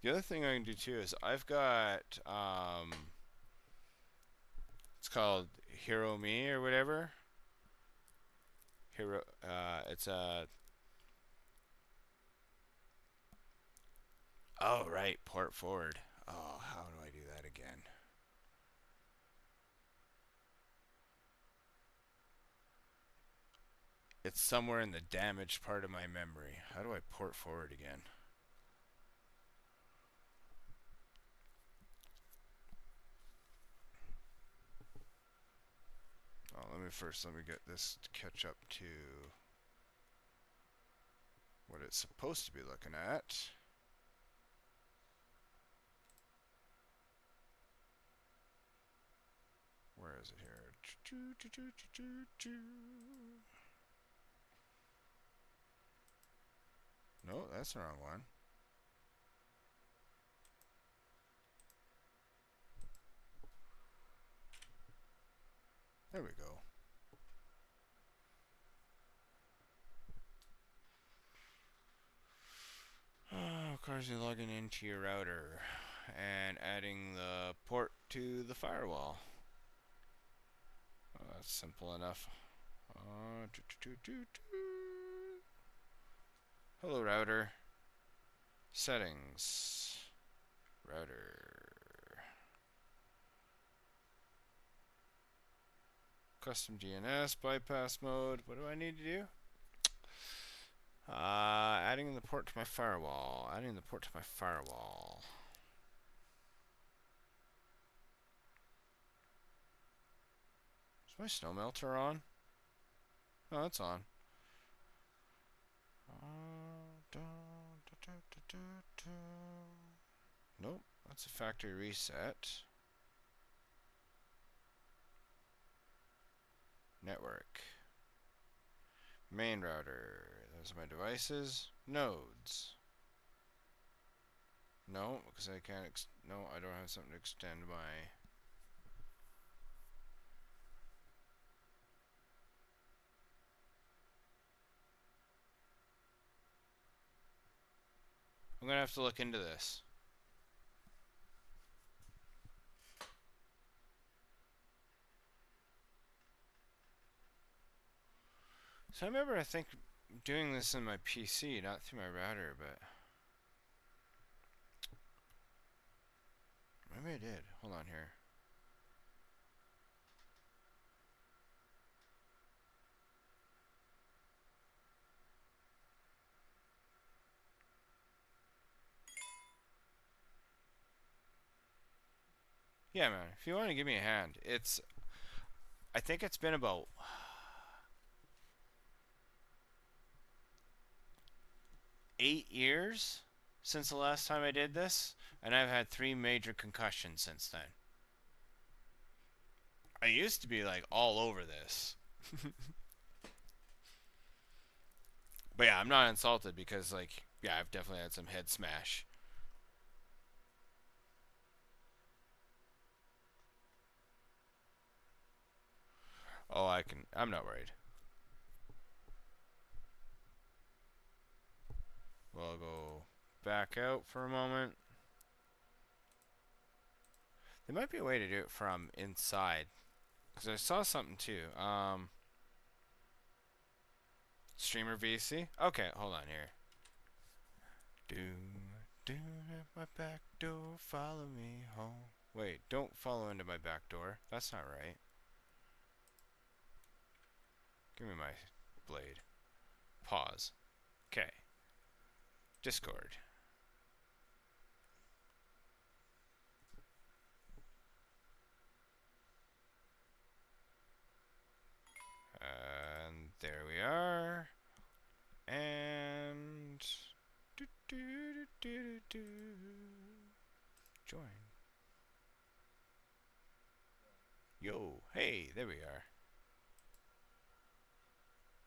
The other thing I can do too is I've got it's called Hero Me or whatever. Hero. It's a. Oh right, port forward. Oh, how do I do that again? It's somewhere in the damaged part of my memory. How do I port forward again? Oh, let me get this to catch up to what it's supposed to be looking at. Where is it here? No, that's the wrong one. There we go. Of course, you're logging into your router and adding the port to the firewall. Oh, that's simple enough. Hello, router. Settings. Router. Custom DNS bypass mode. What do I need to do? Adding the port to my firewall. Adding the port to my firewall. Is my snow melter on? Oh, it's on. Nope, that's a factory reset. Network. Main router. Those are my devices. Nodes. No, because I can't. No, I don't have something to extend my. I'm gonna have to look into this. So I remember, I think, doing this in my PC, not through my router, but maybe I did. Hold on here. Yeah, man. If you want to give me a hand, I think it's been about 8 years since the last time I did this, and I've had 3 major concussions since then. I used to be like all over this. But yeah, I'm not insulted because, like, yeah, I've definitely had some head smash. Oh, I'm not worried. We'll go back out for a moment. There might be a way to do it from inside, because I saw something too. Streamer VC. Okay, hold on here. At my back door, follow me home. Wait, don't follow into my back door. That's not right. Give me my blade. Pause. Okay. Discord. And there we are. And join. Yo, hey, there we are.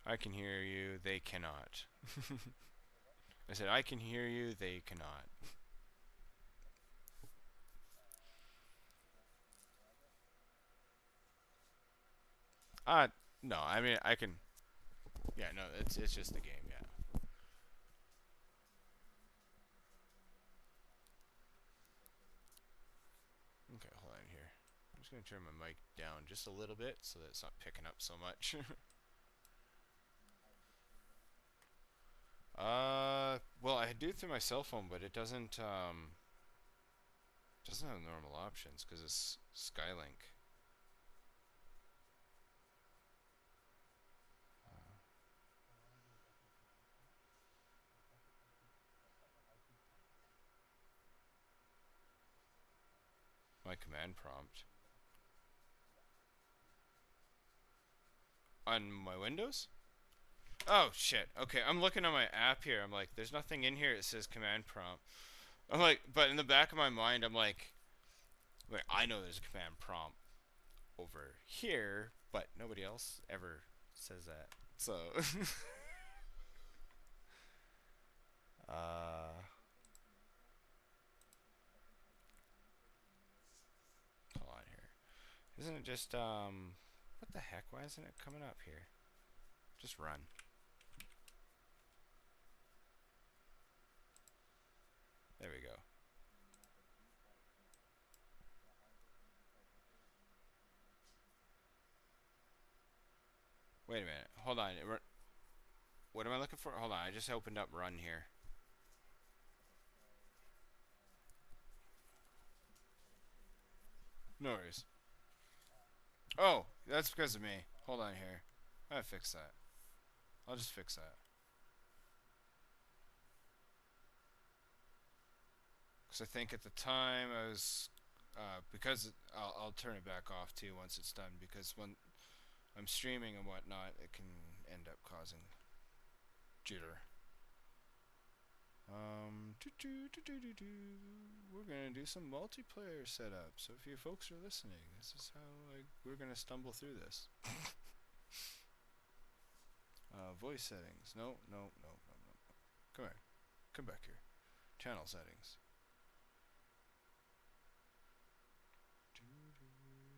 I can hear you, they cannot. I said, I can hear you, they cannot. No, I mean, I can. Yeah, no, it's just the game, yeah. Okay, hold on here. I'm just gonna turn my mic down just a little bit so that it's not picking up so much. Well, I do it through my cell phone, but it doesn't have normal options because it's Skylink. My command prompt on my Windows. Oh shit. Okay, I'm looking at my app here. I'm like, there's nothing in here that says command prompt. I'm like, but in the back of my mind, I'm like, wait, I know there's a command prompt over here, but nobody else ever says that. So, uh, hold on here. Isn't it just what the heck? Why isn't it coming up here? Just run. There we go. Wait a minute. Hold on. What am I looking for? Hold on. I just opened up run here. No worries. Oh, that's because of me. Hold on here. I gotta fix that. I'll just fix that. Because I think at the time I was, because I'll turn it back off too once it's done. Because when I'm streaming and whatnot, it can end up causing jitter. We're gonna do some multiplayer setup. So if you folks are listening, this is how we're gonna stumble through this. Voice settings. No. Come here. Come back here. Channel settings.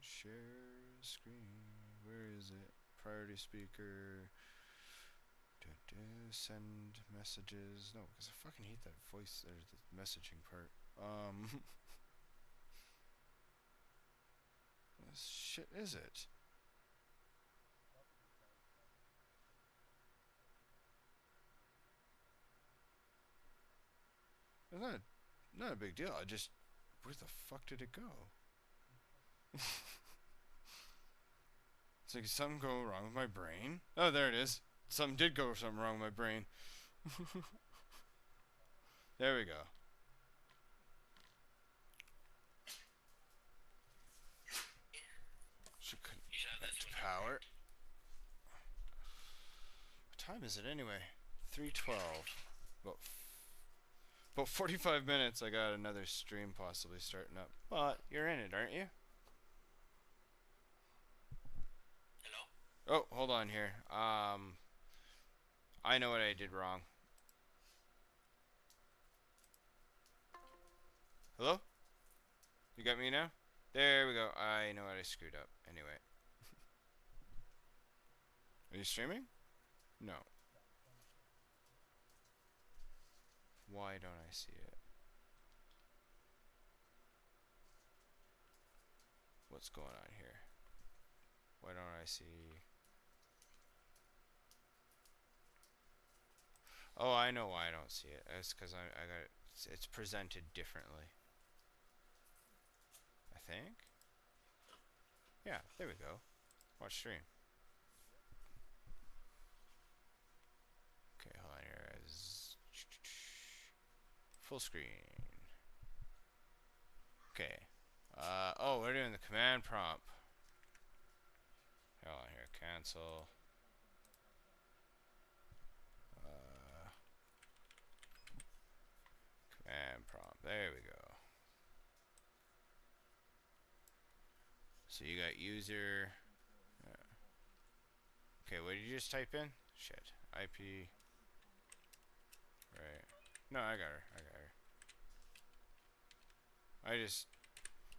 Share screen. Where is it? Priority speaker. Send messages. No, because I fucking hate that voice or the messaging part. What shit is it? It's not a big deal. I just, where the fuck did it go? It's like something go wrong with my brain. Oh, there it is. Something did go wrong with my brain. There we go. Should connect to power. What time is it anyway? 3:12. About 45 minutes. I got another stream possibly starting up. But you're in it, aren't you? Hello? Oh, hold on here. I know what I did wrong. Hello? You got me now? There we go. I know what I screwed up. Anyway. Are you streaming? No. Why don't I see it? What's going on here? Why don't I see... Oh, I know why I don't see it. It's because I got it. It's presented differently. I think? Yeah, there we go. Watch stream. Okay, hold on here. Full screen. Okay. Oh, we're doing the command prompt. Hold on here. Cancel. Command prompt. There we go. So you got user. Okay, what did you just type in? Shit. IP. Right. No, I got her.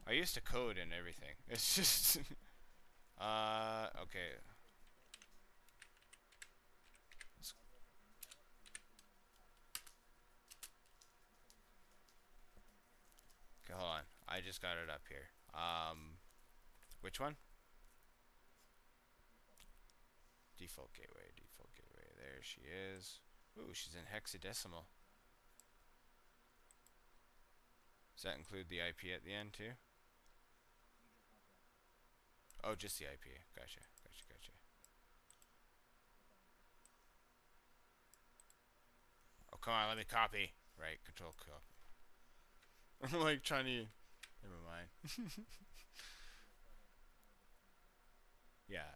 I used to code and everything. It's just okay. Okay, hold on. I just got it up here. Which one? Default gateway, default gateway. There she is. Ooh, she's in hexadecimal. Does that include the IP at the end too? Oh, just the IP. Gotcha, gotcha, gotcha. Oh, come on, let me copy. Right, control copy. I'm like trying to... Never mind. Yeah.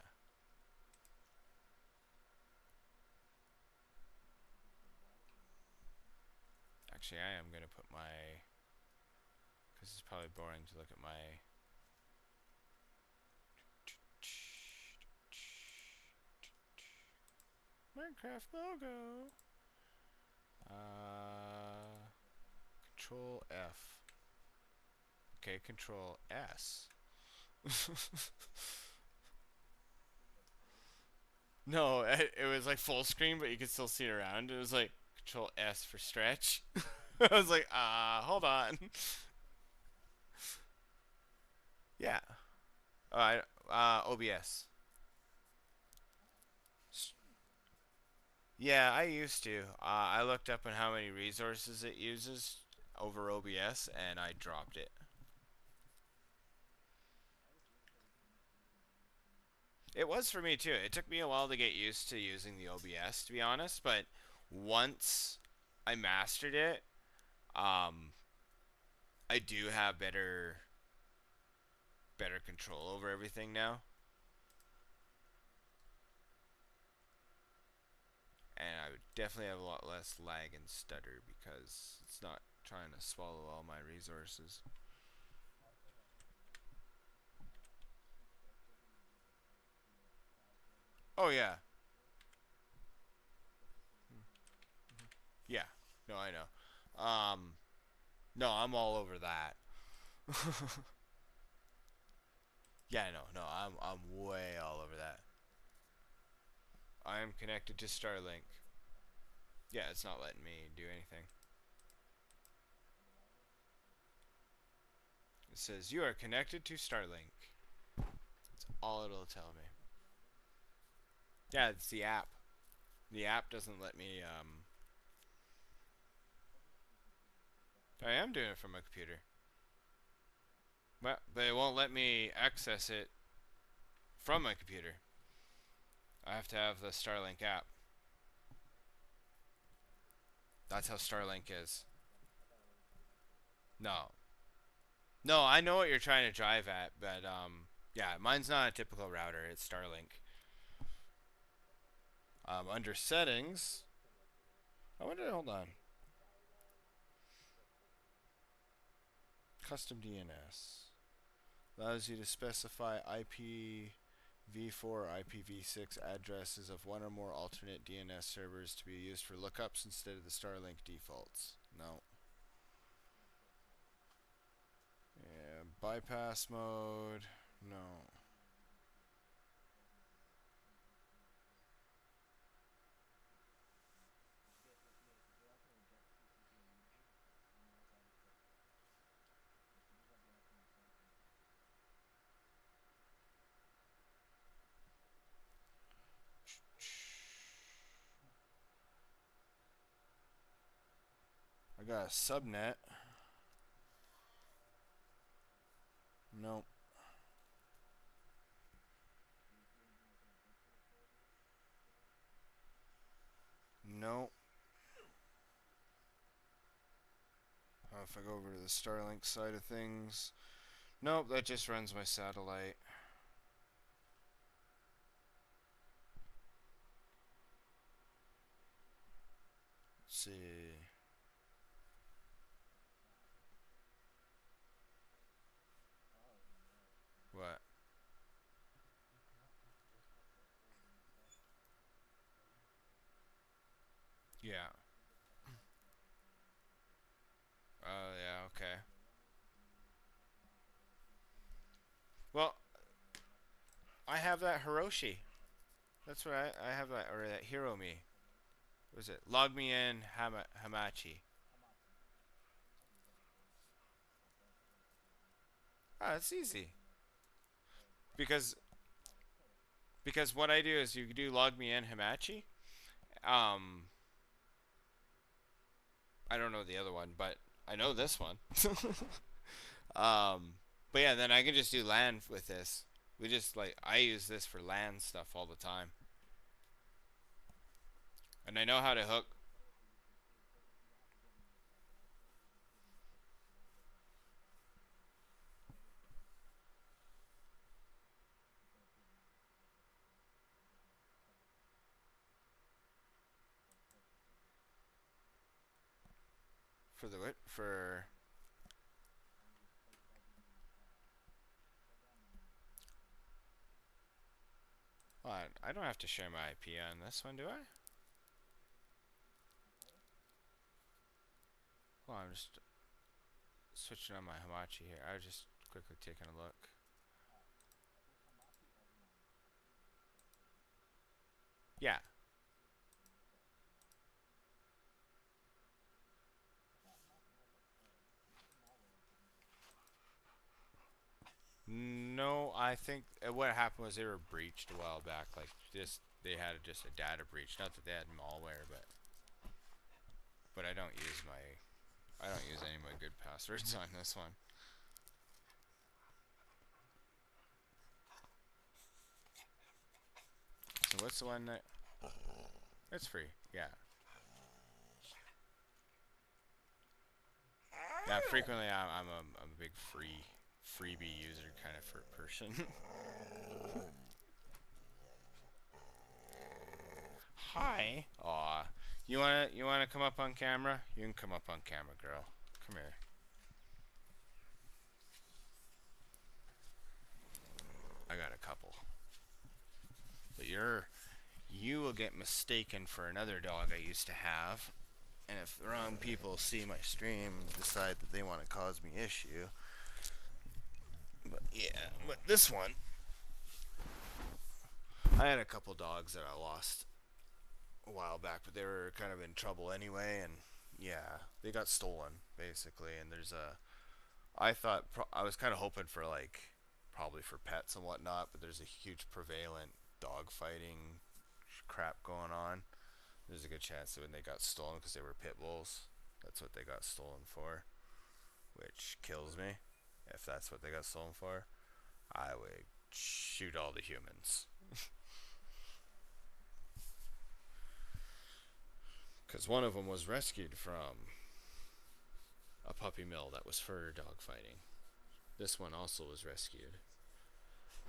Actually, I am going to put my... Because it's probably boring to look at my... MineCraft logo. Control F. Okay, Control S. No, it was like full screen, but you could still see it around. It was like Control S for stretch. I was like, hold on. Yeah. OBS. Yeah, I used to. I looked up on how many resources it uses over OBS, and I dropped it. It was for me too. It took me a while to get used to using the OBS, to be honest, but once I mastered it, um, I do have better control over everything now. And I would definitely have a lot less lag and stutter because it's not trying to swallow all my resources. Oh yeah. Yeah. No, I know. No, I'm all over that. Yeah, no, I'm way all over that. I am connected to Starlink. Yeah, it's not letting me do anything. It says you are connected to Starlink. That's all it'll tell me. Yeah, it's the app. The app doesn't let me I am doing it from my computer. But it won't let me access it from my computer. I have to have the Starlink app. That's how Starlink is. No. No, I know what you're trying to drive at, but yeah, mine's not a typical router, it's Starlink. Under settings, I wonder, hold on. Custom DNS. Allows you to specify IPv4 or IPv6 addresses of one or more alternate DNS servers to be used for lookups instead of the Starlink defaults. No. Yeah, bypass mode. No. I got a subnet. Nope. Nope. If I go over to the Starlink side of things, nope, that just runs my satellite. Let's see. What? Yeah. Oh, yeah, okay. Well, I have that Hiroshi. That's what I have that, or that Hiromi. What is it? Log me in Hamachi. Ah, it's easy. because what I do is you do log me in Hamachi. Um, I don't know the other one, but I know this one. um, but yeah, then I can just do LAN with this. We just like I use this for LAN stuff all the time, and I know how to hook. For the what? For well, I don't have to share my IP on this one, do I? Well, I'm just switching on my Hamachi here. I was just quickly taking a look. Yeah. No, I think what happened was they were breached a while back. Like just they had just a data breach. Not that they had malware, but I don't use any of my good passwords on this one. So what's the one that? It's free. Yeah. Yeah. Frequently, I'm a big freebie user kind of person. Hi. Aw. You wanna come up on camera? You can come up on camera, girl. Come here. I got a couple. But you will get mistaken for another dog I used to have. And if the wrong people see my stream and decide that they want to cause me issue. But yeah, but this one I had a couple dogs that I lost a while back, but they were kind of in trouble anyway, and yeah, they got stolen basically. And there's a, I thought I was kind of hoping for like probably for pets and whatnot, but there's a huge prevalent dog fighting crap going on. There's a good chance that when they got stolen because they were pit bulls, that's what they got stolen for, which kills me. If that's what they got stolen for, I would shoot all the humans. Because one of them was rescued from a puppy mill that was for dog fighting. This one also was rescued.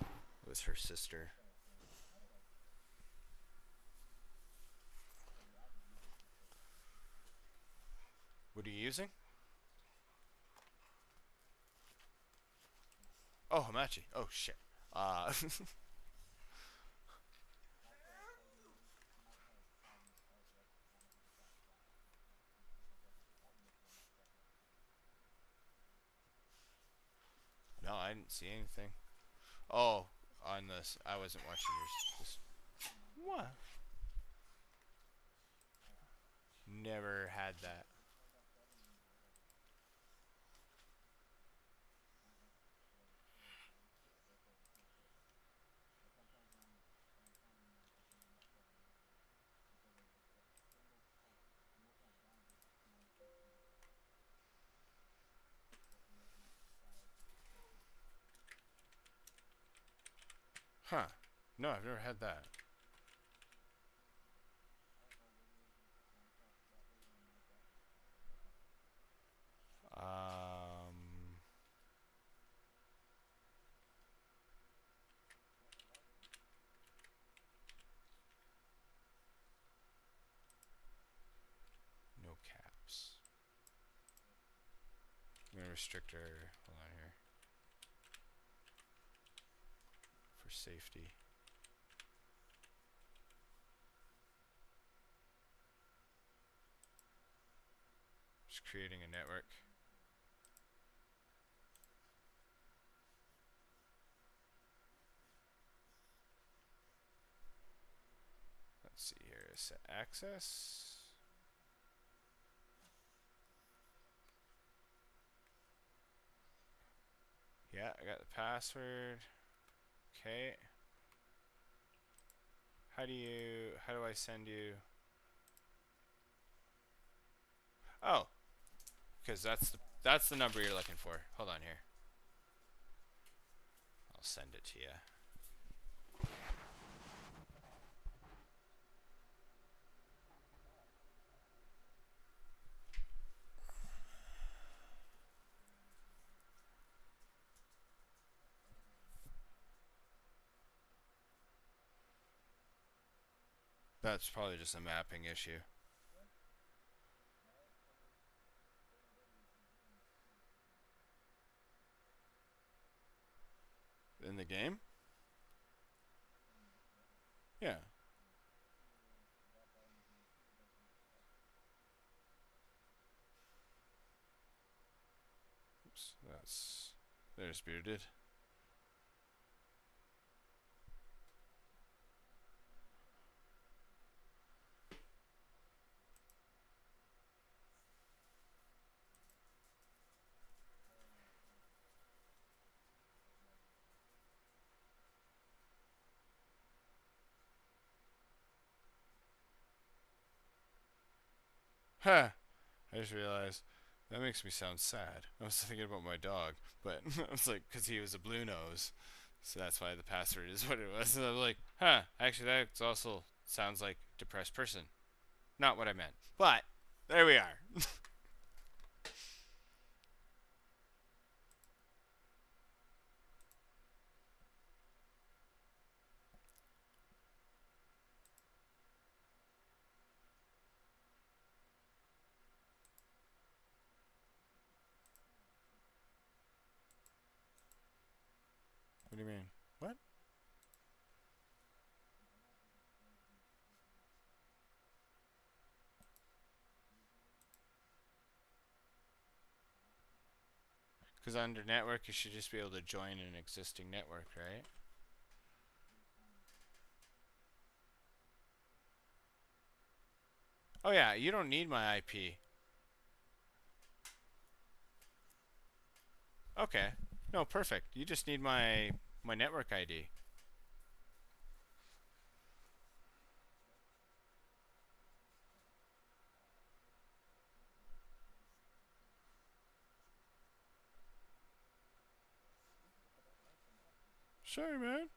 It was her sister. What are you using? Oh, Hamachi. Oh, shit. Uh, no, I didn't see anything. Oh, on this. I wasn't watching yours. This, what? Never had that. Huh. No, I've never had that. Um, no caps. I'm gonna restrict her. Hold on here. For safety. Just creating a network. Let's see here. Set access. Yeah, I got the password. Okay. How do I send you? Oh, because that's the number you're looking for. Hold on here. I'll send it to you. That's probably just a mapping issue. In the game? Yeah. Oops, there's bearded. Huh. I just realized that makes me sound sad. I was thinking about my dog, but I was like, because he was a blue nose, so that's why the password is what it was. And I was like, huh, actually, that also sounds like depressed person. Not what I meant, but there we are. What do you mean? What? Because under network, you should just be able to join an existing network, right? Oh yeah, you don't need my IP. Okay. No, perfect. You just need my network ID. Sorry, man.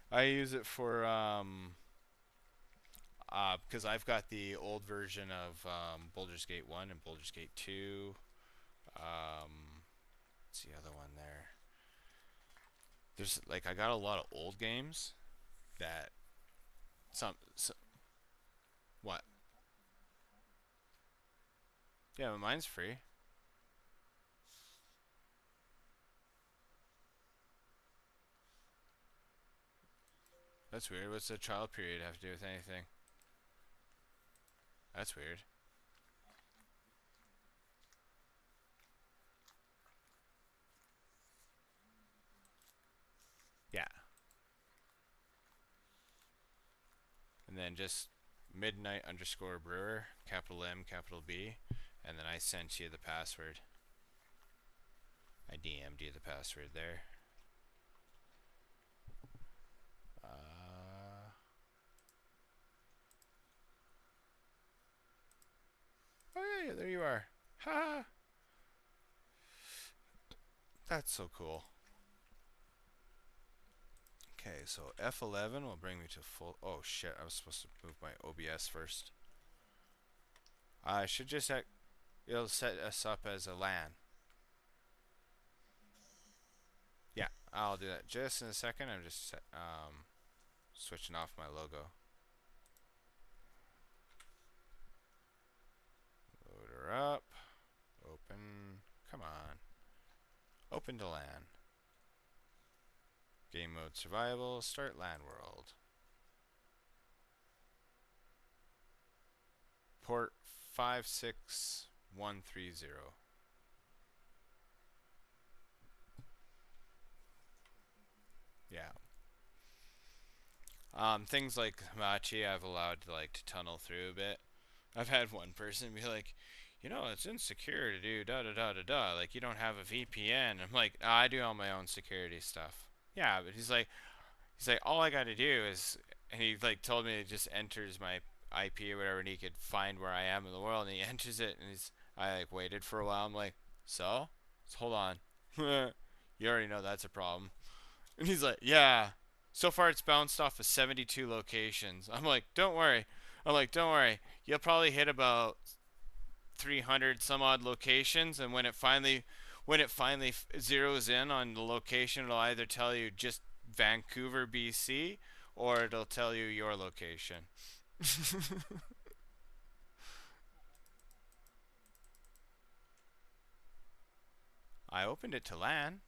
I use it for because I've got the old version of Baldur's Gate 1 and Baldur's Gate 2. What's the other one there? There's like I got a lot of old games that some what? Yeah, but mine's free. That's weird. What's the trial period have to do with anything? That's weird. Yeah. And then just midnight underscore brewer, capital M, capital B, and then I sent you the password. I DM'd you the password there. Oh yeah, there you are. Ha! That's so cool. Okay, so F11 will bring me to full. Oh shit! I was supposed to move my OBS first. I should just. It'll set us up as a LAN. Yeah, I'll do that just in a second. I'm just switching off my logo. Load her up. Open. Come on. Open to LAN. Game mode survival. Start LAN world. Port 56130. Yeah. Things like Hamachi I've allowed to tunnel through a bit. I've had one person be like, you know, it's insecure to do da da da da da. Like, you don't have a VPN. I'm like, I do all my own security stuff. Yeah, but he's like, all I got to do is, and he like told me it just enters my IP or whatever, and he could find where I am in the world, and he enters it, and I like waited for a while. I'm like, so hold on, you already know that's a problem. And he's like, yeah. So far, it's bounced off of 72 locations. I'm like, don't worry. I'm like, don't worry. You'll probably hit about 300 some odd locations, and when it finally zeroes in on the location, it'll either tell you just Vancouver, BC, or it'll tell you your location. I opened it to LAN.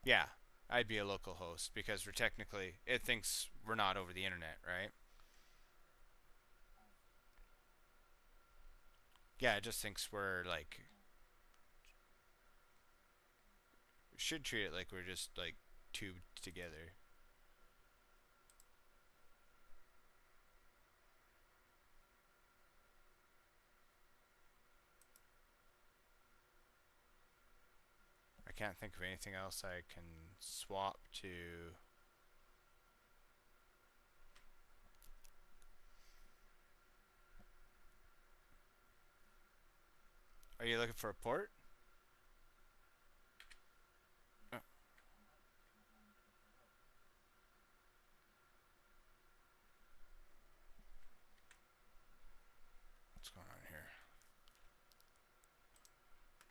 Yeah, I'd be a local host because we're technically, it thinks we're not over the internet, right? Yeah, it just thinks we're like, should treat it like we're just like tubed together. I can't think of anything else I can swap to. Are you looking for a port? Oh, what's going on here?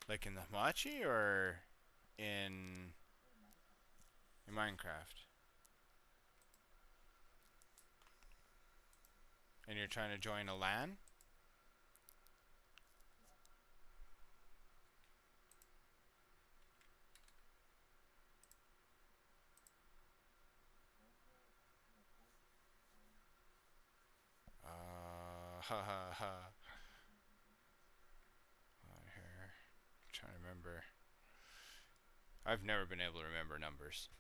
Like in the Hamachi or in Minecraft? And you're trying to join a LAN? Ha ha ha. Here. I'm trying to remember. I've never been able to remember numbers.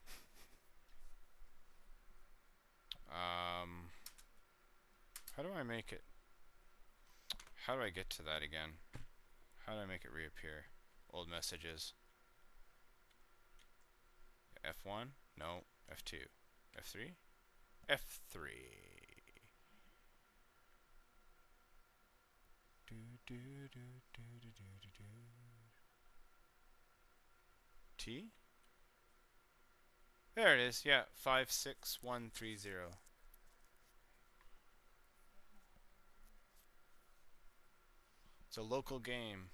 How do I make it? How do I get to that again? How do I make it reappear? Old messages. F1? No. F2. F3? F3. Do, do, do, do, do, do, do. T? There it is. Yeah, 56130. It's a local game.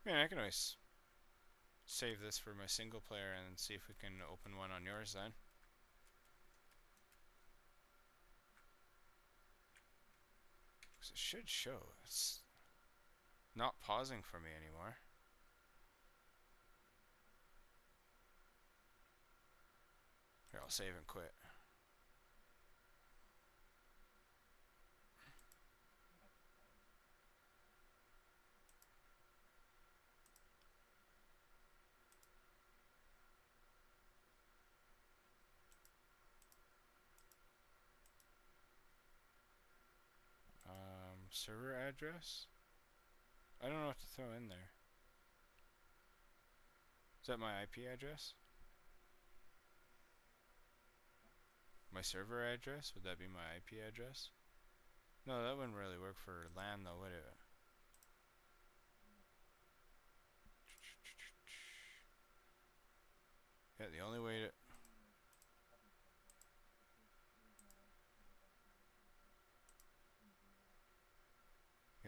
I mean, I can always save this for my single player and see if we can open one on yours then. Because it should show. It's not pausing for me anymore. Here, I'll save and quit. Server address? I don't know what to throw in there. Is that my IP address? My server address? Would that be my IP address? No, that wouldn't really work for LAN though, would it? Yeah, the only way to...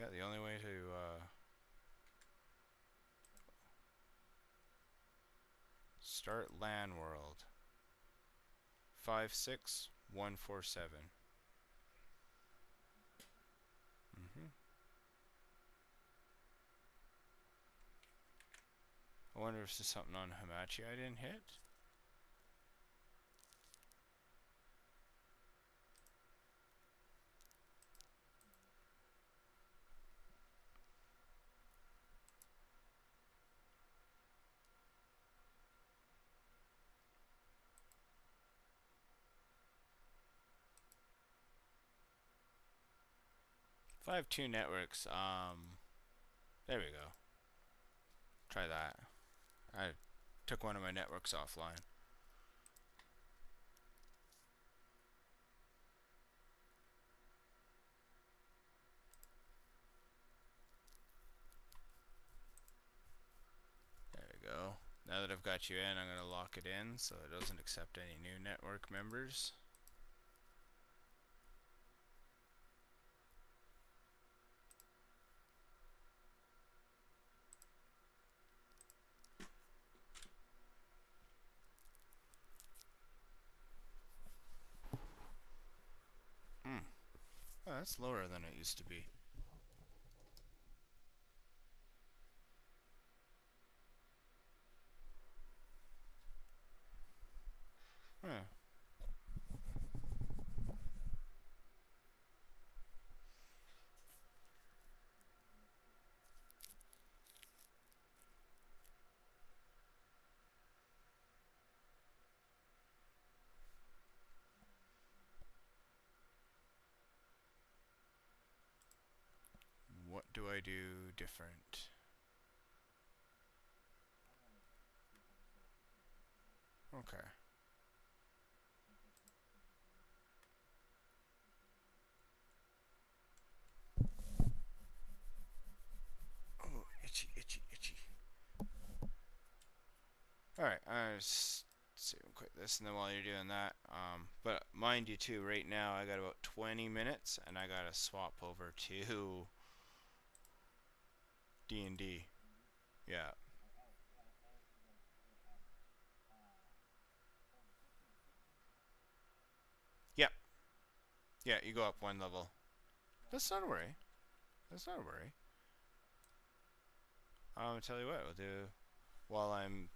Yeah, the only way to, start LAN world. 56147. I wonder if there's something on Hamachi I didn't hit. If I have two networks, there we go. Try that. I took one of my networks offline. There we go. Now that I've got you in, I'm going to lock it in so it doesn't accept any new network members. Oh, that's lower than it used to be. Huh. What do I do different? Okay. Oh, itchy, itchy, itchy. Alright, let's see, we'll quit this, and then while you're doing that, but mind you too, right now I got about 20 minutes, and I gotta swap over to D&D. Yeah. Yep. Yeah, you go up one level. That's not a worry. That's not a worry. I'll tell you what, we'll do, while I'm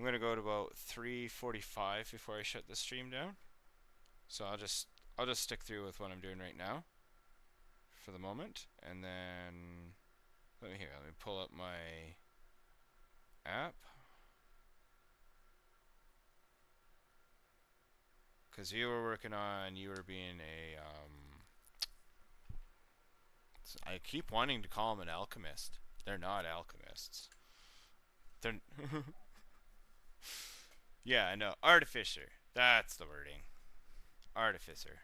gonna go to about 3:45 before I shut the stream down. So I'll just stick through with what I'm doing right now for the moment, and then let me pull up my app, because you were being a I keep wanting to call them an alchemist. They're not alchemists. They're yeah, I know, artificer. That's the wording. Artificer.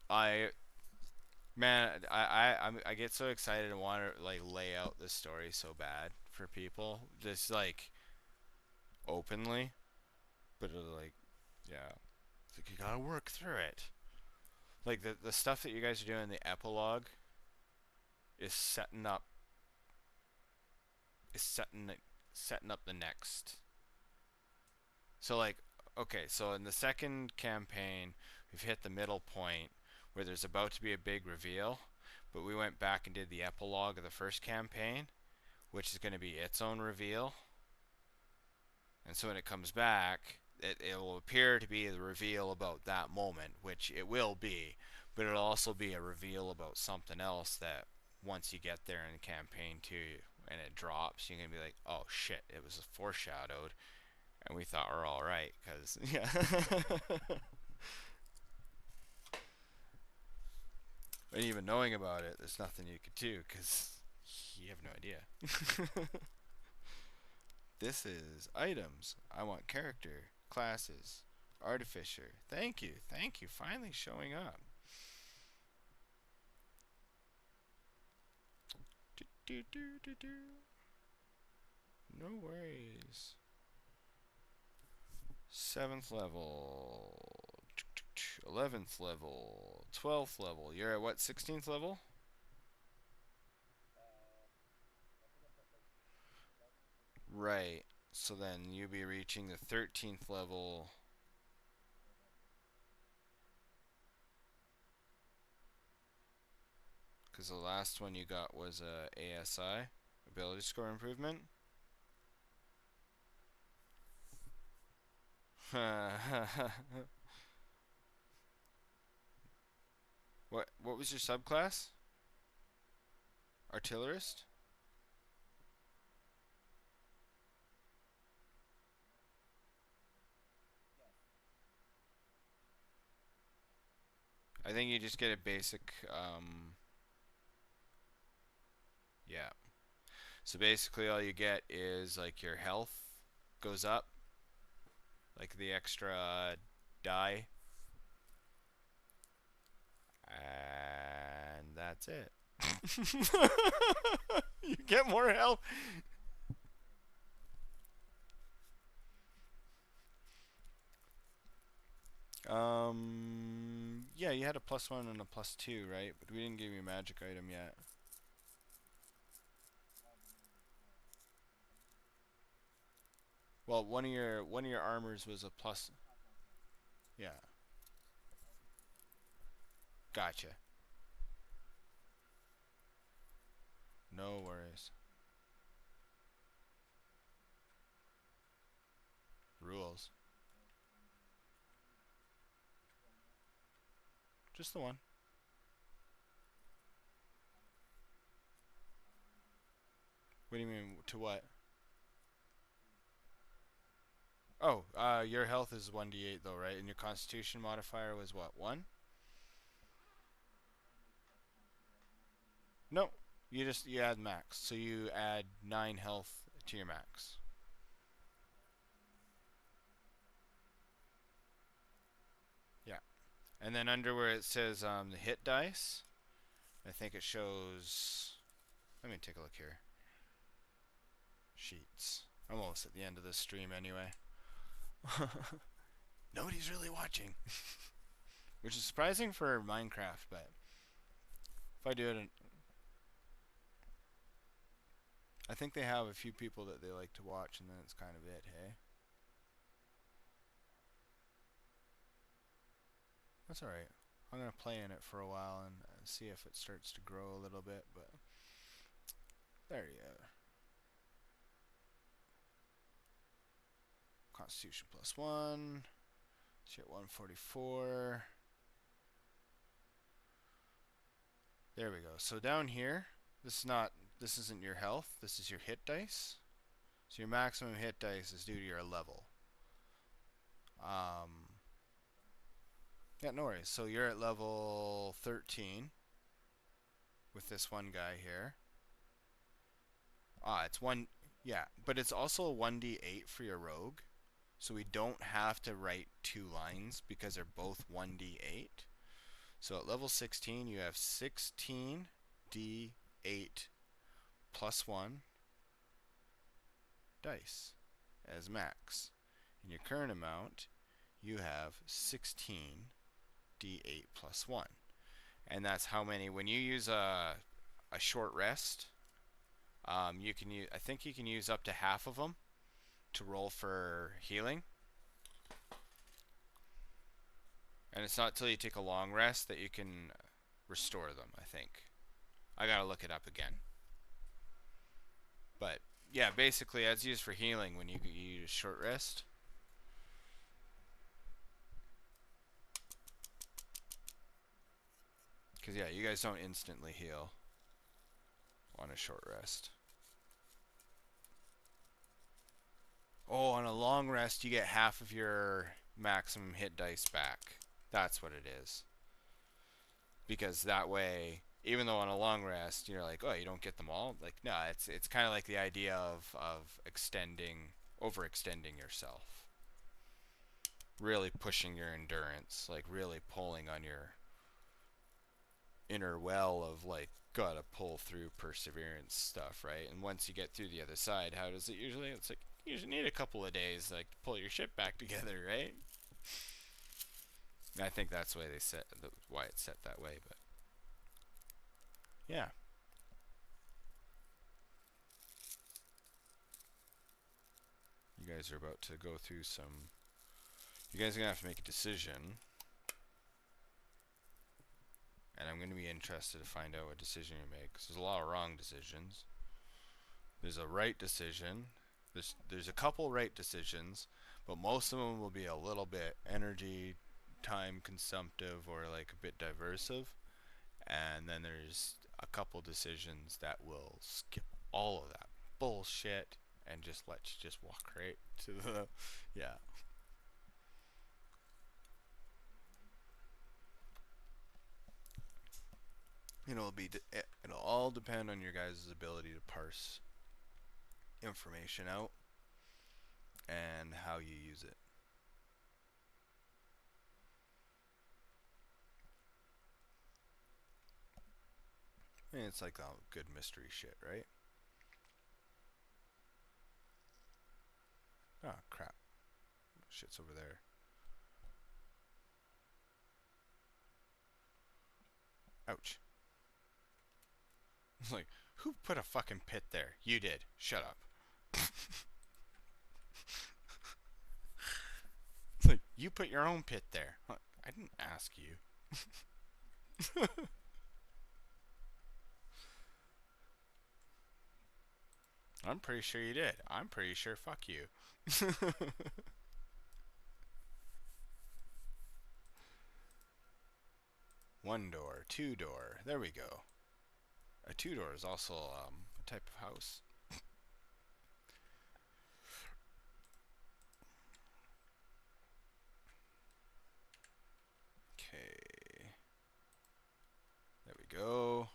I Man, I get so excited and want to like lay out this story so bad for people, just like openly, but like, yeah, it's like you gotta work through it. Like the stuff that you guys are doing in the epilogue is is setting up the next. So like, okay, so in the second campaign, we've hit the middle point where there's about to be a big reveal, but we went back and did the epilogue of the first campaign, which is going to be its own reveal. And so when it comes back, it will appear to be the reveal about that moment, which it will be, but it'll also be a reveal about something else that once you get there in campaign 2 and it drops, you're going to be like, oh shit, it was foreshadowed, and we thought we're all right, because, yeah. And even knowing about it, there's nothing you could do, because you have no idea. This is items. I want character, classes, artificer. Thank you, finally showing up. Do, do, do, do, do. No worries. 7th level, 11th level, 12th level. You're at what, 16th level? Right. So then you'll be reaching the 13th level. Because the last one you got was a ASI, ability score improvement. What was your subclass? Artillerist? I think you just get a basic, yeah. So basically all you get is like your health goes up, like the extra die, and that's it. You get more health. Yeah, you had a +1 and a +2, right? But we didn't give you a magic item yet. Well, one of your armors was a plus. Yeah, gotcha. No worries. Rules. Just the one. What do you mean to what? Oh, your health is 1d8 though, right? And your constitution modifier was what? 1? No. You add max. So you add 9 health to your max. Yeah. And then under where it says the hit dice, I think it shows. Let me take a look here. Sheets. I'm almost at the end of this stream anyway. Nobody's really watching. Which is surprising for MineCraft, but if I do it, I think they have a few people that they like to watch, and then it's kind of it, hey? That's alright. I'm going to play in it for a while and see if it starts to grow a little bit, but there you are. Constitution +1. So you're at 144. There we go. So down here, this isn't your health, this is your hit dice. So your maximum hit dice is due to your level. Yeah, no worries. So you're at level 13 with this one guy here. It's one, yeah, but it's also a 1d8 for your rogue. So we don't have to write 2 lines because they're both 1d8. So at level 16, you have 16 d8 +1 dice as max. In your current amount, you have 16 d8 +1. And that's how many, when you use a short rest, you can use, I think you can use up to half of them to roll for healing. And it's not till you take a long rest that you can restore them, I think. I gotta look it up again. But yeah, basically as used for healing when you use short rest. Because yeah, you guys don't instantly heal on a short rest. Oh, on a long rest you get half of your maximum hit dice back. That's what it is. Because that way, even though on a long rest you're like, oh, you don't get them all. Like, no, it's kind of like the idea of overextending yourself. Really pushing your endurance, like really pulling on your inner well of like gotta pull through perseverance stuff, right? And once you get through the other side, how does it usually? It's like you usually need a couple of days like to pull your ship back together, right? I think that's why why it's set that way, but yeah. You guys are about to go through some. You guys are gonna have to make a decision. And I'm going to be interested to find out what decision you make. 'Cause there's a lot of wrong decisions. There's a right decision. There's a couple right decisions, but most of them will be a little bit energy, time consumptive, or like a bit diversive. And then there's a couple decisions that will skip all of that bullshit and let's just walk right to the yeah. It'll all depend on your guys' ability to parse information out and how you use it. And it's like all good mystery shit, right? Oh crap. Shit's over there. Ouch. It's like, who put a fucking pit there? You did. Shut up. It's like, you put your own pit there. I didn't ask you. I'm pretty sure you did. I'm pretty sure fuck you. One door, two door. There we go. A two door is also a type of house. Okay. There we go.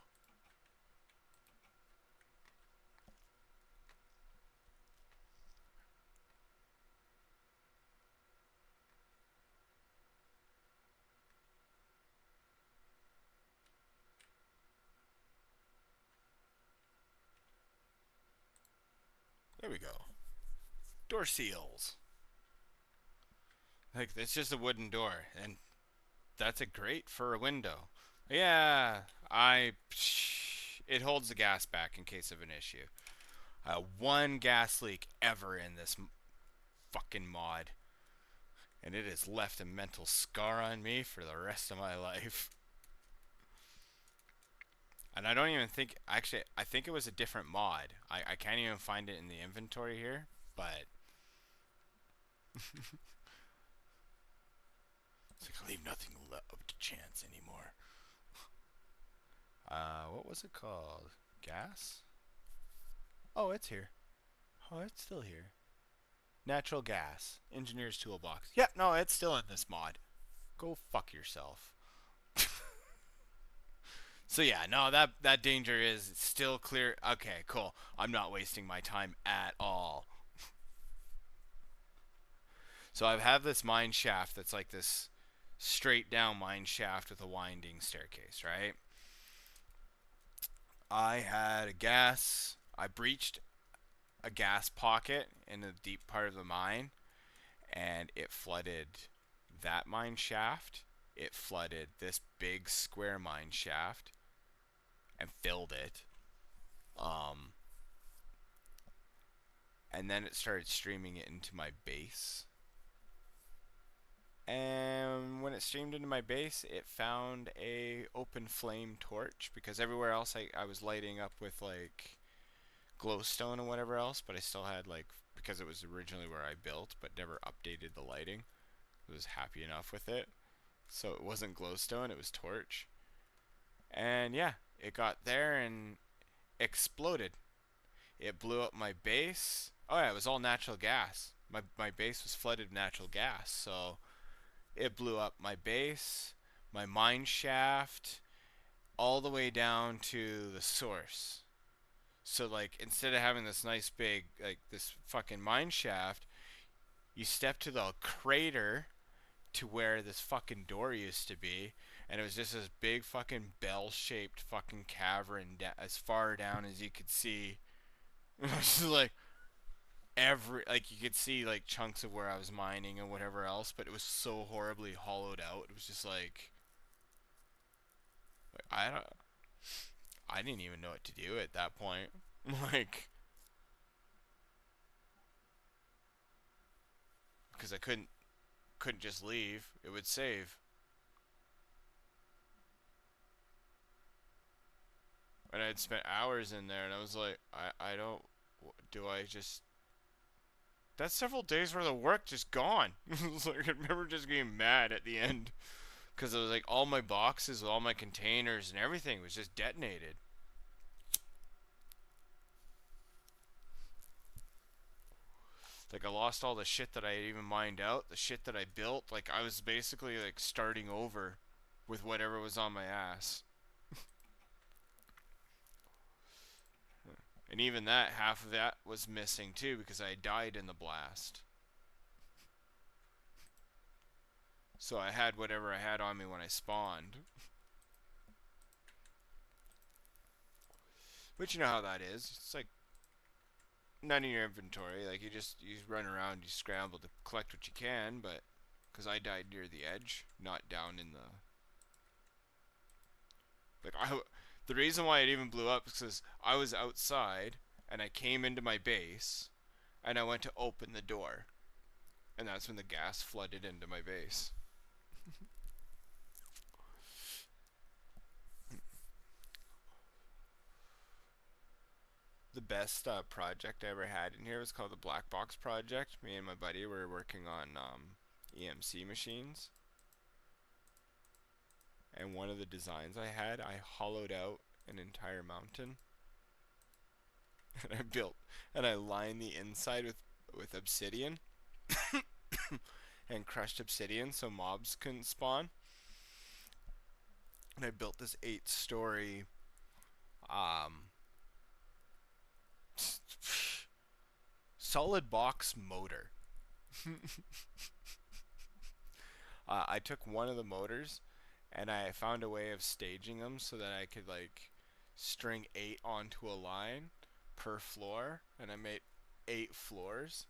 There we go. Door seals. Like, it's just a wooden door, and that's a grate for a window. Yeah, it holds the gas back in case of an issue. One gas leak ever in this fucking mod, and it has left a mental scar on me for the rest of my life. And I don't even think, actually, I think it was a different mod. I can't even find it in the inventory here, but it's like I leave nothing up to chance anymore. What was it called? Gas? Oh, it's here. Oh, it's still here. Natural gas. Engineer's toolbox. Yep, no, it's still in this mod. Go fuck yourself. So yeah, no, that danger is still clear. Okay, cool. I'm not wasting my time at all. So I have this mine shaft that's like this straight down mine shaft with a winding staircase, right? I breached a gas pocket in the deep part of the mine, and it flooded that mine shaft. It flooded this big square mine shaft and filled it. Um, and then it started streaming it into my base. And when it streamed into my base, it found a open flame torch, because everywhere else I was lighting up with like glowstone and whatever else, but I still had like, because it was originally where I built but never updated the lighting, I was happy enough with it. So it wasn't glowstone, it was torch. And yeah, it got there and exploded. It blew up my base. Oh yeah, it was all natural gas. My base was flooded with natural gas, so it blew up my base, my mine shaft, all the way down to the source. So like, instead of having this nice big, like this fucking mine shaft, you step to the crater to where this fucking door used to be, and it was just this big fucking bell-shaped fucking cavern as far down as you could see. It was just like you could see like chunks of where I was mining and whatever else, but it was so horribly hollowed out. It was just like I don't I didn't even know what to do at that point. Like, because I couldn't just leave. It would save. And I'd spent hours in there, and I was like, I don't. Do I just? That's several days worth of work just gone. It was like I remember just getting mad at the end because it was like all my boxes, all my containers, and everything was just detonated. Like I lost all the shit that I had even mined out, the shit that I built. Like I was basically like starting over with whatever was on my ass. And even that, half of that was missing too because I died in the blast. So I had whatever I had on me when I spawned. But you know how that is. It's like none in your inventory. Like you run around, you scramble to collect what you can, but because I died near the edge, not down in the like the reason why it even blew up is because I was outside and I came into my base and I went to open the door, and that's when the gas flooded into my base. The best project I ever had in here was called the Black Box Project. Me and my buddy were working on EMC machines, and one of the designs I had, I hollowed out an entire mountain, and I lined the inside with obsidian, and crushed obsidian so mobs couldn't spawn. And I built this 8-story um, solid box motor. I took one of the motors and I found a way of staging them so that I could like string 8 onto a line per floor, and I made 8 floors.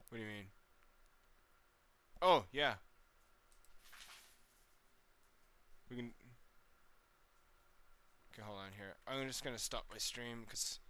What do you mean? Oh, yeah. We can. Okay, hold on here. I'm just gonna stop my stream because